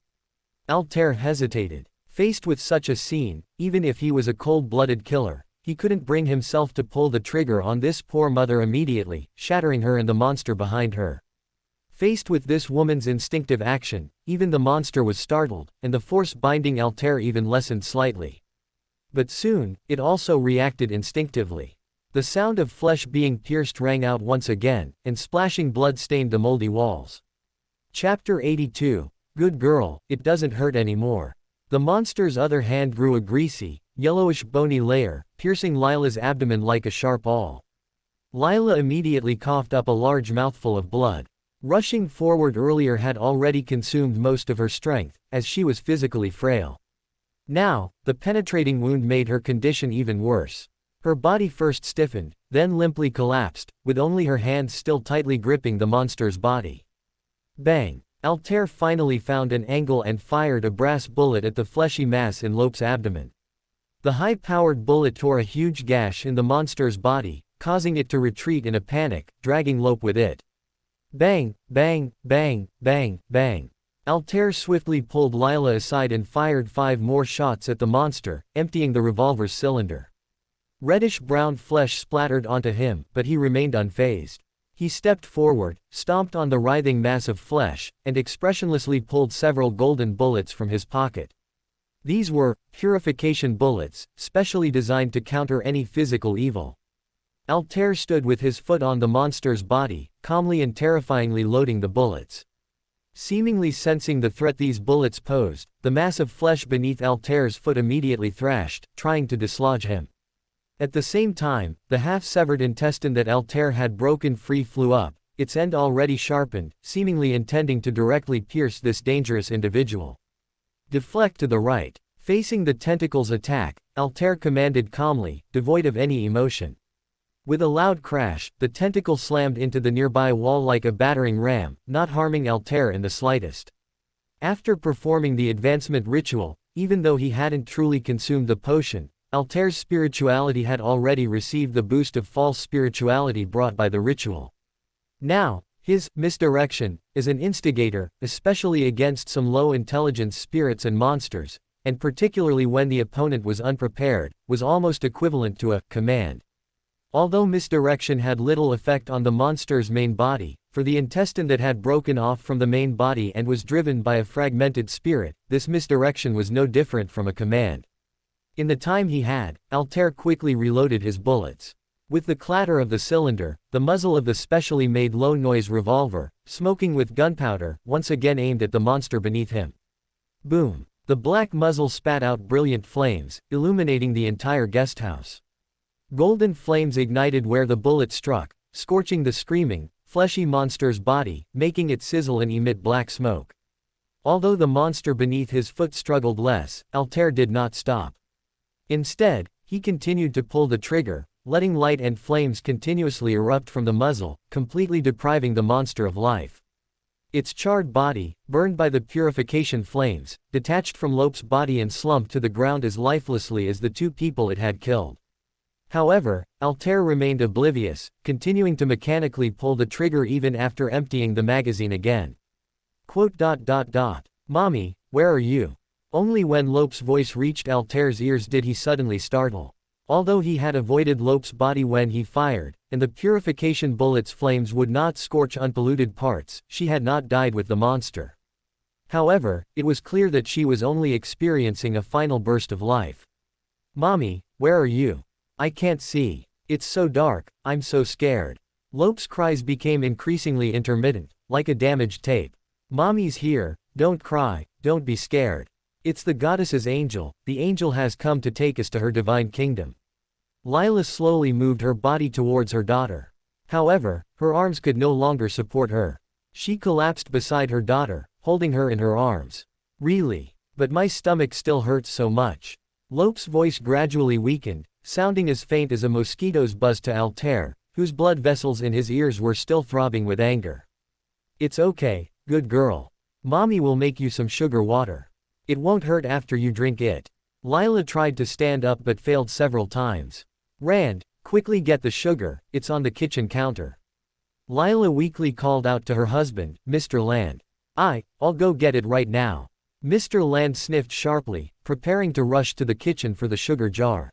Altair hesitated. Faced with such a scene, even if he was a cold-blooded killer, he couldn't bring himself to pull the trigger on this poor mother immediately, shattering her and the monster behind her. Faced with this woman's instinctive action, even the monster was startled, and the force binding Altair even lessened slightly. But soon, it also reacted instinctively. The sound of flesh being pierced rang out once again, and splashing blood stained the moldy walls. Chapter 82. Good girl, it doesn't hurt anymore. The monster's other hand grew a greasy, yellowish bony layer, piercing Lila's abdomen like a sharp awl. Lila immediately coughed up a large mouthful of blood. Rushing forward earlier had already consumed most of her strength, as she was physically frail. Now, the penetrating wound made her condition even worse. Her body first stiffened, then limply collapsed, with only her hands still tightly gripping the monster's body. Bang! Altair finally found an angle and fired a brass bullet at the fleshy mass in Lope's abdomen. The high-powered bullet tore a huge gash in the monster's body, causing it to retreat in a panic, dragging Lope with it. Bang, bang, bang, bang, bang. Altair swiftly pulled Lila aside and fired 5 more shots at the monster, emptying the revolver's cylinder. Reddish-brown flesh splattered onto him, but he remained unfazed. He stepped forward, stomped on the writhing mass of flesh, and expressionlessly pulled several golden bullets from his pocket. These were purification bullets, specially designed to counter any physical evil. Altair stood with his foot on the monster's body, calmly and terrifyingly loading the bullets. Seemingly sensing the threat these bullets posed, the mass of flesh beneath Altair's foot immediately thrashed, trying to dislodge him. At the same time, the half-severed intestine that Altair had broken free flew up, its end already sharpened, seemingly intending to directly pierce this dangerous individual. Deflect to the right. Facing the tentacle's attack, Altair commanded calmly, devoid of any emotion. With a loud crash, the tentacle slammed into the nearby wall like a battering ram, not harming Altair in the slightest. After performing the advancement ritual, even though he hadn't truly consumed the potion, Altair's spirituality had already received the boost of false spirituality brought by the ritual. Now, his misdirection, as an instigator, especially against some low-intelligence spirits and monsters, and particularly when the opponent was unprepared, was almost equivalent to a command. Although misdirection had little effect on the monster's main body, for the intestine that had broken off from the main body and was driven by a fragmented spirit, this misdirection was no different from a command. In the time he had, Altair quickly reloaded his bullets. With the clatter of the cylinder, the muzzle of the specially made low-noise revolver, smoking with gunpowder, once again aimed at the monster beneath him. Boom! The black muzzle spat out brilliant flames, illuminating the entire guesthouse. Golden flames ignited where the bullet struck, scorching the screaming, fleshy monster's body, making it sizzle and emit black smoke. Although the monster beneath his foot struggled less, Altair did not stop. Instead, he continued to pull the trigger, letting light and flames continuously erupt from the muzzle, completely depriving the monster of life. Its charred body, burned by the purification flames, detached from Lope's body and slumped to the ground as lifelessly as the 2 people it had killed. However, Altair remained oblivious, continuing to mechanically pull the trigger even after emptying the magazine again. Mommy, where are you? Only when Lope's voice reached Altair's ears did he suddenly startle. Although he had avoided Lope's body when he fired, and the purification bullet's flames would not scorch unpolluted parts, she had not died with the monster. However, it was clear that she was only experiencing a final burst of life. Mommy, where are you? I can't see. It's so dark, I'm so scared. Lope's cries became increasingly intermittent, like a damaged tape. Mommy's here, don't cry, don't be scared. It's the goddess's angel, the angel has come to take us to her divine kingdom. Lila slowly moved her body towards her daughter. However, her arms could no longer support her. She collapsed beside her daughter, holding her in her arms. Really? But my stomach still hurts so much. Lope's voice gradually weakened, sounding as faint as a mosquito's buzz to Altair, whose blood vessels in his ears were still throbbing with anger. It's okay, good girl. Mommy will make you some sugar water. It won't hurt after you drink it. Lila tried to stand up but failed several times. Rand, quickly get the sugar, it's on the kitchen counter. Lila weakly called out to her husband, Mr. Land. I'll go get it right now. Mr. Land sniffed sharply, preparing to rush to the kitchen for the sugar jar.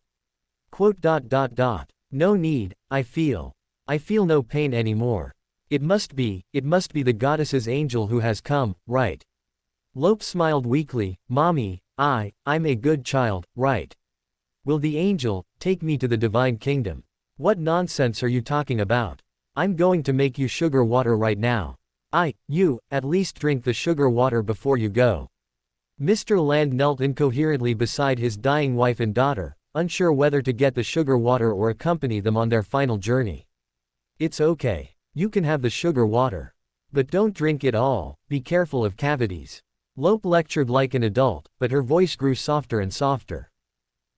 No need, I feel no pain anymore. It must be the goddess's angel who has come, right? Lope smiled weakly, Mommy, I'm a good child, right? Will the angel take me to the divine kingdom? What nonsense are you talking about? I'm going to make you sugar water right now. You, at least drink the sugar water before you go. Mr. Land knelt incoherently beside his dying wife and daughter, unsure whether to get the sugar water or accompany them on their final journey. It's okay. You can have the sugar water. But don't drink it all, be careful of cavities. Lope lectured like an adult, but her voice grew softer and softer.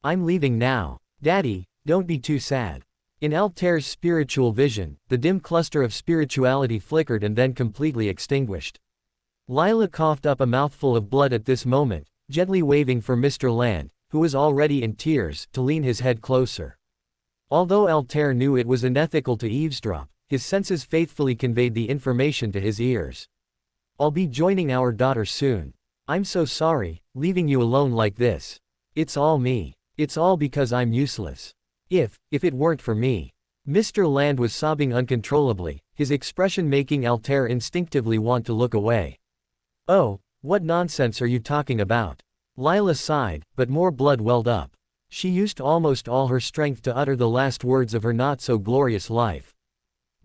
I'm leaving now. Daddy, don't be too sad. In Altair's spiritual vision, the dim cluster of spirituality flickered and then completely extinguished. Lila coughed up a mouthful of blood at this moment, gently waving for Mr. Land, who was already in tears, to lean his head closer. Although Altair knew it was unethical to eavesdrop, his senses faithfully conveyed the information to his ears. I'll be joining our daughter soon. I'm so sorry, leaving you alone like this. It's all me. It's all because I'm useless. If it weren't for me. Mr. Land was sobbing uncontrollably, his expression making Altair instinctively want to look away. Oh, what nonsense are you talking about? Lila sighed, but more blood welled up. She used almost all her strength to utter the last words of her not-so-glorious life.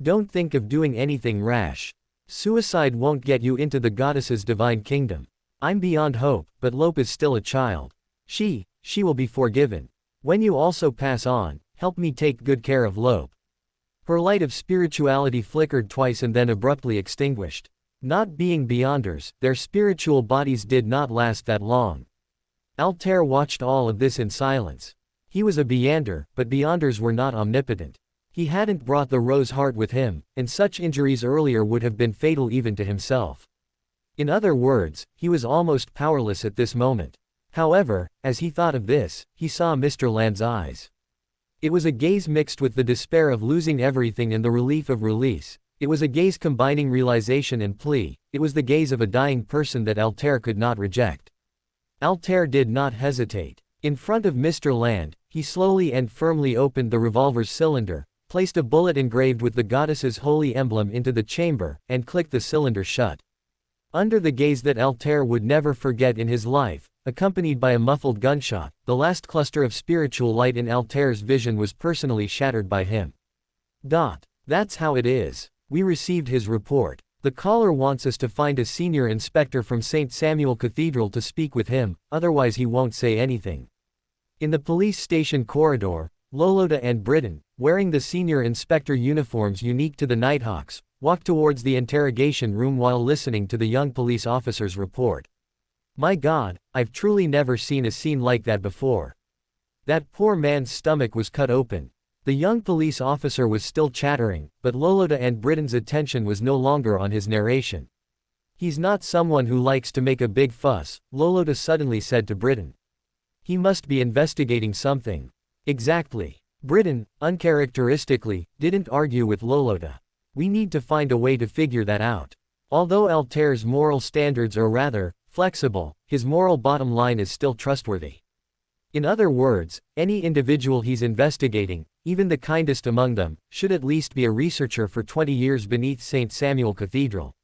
Don't think of doing anything rash. Suicide won't get you into the goddess's divine kingdom. I'm beyond hope, but Lope is still a child. She will be forgiven. When you also pass on, help me take good care of Lope. Her light of spirituality flickered twice and then abruptly extinguished. Not being Beyonders, their spiritual bodies did not last that long. Altair watched all of this in silence. He was a Beyonder, but Beyonders were not omnipotent. He hadn't brought the rose heart with him, and such injuries earlier would have been fatal even to himself. In other words, he was almost powerless at this moment. However, as he thought of this, he saw Mr. Land's eyes. It was a gaze mixed with the despair of losing everything and the relief of release. It was a gaze combining realization and plea. It was the gaze of a dying person that Altair could not reject. Altair did not hesitate. In front of Mr. Land, he slowly and firmly opened the revolver's cylinder, placed a bullet engraved with the goddess's holy emblem into the chamber, and clicked the cylinder shut. Under the gaze that Altair would never forget in his life, accompanied by a muffled gunshot, the last cluster of spiritual light in Altair's vision was personally shattered by him. That's how it is. We received his report. The caller wants us to find a senior inspector from St. Samuel Cathedral to speak with him, otherwise he won't say anything. In the police station corridor, Lolota and Britton, wearing the senior inspector uniforms unique to the Nighthawks, walked towards the interrogation room while listening to the young police officer's report. My God, I've truly never seen a scene like that before. That poor man's stomach was cut open. The young police officer was still chattering, but Lolota and Britton's attention was no longer on his narration. He's not someone who likes to make a big fuss, Lolota suddenly said to Britton. He must be investigating something. Exactly. Britton, uncharacteristically, didn't argue with Lolota. We need to find a way to figure that out. Although Altair's moral standards are rather flexible, his moral bottom line is still trustworthy. In other words, any individual he's investigating, even the kindest among them, should at least be a researcher for 20 years beneath St. Samuel Cathedral.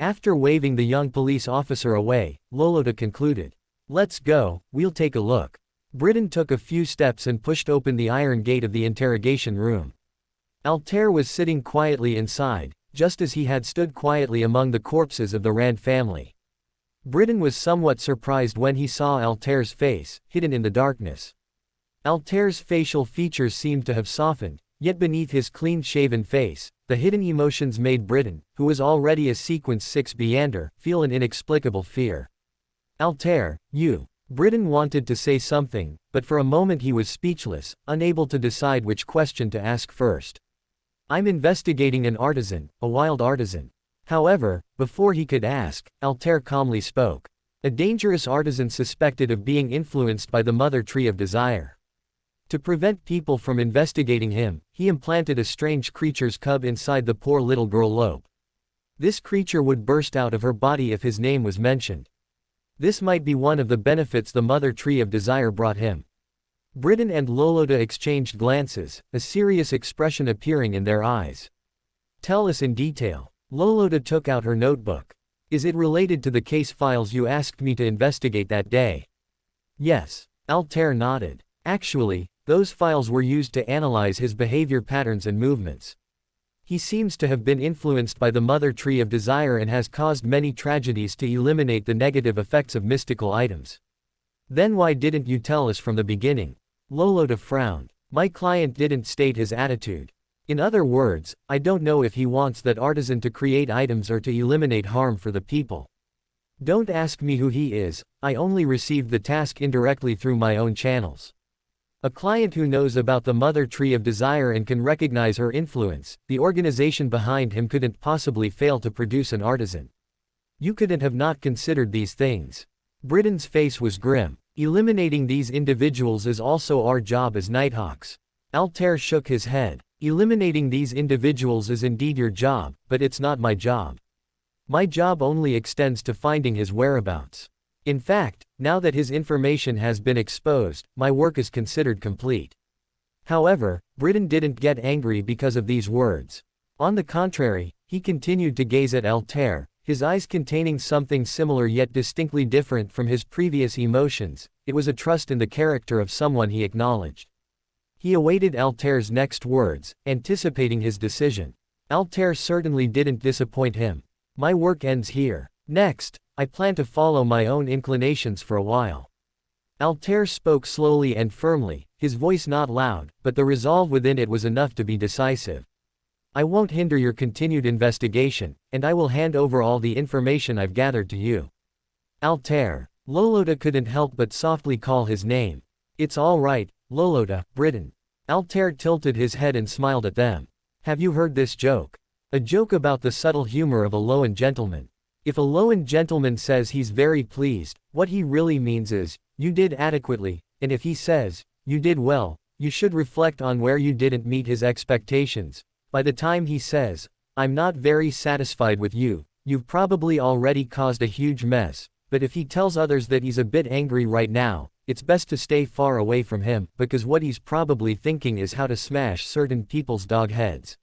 After waving the young police officer away, Lolota concluded. Let's go, we'll take a look. Britton took a few steps and pushed open the iron gate of the interrogation room. Altair was sitting quietly inside, just as he had stood quietly among the corpses of the Rand family. Britton was somewhat surprised when he saw Altair's face, hidden in the darkness. Altair's facial features seemed to have softened, yet beneath his clean-shaven face, the hidden emotions made Britton, who was already a Sequence 6 Beyonder, feel an inexplicable fear. Altair, you. Britton wanted to say something, but for a moment he was speechless, unable to decide which question to ask first. I'm investigating an artisan, a wild artisan. However, before he could ask, Altair calmly spoke. A dangerous artisan suspected of being influenced by the mother tree of desire. To prevent people from investigating him, he implanted a strange creature's cub inside the poor little girl Lope. This creature would burst out of her body if his name was mentioned. This might be one of the benefits the mother tree of desire brought him. Britton and Lolota exchanged glances, a serious expression appearing in their eyes. Tell us in detail. Lolota took out her notebook. Is it related to the case files you asked me to investigate that day? Yes. Altair nodded. Actually, those files were used to analyze his behavior patterns and movements. He seems to have been influenced by the mother tree of desire and has caused many tragedies to eliminate the negative effects of mystical items. Then why didn't you tell us from the beginning? Lolota frowned. My client didn't state his attitude. In other words, I don't know if he wants that artisan to create items or to eliminate harm for the people. Don't ask me who he is, I only received the task indirectly through my own channels. A client who knows about the mother tree of desire and can recognize her influence, the organization behind him couldn't possibly fail to produce an artisan. You couldn't have not considered these things. Britton's face was grim. Eliminating these individuals is also our job as Nighthawks. Altair shook his head. Eliminating these individuals is indeed your job, but it's not my job. My job only extends to finding his whereabouts. In fact, now that his information has been exposed, my work is considered complete. However, Britain didn't get angry because of these words. On the contrary, he continued to gaze at Altair, his eyes containing something similar yet distinctly different from his previous emotions. It was a trust in the character of someone he acknowledged. He awaited Altair's next words, anticipating his decision. Altair certainly didn't disappoint him. My work ends here. Next, I plan to follow my own inclinations for a while. Altair spoke slowly and firmly, his voice not loud, but the resolve within it was enough to be decisive. I won't hinder your continued investigation, and I will hand over all the information I've gathered to you. Altair. Lolota couldn't help but softly call his name. It's all right, Lolota, Britain. Altair tilted his head and smiled at them. Have you heard this joke? A joke about the subtle humor of a Loan gentleman. If a Loan gentleman says he's very pleased, what he really means is, you did adequately, and if he says, you did well, you should reflect on where you didn't meet his expectations. By the time he says, I'm not very satisfied with you, you've probably already caused a huge mess, but if he tells others that he's a bit angry right now, it's best to stay far away from him, because what he's probably thinking is how to smash certain people's dog heads.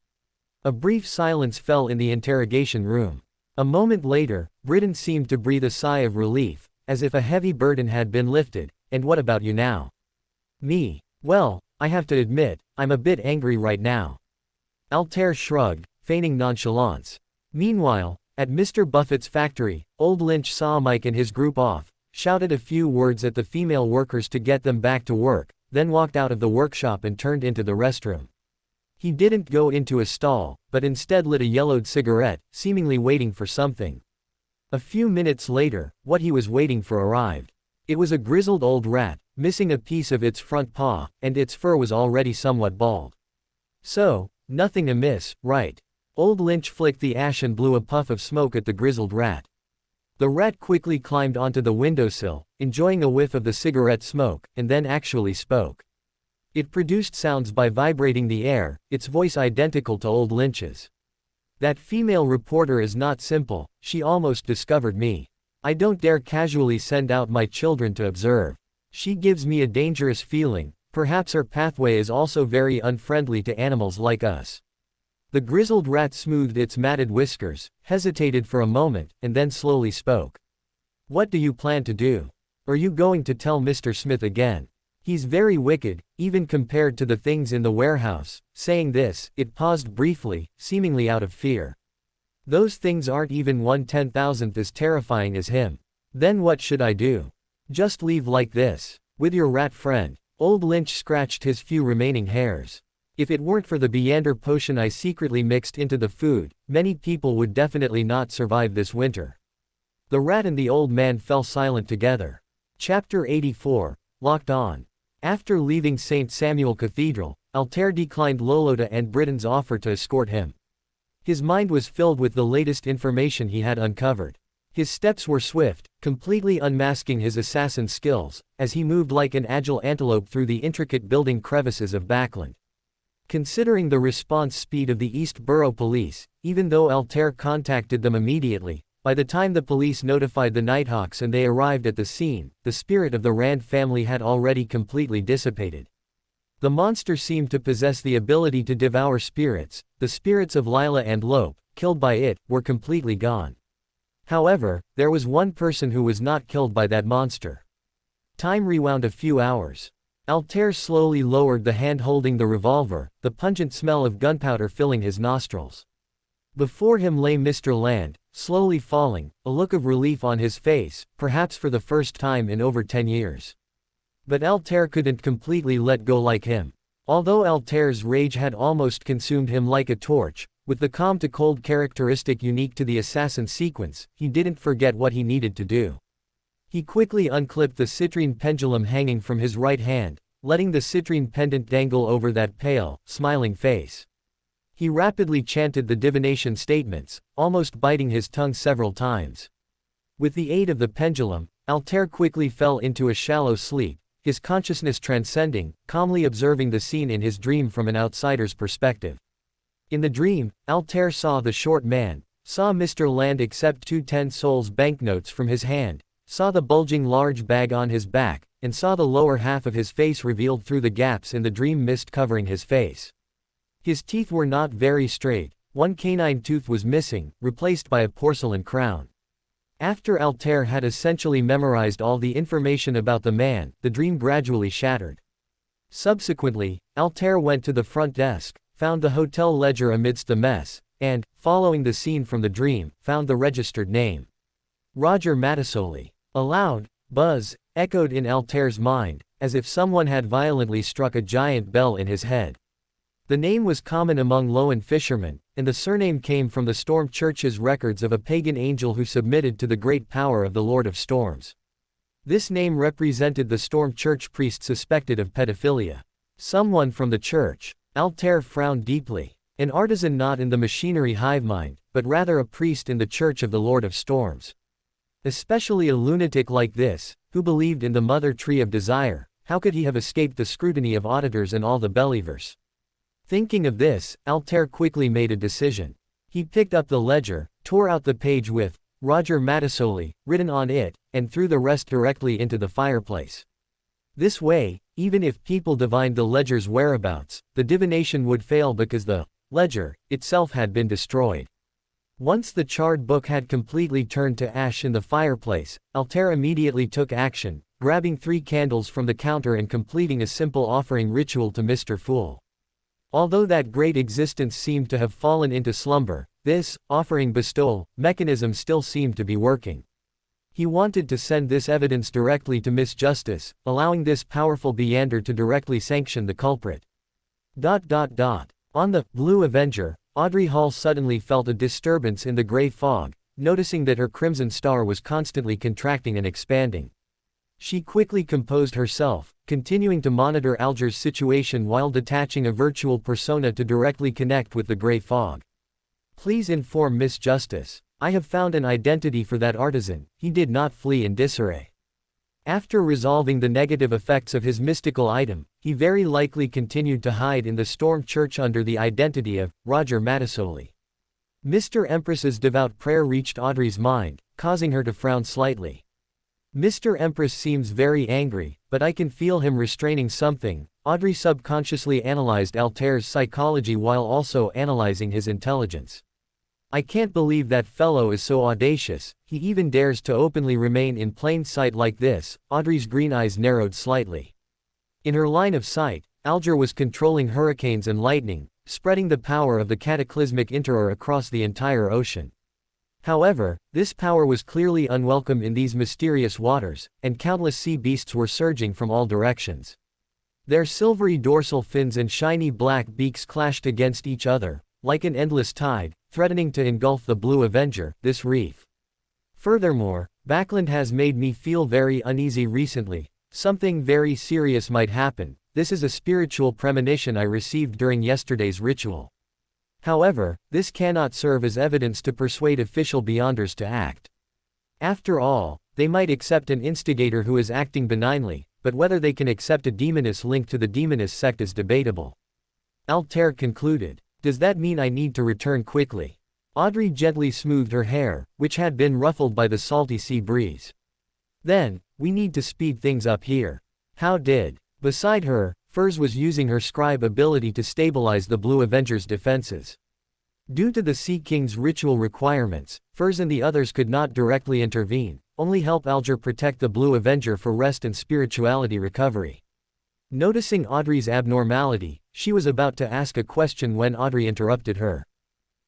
A brief silence fell in the interrogation room. A moment later, Britain seemed to breathe a sigh of relief, as if a heavy burden had been lifted. And what about you now? Me? Well, I have to admit, I'm a bit angry right now. Altair shrugged, feigning nonchalance. Meanwhile, at Mr. Buffett's factory, old Lynch saw Mike and his group off, shouted a few words at the female workers to get them back to work, then walked out of the workshop and turned into the restroom. He didn't go into a stall, but instead lit a yellowed cigarette, seemingly waiting for something. A few minutes later, what he was waiting for arrived. It was a grizzled old rat, missing a piece of its front paw, and its fur was already somewhat bald. So, nothing amiss, right? Old Lynch flicked the ash and blew a puff of smoke at the grizzled rat. The rat quickly climbed onto the windowsill, enjoying a whiff of the cigarette smoke, and then actually spoke. It produced sounds by vibrating the air, its voice identical to old Lynch's. That female reporter is not simple, she almost discovered me. I don't dare casually send out my children to observe. She gives me a dangerous feeling. Perhaps her pathway is also very unfriendly to animals like us. The grizzled rat smoothed its matted whiskers, hesitated for a moment, and then slowly spoke. What do you plan to do? Are you going to tell Mr. Smith again? He's very wicked, even compared to the things in the warehouse. Saying this, it paused briefly, seemingly out of fear. Those things aren't even 1/10,000th as terrifying as him. Then what should I do? Just leave like this? With your rat friend? Old Lynch scratched his few remaining hairs. If it weren't for the Beander potion I secretly mixed into the food, many people would definitely not survive this winter. The rat and the old man fell silent together. Chapter 84, Locked On. After leaving St. Samuel Cathedral, Altair declined Lolota and Britain's offer to escort him. His mind was filled with the latest information he had uncovered. His steps were swift, completely unmasking his assassin skills, as he moved like an agile antelope through the intricate building crevices of Backland. Considering the response speed of the East Borough Police, even though Altair contacted them immediately, by the time the police notified the Nighthawks and they arrived at the scene, the spirit of the Rand family had already completely dissipated. The monster seemed to possess the ability to devour spirits. The spirits of Lila and Lope, killed by it, were completely gone. However, there was one person who was not killed by that monster. Time rewound a few hours. Altair slowly lowered the hand holding the revolver, the pungent smell of gunpowder filling his nostrils. Before him lay Mr. Land, slowly falling, a look of relief on his face, perhaps for the first time in over 10 years. But Altair couldn't completely let go like him. Although Altair's rage had almost consumed him like a torch, with the calm to cold characteristic unique to the assassin sequence, he didn't forget what he needed to do. He quickly unclipped the citrine pendulum hanging from his right hand, letting the citrine pendant dangle over that pale, smiling face. He rapidly chanted the divination statements, almost biting his tongue several times. With the aid of the pendulum, Altair quickly fell into a shallow sleep, his consciousness transcending, calmly observing the scene in his dream from an outsider's perspective. In the dream, Altair saw the short man, saw Mr. Land accept 2 10-sols banknotes from his hand, saw the bulging large bag on his back, and saw the lower half of his face revealed through the gaps in the dream mist covering his face. His teeth were not very straight, one canine tooth was missing, replaced by a porcelain crown. After Altair had essentially memorized all the information about the man, the dream gradually shattered. Subsequently, Altair went to the front desk, found the hotel ledger amidst the mess, and, following the scene from the dream, found the registered name. Roger Matasoli. A loud buzz echoed in Altair's mind, as if someone had violently struck a giant bell in his head. The name was common among Loan fishermen, and the surname came from the Storm Church's records of a pagan angel who submitted to the great power of the Lord of Storms. This name represented the Storm Church priest suspected of pedophilia. Someone from the church. Altair frowned deeply. An artisan not in the machinery hive mind, but rather a priest in the Church of the Lord of Storms. Especially a lunatic like this, who believed in the mother tree of desire, how could he have escaped the scrutiny of auditors and all the Believers? Thinking of this, Altair quickly made a decision. He picked up the ledger, tore out the page with Roger Matasoli written on it, and threw the rest directly into the fireplace. This way, even if people divined the ledger's whereabouts, the divination would fail because the ledger itself had been destroyed. Once the charred book had completely turned to ash in the fireplace, Altair immediately took action, grabbing 3 candles from the counter and completing a simple offering ritual to Mr. Fool. Although that great existence seemed to have fallen into slumber, this offering bestowal mechanism still seemed to be working. He wanted to send this evidence directly to Miss Justice, allowing this powerful Beander to directly sanction the culprit. On the Blue Avenger, Audrey Hall suddenly felt a disturbance in the gray fog, noticing that her crimson star was constantly contracting and expanding. She quickly composed herself, continuing to monitor Alger's situation while detaching a virtual persona to directly connect with the gray fog. Please inform Miss Justice. I have found an identity for that artisan. He did not flee in disarray. After resolving the negative effects of his mystical item, he very likely continued to hide in the Storm Church under the identity of Roger Matasoli. Mr. Empress's devout prayer reached Audrey's mind, causing her to frown slightly. Mr. Empress seems very angry, but I can feel him restraining something. Audrey subconsciously analyzed Altair's psychology while also analyzing his intelligence. I can't believe that fellow is so audacious, he even dares to openly remain in plain sight like this. Audrey's green eyes narrowed slightly. In her line of sight, Alger was controlling hurricanes and lightning, spreading the power of the cataclysmic Interer across the entire ocean. However, this power was clearly unwelcome in these mysterious waters, and countless sea beasts were surging from all directions. Their silvery dorsal fins and shiny black beaks clashed against each other, like an endless tide, threatening to engulf the Blue Avenger, this reef. Furthermore, Backland has made me feel very uneasy recently. Something very serious might happen. This is a spiritual premonition I received during yesterday's ritual. However, this cannot serve as evidence to persuade official Beyonders to act. After all, they might accept an instigator who is acting benignly, but whether they can accept a demoness linked to the demoness sect is debatable. Altair concluded. Does that mean I need to return quickly? Audrey gently smoothed her hair, which had been ruffled by the salty sea breeze. Then, we need to speed things up here. How did? Beside her, Furs was using her scribe ability to stabilize the Blue Avenger's defenses. Due to the Sea King's ritual requirements, Furs and the others could not directly intervene, only help Alger protect the Blue Avenger for rest and spirituality recovery. Noticing Audrey's abnormality, she was about to ask a question when Audrey interrupted her.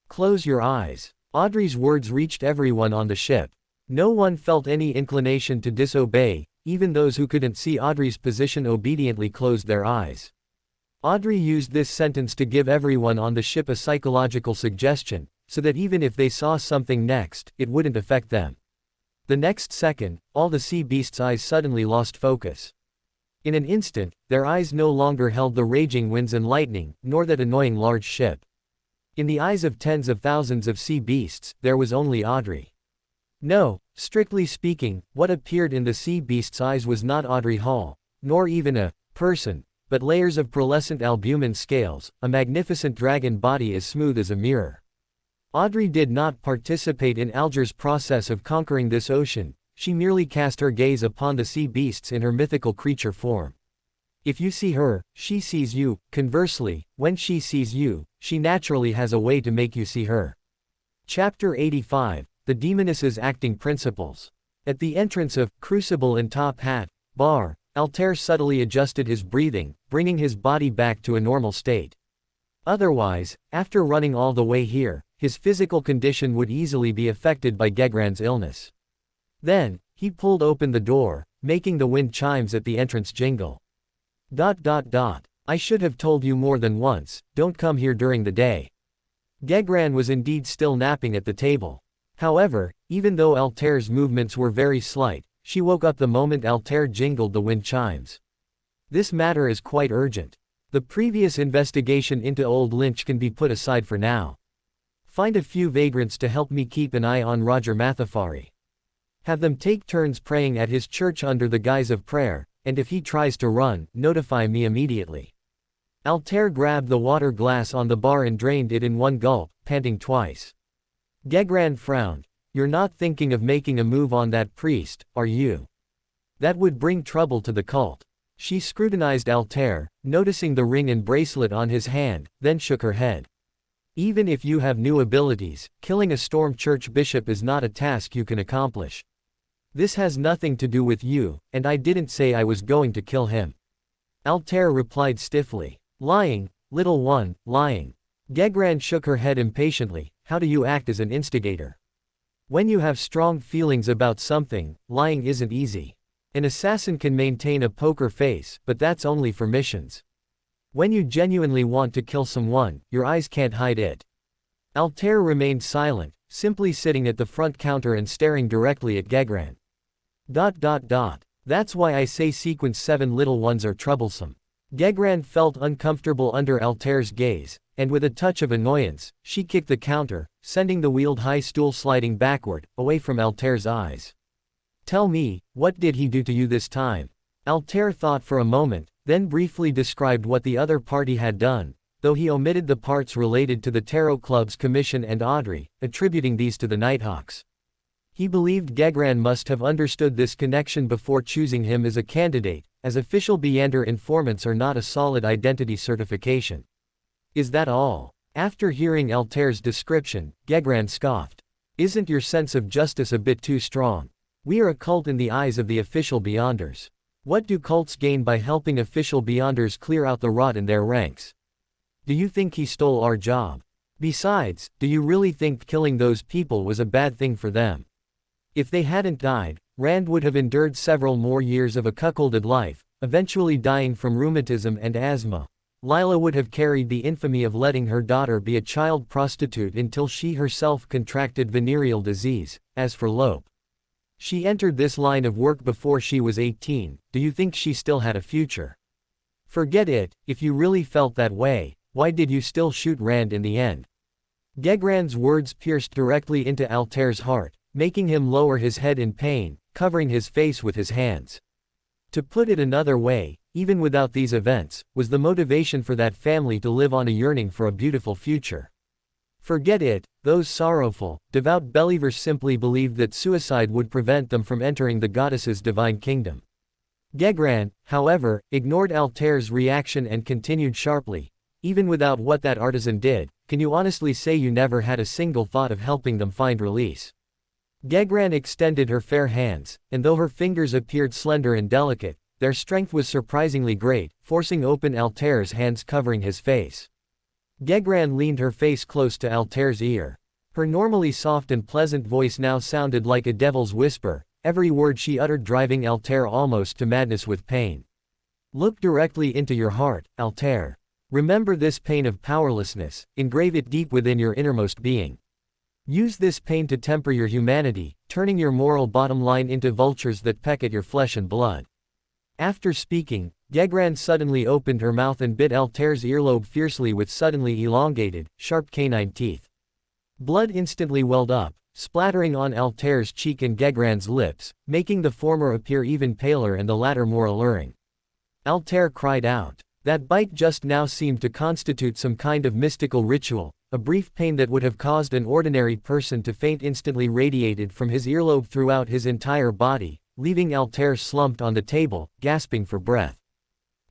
Close your eyes. Audrey's words reached everyone on the ship. No one felt any inclination to disobey, even those who couldn't see Audrey's position obediently closed their eyes. Audrey used this sentence to give everyone on the ship a psychological suggestion, so that even if they saw something next, it wouldn't affect them. The next second, all the sea beasts' eyes suddenly lost focus. In an instant, their eyes no longer held the raging winds and lightning, nor that annoying large ship. In the eyes of tens of thousands of sea beasts, there was only Audrey. No, strictly speaking, what appeared in the sea beast's eyes was not Audrey Hall, nor even a person, but layers of pearlescent albumin scales, a magnificent dragon body as smooth as a mirror. Audrey did not participate in Alger's process of conquering this ocean, she merely cast her gaze upon the sea beasts in her mythical creature form. If you see her, she sees you. Conversely, when she sees you, she naturally has a way to make you see her. Chapter 85, The Demoness's Acting Principles. At the entrance of Crucible and Top Hat Bar, Altair subtly adjusted his breathing, bringing his body back to a normal state. Otherwise, after running all the way here, his physical condition would easily be affected by Gegran's illness. Then, he pulled open the door, making the wind chimes at the entrance jingle. I should have told you more than once, don't come here during the day. Gegran was indeed still napping at the table. However, even though Altair's movements were very slight, she woke up the moment Altair jingled the wind chimes. This matter is quite urgent. The previous investigation into Old Lynch can be put aside for now. Find a few vagrants to help me keep an eye on Roger Mathafari. Have them take turns praying at his church under the guise of prayer, and if he tries to run, notify me immediately. Altair grabbed the water glass on the bar and drained it in one gulp, panting twice. Gegran frowned. You're not thinking of making a move on that priest, are you? That would bring trouble to the cult. She scrutinized Altair, noticing the ring and bracelet on his hand, then shook her head. Even if you have new abilities, killing a Storm Church bishop is not a task you can accomplish. This has nothing to do with you, and I didn't say I was going to kill him. Altair replied stiffly. Lying, little one, lying. Gegran shook her head impatiently. How do you act as an instigator? When you have strong feelings about something, lying isn't easy. An assassin can maintain a poker face, but that's only for missions. When you genuinely want to kill someone, your eyes can't hide it. Altair remained silent, simply sitting at the front counter and staring directly at Gegran. That's why I say sequence 7 little ones are troublesome. Gegran felt uncomfortable under Altair's gaze, and with a touch of annoyance, she kicked the counter, sending the wheeled high stool sliding backward, away from Altair's eyes. Tell me, what did he do to you this time? Altair thought for a moment, then briefly described what the other party had done, though he omitted the parts related to the Tarot Club's commission and Audrey, attributing these to the Nighthawks. He believed Gegran must have understood this connection before choosing him as a candidate, as official Beander informants are not a solid identity certification. Is that all? After hearing Altair's description, Gegran scoffed. Isn't your sense of justice a bit too strong? We are a cult in the eyes of the official Beyonders. What do cults gain by helping official Beyonders clear out the rot in their ranks? Do you think he stole our job? Besides, do you really think killing those people was a bad thing for them? If they hadn't died, Rand would have endured several more years of a cuckolded life, eventually dying from rheumatism and asthma. Lila would have carried the infamy of letting her daughter be a child prostitute until she herself contracted venereal disease. As for Lope, she entered this line of work before she was 18, do you think she still had a future? Forget it, if you really felt that way, why did you still shoot Rand in the end? Gegran's words pierced directly into Altair's heart, making him lower his head in pain, covering his face with his hands. To put it another way, even without these events, was the motivation for that family to live on a yearning for a beautiful future. Forget it, those sorrowful, devout believers simply believed that suicide would prevent them from entering the goddess's divine kingdom. Gegran, however, ignored Altair's reaction and continued sharply, even without what that artisan did, can you honestly say you never had a single thought of helping them find release? Gegran extended her fair hands, and though her fingers appeared slender and delicate, their strength was surprisingly great, forcing open Altair's hands covering his face. Gegran leaned her face close to Altair's ear. Her normally soft and pleasant voice now sounded like a devil's whisper, every word she uttered driving Altair almost to madness with pain. Look directly into your heart, Altair. Remember this pain of powerlessness, engrave it deep within your innermost being. Use this pain to temper your humanity, turning your moral bottom line into vultures that peck at your flesh and blood. After speaking, Gegran suddenly opened her mouth and bit Altair's earlobe fiercely with suddenly elongated, sharp canine teeth. Blood instantly welled up, splattering on Altair's cheek and Gegran's lips, making the former appear even paler and the latter more alluring. Altair cried out. That bite just now seemed to constitute some kind of mystical ritual, a brief pain that would have caused an ordinary person to faint instantly radiated from his earlobe throughout his entire body, leaving Altair slumped on the table, gasping for breath.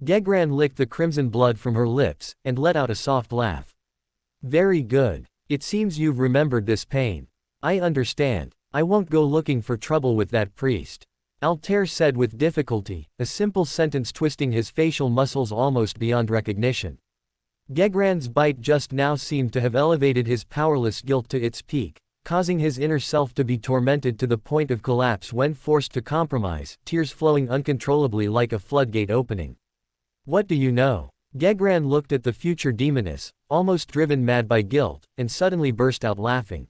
Gegran licked the crimson blood from her lips, and let out a soft laugh. Very good. It seems you've remembered this pain. I understand. I won't go looking for trouble with that priest. Altair said with difficulty, a simple sentence twisting his facial muscles almost beyond recognition. Gegran's bite just now seemed to have elevated his powerless guilt to its peak, causing his inner self to be tormented to the point of collapse when forced to compromise, tears flowing uncontrollably like a floodgate opening. What do you know? Gegran looked at the future demoness, almost driven mad by guilt, and suddenly burst out laughing.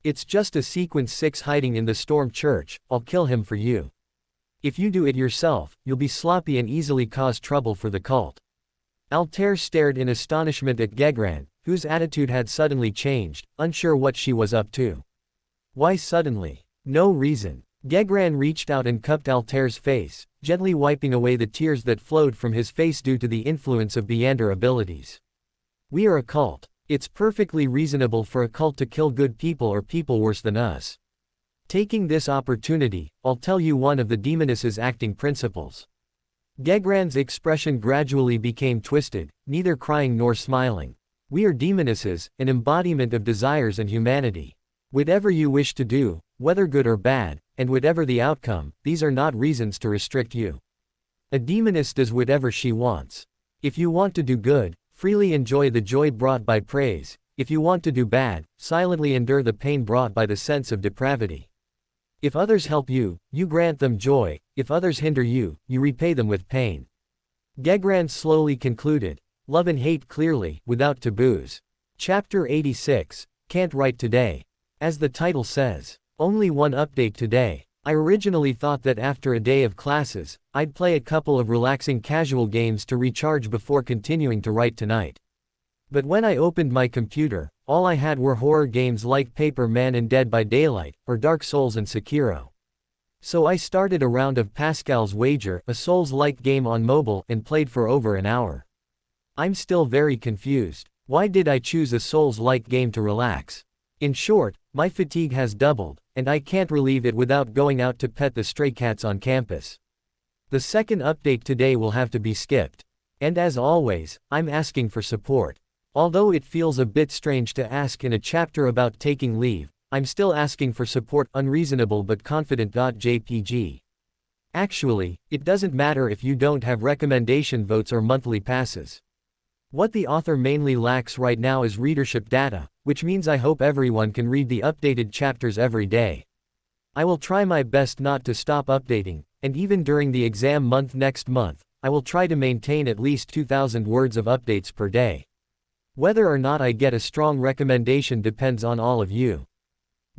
It's just a sequence 6 hiding in the Storm Church. I'll kill him for you. If you do it yourself, you'll be sloppy and easily cause trouble for the cult. Altair stared in astonishment at Gegran, whose attitude had suddenly changed, unsure what she was up to. Why suddenly? No reason. Gegran reached out and cupped Altair's face, gently wiping away the tears that flowed from his face due to the influence of Beander abilities. We are a cult. It's perfectly reasonable for a cult to kill good people or people worse than us. Taking this opportunity, I'll tell you one of the demoness's acting principles. Gegran's expression gradually became twisted, neither crying nor smiling. We are demonesses, an embodiment of desires and humanity. Whatever you wish to do, whether good or bad, and whatever the outcome, these are not reasons to restrict you. A demoness does whatever she wants. If you want to do good, freely enjoy the joy brought by praise. If you want to do bad, silently endure the pain brought by the sense of depravity. If others help you, you grant them joy. If others hinder you, you repay them with pain. Gegran slowly concluded, love and hate clearly, without taboos. Chapter 86, Can't Write Today. As the title says, only one update today. I originally thought that after a day of classes, I'd play a couple of relaxing casual games to recharge before continuing to write tonight. But when I opened my computer, all I had were horror games like Paper Man and Dead by Daylight, or Dark Souls and Sekiro. So I started a round of Pascal's Wager, a Souls-like game on mobile, and played for over an hour. I'm still very confused. Why did I choose a Souls-like game to relax? In short, my fatigue has doubled, and I can't relieve it without going out to pet the stray cats on campus. The second update today will have to be skipped. And as always, I'm asking for support. Although it feels a bit strange to ask in a chapter about taking leave, I'm still asking for support. Unreasonable but confident.jpg. Actually, it doesn't matter if you don't have recommendation votes or monthly passes. What the author mainly lacks right now is readership data, which means I hope everyone can read the updated chapters every day. I will try my best not to stop updating, and even during the exam month next month, I will try to maintain at least 2,000 words of updates per day. Whether or not I get a strong recommendation depends on all of you.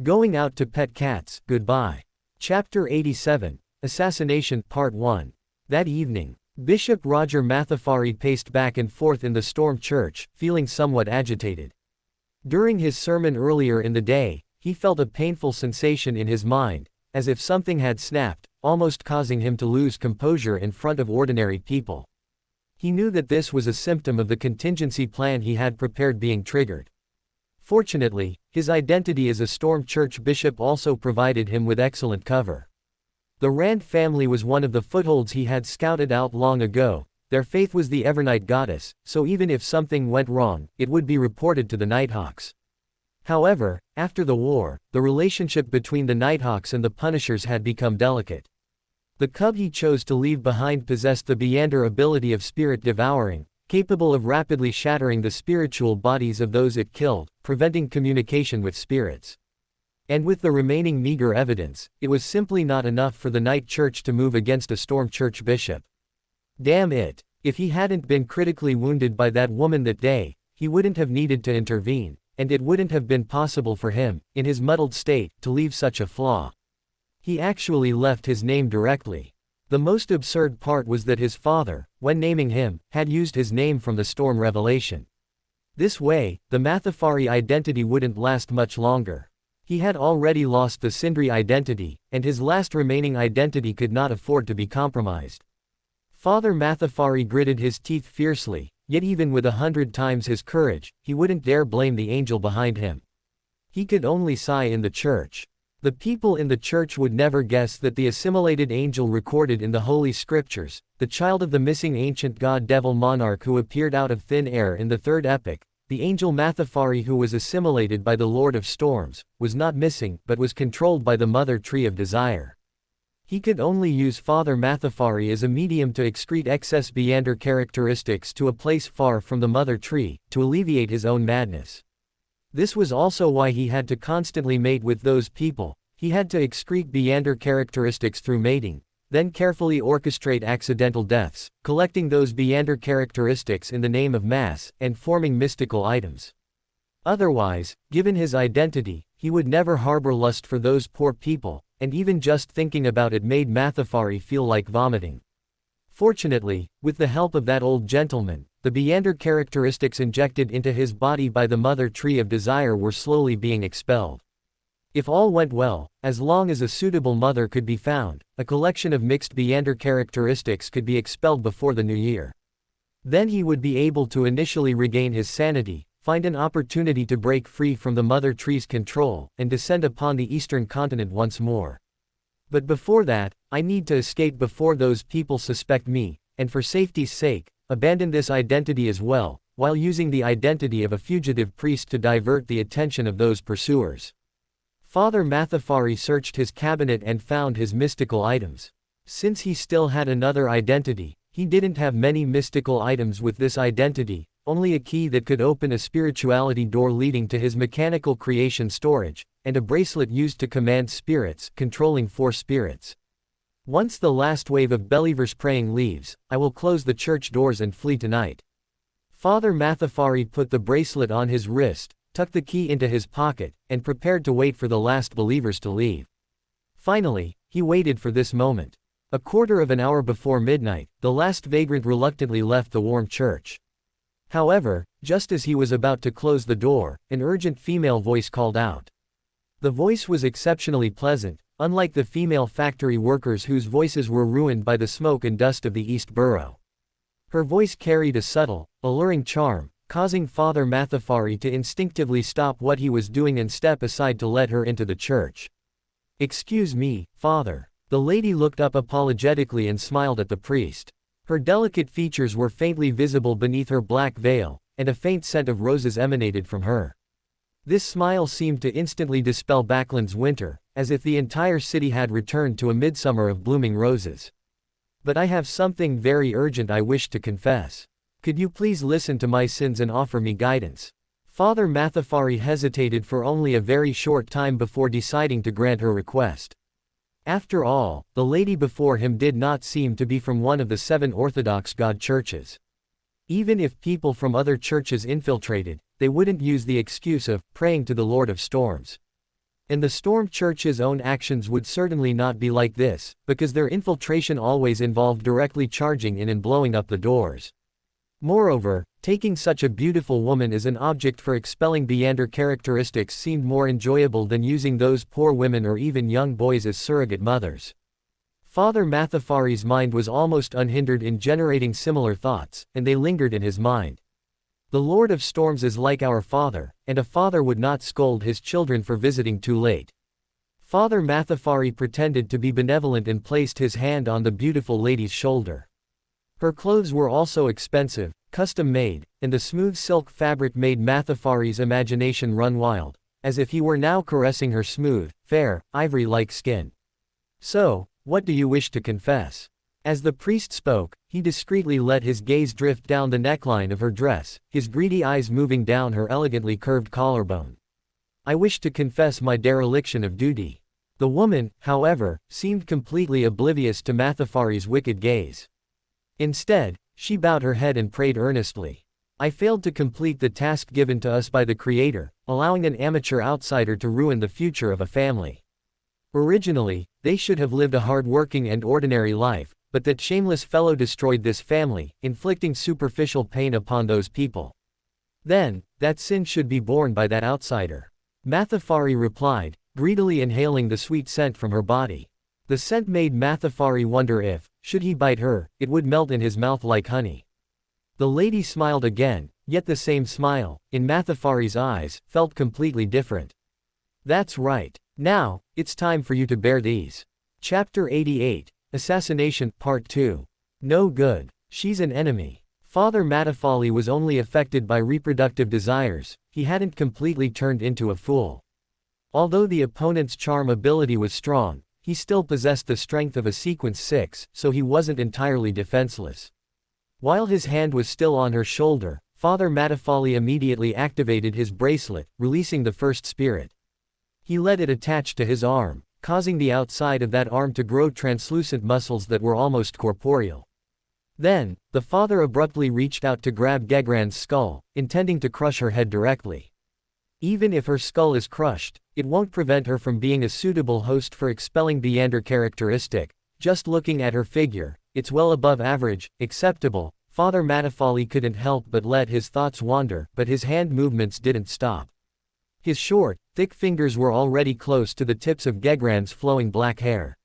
Going out to pet cats, goodbye. Chapter 87, Assassination, Part 1. That evening, Bishop Roger Mathafari paced back and forth in the Storm Church, feeling somewhat agitated. During his sermon earlier in the day, he felt a painful sensation in his mind, as if something had snapped, almost causing him to lose composure in front of ordinary people. He knew that this was a symptom of the contingency plan he had prepared being triggered. Fortunately, his identity as a Storm Church bishop also provided him with excellent cover. The Rand family was one of the footholds he had scouted out long ago. Their faith was the Evernight goddess, so even if something went wrong, it would be reported to the Nighthawks. However, after the war, the relationship between the Nighthawks and the Punishers had become delicate. The cub he chose to leave behind possessed the Beander ability of spirit devouring, capable of rapidly shattering the spiritual bodies of those it killed, preventing communication with spirits. And with the remaining meager evidence, it was simply not enough for the Night Church to move against a Storm Church bishop. Damn it. If he hadn't been critically wounded by that woman that day, he wouldn't have needed to intervene, and it wouldn't have been possible for him, in his muddled state, to leave such a flaw. He actually left his name directly. The most absurd part was that his father, when naming him, had used his name from the Storm Revelation. This way, the Mathafari identity wouldn't last much longer. He had already lost the Sindri identity, and his last remaining identity could not afford to be compromised. Father Mathafari gritted his teeth fiercely, yet even with 100 times his courage, he wouldn't dare blame the angel behind him. He could only sigh in the church. The people in the church would never guess that the assimilated angel recorded in the Holy Scriptures, the child of the missing ancient god-devil monarch who appeared out of thin air in the third epic, the angel Mathafari who was assimilated by the Lord of Storms, was not missing but was controlled by the mother tree of desire. He could only use Father Mathafari as a medium to excrete excess Beander characteristics to a place far from the mother tree, to alleviate his own madness. This was also why he had to constantly mate with those people. He had to excrete Beander characteristics through mating, then carefully orchestrate accidental deaths, collecting those Beander characteristics in the name of mass, and forming mystical items. Otherwise, given his identity, he would never harbor lust for those poor people, and even just thinking about it made Mathafari feel like vomiting. Fortunately, with the help of that old gentleman, the Beander characteristics injected into his body by the mother tree of desire were slowly being expelled. If all went well, as long as a suitable mother could be found, a collection of mixed Beander characteristics could be expelled before the new year. Then he would be able to initially regain his sanity, find an opportunity to break free from the mother tree's control, and descend upon the eastern continent once more. But before that, I need to escape before those people suspect me, and for safety's sake, abandon this identity as well, while using the identity of a fugitive priest to divert the attention of those pursuers. Father Mathafari searched his cabinet and found his mystical items. Since he still had another identity, he didn't have many mystical items with this identity, only a key that could open a spirituality door leading to his mechanical creation storage, and a bracelet used to command spirits, controlling 4 spirits. Once the last wave of believers praying leaves, I will close the church doors and flee tonight. Father Mathafari put the bracelet on his wrist, tucked the key into his pocket, and prepared to wait for the last believers to leave. Finally, he waited for this moment. A quarter of an hour before midnight, the last vagrant reluctantly left the warm church. However, just as he was about to close the door, an urgent female voice called out. The voice was exceptionally pleasant, unlike the female factory workers whose voices were ruined by the smoke and dust of the East Borough. Her voice carried a subtle, alluring charm, causing Father Mathafari to instinctively stop what he was doing and step aside to let her into the church. "Excuse me, Father." The lady looked up apologetically and smiled at the priest. Her delicate features were faintly visible beneath her black veil, and a faint scent of roses emanated from her. This smile seemed to instantly dispel Backland's winter, as if the entire city had returned to a midsummer of blooming roses. "But I have something very urgent I wish to confess. Could you please listen to my sins and offer me guidance?" Father Mathafari hesitated for only a very short time before deciding to grant her request. After all, the lady before him did not seem to be from one of the 7 Orthodox God churches. Even if people from other churches infiltrated, they wouldn't use the excuse of praying to the Lord of Storms. And the Storm Church's own actions would certainly not be like this, because their infiltration always involved directly charging in and blowing up the doors. Moreover, taking such a beautiful woman as an object for expelling Beander characteristics seemed more enjoyable than using those poor women or even young boys as surrogate mothers. Father Mathafari's mind was almost unhindered in generating similar thoughts, and they lingered in his mind. The Lord of Storms is like our father, and a father would not scold his children for visiting too late. Father Mathafari pretended to be benevolent and placed his hand on the beautiful lady's shoulder. Her clothes were also expensive, custom-made, and the smooth silk fabric made Mathafari's imagination run wild, as if he were now caressing her smooth, fair, ivory-like skin. "So, what do you wish to confess?" As the priest spoke, he discreetly let his gaze drift down the neckline of her dress, his greedy eyes moving down her elegantly curved collarbone. "I wish to confess my dereliction of duty." The woman, however, seemed completely oblivious to Mathafari's wicked gaze. Instead, she bowed her head and prayed earnestly. "I failed to complete the task given to us by the Creator, allowing an amateur outsider to ruin the future of a family. Originally, they should have lived a hard-working and ordinary life, but that shameless fellow destroyed this family, inflicting superficial pain upon those people. Then, that sin should be borne by that outsider." Mathafari replied, greedily inhaling the sweet scent from her body. The scent made Mathafari wonder if, should he bite her, it would melt in his mouth like honey. The lady smiled again, yet the same smile, in Mathafari's eyes, felt completely different. That's right. Now, it's time for you to bear these. Chapter 88, Assassination, Part 2. No good. She's an enemy. Father Matafali was only affected by reproductive desires, he hadn't completely turned into a fool. Although the opponent's charm ability was strong, he still possessed the strength of a sequence 6, so he wasn't entirely defenseless. While his hand was still on her shoulder, Father Matafali immediately activated his bracelet, releasing the first spirit. He let it attach to his arm, causing the outside of that arm to grow translucent muscles that were almost corporeal. Then, the father abruptly reached out to grab Gegran's skull, intending to crush her head directly. Even if her skull is crushed, it won't prevent her from being a suitable host for expelling Diander characteristic. Just looking at her figure, it's well above average, acceptable. Father Matafali couldn't help but let his thoughts wander, but his hand movements didn't stop. His short, thick fingers were already close to the tips of Gegran's flowing black hair.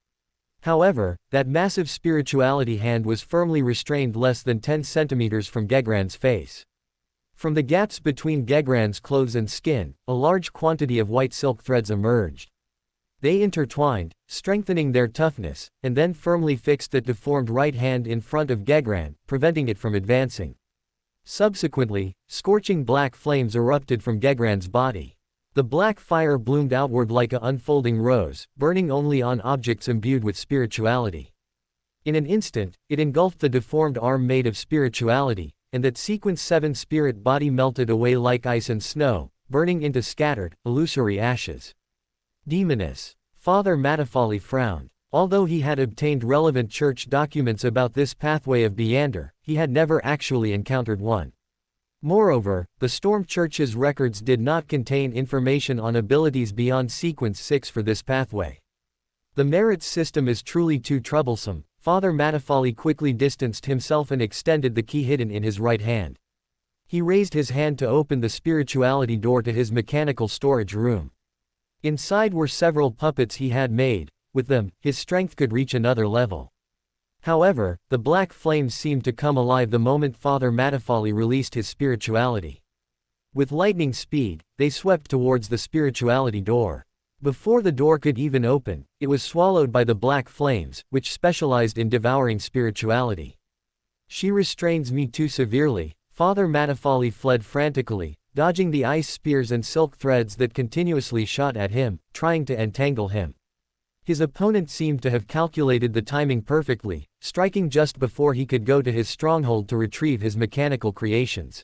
However, that massive spirituality hand was firmly restrained less than 10 centimeters from Gegran's face. From the gaps between Gegran's clothes and skin, a large quantity of white silk threads emerged. They intertwined, strengthening their toughness, and then firmly fixed that deformed right hand in front of Gegran, preventing it from advancing. Subsequently, scorching black flames erupted from Gegran's body. The black fire bloomed outward like an unfolding rose, burning only on objects imbued with spirituality. In an instant, it engulfed the deformed arm made of spirituality, and that sequence 7 spirit body melted away like ice and snow, burning into scattered, illusory ashes. Demoness. Father Matafali frowned. Although he had obtained relevant church documents about this pathway of Diander, he had never actually encountered one. Moreover, the Storm Church's records did not contain information on abilities beyond sequence 6 for this pathway. The merits system is truly too troublesome. Father Matafali quickly distanced himself and extended the key hidden in his right hand. He raised his hand to open the spirituality door to his mechanical storage room. Inside were several puppets he had made. With them, his strength could reach another level. However, the black flames seemed to come alive the moment Father Matafali released his spirituality. With lightning speed, they swept towards the spirituality door. Before the door could even open, it was swallowed by the black flames, which specialized in devouring spirituality. She restrains me too severely. Father Matafali fled frantically, dodging the ice spears and silk threads that continuously shot at him, trying to entangle him. His opponent seemed to have calculated the timing perfectly, striking just before he could go to his stronghold to retrieve his mechanical creations.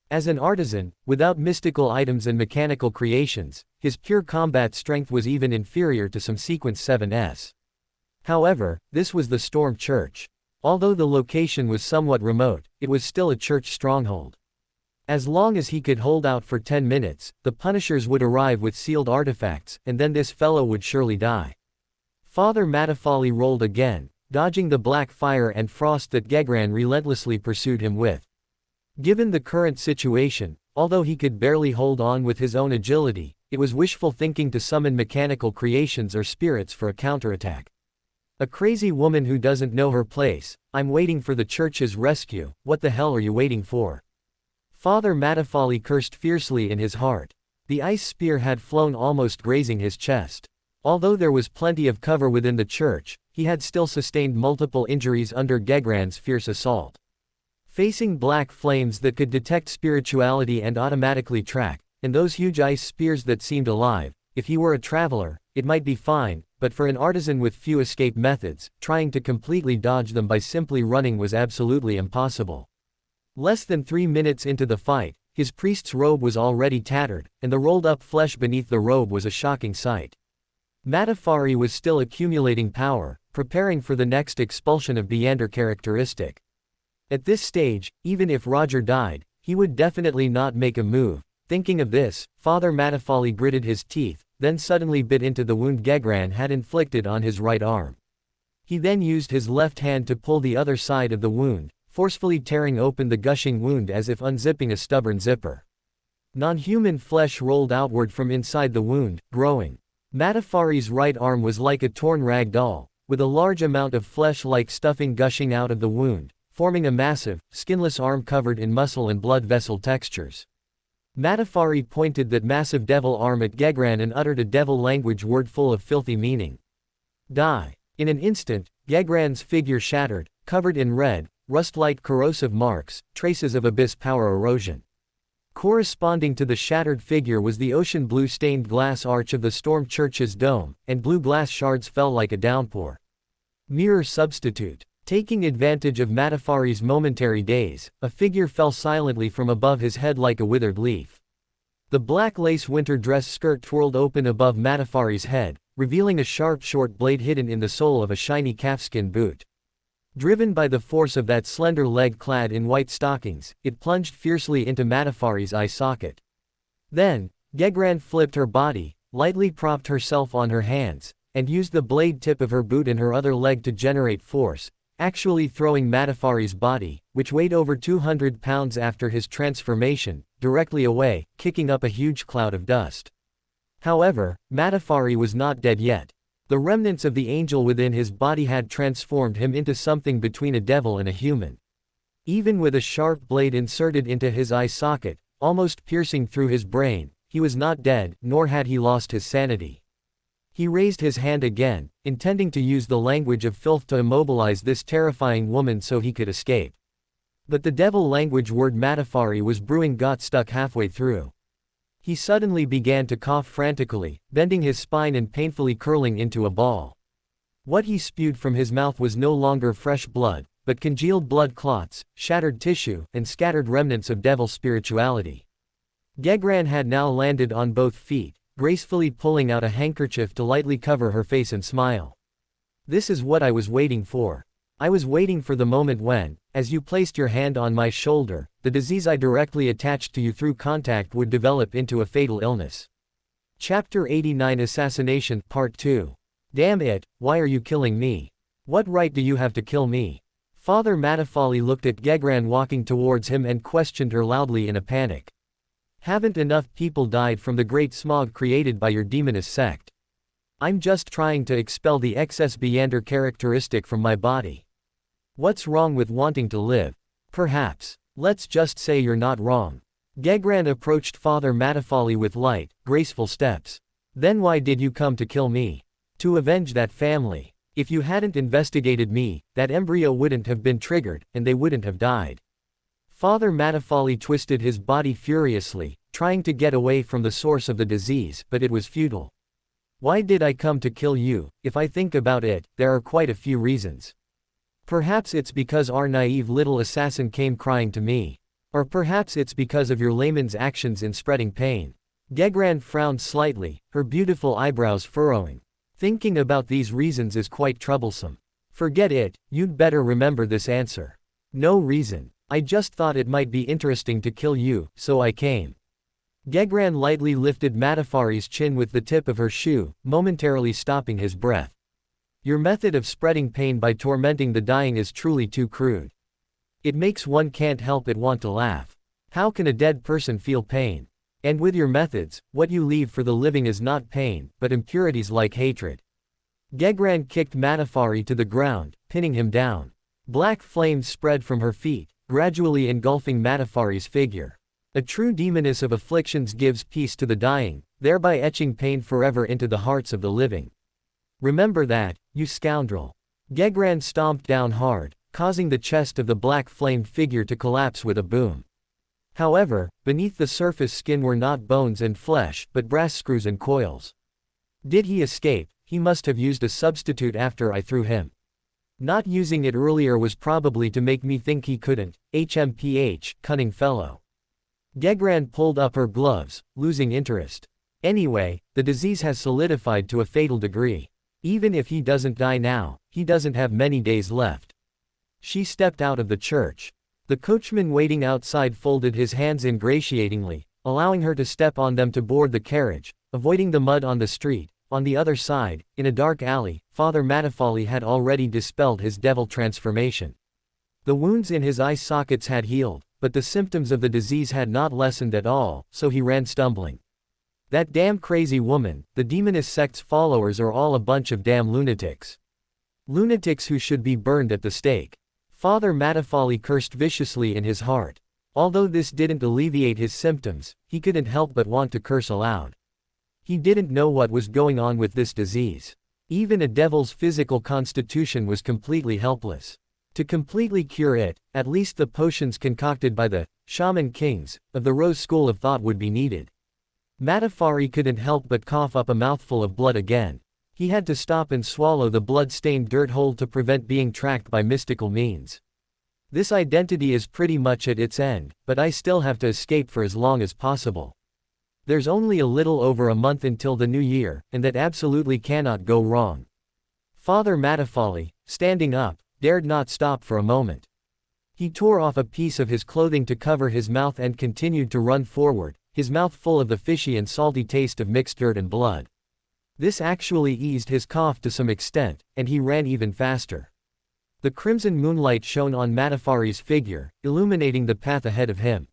As an artisan, without mystical items and mechanical creations, his pure combat strength was even inferior to some Sequence 7s. However, this was the Storm Church. Although the location was somewhat remote, it was still a church stronghold. As long as he could hold out for 10 minutes, the Punishers would arrive with sealed artifacts, and then this fellow would surely die. Father Matafali rolled again, dodging the black fire and frost that Gegran relentlessly pursued him with. Given the current situation, although he could barely hold on with his own agility, it was wishful thinking to summon mechanical creations or spirits for a counterattack. A crazy woman who doesn't know her place. I'm waiting for the church's rescue. What the hell are you waiting for? Father Matafali cursed fiercely in his heart. The ice spear had flown almost grazing his chest. Although there was plenty of cover within the church, he had still sustained multiple injuries under Gegran's fierce assault. Facing black flames that could detect spirituality and automatically track, and those huge ice spears that seemed alive, if he were a traveler, it might be fine, but for an artisan with few escape methods, trying to completely dodge them by simply running was absolutely impossible. Less than 3 minutes into the fight, his priest's robe was already tattered, and the rolled-up flesh beneath the robe was a shocking sight. Matafari was still accumulating power, preparing for the next expulsion of Diander characteristic. At this stage, even if Roger died, he would definitely not make a move. Thinking of this, Father Matafali gritted his teeth, then suddenly bit into the wound Gegran had inflicted on his right arm. He then used his left hand to pull the other side of the wound, forcefully tearing open the gushing wound as if unzipping a stubborn zipper. Non-human flesh rolled outward from inside the wound, growing. Matafari's right arm was like a torn rag doll, with a large amount of flesh-like stuffing gushing out of the wound. forming a massive, skinless arm covered in muscle and blood vessel textures. Matafari pointed that massive devil arm at Gegran and uttered a devil language word full of filthy meaning. Die. In an instant, Gegran's figure shattered, covered in red, rust-like corrosive marks, traces of abyss power erosion. Corresponding to the shattered figure was the ocean blue stained glass arch of the Storm Church's dome, and blue glass shards fell like a downpour. Mirror substitute. Taking advantage of Matafari's momentary daze, a figure fell silently from above his head like a withered leaf. The black lace winter dress skirt twirled open above Matafari's head, revealing a sharp short blade hidden in the sole of a shiny calfskin boot. Driven by the force of that slender leg clad in white stockings, it plunged fiercely into Matafari's eye socket. Then, Gegran flipped her body, lightly propped herself on her hands, and used the blade tip of her boot in her other leg to generate force, actually throwing Matafari's body, which weighed over 200 pounds after his transformation, directly away, kicking up a huge cloud of dust. However, Matafari was not dead yet. The remnants of the angel within his body had transformed him into something between a devil and a human. Even with a sharp blade inserted into his eye socket, almost piercing through his brain, he was not dead, nor had he lost his sanity. He raised his hand again, intending to use the language of filth to immobilize this terrifying woman so he could escape. But the devil language word Matafari was brewing got stuck halfway through. He suddenly began to cough frantically, bending his spine and painfully curling into a ball. What he spewed from his mouth was no longer fresh blood, but congealed blood clots, shattered tissue, and scattered remnants of devil spirituality. Gegran had now landed on both feet, gracefully pulling out a handkerchief to lightly cover her face and smile. "This is what I was waiting for. I was waiting for the moment when, as you placed your hand on my shoulder, the disease I directly attached to you through contact would develop into a fatal illness." Chapter 89 Assassination Part 2. Damn it, why are you killing me? What right do you have to kill me? Father Matafali looked at Gegran walking towards him and questioned her loudly in a panic. Haven't enough people died from the great smog created by your demoness sect? I'm just trying to expel the excess Beander characteristic from my body. What's wrong with wanting to live? Perhaps. Let's just say you're not wrong. Gegran approached Father Matafali with light, graceful steps. Then why did you come to kill me? To avenge that family. If you hadn't investigated me, that embryo wouldn't have been triggered, and they wouldn't have died. Father Matafali twisted his body furiously, trying to get away from the source of the disease, but it was futile. Why did I come to kill you? If I think about it, there are quite a few reasons. Perhaps it's because our naive little assassin came crying to me. Or perhaps it's because of your layman's actions in spreading pain. Gegran frowned slightly, her beautiful eyebrows furrowing. Thinking about these reasons is quite troublesome. Forget it, you'd better remember this answer. No reason. I just thought it might be interesting to kill you, so I came. Gegran lightly lifted Matafari's chin with the tip of her shoe, momentarily stopping his breath. Your method of spreading pain by tormenting the dying is truly too crude. It makes one can't help but want to laugh. How can a dead person feel pain? And with your methods, what you leave for the living is not pain, but impurities like hatred. Gegran kicked Matafari to the ground, pinning him down. Black flames spread from her feet, gradually engulfing Matafari's figure. A true demoness of afflictions gives peace to the dying, thereby etching pain forever into the hearts of the living. Remember that, you scoundrel. Gegran stomped down hard, causing the chest of the black-flamed figure to collapse with a boom. However, beneath the surface skin were not bones and flesh, but brass screws and coils. Did he escape? He must have used a substitute after I threw him. Not using it earlier was probably to make me think he couldn't. HMPH, cunning fellow. Gegran pulled up her gloves, losing interest. Anyway, the disease has solidified to a fatal degree. Even if he doesn't die now, he doesn't have many days left. She stepped out of the church. The coachman waiting outside folded his hands ingratiatingly, allowing her to step on them to board the carriage, avoiding the mud on the street. On the other side, in a dark alley, Father Matafali had already dispelled his devil transformation. The wounds in his eye sockets had healed, but the symptoms of the disease had not lessened at all, so he ran stumbling. That damn crazy woman, the demoness sect's followers are all a bunch of damn lunatics. Lunatics who should be burned at the stake. Father Matafali cursed viciously in his heart. Although this didn't alleviate his symptoms, he couldn't help but want to curse aloud. He didn't know what was going on with this disease. Even a devil's physical constitution was completely helpless. To completely cure it, at least the potions concocted by the shaman kings of the Rose school of thought would be needed. Matafari couldn't help but cough up a mouthful of blood again. He had to stop and swallow the blood-stained dirt hole to prevent being tracked by mystical means. This identity is pretty much at its end, but I still have to escape for as long as possible. There's only a little over a month until the new year, and that absolutely cannot go wrong. Father Matafali, standing up, dared not stop for a moment. He tore off a piece of his clothing to cover his mouth and continued to run forward, his mouth full of the fishy and salty taste of mixed dirt and blood. This actually eased his cough to some extent, and he ran even faster. The crimson moonlight shone on Matafari's figure, illuminating the path ahead of him.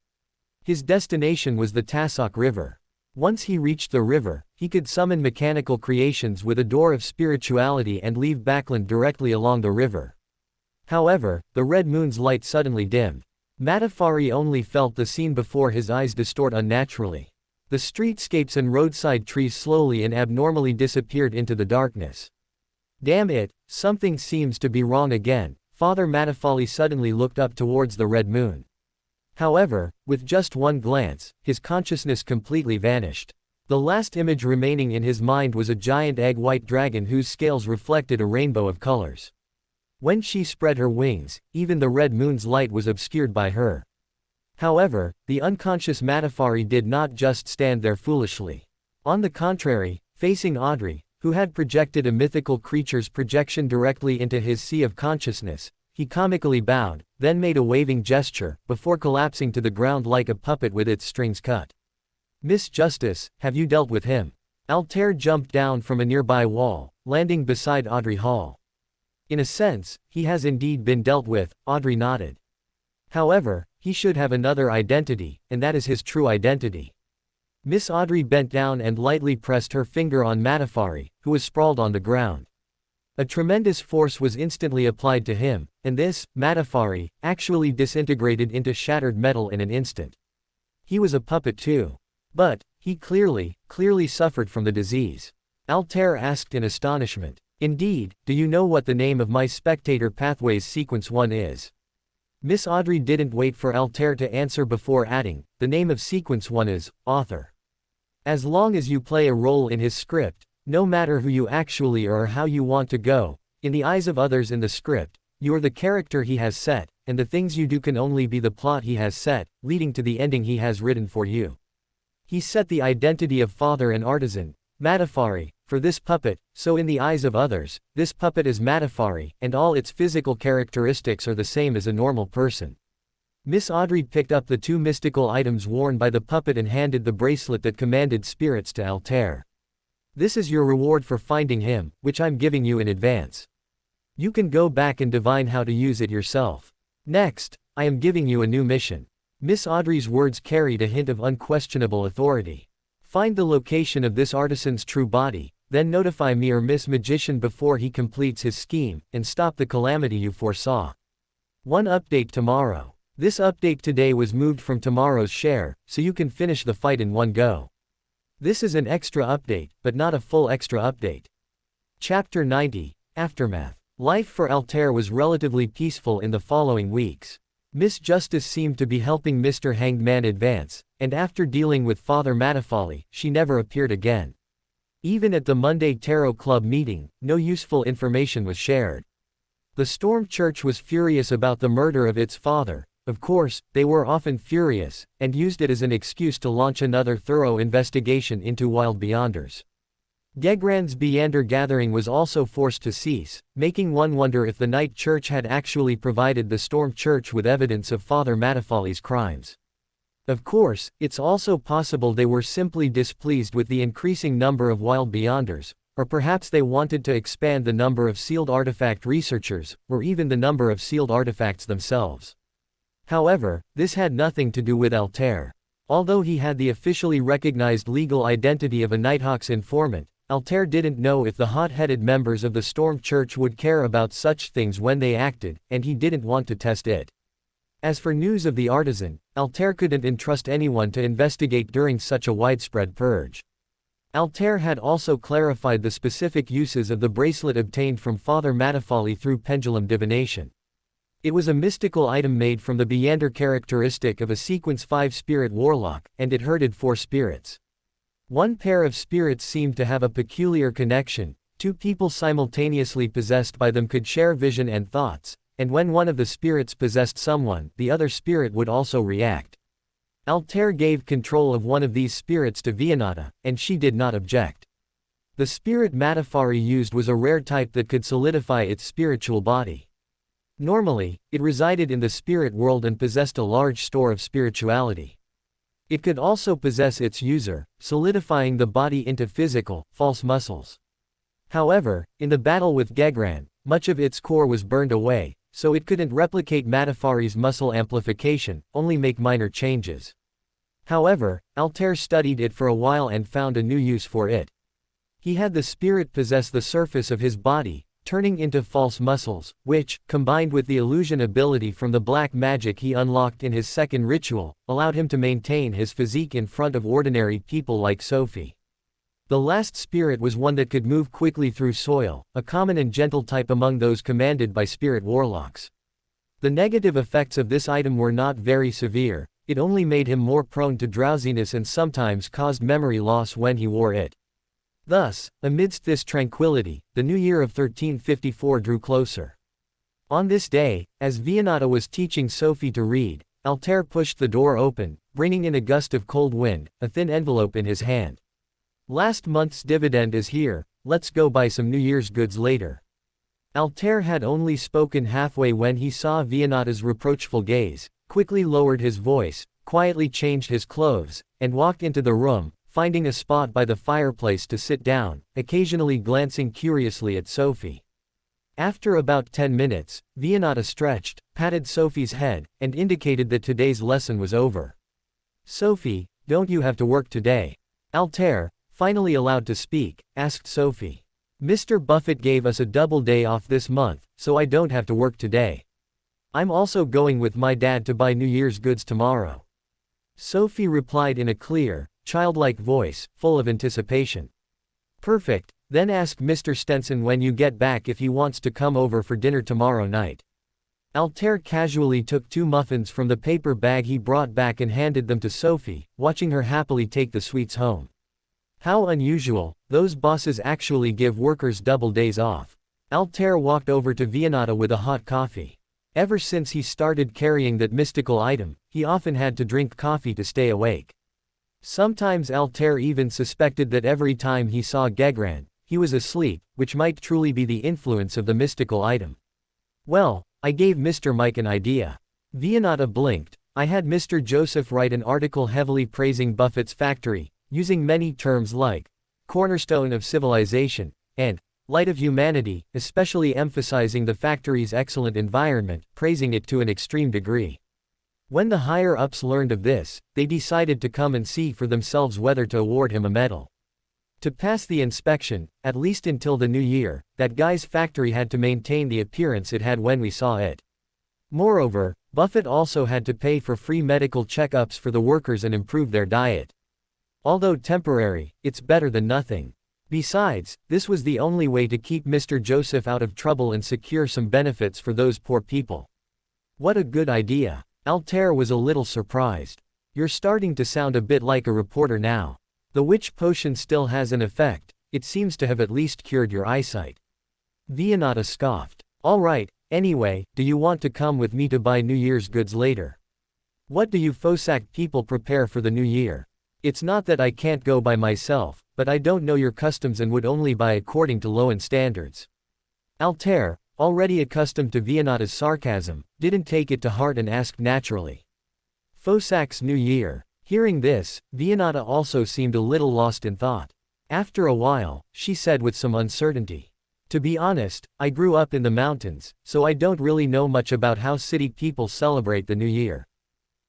His destination was the Tasok River. Once he reached the river, he could summon mechanical creations with a door of spirituality and leave Backland directly along the river. However, the red moon's light suddenly dimmed. Matafari only felt the scene before his eyes distort unnaturally. The streetscapes and roadside trees slowly and abnormally disappeared into the darkness. Damn it, something seems to be wrong again. Father Matafali suddenly looked up towards the red moon. However, with just one glance, his consciousness completely vanished. The last image remaining in his mind was a giant egg-white dragon whose scales reflected a rainbow of colors. When she spread her wings, even the red moon's light was obscured by her. However, the unconscious Matafari did not just stand there foolishly. On the contrary, facing Audrey, who had projected a mythical creature's projection directly into his sea of consciousness, he comically bowed, then made a waving gesture, before collapsing to the ground like a puppet with its strings cut. Miss Justice, have you dealt with him? Altair jumped down from a nearby wall, landing beside Audrey Hall. In a sense, he has indeed been dealt with, Audrey nodded. However, he should have another identity, and that is his true identity. Miss Audrey bent down and lightly pressed her finger on Matafari, who was sprawled on the ground. A tremendous force was instantly applied to him, and this, Matafari, actually disintegrated into shattered metal in an instant. He was a puppet too. But, he clearly suffered from the disease. Altair asked in astonishment. Indeed, do you know what the name of my spectator pathways sequence 1 is? Miss Audrey didn't wait for Altair to answer before adding, the name of sequence 1 is, author. As long as you play a role in his script, no matter who you actually are or how you want to go, in the eyes of others in the script, you're the character he has set, and the things you do can only be the plot he has set, leading to the ending he has written for you. He set the identity of father and artisan, Matafari, for this puppet, so in the eyes of others, this puppet is Matafari, and all its physical characteristics are the same as a normal person. Miss Audrey picked up the 2 mystical items worn by the puppet and handed the bracelet that commanded spirits to Altair. This is your reward for finding him, which I'm giving you in advance. You can go back and divine how to use it yourself. Next, I am giving you a new mission. Miss Audrey's words carried a hint of unquestionable authority. Find the location of this artisan's true body, then notify me or Miss Magician before he completes his scheme, and stop the calamity you foresaw. 1 update tomorrow. This update today was moved from tomorrow's share, so you can finish the fight in one go. This is an extra update, but not a full extra update. Chapter 90, Aftermath. Life for Altair was relatively peaceful in the following weeks. Miss Justice seemed to be helping Mr. Hanged Man advance, and after dealing with Father Matafali, she never appeared again. Even at the Monday Tarot Club meeting, no useful information was shared. The Storm Church was furious about the murder of its father. Of course, they were often furious, and used it as an excuse to launch another thorough investigation into Wild Beyonders. Gegran's Beyander gathering was also forced to cease, making one wonder if the Night Church had actually provided the Storm Church with evidence of Father Matafali's crimes. Of course, it's also possible they were simply displeased with the increasing number of Wild Beyonders, or perhaps they wanted to expand the number of sealed artifact researchers, or even the number of sealed artifacts themselves. However, this had nothing to do with Altair. Although he had the officially recognized legal identity of a Nighthawk's informant, Altair didn't know if the hot-headed members of the Storm Church would care about such things when they acted, and he didn't want to test it. As for news of the artisan, Altair couldn't entrust anyone to investigate during such a widespread purge. Altair had also clarified the specific uses of the bracelet obtained from Father Matafali through pendulum divination. It was a mystical item made from the Beyander characteristic of a Sequence 5 spirit warlock, and it herded 4 spirits. One pair of spirits seemed to have a peculiar connection. 2 people simultaneously possessed by them could share vision and thoughts, and when one of the spirits possessed someone, the other spirit would also react. Altair gave control of one of these spirits to Vianata, and she did not object. The spirit Matafari used was a rare type that could solidify its spiritual body. Normally, it resided in the spirit world and possessed a large store of spirituality. It could also possess its user, solidifying the body into physical, false muscles. However, in the battle with Gegran, much of its core was burned away, so it couldn't replicate Matafari's muscle amplification, only make minor changes. However, Altair studied it for a while and found a new use for it. He had the spirit possess the surface of his body, turning into false muscles, which, combined with the illusion ability from the black magic he unlocked in his second ritual, allowed him to maintain his physique in front of ordinary people like Sophie. The last spirit was one that could move quickly through soil, a common and gentle type among those commanded by spirit warlocks. The negative effects of this item were not very severe, it only made him more prone to drowsiness and sometimes caused memory loss when he wore it. Thus, amidst this tranquility, the new year of 1354 drew closer. On this day, as Vianata was teaching Sophie to read, Altair pushed the door open, bringing in a gust of cold wind, a thin envelope in his hand. "Last month's dividend is here, let's go buy some New Year's goods later." Altair had only spoken halfway when he saw Vianata's reproachful gaze, quickly lowered his voice, quietly changed his clothes, and walked into the room, finding a spot by the fireplace to sit down, occasionally glancing curiously at Sophie. After about 10 minutes, Vianata stretched, patted Sophie's head, and indicated that today's lesson was over. "Sophie, don't you have to work today?" Altair, finally allowed to speak, asked Sophie. "Mr. Buffett gave us a double day off this month, so I don't have to work today. I'm also going with my dad to buy New Year's goods tomorrow." Sophie replied in a clear, childlike voice, full of anticipation. "Perfect, then ask Mr. Stenson when you get back if he wants to come over for dinner tomorrow night." Altair casually took 2 muffins from the paper bag he brought back and handed them to Sophie, watching her happily take the sweets home. How unusual, those bosses actually give workers double days off. Altair walked over to Vianata with a hot coffee. Ever since he started carrying that mystical item, he often had to drink coffee to stay awake. Sometimes Altair even suspected that every time he saw Gegran, he was asleep, which might truly be the influence of the mystical item. "Well, I gave Mr. Mike an idea." Vianata blinked. "I had Mr. Joseph write an article heavily praising Buffett's factory, using many terms like cornerstone of civilization and light of humanity, especially emphasizing the factory's excellent environment, praising it to an extreme degree. When the higher-ups learned of this, they decided to come and see for themselves whether to award him a medal. To pass the inspection, at least until the new year, that guy's factory had to maintain the appearance it had when we saw it. Moreover, Buffett also had to pay for free medical checkups for the workers and improve their diet. Although temporary, it's better than nothing. Besides, this was the only way to keep Mr. Joseph out of trouble and secure some benefits for those poor people. What a good idea. Altair was a little surprised. "You're starting to sound a bit like a reporter now. The witch potion still has an effect, it seems to have at least cured your eyesight." Vianata scoffed. "All right, anyway, do you want to come with me to buy New Year's goods later? What do you Fosak people prepare for the new year? It's not that I can't go by myself, but I don't know your customs and would only buy according to Loan standards." Altair, already accustomed to Vianata's sarcasm, didn't take it to heart and asked naturally. "Fosak's New Year." Hearing this, Vianata also seemed a little lost in thought. After a while, she said with some uncertainty, "To be honest, I grew up in the mountains, so I don't really know much about how city people celebrate the New Year.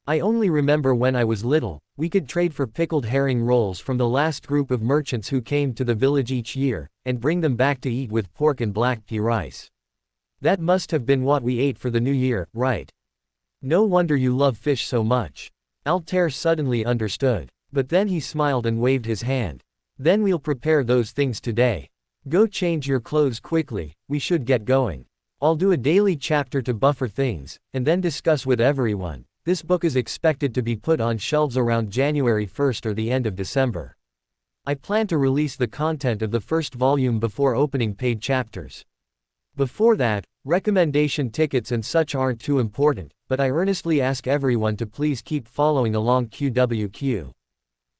I only remember when I was little, we could trade for pickled herring rolls from the last group of merchants who came to the village each year, and bring them back to eat with pork and black pea rice. That must have been what we ate for the new year, right? No wonder you love fish so much. Altair suddenly understood. But then he smiled and waved his hand. Then we'll prepare those things today. Go change your clothes quickly, we should get going. I'll do a daily chapter to buffer things, and then discuss with everyone. This book is expected to be put on shelves around January 1st or the end of December. I plan to release the content of the first volume before opening paid chapters. Before that, recommendation tickets and such aren't too important, but I earnestly ask everyone to please keep following along QWQ.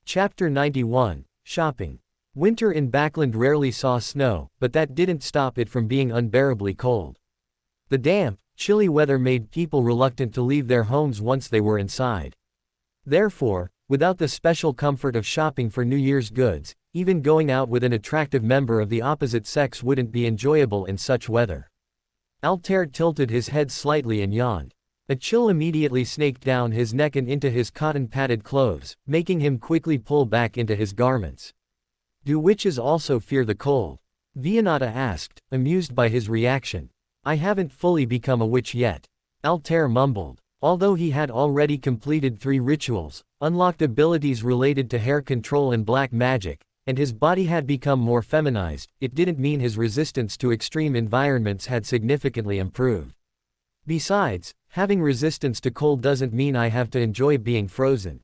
Chapter 91, Shopping. Winter in Backland rarely saw snow, but that didn't stop it from being unbearably cold. The damp, chilly weather made people reluctant to leave their homes once they were inside. Therefore, without the special comfort of shopping for New Year's goods, even going out with an attractive member of the opposite sex wouldn't be enjoyable in such weather. Altair tilted his head slightly and yawned. A chill immediately snaked down his neck and into his cotton-padded clothes, making him quickly pull back into his garments. Do witches also fear the cold? Vianata asked, amused by his reaction. I haven't fully become a witch yet. Altair mumbled. Although he had already completed 3 rituals, unlocked abilities related to hair control and black magic, and his body had become more feminized, it didn't mean his resistance to extreme environments had significantly improved. Besides, having resistance to cold doesn't mean I have to enjoy being frozen.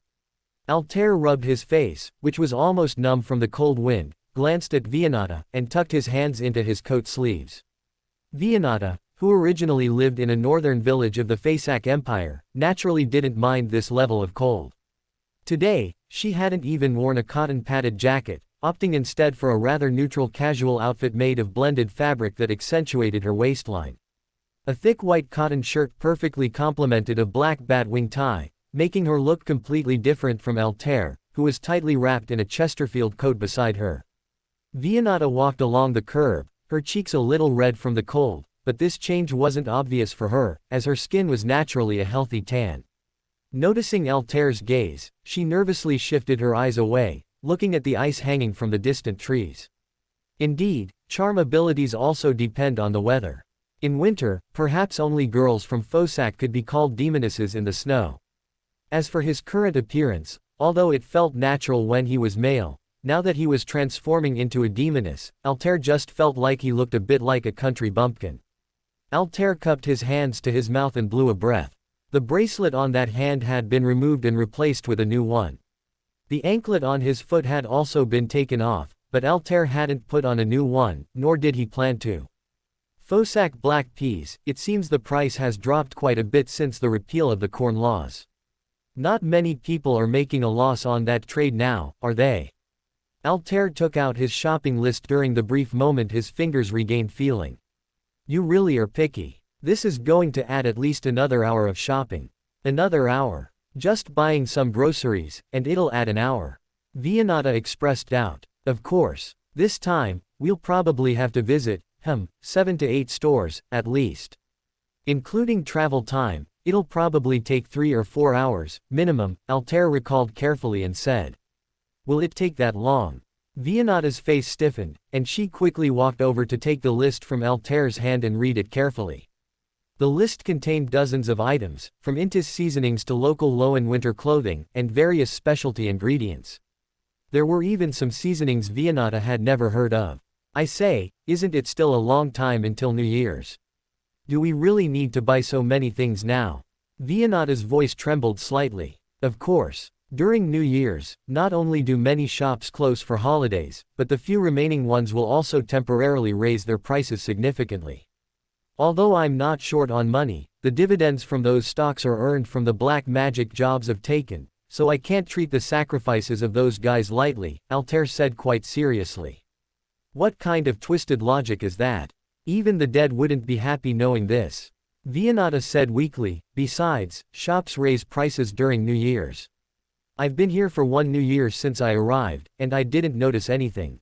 Altair rubbed his face, which was almost numb from the cold wind, glanced at Vianata, and tucked his hands into his coat sleeves. Vianata, who originally lived in a northern village of the Faesac Empire, naturally didn't mind this level of cold. Today, she hadn't even worn a cotton-padded jacket, opting instead for a rather neutral casual outfit made of blended fabric that accentuated her waistline. A thick white cotton shirt perfectly complemented a black batwing tie, making her look completely different from Altair, who was tightly wrapped in a Chesterfield coat beside her. Vianata walked along the curb, her cheeks a little red from the cold, but this change wasn't obvious for her, as her skin was naturally a healthy tan. Noticing Altair's gaze, she nervously shifted her eyes away, looking at the ice hanging from the distant trees. Indeed, charm abilities also depend on the weather. In winter, perhaps only girls from Fosac could be called demonesses in the snow. As for his current appearance, although it felt natural when he was male, now that he was transforming into a demoness, Altair just felt like he looked a bit like a country bumpkin. Altair cupped his hands to his mouth and blew a breath. The bracelet on that hand had been removed and replaced with a new one. The anklet on his foot had also been taken off, but Altair hadn't put on a new one, nor did he plan to. Fosac black peas, it seems the price has dropped quite a bit since the repeal of the corn laws. Not many people are making a loss on that trade now, are they? Altair took out his shopping list during the brief moment his fingers regained feeling. You really are picky. This is going to add at least another hour of shopping. Another hour. Just buying some groceries, and it'll add an hour. Vianata expressed doubt. Of course. This time, we'll probably have to visit, 7 to 8 stores, at least. Including travel time, it'll probably take 3 or 4 hours, minimum, Altair recalled carefully and said. Will it take that long? Vianata's face stiffened, and she quickly walked over to take the list from Altair's hand and read it carefully. The list contained dozens of items, from Intis seasonings to local low-end winter clothing, and various specialty ingredients. There were even some seasonings Vianata had never heard of. I say, isn't it still a long time until New Year's? Do we really need to buy so many things now? Vianata's voice trembled slightly. Of course. During New Year's, not only do many shops close for holidays, but the few remaining ones will also temporarily raise their prices significantly. Although I'm not short on money, the dividends from those stocks are earned from the black magic jobs I've taken, so I can't treat the sacrifices of those guys lightly, Altair said quite seriously. What kind of twisted logic is that? Even the dead wouldn't be happy knowing this. Vianata said weakly, besides, shops raise prices during New Year's. I've been here for 1 New Year since I arrived, and I didn't notice anything.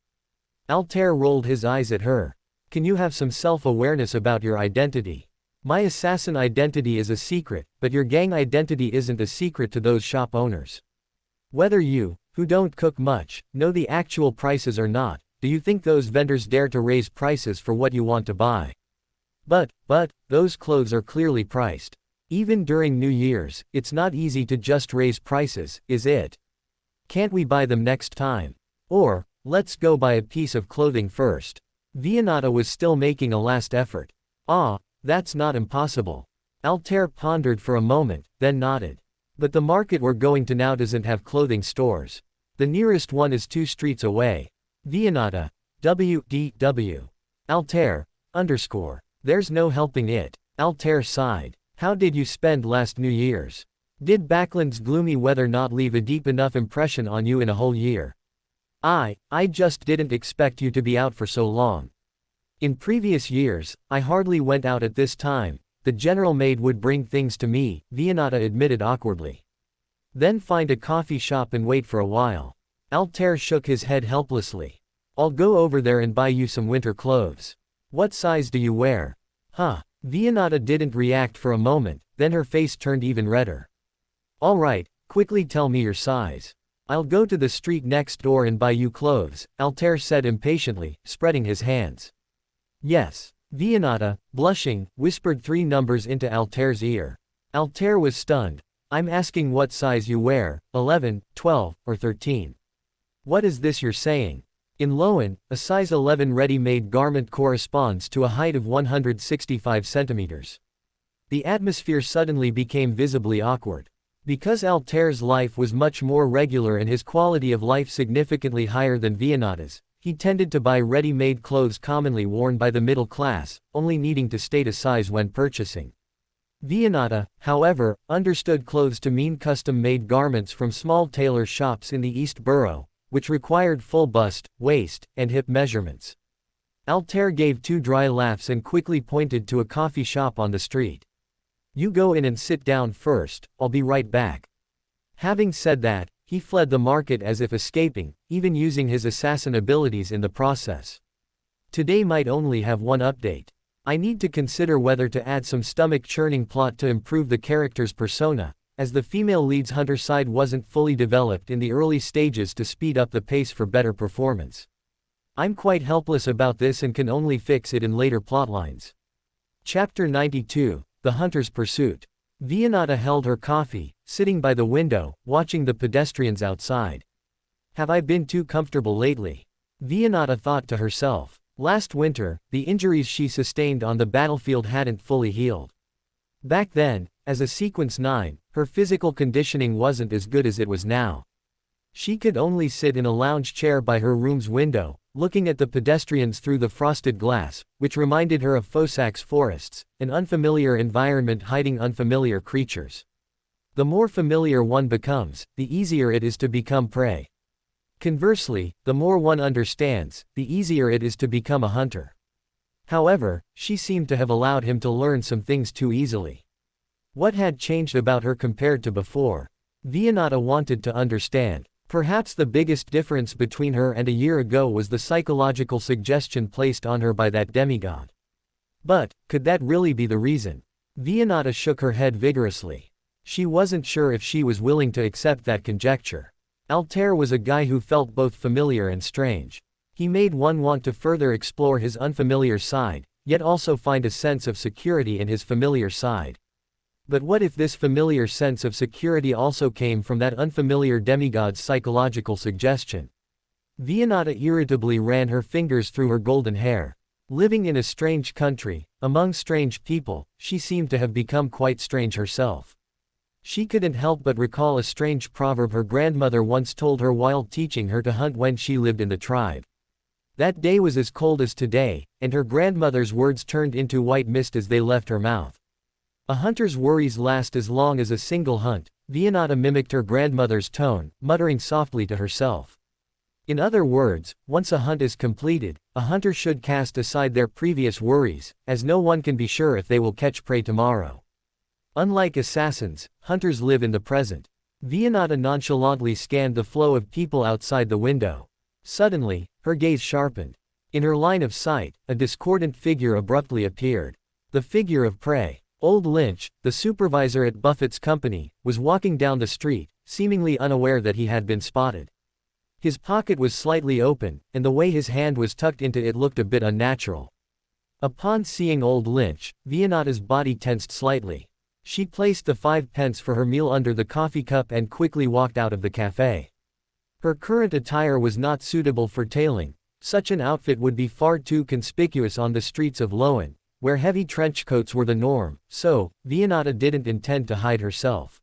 Altair rolled his eyes at her. Can you have some self-awareness about your identity? My assassin identity is a secret, but your gang identity isn't a secret to those shop owners. Whether you, who don't cook much, know the actual prices or not, do you think those vendors dare to raise prices for what you want to buy? But, those clothes are clearly priced. Even during New Year's, it's not easy to just raise prices, is it? Can't we buy them next time? Or, let's go buy a piece of clothing first. Vianata was still making a last effort. Ah, that's not impossible. Altair pondered for a moment, then nodded. But the market we're going to now doesn't have clothing stores. The nearest one is 2 streets away. Vianata, WDW. Altair, _. There's no helping it. Altair sighed. How did you spend last New Year's? Did Backland's gloomy weather not leave a deep enough impression on you in a whole year? I just didn't expect you to be out for so long. In previous years, I hardly went out at this time. The general maid would bring things to me, Vianata admitted awkwardly. Then find a coffee shop and wait for a while. Altair shook his head helplessly. I'll go over there and buy you some winter clothes. What size do you wear? Huh. Vianata didn't react for a moment, then her face turned even redder. All right, quickly tell me your size. I'll go to the street next door and buy you clothes, Altair said impatiently, spreading his hands. Yes. Vianata, blushing, whispered 3 numbers into Altair's ear. Altair was stunned. I'm asking what size you wear, 11, 12, or 13. What is this you're saying? In Loan, a size 11 ready-made garment corresponds to a height of 165 centimeters. The atmosphere suddenly became visibly awkward. Because Altair's life was much more regular and his quality of life significantly higher than Vianata's, he tended to buy ready-made clothes commonly worn by the middle class, only needing to state a size when purchasing. Vianata, however, understood clothes to mean custom-made garments from small tailor shops in the East Borough, which required full bust, waist, and hip measurements. Altair gave 2 dry laughs and quickly pointed to a coffee shop on the street. You go in and sit down first, I'll be right back. Having said that, he fled the market as if escaping, even using his assassin abilities in the process. Today might only have one update. I need to consider whether to add some stomach-churning plot to improve the character's persona, as the female lead's hunter side wasn't fully developed in the early stages to speed up the pace for better performance. I'm quite helpless about this and can only fix it in later plotlines. Chapter 92, The Hunter's Pursuit. Vianata held her coffee, sitting by the window, watching the pedestrians outside. Have I been too comfortable lately? Vianata thought to herself. Last winter, the injuries she sustained on the battlefield hadn't fully healed. Back then, as a Sequence 9, her physical conditioning wasn't as good as it was now. She could only sit in a lounge chair by her room's window, looking at the pedestrians through the frosted glass, which reminded her of Fossack's forests, an unfamiliar environment hiding unfamiliar creatures. The more familiar one becomes, the easier it is to become prey. Conversely, the more one understands, the easier it is to become a hunter. However, she seemed to have allowed him to learn some things too easily. What had changed about her compared to before? Vianata wanted to understand. Perhaps the biggest difference between her and a year ago was the psychological suggestion placed on her by that demigod. But, could that really be the reason? Vianata shook her head vigorously. She wasn't sure if she was willing to accept that conjecture. Altair was a guy who felt both familiar and strange. He made one want to further explore his unfamiliar side, yet also find a sense of security in his familiar side. But what if this familiar sense of security also came from that unfamiliar demigod's psychological suggestion? Vianata irritably ran her fingers through her golden hair. Living in a strange country, among strange people, she seemed to have become quite strange herself. She couldn't help but recall a strange proverb her grandmother once told her while teaching her to hunt when she lived in the tribe. That day was as cold as today, and her grandmother's words turned into white mist as they left her mouth. A hunter's worries last as long as a single hunt. Vianata mimicked her grandmother's tone, muttering softly to herself. In other words, once a hunt is completed, a hunter should cast aside their previous worries, as no one can be sure if they will catch prey tomorrow. Unlike assassins, hunters live in the present. Vianata nonchalantly scanned the flow of people outside the window. Suddenly, her gaze sharpened. In her line of sight, a discordant figure abruptly appeared. The figure of prey. Old Lynch, the supervisor at Buffett's company, was walking down the street, seemingly unaware that he had been spotted. His pocket was slightly open, and the way his hand was tucked into it looked a bit unnatural. Upon seeing Old Lynch, Vianata's body tensed slightly. She placed the 5 pence for her meal under the coffee cup and quickly walked out of the cafe. Her current attire was not suitable for tailing. Such an outfit would be far too conspicuous on the streets of Loan, where heavy trench coats were the norm, so, Vianata didn't intend to hide herself.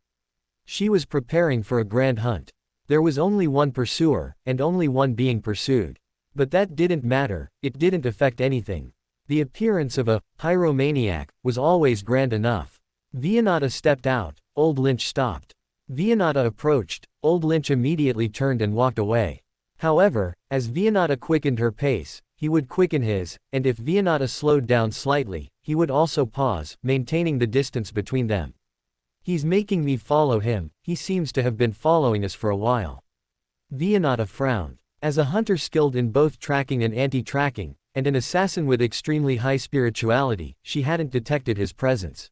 She was preparing for a grand hunt. There was only one pursuer, and only one being pursued. But that didn't matter, it didn't affect anything. The appearance of a pyromaniac was always grand enough. Vianata stepped out, Old Lynch stopped. Vianata approached, Old Lynch immediately turned and walked away. However, as Vianata quickened her pace, he would quicken his, and if Vianata slowed down slightly, he would also pause, maintaining the distance between them. He's making me follow him, he seems to have been following us for a while. Vianata frowned. As a hunter skilled in both tracking and anti-tracking, and an assassin with extremely high spirituality, she hadn't detected his presence.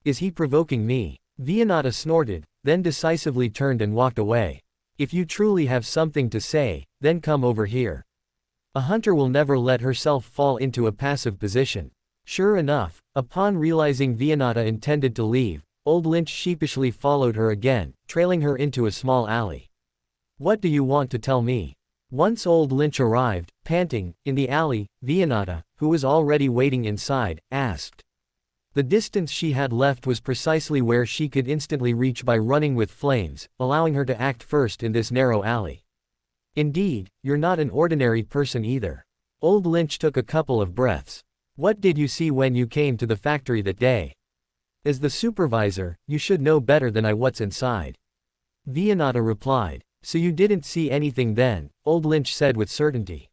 Is he provoking me? Vianata snorted, then decisively turned and walked away. If you truly have something to say, then come over here. A hunter will never let herself fall into a passive position. Sure enough, upon realizing Vianata intended to leave, Old Lynch sheepishly followed her again, trailing her into a small alley. What do you want to tell me? Once Old Lynch arrived, panting, in the alley, Vianata, who was already waiting inside, asked. The distance she had left was precisely where she could instantly reach by running with flames, allowing her to act first in this narrow alley. Indeed, you're not an ordinary person either. Old Lynch took a couple of breaths. What did you see when you came to the factory that day? As the supervisor, you should know better than I what's inside. Vianata replied. So you didn't see anything then, Old Lynch said with certainty.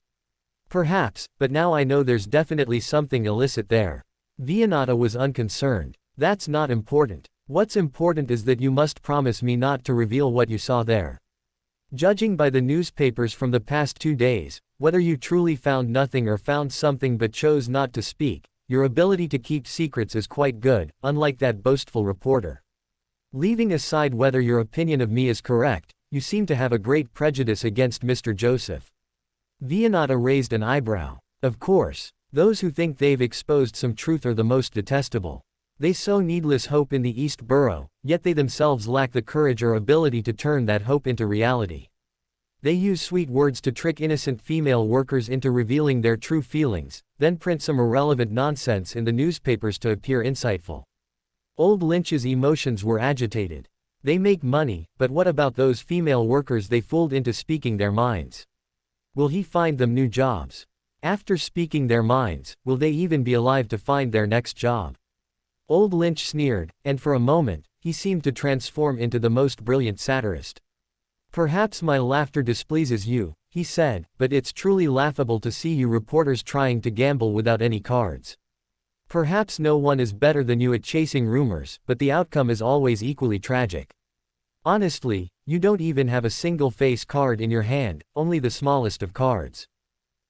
Perhaps, but now I know there's definitely something illicit there. Vianata was unconcerned. That's not important. What's important is that you must promise me not to reveal what you saw there. Judging by the newspapers from the past 2 days, whether you truly found nothing or found something but chose not to speak, your ability to keep secrets is quite good, unlike that boastful reporter. Leaving aside whether your opinion of me is correct, you seem to have a great prejudice against Mr. Joseph. Vianata raised an eyebrow. Of course. Those who think they've exposed some truth are the most detestable. They sow needless hope in the East Borough, yet they themselves lack the courage or ability to turn that hope into reality. They use sweet words to trick innocent female workers into revealing their true feelings, then print some irrelevant nonsense in the newspapers to appear insightful. Old Lynch's emotions were agitated. They make money, but what about those female workers they fooled into speaking their minds? Will he find them new jobs? After speaking their minds, will they even be alive to find their next job? Old Lynch sneered, and for a moment, he seemed to transform into the most brilliant satirist. Perhaps my laughter displeases you, he said, but it's truly laughable to see you reporters trying to gamble without any cards. Perhaps no one is better than you at chasing rumors, but the outcome is always equally tragic. Honestly, you don't even have a single face card in your hand, only the smallest of cards.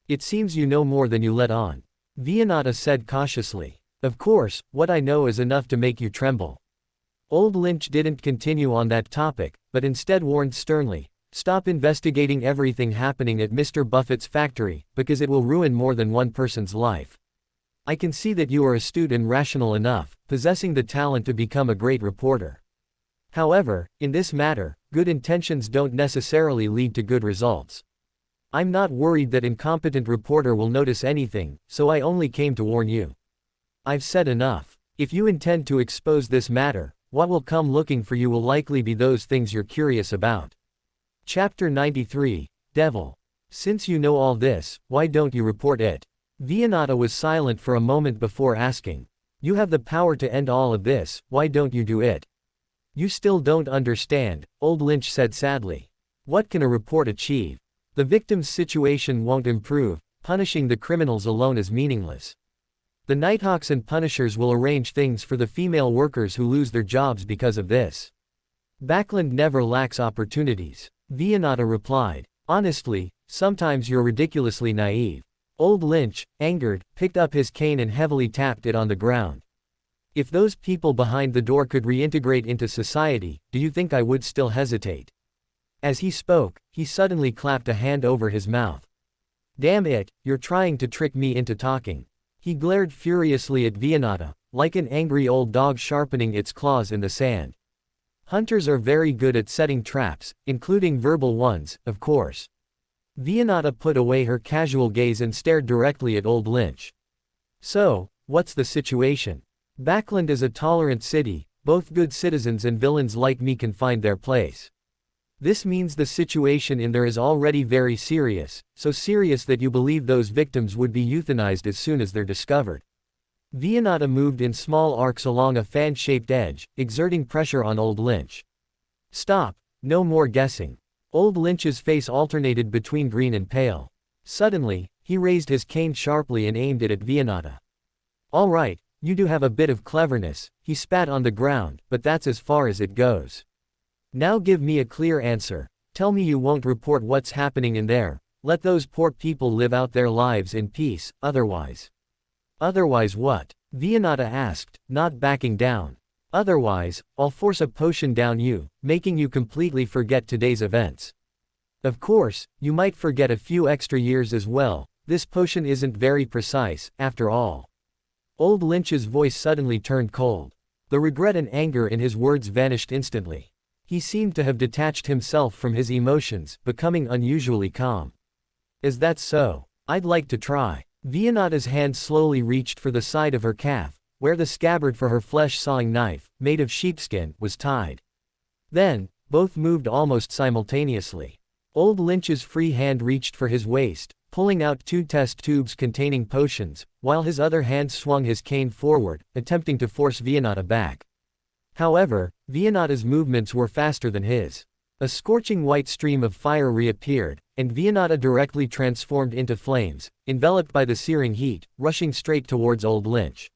It seems you know more than you let on. Vianata said cautiously. Of course, what I know is enough to make you tremble. Old Lynch didn't continue on that topic, but instead warned sternly, stop investigating everything happening at Mr. Buffett's factory, because it will ruin more than one person's life. I can see that you are astute and rational enough, possessing the talent to become a great reporter. However, in this matter, good intentions don't necessarily lead to good results. I'm not worried that incompetent reporter will notice anything, so I only came to warn you. I've said enough. If you intend to expose this matter, what will come looking for you will likely be those things you're curious about. Chapter 93, Devil. Since you know all this, why don't you report it? Vianata was silent for a moment before asking. You have the power to end all of this, why don't you do it? You still don't understand, Old Lynch said sadly. What can a report achieve? The victim's situation won't improve, punishing the criminals alone is meaningless. The Nighthawks and Punishers will arrange things for the female workers who lose their jobs because of this. Backland never lacks opportunities. Vianata replied. Honestly, sometimes you're ridiculously naive. Old Lynch, angered, picked up his cane and heavily tapped it on the ground. If those people behind the door could reintegrate into society, do you think I would still hesitate? As he spoke, he suddenly clapped a hand over his mouth. Damn it, you're trying to trick me into talking. He glared furiously at Vianata, like an angry old dog sharpening its claws in the sand. Hunters are very good at setting traps, including verbal ones, of course. Vianata put away her casual gaze and stared directly at Old Lynch. So, what's the situation? Backland is a tolerant city, both good citizens and villains like me can find their place. This means the situation in there is already very serious, so serious that you believe those victims would be euthanized as soon as they're discovered. Vianata moved in small arcs along a fan-shaped edge, exerting pressure on Old Lynch. Stop, no more guessing. Old Lynch's face alternated between green and pale. Suddenly, he raised his cane sharply and aimed it at Vianata. All right, you do have a bit of cleverness, he spat on the ground, but that's as far as it goes. Now give me a clear answer. Tell me you won't report what's happening in there. Let those poor people live out their lives in peace, otherwise. Otherwise what? Vianata asked, not backing down. Otherwise, I'll force a potion down you, making you completely forget today's events. Of course, you might forget a few extra years as well. This potion isn't very precise, after all. Old Lynch's voice suddenly turned cold. The regret and anger in his words vanished instantly. He seemed to have detached himself from his emotions, becoming unusually calm. Is that so? I'd like to try. Vianata's hand slowly reached for the side of her calf, where the scabbard for her flesh-sawing knife, made of sheepskin, was tied. Then, both moved almost simultaneously. Old Lynch's free hand reached for his waist, pulling out 2 test tubes containing potions, while his other hand swung his cane forward, attempting to force Vianata back. However, Vianata's movements were faster than his. A scorching white stream of fire reappeared, and Vianata directly transformed into flames, enveloped by the searing heat, rushing straight towards Old Lynch.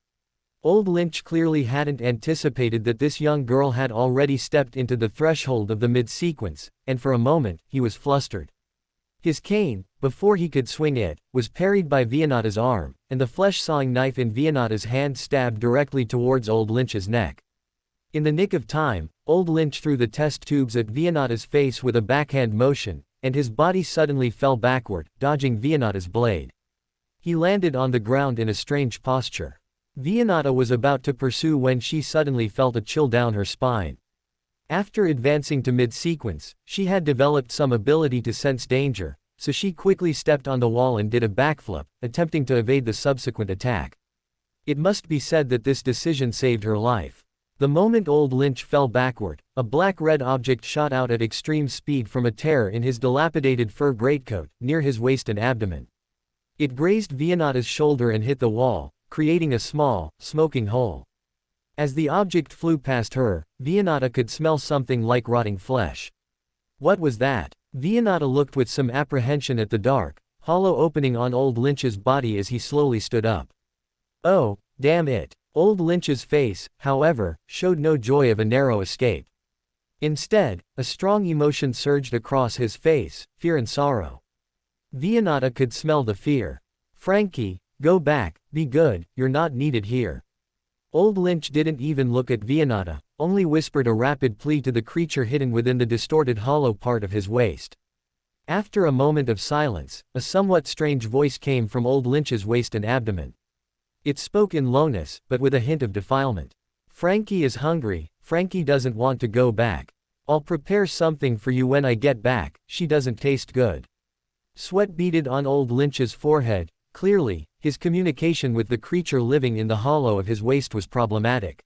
Old Lynch clearly hadn't anticipated that this young girl had already stepped into the threshold of the mid-sequence, and for a moment, he was flustered. His cane, before he could swing it, was parried by Vianata's arm, and the flesh-sawing knife in Vianata's hand stabbed directly towards Old Lynch's neck. In the nick of time, Old Lynch threw the test tubes at Vianata's face with a backhand motion, and his body suddenly fell backward, dodging Vianata's blade. He landed on the ground in a strange posture. Vianata was about to pursue when she suddenly felt a chill down her spine. After advancing to mid-sequence, she had developed some ability to sense danger, so she quickly stepped on the wall and did a backflip, attempting to evade the subsequent attack. It must be said that this decision saved her life. The moment Old Lynch fell backward, a black-red object shot out at extreme speed from a tear in his dilapidated fur greatcoat, near his waist and abdomen. It grazed Vianata's shoulder and hit the wall, creating a small, smoking hole. As the object flew past her, Vianata could smell something like rotting flesh. What was that? Vianata looked with some apprehension at the dark, hollow opening on Old Lynch's body as he slowly stood up. Oh, damn it. Old Lynch's face, however, showed no joy of a narrow escape. Instead, a strong emotion surged across his face, fear and sorrow. Vianata could smell the fear. Frankie, go back, be good, you're not needed here. Old Lynch didn't even look at Vianata, only whispered a rapid plea to the creature hidden within the distorted hollow part of his waist. After a moment of silence, a somewhat strange voice came from Old Lynch's waist and abdomen. It spoke in lowness, but with a hint of defilement. Frankie is hungry, Frankie doesn't want to go back. I'll prepare something for you when I get back, she doesn't taste good. Sweat beaded on Old Lynch's forehead. Clearly, his communication with the creature living in the hollow of his waist was problematic.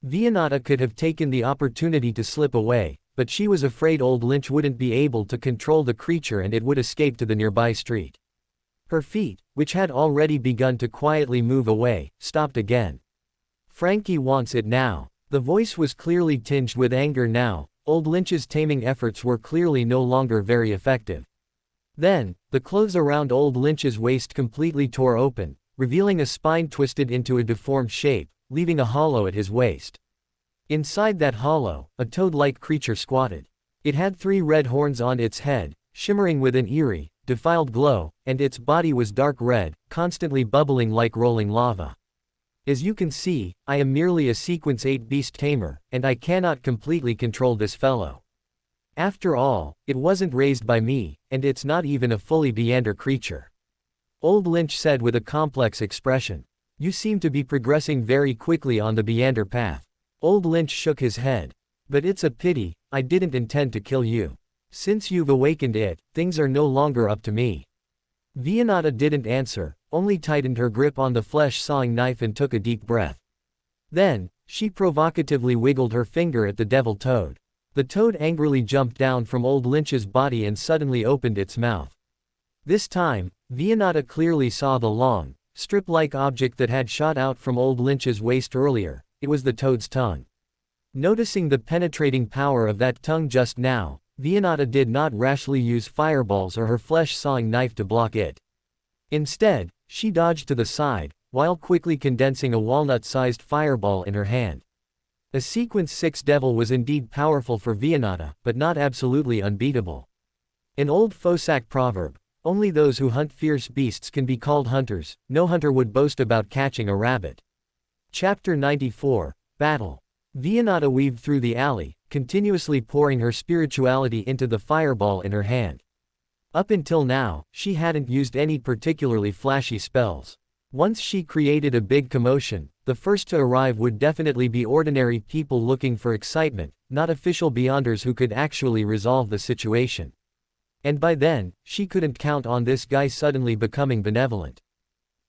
Vianata could have taken the opportunity to slip away, but she was afraid Old Lynch wouldn't be able to control the creature and it would escape to the nearby street. Her feet, which had already begun to quietly move away, stopped again. Frankie wants it now. The voice was clearly tinged with anger now. Old Lynch's taming efforts were clearly no longer very effective. Then, the clothes around Old Lynch's waist completely tore open, revealing a spine twisted into a deformed shape, leaving a hollow at his waist. Inside that hollow, a toad-like creature squatted. It had 3 red horns on its head, shimmering with an eerie, defiled glow, and its body was dark red, constantly bubbling like rolling lava. As you can see, I am merely a sequence 8 beast tamer, and I cannot completely control this fellow. After all, it wasn't raised by me, and it's not even a fully Diander creature. Old Lynch said with a complex expression. You seem to be progressing very quickly on the Diander path. Old Lynch shook his head. But it's a pity, I didn't intend to kill you. Since you've awakened it, things are no longer up to me. Vianata didn't answer, only tightened her grip on the flesh-sawing knife and took a deep breath. Then, she provocatively wiggled her finger at the devil toad. The toad angrily jumped down from Old Lynch's body and suddenly opened its mouth. This time, Vianata clearly saw the long, strip-like object that had shot out from Old Lynch's waist earlier. It was the toad's tongue. Noticing the penetrating power of that tongue just now, Vianata did not rashly use fireballs or her flesh-sawing knife to block it. Instead, she dodged to the side, while quickly condensing a walnut-sized fireball in her hand. A sequence 6 devil was indeed powerful for Vianata, but not absolutely unbeatable. An old Fosak proverb, only those who hunt fierce beasts can be called hunters, no hunter would boast about catching a rabbit. Chapter 94, Battle. Vianata weaved through the alley, continuously pouring her spirituality into the fireball in her hand. Up until now, she hadn't used any particularly flashy spells. Once she created a big commotion, the first to arrive would definitely be ordinary people looking for excitement, not official Beyonders who could actually resolve the situation. And by then, she couldn't count on this guy suddenly becoming benevolent.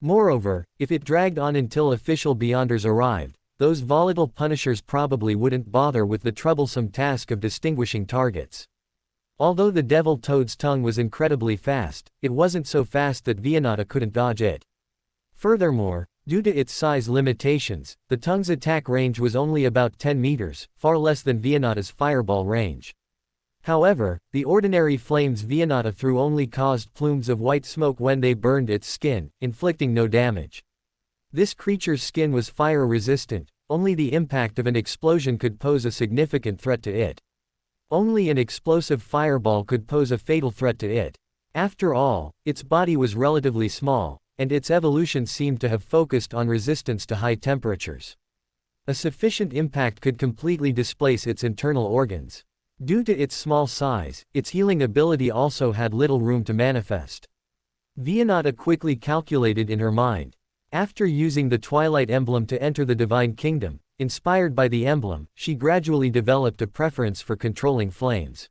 Moreover, if it dragged on until official Beyonders arrived, those volatile punishers probably wouldn't bother with the troublesome task of distinguishing targets. Although the devil toad's tongue was incredibly fast, it wasn't so fast that Vianata couldn't dodge it. Furthermore, due to its size limitations, the tongue's attack range was only about 10 meters, far less than Vianata's fireball range. However, the ordinary flames Vianata threw only caused plumes of white smoke when they burned its skin, inflicting no damage. This creature's skin was fire-resistant, only the impact of an explosion could pose a significant threat to it. Only an explosive fireball could pose a fatal threat to it. After all, its body was relatively small, and its evolution seemed to have focused on resistance to high temperatures. A sufficient impact could completely displace its internal organs. Due to its small size, its healing ability also had little room to manifest. Vianata quickly calculated in her mind. After using the Twilight Emblem to enter the Divine Kingdom, inspired by the emblem, she gradually developed a preference for controlling flames.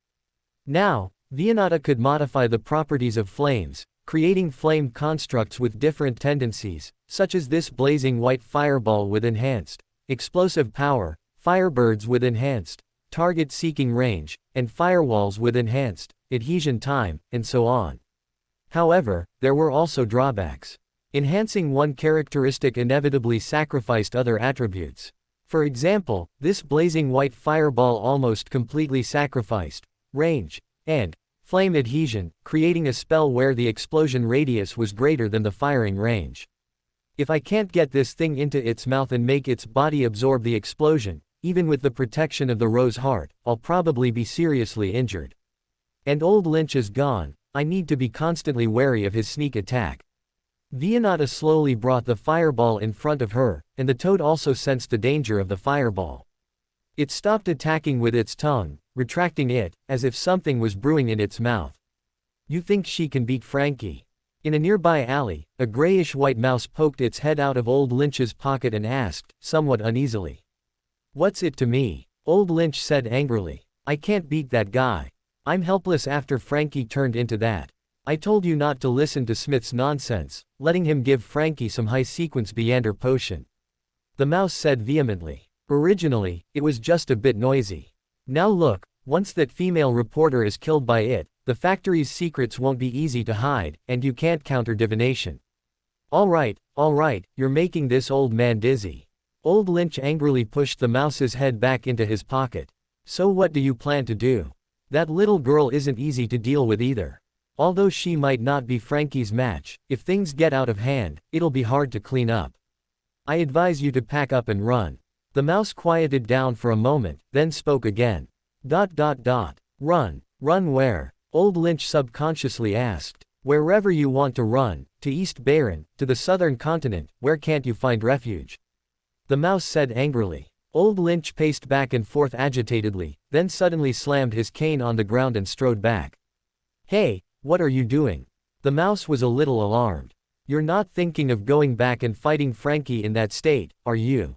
Now, Vianata could modify the properties of flames, creating flame constructs with different tendencies, such as this blazing white fireball with enhanced explosive power, firebirds with enhanced target-seeking range, and firewalls with enhanced adhesion time, and so on. However, there were also drawbacks. Enhancing one characteristic inevitably sacrificed other attributes. For example, this blazing white fireball almost completely sacrificed range and flame adhesion, creating a spell where the explosion radius was greater than the firing range. If I can't get this thing into its mouth and make its body absorb the explosion, even with the protection of the rose heart, I'll probably be seriously injured. And Old Lynch is gone, I need to be constantly wary of his sneak attack. Vianata slowly brought the fireball in front of her, and the toad also sensed the danger of the fireball. It stopped attacking with its tongue, retracting it, as if something was brewing in its mouth. You think she can beat Frankie? In a nearby alley, a grayish-white mouse poked its head out of Old Lynch's pocket and asked, somewhat uneasily. What's it to me? Old Lynch said angrily. I can't beat that guy. I'm helpless after Frankie turned into that. I told you not to listen to Smith's nonsense, letting him give Frankie some high-sequence Beander potion. The mouse said vehemently. Originally, it was just a bit noisy. Now look, once that female reporter is killed by it, the factory's secrets won't be easy to hide, and you can't counter divination. All right, you're making this old man dizzy. Old Lynch angrily pushed the mouse's head back into his pocket. So what do you plan to do? That little girl isn't easy to deal with either. Although she might not be Frankie's match, if things get out of hand, it'll be hard to clean up. I advise you to pack up and run. The mouse quieted down for a moment, then spoke again. Run. Run where? Old Lynch subconsciously asked. Wherever you want to run, to East Baron, to the southern continent, where can't you find refuge? the mouse said angrily. Old Lynch paced back and forth agitatedly, then suddenly slammed his cane on the ground and strode back. Hey, what are you doing? The mouse was a little alarmed. You're not thinking of going back and fighting Frankie in that state, are you?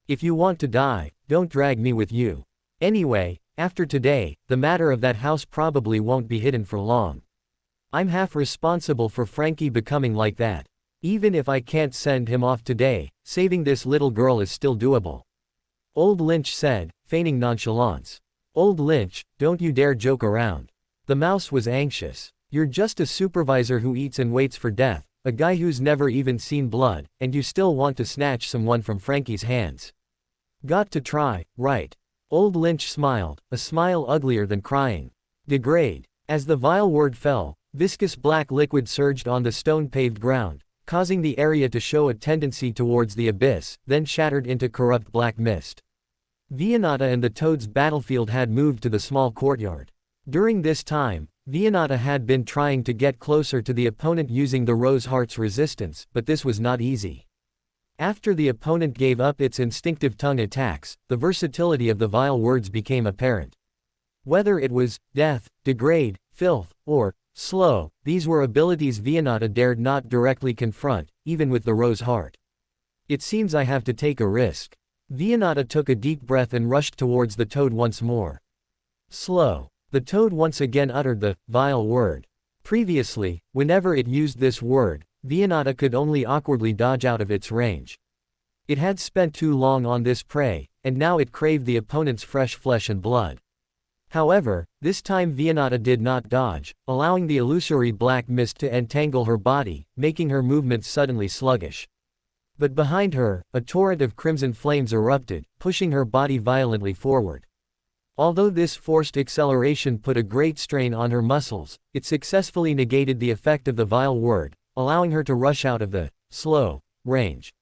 If you want to die, don't drag me with you. Anyway, after today, the matter of that house probably won't be hidden for long. I'm half responsible for Frankie becoming like that. Even if I can't send him off today, saving this little girl is still doable. Old Lynch said, feigning nonchalance. Old Lynch, don't you dare joke around. The mouse was anxious. You're just a supervisor who eats and waits for death, a guy who's never even seen blood, and you still want to snatch someone from Frankie's hands. Got to try, right? Old Lynch smiled, a smile uglier than crying. Degrade. As the vile word fell, viscous black liquid surged on the stone-paved ground, causing the area to show a tendency towards the abyss, then shattered into corrupt black mist. Vianata and the Toad's battlefield had moved to the small courtyard. During this time, Vianata had been trying to get closer to the opponent using the Rose Heart's resistance, but this was not easy. After the opponent gave up its instinctive tongue attacks, the versatility of the vile words became apparent. Whether it was death, degrade, filth, or slow, these were abilities Vianata dared not directly confront, even with the Rose Heart. It seems I have to take a risk. Vianata took a deep breath and rushed towards the Toad once more. Slow. The Toad once again uttered the vile word. Previously, whenever it used this word, Vianata could only awkwardly dodge out of its range. It had spent too long on this prey, and now it craved the opponent's fresh flesh and blood. However, this time Vianata did not dodge, allowing the illusory black mist to entangle her body, making her movements suddenly sluggish. But behind her, a torrent of crimson flames erupted, pushing her body violently forward. Although this forced acceleration put a great strain on her muscles, it successfully negated the effect of the vile word, allowing her to rush out of the slow range.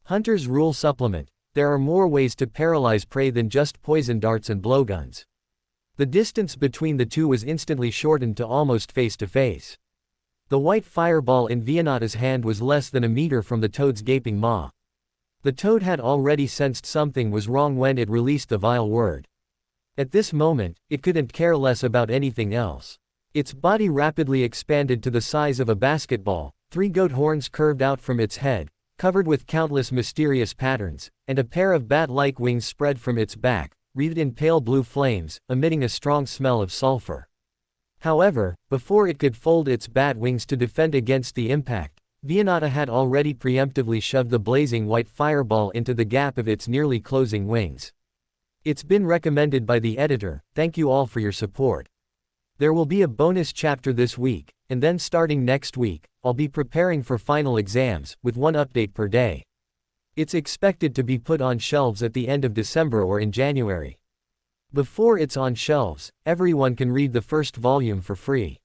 Hunter's Rule Supplement. There are more ways to paralyze prey than just poison darts and blowguns. The distance between the two was instantly shortened to almost face-to-face. The white fireball in Vianata's hand was less than a meter from the Toad's gaping maw. The Toad had already sensed something was wrong when it released the vile word. At this moment, it couldn't care less about anything else. Its body rapidly expanded to the size of a basketball, 3 goat horns curved out from its head, covered with countless mysterious patterns, and a pair of bat-like wings spread from its back, wreathed in pale blue flames, emitting a strong smell of sulfur. However, before it could fold its bat wings to defend against the impact, Vianata had already preemptively shoved the blazing white fireball into the gap of its nearly closing wings. It's been recommended by the editor, thank you all for your support. There will be a bonus chapter this week, and then starting next week, I'll be preparing for final exams, with 1 update per day. It's expected to be put on shelves at the end of December or in January. Before it's on shelves, everyone can read the first volume for free.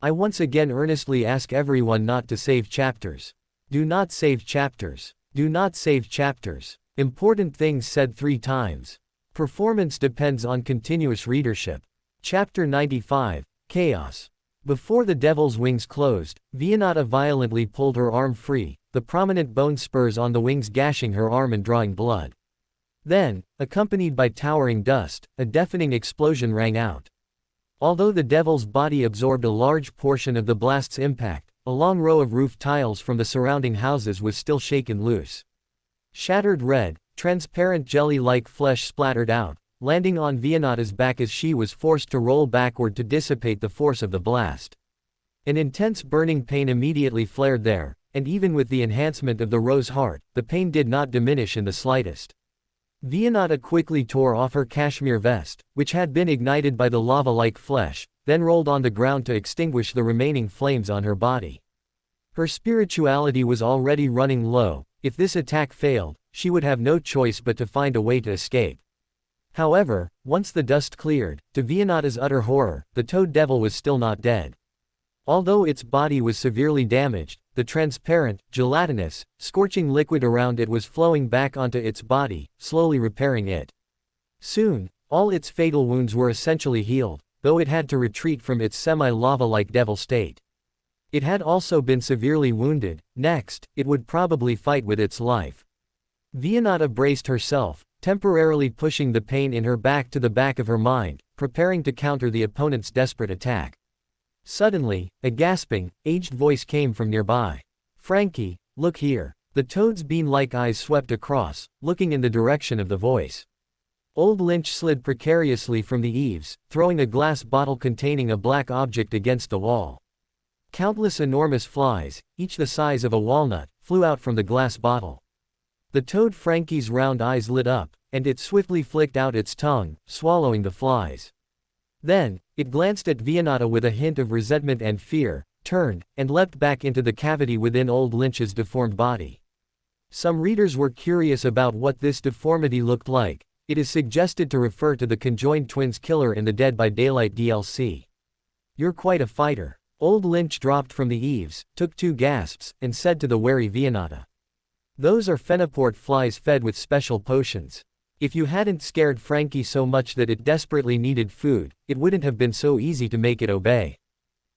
I once again earnestly ask everyone not to save chapters. Do not save chapters. Do not save chapters. Important things said 3 times. Performance depends on continuous readership. Chapter 95, Chaos. Before the devil's wings closed, Vianata violently pulled her arm free, the prominent bone spurs on the wings gashing her arm and drawing blood. Then, accompanied by towering dust, a deafening explosion rang out. Although the devil's body absorbed a large portion of the blast's impact, a long row of roof tiles from the surrounding houses was still shaken loose. Shattered red, transparent jelly-like flesh splattered out, landing on Vianata's back as she was forced to roll backward to dissipate the force of the blast. An intense burning pain immediately flared there, and even with the enhancement of the Rose Heart, the pain did not diminish in the slightest. Vianata quickly tore off her cashmere vest, which had been ignited by the lava-like flesh, then rolled on the ground to extinguish the remaining flames on her body. Her spirituality was already running low. If this attack failed, she would have no choice but to find a way to escape. However, once the dust cleared, to Vianata's utter horror, the Toad Devil was still not dead. Although its body was severely damaged, the transparent, gelatinous, scorching liquid around it was flowing back onto its body, slowly repairing it. Soon, all its fatal wounds were essentially healed, though it had to retreat from its semi-lava-like devil state. It had also been severely wounded. Next, it would probably fight with its life. Vianata braced herself, temporarily pushing the pain in her back to the back of her mind, preparing to counter the opponent's desperate attack. Suddenly, a gasping, aged voice came from nearby. "Frankie, look here." The toad's bean-like eyes swept across, looking in the direction of the voice. Old Lynch slid precariously from the eaves, throwing a glass bottle containing a black object against the wall. Countless enormous flies, each the size of a walnut, flew out from the glass bottle. The toad Frankie's round eyes lit up, and it swiftly flicked out its tongue, swallowing the flies. Then, it glanced at Vianata with a hint of resentment and fear, turned, and leapt back into the cavity within Old Lynch's deformed body. Some readers were curious about what this deformity looked like. It is suggested to refer to the conjoined twins killer in the Dead by Daylight DLC. "You're quite a fighter." Old Lynch dropped from the eaves, took 2 gasps, and said to the wary Vianata. "Those are phenoport flies fed with special potions. If you hadn't scared Frankie so much that it desperately needed food, it wouldn't have been so easy to make it obey."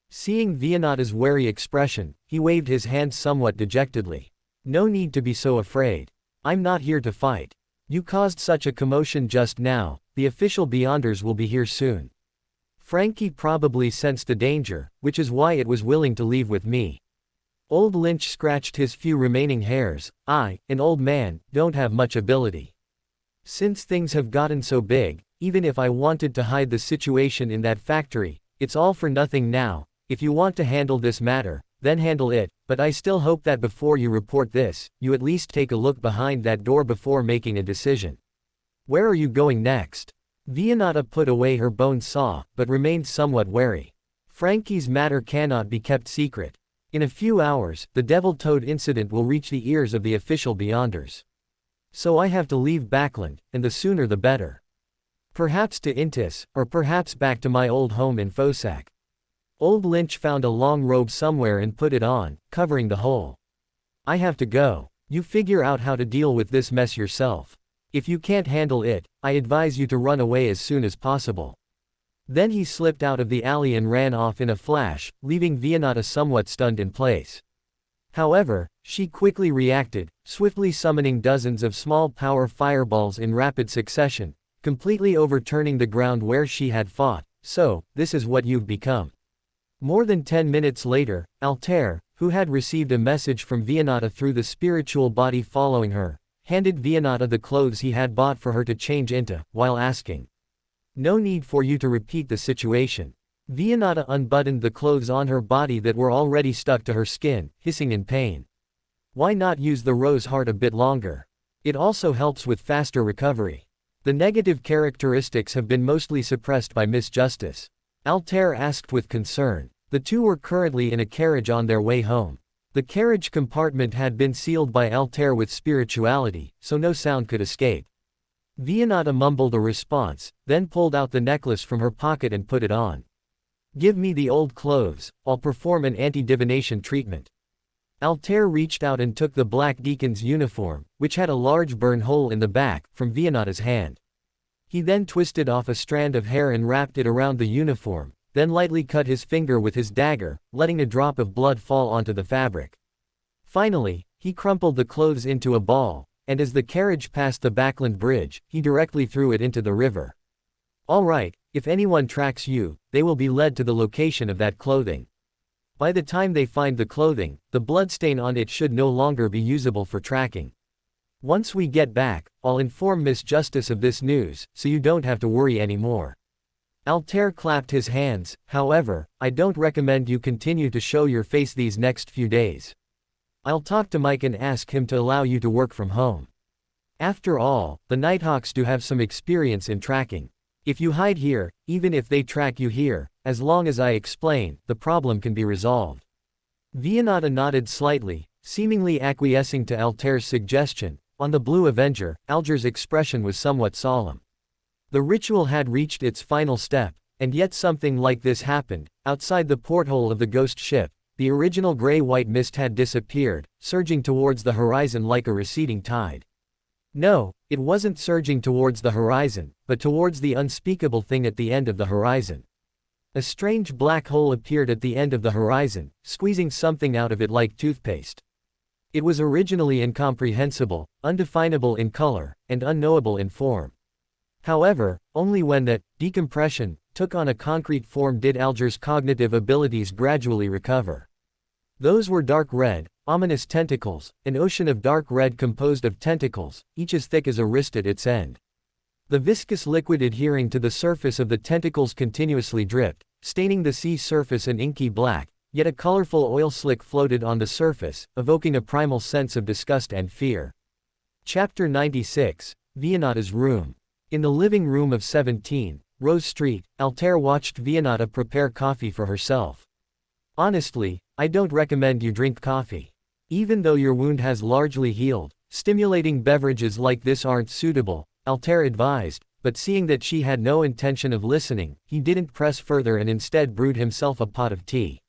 Seeing Vianata's wary expression, he waved his hands somewhat dejectedly. "No need to be so afraid. I'm not here to fight. You caused such a commotion just now, the official Beyonders will be here soon. Frankie probably sensed the danger, which is why it was willing to leave with me." Old Lynch scratched his few remaining hairs. "I, an old man, don't have much ability. Since things have gotten so big, even if I wanted to hide the situation in that factory, it's all for nothing now. If you want to handle this matter, then handle it, but I still hope that before you report this, you at least take a look behind that door before making a decision. Where are you going next?" Vianata put away her bone saw, but remained somewhat wary. Frankie's matter cannot be kept secret. In a few hours, the Devil Toad incident will reach the ears of the official Beyonders. So I have to leave Backland, and the sooner the better. Perhaps to Intis, or perhaps back to my old home in Fosak. Old Lynch found a long robe somewhere and put it on, covering the hole. "I have to go. You figure out how to deal with this mess yourself. If you can't handle it, I advise you to run away as soon as possible." Then he slipped out of the alley and ran off in a flash, leaving Vianata somewhat stunned in place. However, she quickly reacted, swiftly summoning dozens of small power fireballs in rapid succession, completely overturning the ground where she had fought. "So, this is what you've become." More than 10 minutes later, Altair, who had received a message from Vianata through the spiritual body following her, handed Vianata the clothes he had bought for her to change into, while asking, "No need for you to repeat the situation." Vianata unbuttoned the clothes on her body that were already stuck to her skin, hissing in pain. "Why not use the rose heart a bit longer? It also helps with faster recovery." "The negative characteristics have been mostly suppressed by Miss Justice?" Altair asked with concern. The two were currently in a carriage on their way home. The carriage compartment had been sealed by Altair with spirituality, so no sound could escape. Vianata mumbled a response, then pulled out the necklace from her pocket and put it on. "Give me the old clothes, I'll perform an anti-divination treatment." Altair reached out and took the Black Deacon's uniform, which had a large burn hole in the back, from Vianata's hand. He then twisted off a strand of hair and wrapped it around the uniform, then lightly cut his finger with his dagger, letting a drop of blood fall onto the fabric. Finally, he crumpled the clothes into a ball, and as the carriage passed the Backland Bridge, he directly threw it into the river. "All right, if anyone tracks you, they will be led to the location of that clothing. By the time they find the clothing, the bloodstain on it should no longer be usable for tracking. Once we get back, I'll inform Miss Justice of this news, so you don't have to worry anymore." Altair clapped his hands. "However, I don't recommend you continue to show your face these next few days. I'll talk to Mike and ask him to allow you to work from home. After all, the Nighthawks do have some experience in tracking. If you hide here, even if they track you here, as long as I explain, the problem can be resolved." Vianata nodded slightly, seemingly acquiescing to Altair's suggestion. On the Blue Avenger, Alger's expression was somewhat solemn. The ritual had reached its final step, and yet something like this happened. Outside the porthole of the ghost ship, the original gray-white mist had disappeared, surging towards the horizon like a receding tide. No, it wasn't surging towards the horizon, but towards the unspeakable thing at the end of the horizon. A strange black hole appeared at the end of the horizon, squeezing something out of it like toothpaste. It was originally incomprehensible, undefinable in color, and unknowable in form. However, only when that decompression took on a concrete form did Alger's cognitive abilities gradually recover. Those were dark red, ominous tentacles, an ocean of dark red composed of tentacles, each as thick as a wrist at its end. The viscous liquid adhering to the surface of the tentacles continuously dripped, staining the sea surface an inky black, yet a colorful oil slick floated on the surface, evoking a primal sense of disgust and fear. Chapter 96, Vianata's Room. In the living room of 17, Rose Street, Altair watched Vianata prepare coffee for herself. Honestly, I don't recommend you drink coffee. Even though your wound has largely healed, stimulating beverages like this aren't suitable, Altair advised, but seeing that she had no intention of listening, he didn't press further and instead brewed himself a pot of tea.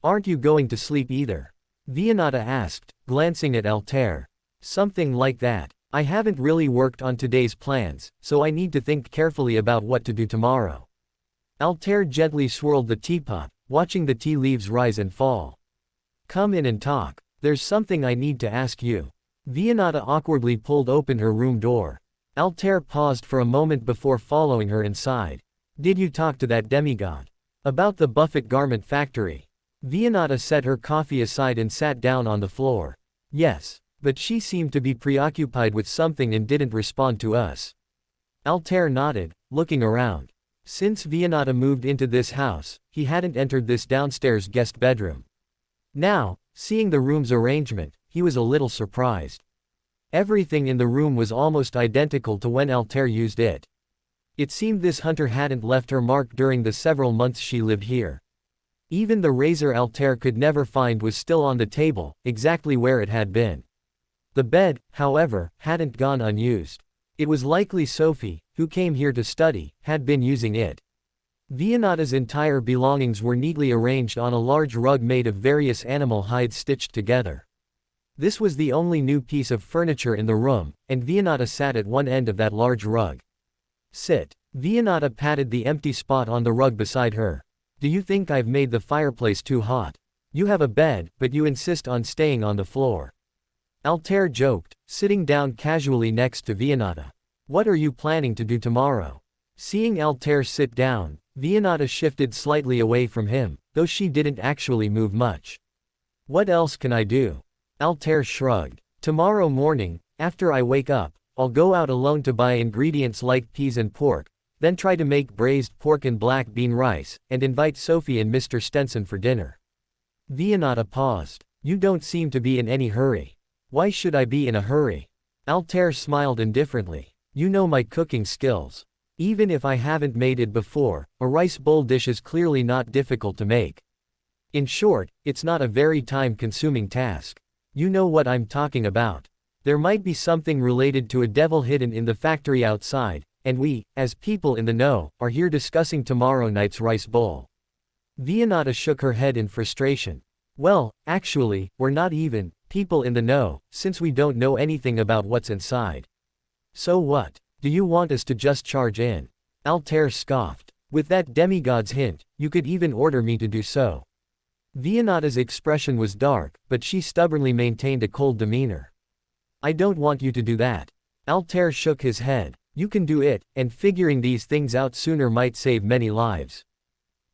Aren't you going to sleep either? Vianata asked, glancing at Altair. Something like that. I haven't really worked on today's plans, so I need to think carefully about what to do tomorrow. Altair gently swirled the teapot, watching the tea leaves rise and fall. Come in and talk. There's something I need to ask you. Vianata awkwardly pulled open her room door. Altair paused for a moment before following her inside. Did you talk to that demigod? About the Buffett garment factory? Vianata set her coffee aside and sat down on the floor. Yes, but she seemed to be preoccupied with something and didn't respond to us. Altair nodded, looking around. Since Vianata moved into this house, he hadn't entered this downstairs guest bedroom. Now, seeing the room's arrangement, he was a little surprised. Everything in the room was almost identical to when Altair used it. It seemed this hunter hadn't left her mark during the several months she lived here. Even the razor Altair could never find was still on the table, exactly where it had been. The bed, however, hadn't gone unused. It was likely Sophie, who came here to study, had been using it. Vianata's entire belongings were neatly arranged on a large rug made of various animal hides stitched together. This was the only new piece of furniture in the room, and Vianata sat at one end of that large rug. Sit. Vianata patted the empty spot on the rug beside her. Do you think I've made the fireplace too hot? You have a bed, but you insist on staying on the floor. Altair joked, sitting down casually next to Vianata. What are you planning to do tomorrow? Seeing Altair sit down, Vianata shifted slightly away from him, though she didn't actually move much. What else can I do? Altair shrugged. Tomorrow morning, after I wake up, I'll go out alone to buy ingredients like peas and pork, then try to make braised pork and black bean rice, and invite Sophie and Mr. Stenson for dinner. Vianata paused. You don't seem to be in any hurry. Why should I be in a hurry? Altair smiled indifferently. You know my cooking skills. Even if I haven't made it before, a rice bowl dish is clearly not difficult to make. In short, it's not a very time-consuming task. You know what I'm talking about. There might be something related to a devil hidden in the factory outside, and we, as people in the know, are here discussing tomorrow night's rice bowl. Vianata shook her head in frustration. Well, actually, we're not even people in the know, since we don't know anything about what's inside. So what? Do you want us to just charge in? Altair scoffed. With that demigod's hint, you could even order me to do so. Vianata's expression was dark, but she stubbornly maintained a cold demeanor. I don't want you to do that. Altair shook his head. You can do it, and figuring these things out sooner might save many lives.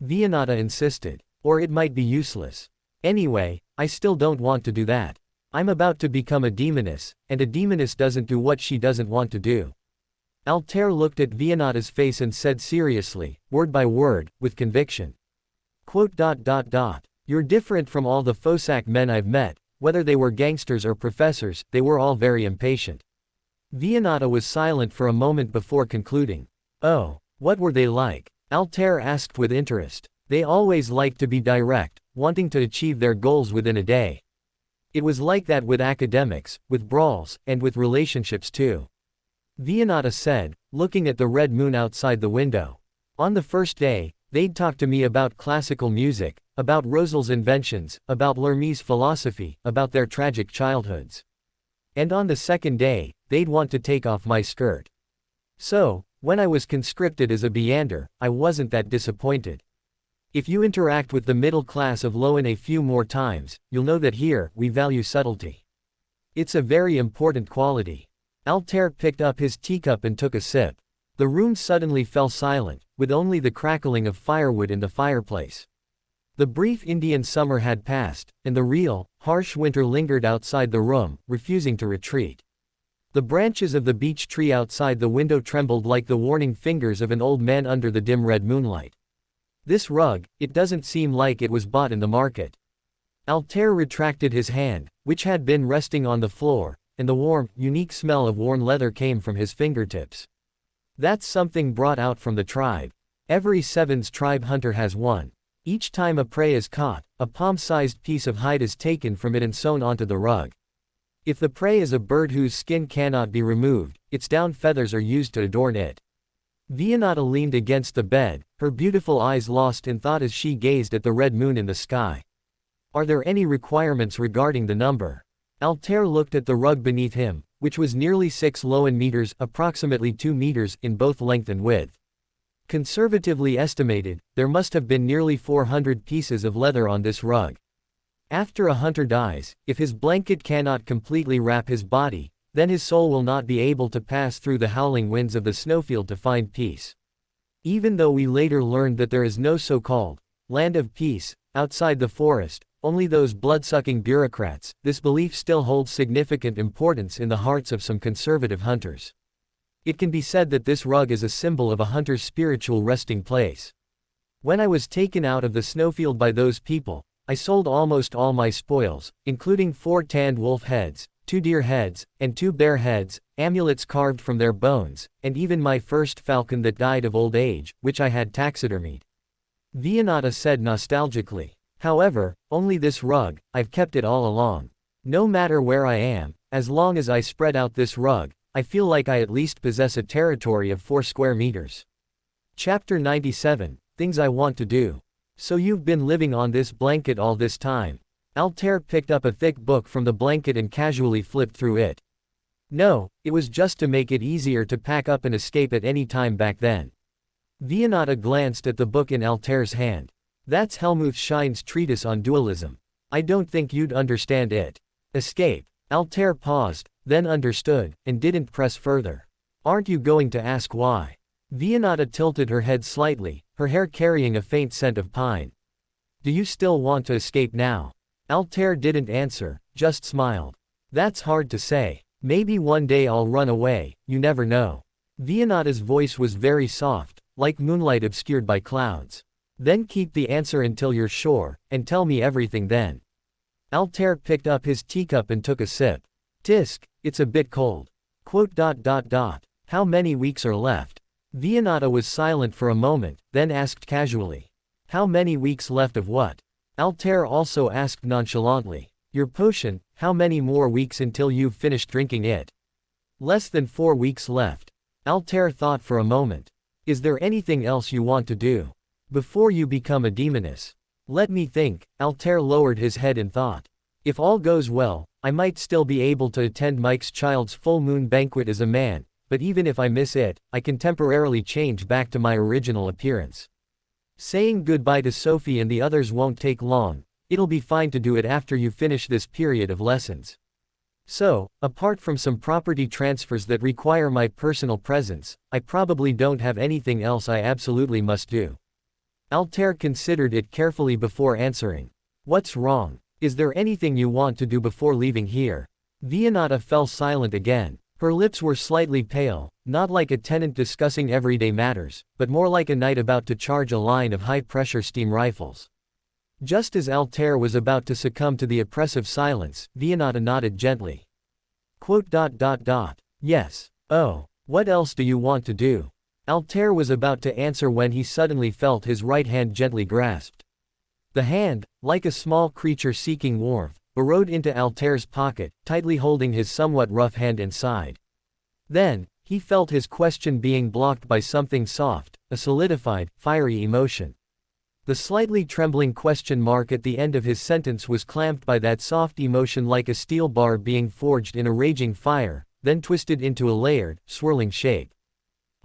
Vianata insisted. Or it might be useless. Anyway, I still don't want to do that. I'm about to become a demoness, and a demoness doesn't do what she doesn't want to do. Altair looked at Vianata's face and said seriously, word by word, with conviction. Quote. You're different from all the Fosak men I've met, whether they were gangsters or professors, they were all very impatient. Vianata was silent for a moment before concluding. Oh, what were they like? Altair asked with interest. They always liked to be direct, wanting to achieve their goals within a day. It was like that with academics, with brawls, and with relationships too. Vianata said, looking at the red moon outside the window. On the first day, they'd talk to me about classical music, about Rosel's inventions, about Lermy's philosophy, about their tragic childhoods. And on the second day, they'd want to take off my skirt. So, when I was conscripted as a Beander, I wasn't that disappointed. If you interact with the middle class of Lowen a few more times, you'll know that here, we value subtlety. It's a very important quality. Altair picked up his teacup and took a sip. The room suddenly fell silent, with only the crackling of firewood in the fireplace. The brief Indian summer had passed, and the real, harsh winter lingered outside the room, refusing to retreat. The branches of the beech tree outside the window trembled like the warning fingers of an old man under the dim red moonlight. This rug, it doesn't seem like it was bought in the market. Altair retracted his hand, which had been resting on the floor, and the warm, unique smell of worn leather came from his fingertips. That's something brought out from the tribe. Every Sevens tribe hunter has one. Each time a prey is caught, a palm-sized piece of hide is taken from it and sewn onto the rug. If the prey is a bird whose skin cannot be removed, its down feathers are used to adorn it. Vianata leaned against the bed, her beautiful eyes lost in thought as she gazed at the red moon in the sky. Are there any requirements regarding the number? Altair looked at the rug beneath him, which was nearly 6 lowen meters, approximately 2 meters, in both length and width. Conservatively estimated, there must have been nearly 400 pieces of leather on this rug. After a hunter dies, if his blanket cannot completely wrap his body, then his soul will not be able to pass through the howling winds of the snowfield to find peace. Even though we later learned that there is no so-called land of peace outside the forest, only those blood-sucking bureaucrats, this belief still holds significant importance in the hearts of some conservative hunters. It can be said that this rug is a symbol of a hunter's spiritual resting place. When I was taken out of the snowfield by those people, I sold almost all my spoils, including 4 tanned wolf heads, 2 deer heads, and 2 bear heads, amulets carved from their bones, and even my first falcon that died of old age, which I had taxidermied. Vianata said nostalgically. However, only this rug, I've kept it all along. No matter where I am, as long as I spread out this rug, I feel like I at least possess a territory of 4 square meters. Chapter 97, Things I Want to Do. So you've been living on this blanket all this time. Altair picked up a thick book from the blanket and casually flipped through it. No, it was just to make it easier to pack up and escape at any time back then. Vianata glanced at the book in Altair's hand. That's Helmuth Schein's treatise on dualism. I don't think you'd understand it. Escape. Altair paused, then understood, and didn't press further. Aren't you going to ask why? Vianata tilted her head slightly, her hair carrying a faint scent of pine. Do you still want to escape now? Altair didn't answer, just smiled. That's hard to say. Maybe one day I'll run away, you never know. Vianata's voice was very soft, like moonlight obscured by clouds. Then keep the answer until you're sure, and tell me everything then. Altair picked up his teacup and took a sip. Tisk, it's a bit cold. How many weeks are left? Vianata was silent for a moment, then asked casually. How many weeks left of what? Altair also asked nonchalantly. Your potion, how many more weeks until you've finished drinking it? Less than 4 weeks left. Altair thought for a moment. Is there anything else you want to do? Before you become a demoness? Let me think. Altair lowered his head in thought. If all goes well, I might still be able to attend Mike's child's full moon banquet as a man, but even if I miss it, I can temporarily change back to my original appearance. Saying goodbye to Sophie and the others won't take long. It'll be fine to do it after you finish this period of lessons. So, apart from some property transfers that require my personal presence, I probably don't have anything else I absolutely must do. Altair considered it carefully before answering. What's wrong? Is there anything you want to do before leaving here? Vianata fell silent again. Her lips were slightly pale, not like a tenant discussing everyday matters, but more like a knight about to charge a line of high-pressure steam rifles. Just as Altair was about to succumb to the oppressive silence, Vianata nodded gently. Yes. Oh, what else do you want to do? Altair was about to answer when he suddenly felt his right hand gently grasped. The hand, like a small creature seeking warmth, burrowed into Altair's pocket, tightly holding his somewhat rough hand inside. Then, he felt his question being blocked by something soft, a solidified, fiery emotion. The slightly trembling question mark at the end of his sentence was clamped by that soft emotion like a steel bar being forged in a raging fire, then twisted into a layered, swirling shape.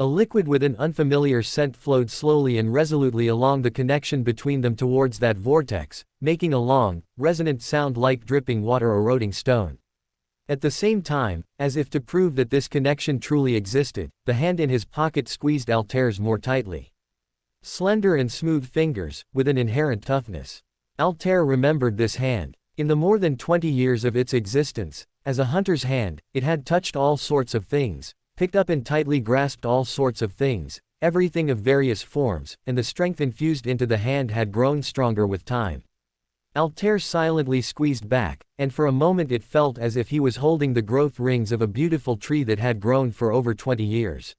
A liquid with an unfamiliar scent flowed slowly and resolutely along the connection between them towards that vortex, making a long, resonant sound like dripping water eroding stone. At the same time, as if to prove that this connection truly existed, the hand in his pocket squeezed Altair's more tightly. Slender and smooth fingers, with an inherent toughness. Altair remembered this hand. In the more than 20 years of its existence, as a hunter's hand, it had touched all sorts of things, picked up and tightly grasped all sorts of things, everything of various forms, and the strength infused into the hand had grown stronger with time. Altair silently squeezed back, and for a moment it felt as if he was holding the growth rings of a beautiful tree that had grown for over 20 years.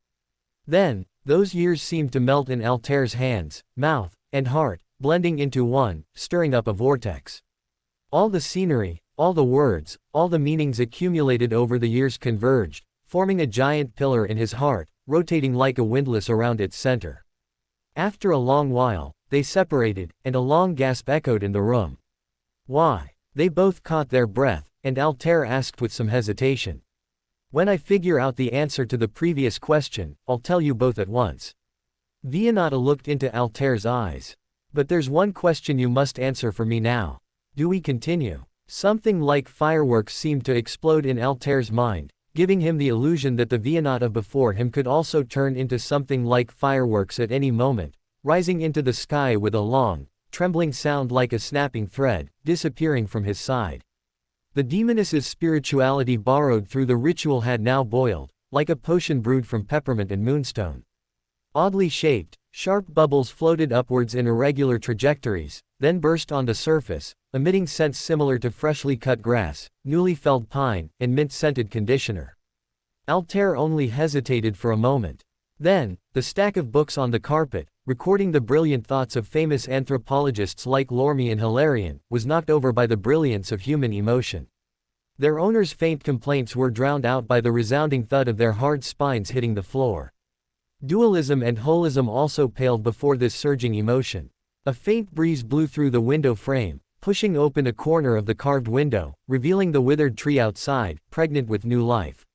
Then, those years seemed to melt in Altair's hands, mouth, and heart, blending into one, stirring up a vortex. All the scenery, all the words, all the meanings accumulated over the years converged, forming a giant pillar in his heart, rotating like a windlass around its center. After a long while, they separated, and a long gasp echoed in the room. Why? They both caught their breath, and Altair asked with some hesitation. When I figure out the answer to the previous question, I'll tell you both at once. Vianata looked into Altair's eyes. But there's one question you must answer for me now. Do we continue? Something like fireworks seemed to explode in Altair's mind, giving him the illusion that the Vianata before him could also turn into something like fireworks at any moment, rising into the sky with a long, trembling sound like a snapping thread, disappearing from his side. The demoness's spirituality borrowed through the ritual had now boiled, like a potion brewed from peppermint and moonstone. Oddly shaped, sharp bubbles floated upwards in irregular trajectories, then burst on the surface, emitting scents similar to freshly cut grass, newly felled pine, and mint-scented conditioner. Altair only hesitated for a moment. Then, the stack of books on the carpet, recording the brilliant thoughts of famous anthropologists like Lorme and Hilarion, was knocked over by the brilliance of human emotion. Their owners' faint complaints were drowned out by the resounding thud of their hard spines hitting the floor. Dualism and holism also paled before this surging emotion. A faint breeze blew through the window frame, pushing open a corner of the carved window, revealing the withered tree outside, pregnant with new life.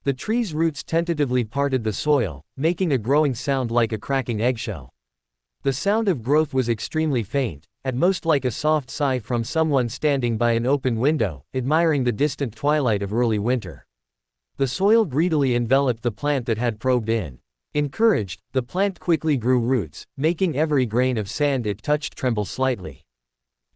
The tree's roots tentatively parted the soil, making a growing sound like a cracking eggshell. The sound of growth was extremely faint, at most like a soft sigh from someone standing by an open window, admiring the distant twilight of early winter. The soil greedily enveloped the plant that had probed in. Encouraged, the plant quickly grew roots, making every grain of sand it touched tremble slightly.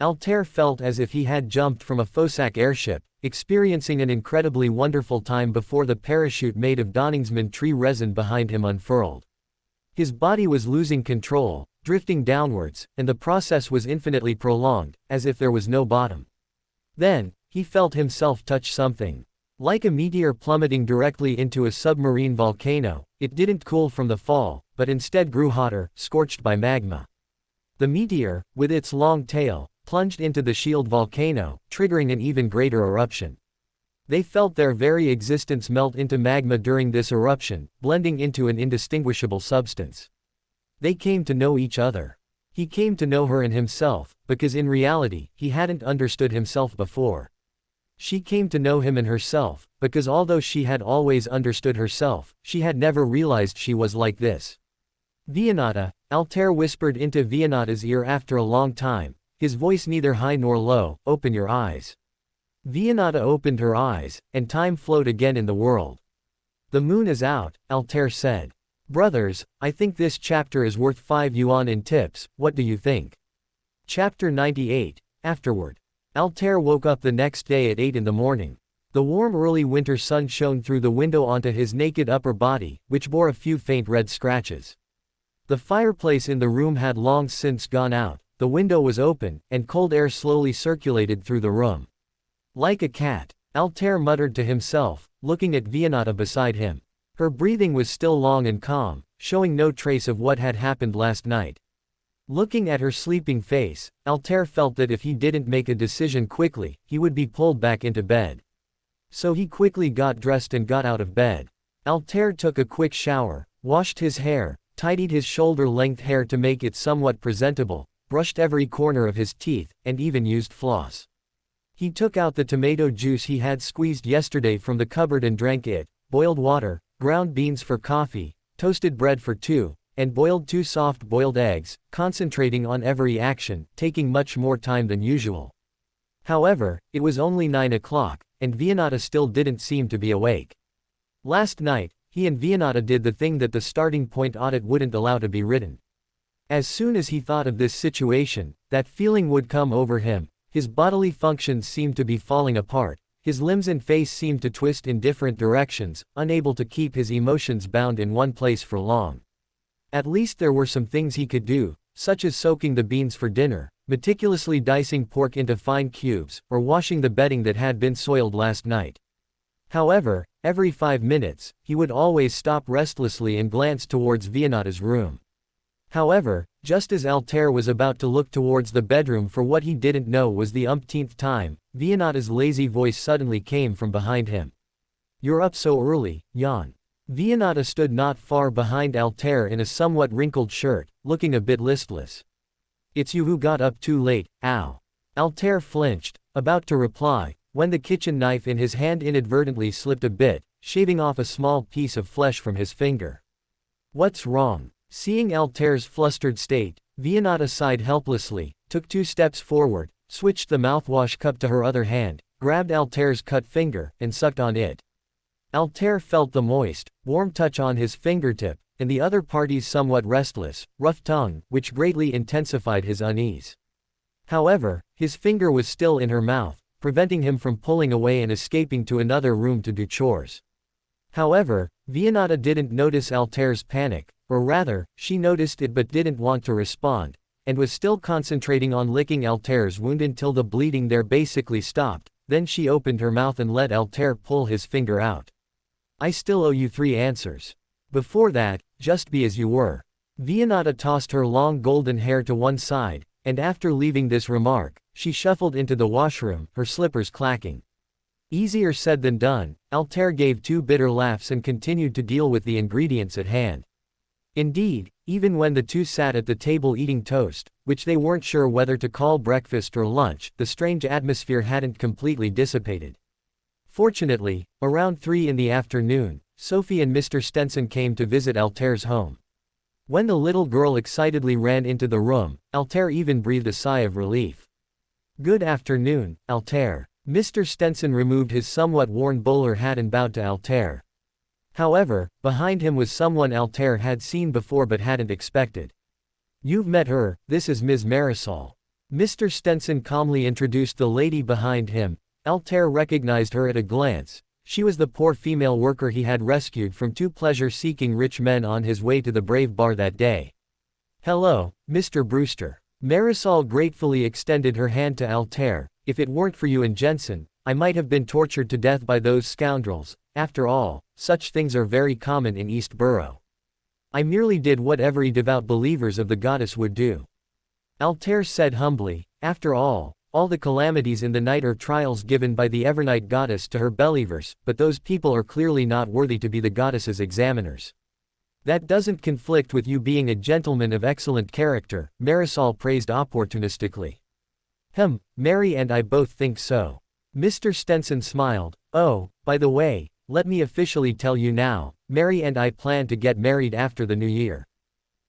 Altair felt as if he had jumped from a Fosak airship, experiencing an incredibly wonderful time before the parachute made of Donningsman tree resin behind him unfurled. His body was losing control, drifting downwards, and the process was infinitely prolonged, as if there was no bottom. Then, he felt himself touch something. Like a meteor plummeting directly into a submarine volcano, it didn't cool from the fall, but instead grew hotter, scorched by magma. The meteor, with its long tail, plunged into the shield volcano, triggering an even greater eruption. They felt their very existence melt into magma during this eruption, blending into an indistinguishable substance. They came to know each other. He came to know her and himself, because in reality, he hadn't understood himself before. She came to know him and herself, because although she had always understood herself, she had never realized she was like this. Vianata, Altair whispered into Vianata's ear after a long time, his voice neither high nor low, open your eyes. Vianata opened her eyes, and time flowed again in the world. The moon is out, Altair said. Brothers, I think this chapter is worth 5 yuan in tips, what do you think? Chapter 98, Afterward. Altair woke up the next day at 8 in the morning. The warm early winter sun shone through the window onto his naked upper body, which bore a few faint red scratches. The fireplace in the room had long since gone out, the window was open, and cold air slowly circulated through the room. Like a cat, Altair muttered to himself, looking at Vianata beside him. Her breathing was still long and calm, showing no trace of what had happened last night. Looking at her sleeping face, Altair felt that if he didn't make a decision quickly, he would be pulled back into bed. So he quickly got dressed and got out of bed. Altair took a quick shower, washed his hair, tidied his shoulder-length hair to make it somewhat presentable, brushed every corner of his teeth, and even used floss. He took out the tomato juice he had squeezed yesterday from the cupboard and drank it, boiled water, ground beans for coffee, toasted bread for 2, and boiled 2 soft-boiled eggs, concentrating on every action, taking much more time than usual. However, it was only 9 o'clock, and Vianata still didn't seem to be awake. Last night, he and Vianata did the thing that the starting point audit wouldn't allow to be written. As soon as he thought of this situation, that feeling would come over him. His bodily functions seemed to be falling apart, his limbs and face seemed to twist in different directions, unable to keep his emotions bound in one place for long. At least there were some things he could do, such as soaking the beans for dinner, meticulously dicing pork into fine cubes, or washing the bedding that had been soiled last night. However, every 5 minutes, he would always stop restlessly and glance towards Vianata's room. However, just as Altair was about to look towards the bedroom for what he didn't know was the umpteenth time, Vianata's lazy voice suddenly came from behind him. "You're up so early, Xian." Vianata stood not far behind Altair in a somewhat wrinkled shirt, looking a bit listless. "It's you who got up too late, ow." Altair flinched, about to reply, when the kitchen knife in his hand inadvertently slipped a bit, shaving off a small piece of flesh from his finger. "What's wrong?" Seeing Altair's flustered state, Vianata sighed helplessly, took 2 steps forward, switched the mouthwash cup to her other hand, grabbed Altair's cut finger, and sucked on it. Altair felt the moist, warm touch on his fingertip, and the other party's somewhat restless, rough tongue, which greatly intensified his unease. However, his finger was still in her mouth, preventing him from pulling away and escaping to another room to do chores. However, Vianata didn't notice Altair's panic, or rather, she noticed it but didn't want to respond, and was still concentrating on licking Altair's wound until the bleeding there basically stopped. Then she opened her mouth and let Altair pull his finger out. "I still owe you 3 answers. Before that, just be as you were." Vianata tossed her long golden hair to one side, and after leaving this remark, she shuffled into the washroom, her slippers clacking. Easier said than done. Altair gave 2 bitter laughs and continued to deal with the ingredients at hand. Indeed, even when the two sat at the table eating toast, which they weren't sure whether to call breakfast or lunch, the strange atmosphere hadn't completely dissipated. Fortunately, around 3 in the afternoon, Sophie and Mr. Stenson came to visit Altair's home. When the little girl excitedly ran into the room, Altair even breathed a sigh of relief. "Good afternoon, Altair." Mr. Stenson removed his somewhat worn bowler hat and bowed to Altair. However, behind him was someone Altair had seen before but hadn't expected. "You've met her, this is Ms. Marisol." Mr. Stenson calmly introduced the lady behind him. Altair recognized her at a glance. She was the poor female worker he had rescued from 2 pleasure-seeking rich men on his way to the Brave Bar that day. "Hello, Mr. Brewster." Marisol gratefully extended her hand to Altair. "If it weren't for you and Jensen, I might have been tortured to death by those scoundrels. After all, such things are very common in East Borough. I merely did what every devout believers of the goddess would do." Altair said humbly, "After all the calamities in the night are trials given by the Evernight goddess to her believers, but those people are clearly not worthy to be the goddess's examiners." "That doesn't conflict with you being a gentleman of excellent character," Marisol praised opportunistically. Mary and I both think so." Mr. Stenson smiled. "Oh, by the way, let me officially tell you now, Mary and I plan to get married after the new year."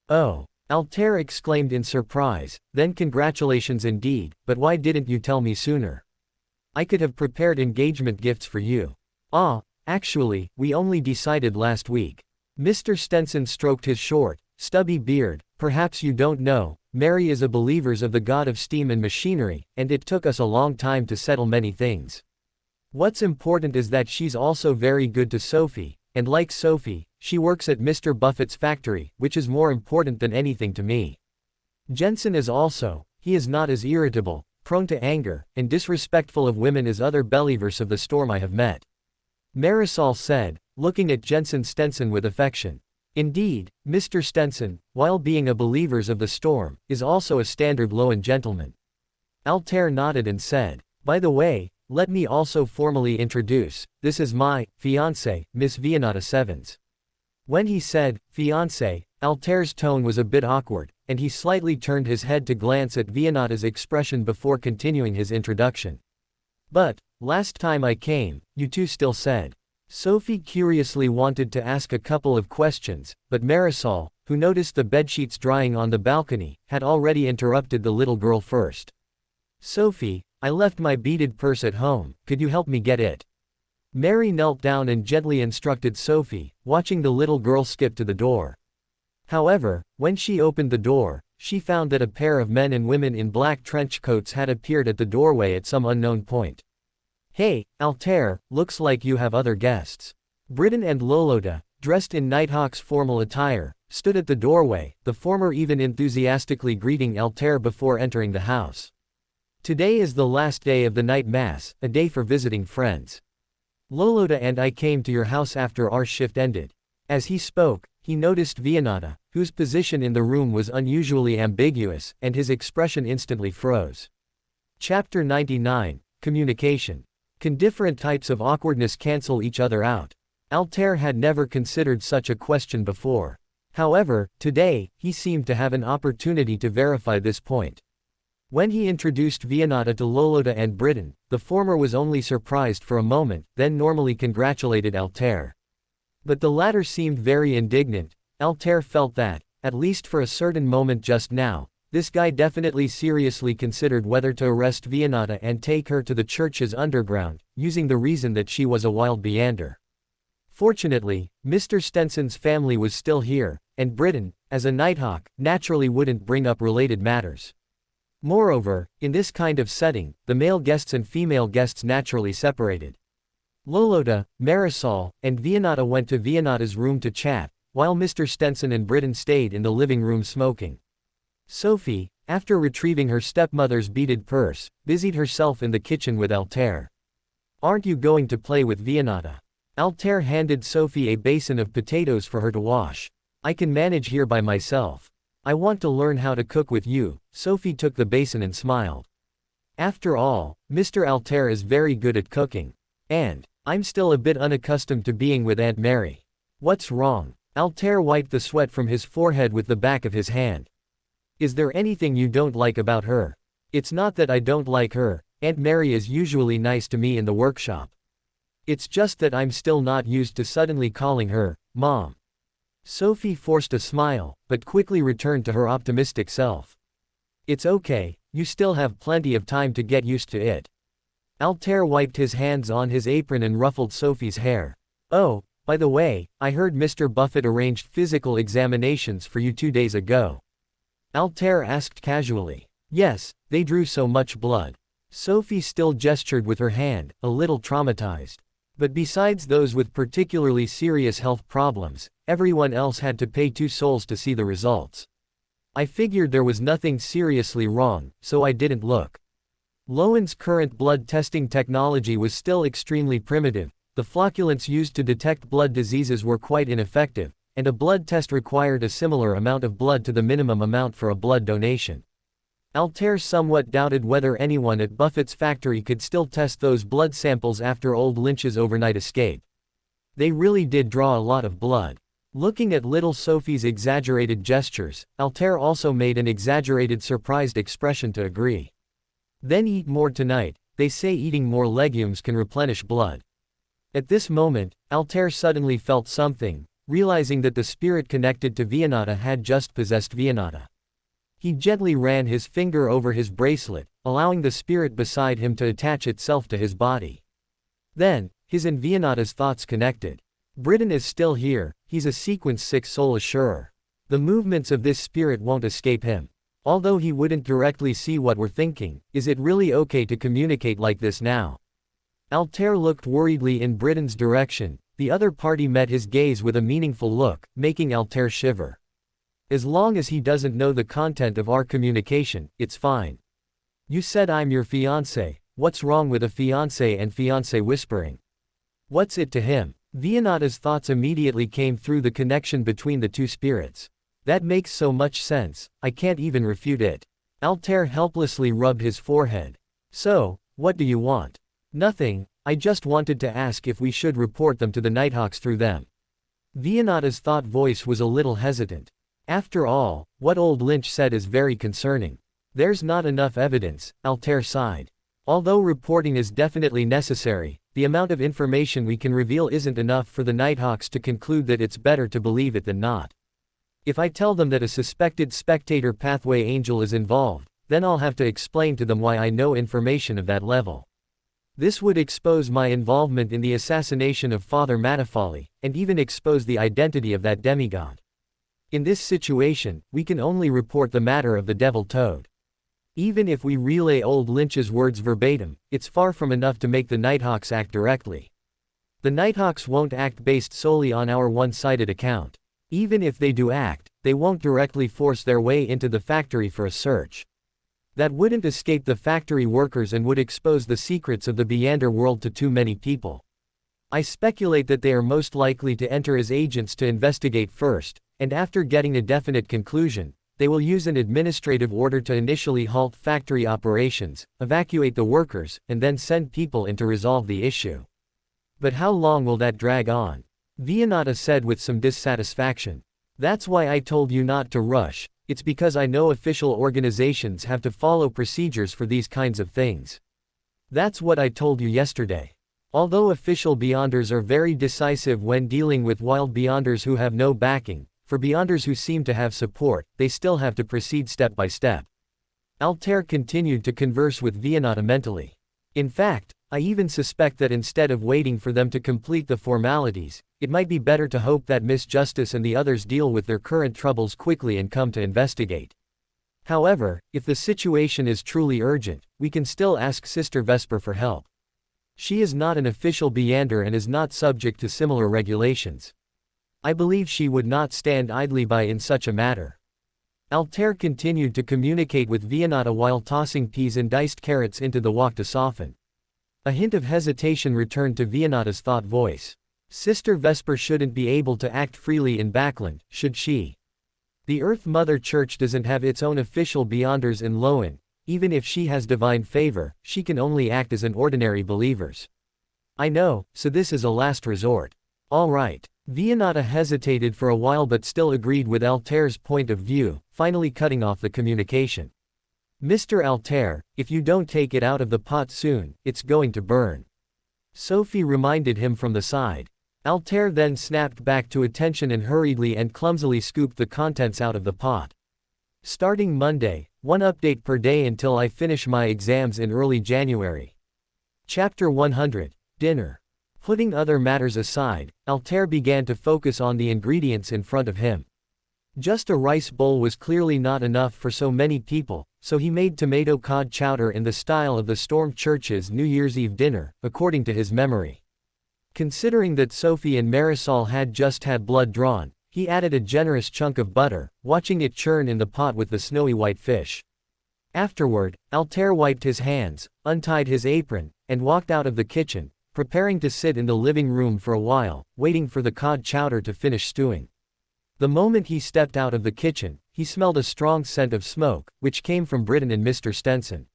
"Oh," Altair exclaimed in surprise, "then congratulations indeed, but why didn't you tell me sooner? I could have prepared engagement gifts for you." Actually, we only decided last week." Mr. Stenson stroked his short, stubby beard. "Perhaps you don't know, Mary is a believer of the god of steam and machinery, and it took us a long time to settle many things. What's important is that she's also very good to Sophie, and like Sophie, she works at Mr. Buffett's factory, which is more important than anything to me. Jensen is also, he is not as irritable, prone to anger, and disrespectful of women as other believers of the storm I have met." Marisol said, looking at Jensen Stenson with affection. "Indeed, Mr. Stenson, while being a believer of the storm, is also a standard Loan gentleman." Altair nodded and said, "By the way, let me also formally introduce, this is my fiancée, Miss Vianata Sevens." When he said, fiancé, Altair's tone was a bit awkward, and he slightly turned his head to glance at Vianata's expression before continuing his introduction. "But, last time I came, you two still said." Sophie curiously wanted to ask a couple of questions, but Marisol, who noticed the bedsheets drying on the balcony, had already interrupted the little girl first. "Sophie, I left my beaded purse at home, could you help me get it? Mary knelt down and gently instructed Sophie, watching the little girl skip to the door. However, when she opened the door, she found that a pair of men and women in black trench coats had appeared at the doorway at some unknown point. Hey, Altair, looks like you have other guests. Britain and Lolota, dressed in Nighthawk's formal attire, stood at the doorway, the former even enthusiastically greeting Altair before entering the house. Today is the last day of the night mass, a day for visiting friends. Lolota and I came to your house after our shift ended. As he spoke, he noticed Vianata, whose position in the room was unusually ambiguous, and his expression instantly froze. Chapter 99, Communication. Can different types of awkwardness cancel each other out? Altair had never considered such a question before. However, today, he seemed to have an opportunity to verify this point. When he introduced Vianata to Lolota and Britain, the former was only surprised for a moment, then normally congratulated Altair. But the latter seemed very indignant. Altair felt that, at least for a certain moment just now, this guy definitely seriously considered whether to arrest Vianata and take her to the church's underground, using the reason that she was a wild Beander. Fortunately, Mr. Stenson's family was still here, and Britain, as a Nighthawk, naturally wouldn't bring up related matters. Moreover, in this kind of setting, the male guests and female guests naturally separated. Lolota, Marisol, and Vianata went to Vianata's room to chat, while Mr. Stenson and Britain stayed in the living room smoking. Sophie, after retrieving her stepmother's beaded purse, busied herself in the kitchen with Altair. Aren't you going to play with Vianata? Altair handed Sophie a basin of potatoes for her to wash. I can manage here by myself. I want to learn how to cook with you. Sophie took the basin and smiled. After all, Mr. Altair is very good at cooking. And I'm still a bit unaccustomed to being with Aunt Mary. What's wrong? Altair wiped the sweat from his forehead with the back of his hand. Is there anything you don't like about her? It's not that I don't like her. Aunt Mary is usually nice to me in the workshop. It's just that I'm still not used to suddenly calling her Mom. Sophie forced a smile, but quickly returned to her optimistic self. It's okay, you still have plenty of time to get used to it. Altair wiped his hands on his apron and ruffled Sophie's hair. Oh, by the way, I heard Mr. Buffett arranged physical examinations for you 2 days ago. Altair asked casually. Yes, they drew so much blood. Sophie still gestured with her hand, a little traumatized. But besides those with particularly serious health problems, everyone else had to pay 2 souls to see the results. I figured there was nothing seriously wrong, so I didn't look. Lowen's current blood testing technology was still extremely primitive, the flocculants used to detect blood diseases were quite ineffective, and a blood test required a similar amount of blood to the minimum amount for a blood donation. Altair somewhat doubted whether anyone at Buffett's factory could still test those blood samples after old Lynch's overnight escape. They really did draw a lot of blood. Looking at little Sophie's exaggerated gestures, Altair also made an exaggerated surprised expression to agree. Then eat more tonight, they say eating more legumes can replenish blood. At this moment, Altair suddenly felt something, realizing that the spirit connected to Vianata had just possessed Vianata. He gently ran his finger over his bracelet, allowing the spirit beside him to attach itself to his body. Then, his and Vianata's thoughts connected. Britain is still here, he's a sequence 6 soul assurer. The movements of this spirit won't escape him. Although he wouldn't directly see what we're thinking, is it really okay to communicate like this now? Altair looked worriedly in Britain's direction, the other party met his gaze with a meaningful look, making Altair shiver. As long as he doesn't know the content of our communication, it's fine. You said I'm your fiancé, what's wrong with a fiancé and fiancé whispering? What's it to him? Vianata's thoughts immediately came through the connection between the 2 spirits. That makes so much sense, I can't even refute it. Altair helplessly rubbed his forehead. So, what do you want? Nothing, I just wanted to ask if we should report them to the Nighthawks through them. Vianata's thought voice was a little hesitant. After all, what old Lynch said is very concerning. There's not enough evidence, Altair sighed. Although reporting is definitely necessary, the amount of information we can reveal isn't enough for the Nighthawks to conclude that it's better to believe it than not. If I tell them that a suspected spectator pathway angel is involved, then I'll have to explain to them why I know information of that level. This would expose my involvement in the assassination of Father Matafali, and even expose the identity of that demigod. In this situation, we can only report the matter of the Devil Toad. Even if we relay old Lynch's words verbatim, it's far from enough to make the Nighthawks act directly. The Nighthawks won't act based solely on our one-sided account. Even if they do act, they won't directly force their way into the factory for a search. That wouldn't escape the factory workers and would expose the secrets of the Beyonder world to too many people. I speculate that they are most likely to enter as agents to investigate first, and after getting a definite conclusion, they will use an administrative order to initially halt factory operations, evacuate the workers, and then send people in to resolve the issue. But how long will that drag on? Vianata said with some dissatisfaction. That's why I told you not to rush. It's because I know official organizations have to follow procedures for these kinds of things. That's what I told you yesterday. Although official Beyonders are very decisive when dealing with wild Beyonders who have no backing, for Beyonders who seem to have support, they still have to proceed step by step. Altair continued to converse with Vianata mentally. In fact, I even suspect that instead of waiting for them to complete the formalities, it might be better to hope that Miss Justice and the others deal with their current troubles quickly and come to investigate. However, if the situation is truly urgent, we can still ask Sister Vesper for help. She is not an official Beyonder and is not subject to similar regulations. I believe she would not stand idly by in such a matter. Altair continued to communicate with Vianata while tossing peas and diced carrots into the wok to soften. A hint of hesitation returned to Vianata's thought voice. Sister Vesper shouldn't be able to act freely in Backland, should she? The Earth Mother Church doesn't have its own official Beyonders in Loan. Even if she has divine favor, she can only act as an ordinary believers. I know, so this is a last resort. All right. Vianata hesitated for a while but still agreed with Altair's point of view, finally cutting off the communication. Mr. Altair, if you don't take it out of the pot soon, it's going to burn. Sophie reminded him from the side. Altair then snapped back to attention and hurriedly and clumsily scooped the contents out of the pot. Starting Monday, 1 update per day until I finish my exams in early January. Chapter 100, Dinner. Putting other matters aside, Altair began to focus on the ingredients in front of him. Just a rice bowl was clearly not enough for so many people, so he made tomato cod chowder in the style of the Storm Church's New Year's Eve dinner, according to his memory. Considering that Sophie and Marisol had just had blood drawn, he added a generous chunk of butter, watching it churn in the pot with the snowy white fish. Afterward, Altair wiped his hands, untied his apron, and walked out of the kitchen, preparing to sit in the living room for a while, waiting for the cod chowder to finish stewing. The moment he stepped out of the kitchen, he smelled a strong scent of smoke, which came from Britton and Mr. Stenson.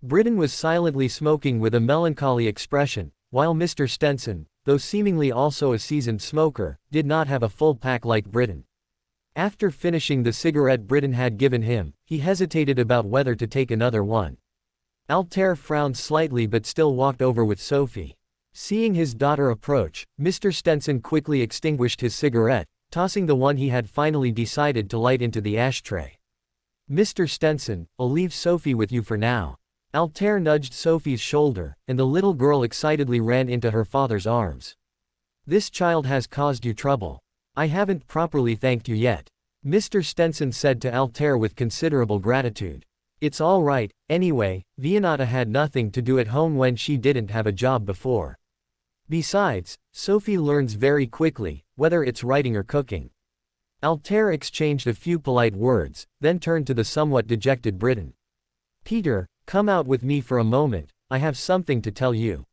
Britton was silently smoking with a melancholy expression, while Mr. Stenson, though seemingly also a seasoned smoker, did not have a full pack like Britton. After finishing the cigarette Britton had given him, he hesitated about whether to take another one. Altair frowned slightly but still walked over with Sophie. Seeing his daughter approach, Mr. Stenson quickly extinguished his cigarette, tossing the one he had finally decided to light into the ashtray. Mr. Stenson, I'll leave Sophie with you for now. Altair nudged Sophie's shoulder, and the little girl excitedly ran into her father's arms. This child has caused you trouble. I haven't properly thanked you yet. Mr. Stenson said to Altair with considerable gratitude. It's all right, anyway, Vianata had nothing to do at home when she didn't have a job before. Besides, Sophie learns very quickly, whether it's writing or cooking. Altair exchanged a few polite words, then turned to the somewhat dejected Britton. Peter, come out with me for a moment, I have something to tell you.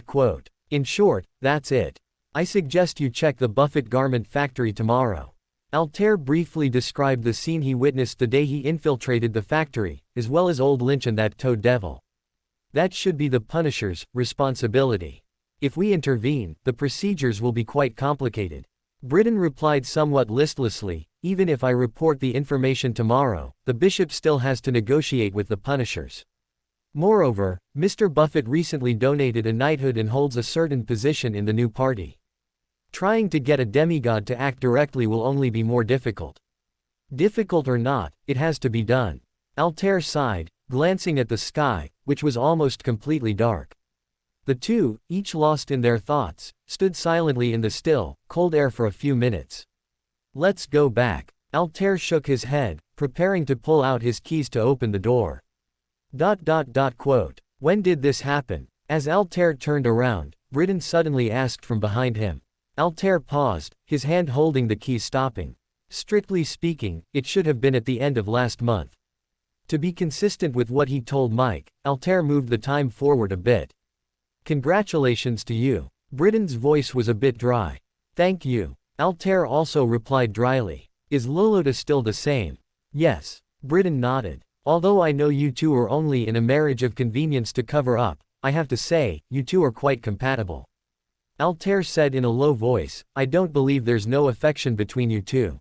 Quote. In short, that's it. I suggest you check the Buffett garment factory tomorrow. Altair briefly described the scene he witnessed the day he infiltrated the factory, as well as old Lynch and that toad devil. That should be the Punisher's responsibility. If we intervene, the procedures will be quite complicated. Britton replied somewhat listlessly, even if I report the information tomorrow, the bishop still has to negotiate with the Punishers. Moreover, Mr. Buffett recently donated a knighthood and holds a certain position in the new party. Trying to get a demigod to act directly will only be more difficult. Difficult or not, it has to be done. Altair sighed, glancing at the sky, which was almost completely dark. The two, each lost in their thoughts, stood silently in the still, cold air for a few minutes. Let's go back. Altair shook his head, preparing to pull out his keys to open the door. Quote. When did this happen? As Altair turned around, Britain suddenly asked from behind him. Altair paused, his hand holding the key stopping. Strictly speaking, it should have been at the end of last month. To be consistent with what he told Mike, Altair moved the time forward a bit. Congratulations to you. Britain's voice was a bit dry. Thank you. Altair also replied dryly. Is Lolota still the same? Yes. Britain nodded. Although I know you two are only in a marriage of convenience to cover up, I have to say, you two are quite compatible. Altair said in a low voice, I don't believe there's no affection between you two.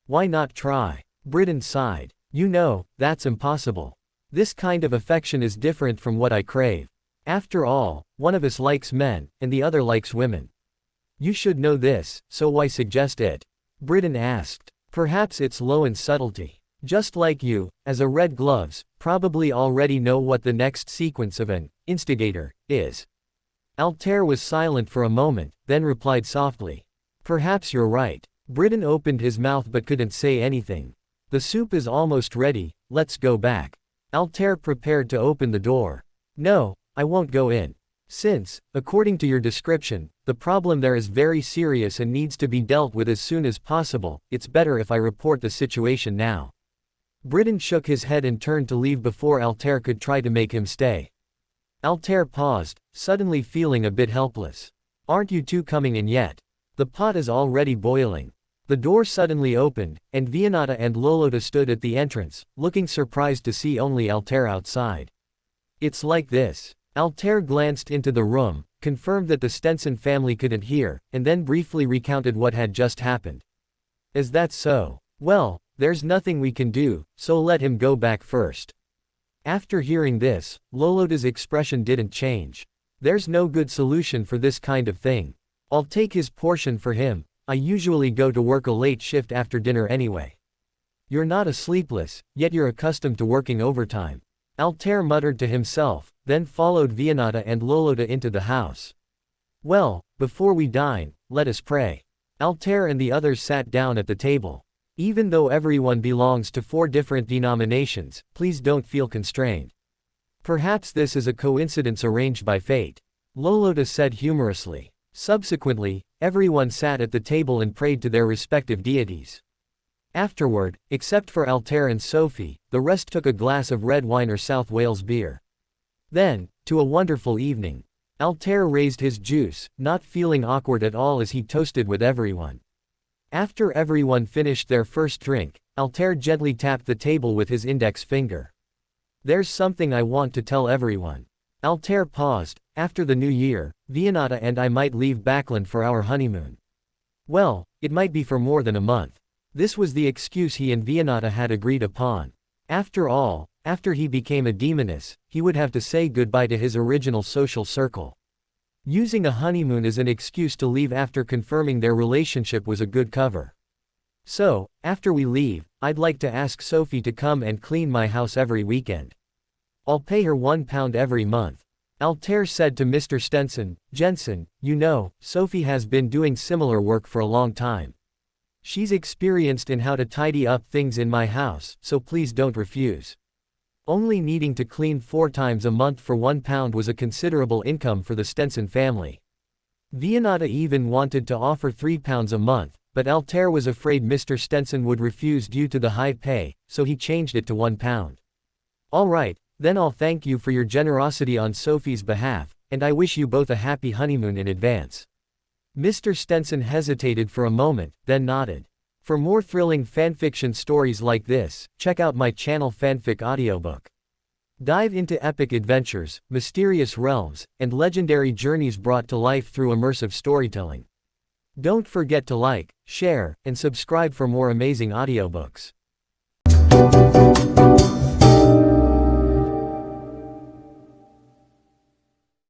Why not try? Britain sighed. You know, that's impossible. This kind of affection is different from what I crave. After all, one of us likes men, and the other likes women. You should know this, so why suggest it? Britain asked. Perhaps it's low in subtlety. Just like you, as a red gloves, probably already know what the next sequence of an instigator is. Altair was silent for a moment, then replied softly. Perhaps you're right. Britain opened his mouth but couldn't say anything. The soup is almost ready, let's go back. Altair prepared to open the door. No, I won't go in. Since, according to your description, the problem there is very serious and needs to be dealt with as soon as possible, it's better if I report the situation now. Britain shook his head and turned to leave before Altair could try to make him stay. Altair paused, suddenly feeling a bit helpless. Aren't you two coming in yet? The pot is already boiling. The door suddenly opened, and Vianata and Lolota stood at the entrance, looking surprised to see only Altair outside. It's like this. Altair glanced into the room, confirmed that the Stenson family couldn't hear, and then briefly recounted what had just happened. Is that so? Well, there's nothing we can do, so let him go back first. After hearing this, Lolota's expression didn't change. There's no good solution for this kind of thing. I'll take his portion for him. I usually go to work a late shift after dinner anyway. You're not a sleepless, yet you're accustomed to working overtime. Altair muttered to himself, then followed Vianata and Lolota into the house. Well, before we dine, let us pray. Altair and the others sat down at the table. Even though everyone belongs to 4 different denominations, please don't feel constrained. Perhaps this is a coincidence arranged by fate. Lolota said humorously. Subsequently, everyone sat at the table and prayed to their respective deities. Afterward, except for Altair and Sophie, the rest took a glass of red wine or South Wales beer. Then, to a wonderful evening. Altair raised his juice, not feeling awkward at all as he toasted with everyone. After everyone finished their first drink, Altair gently tapped the table with his index finger. There's something I want to tell everyone. Altair paused. After the new year, Vianata and I might leave Backland for our honeymoon. Well, it might be for more than a month. This was the excuse he and Vianata had agreed upon. After all, after he became a demoness, he would have to say goodbye to his original social circle. Using a honeymoon as an excuse to leave after confirming their relationship was a good cover. So, after we leave, I'd like to ask Sophie to come and clean my house every weekend. I'll pay her £1 every month. Altair said to Mr. Stenson, Jensen, you know, Sophie has been doing similar work for a long time. She's experienced in how to tidy up things in my house, so please don't refuse. Only needing to clean 4 times a month for £1 was a considerable income for the Stenson family. Vianata even wanted to offer £3 a month, but Altair was afraid Mr. Stenson would refuse due to the high pay, so he changed it to £1. All right, then I'll thank you for your generosity on Sophie's behalf, and I wish you both a happy honeymoon in advance. Mr. Stenson hesitated for a moment, then nodded. For more thrilling fanfiction stories like this, check out my channel Fanfic Audiobook. Dive into epic adventures, mysterious realms, and legendary journeys brought to life through immersive storytelling. Don't forget to like, share, and subscribe for more amazing audiobooks.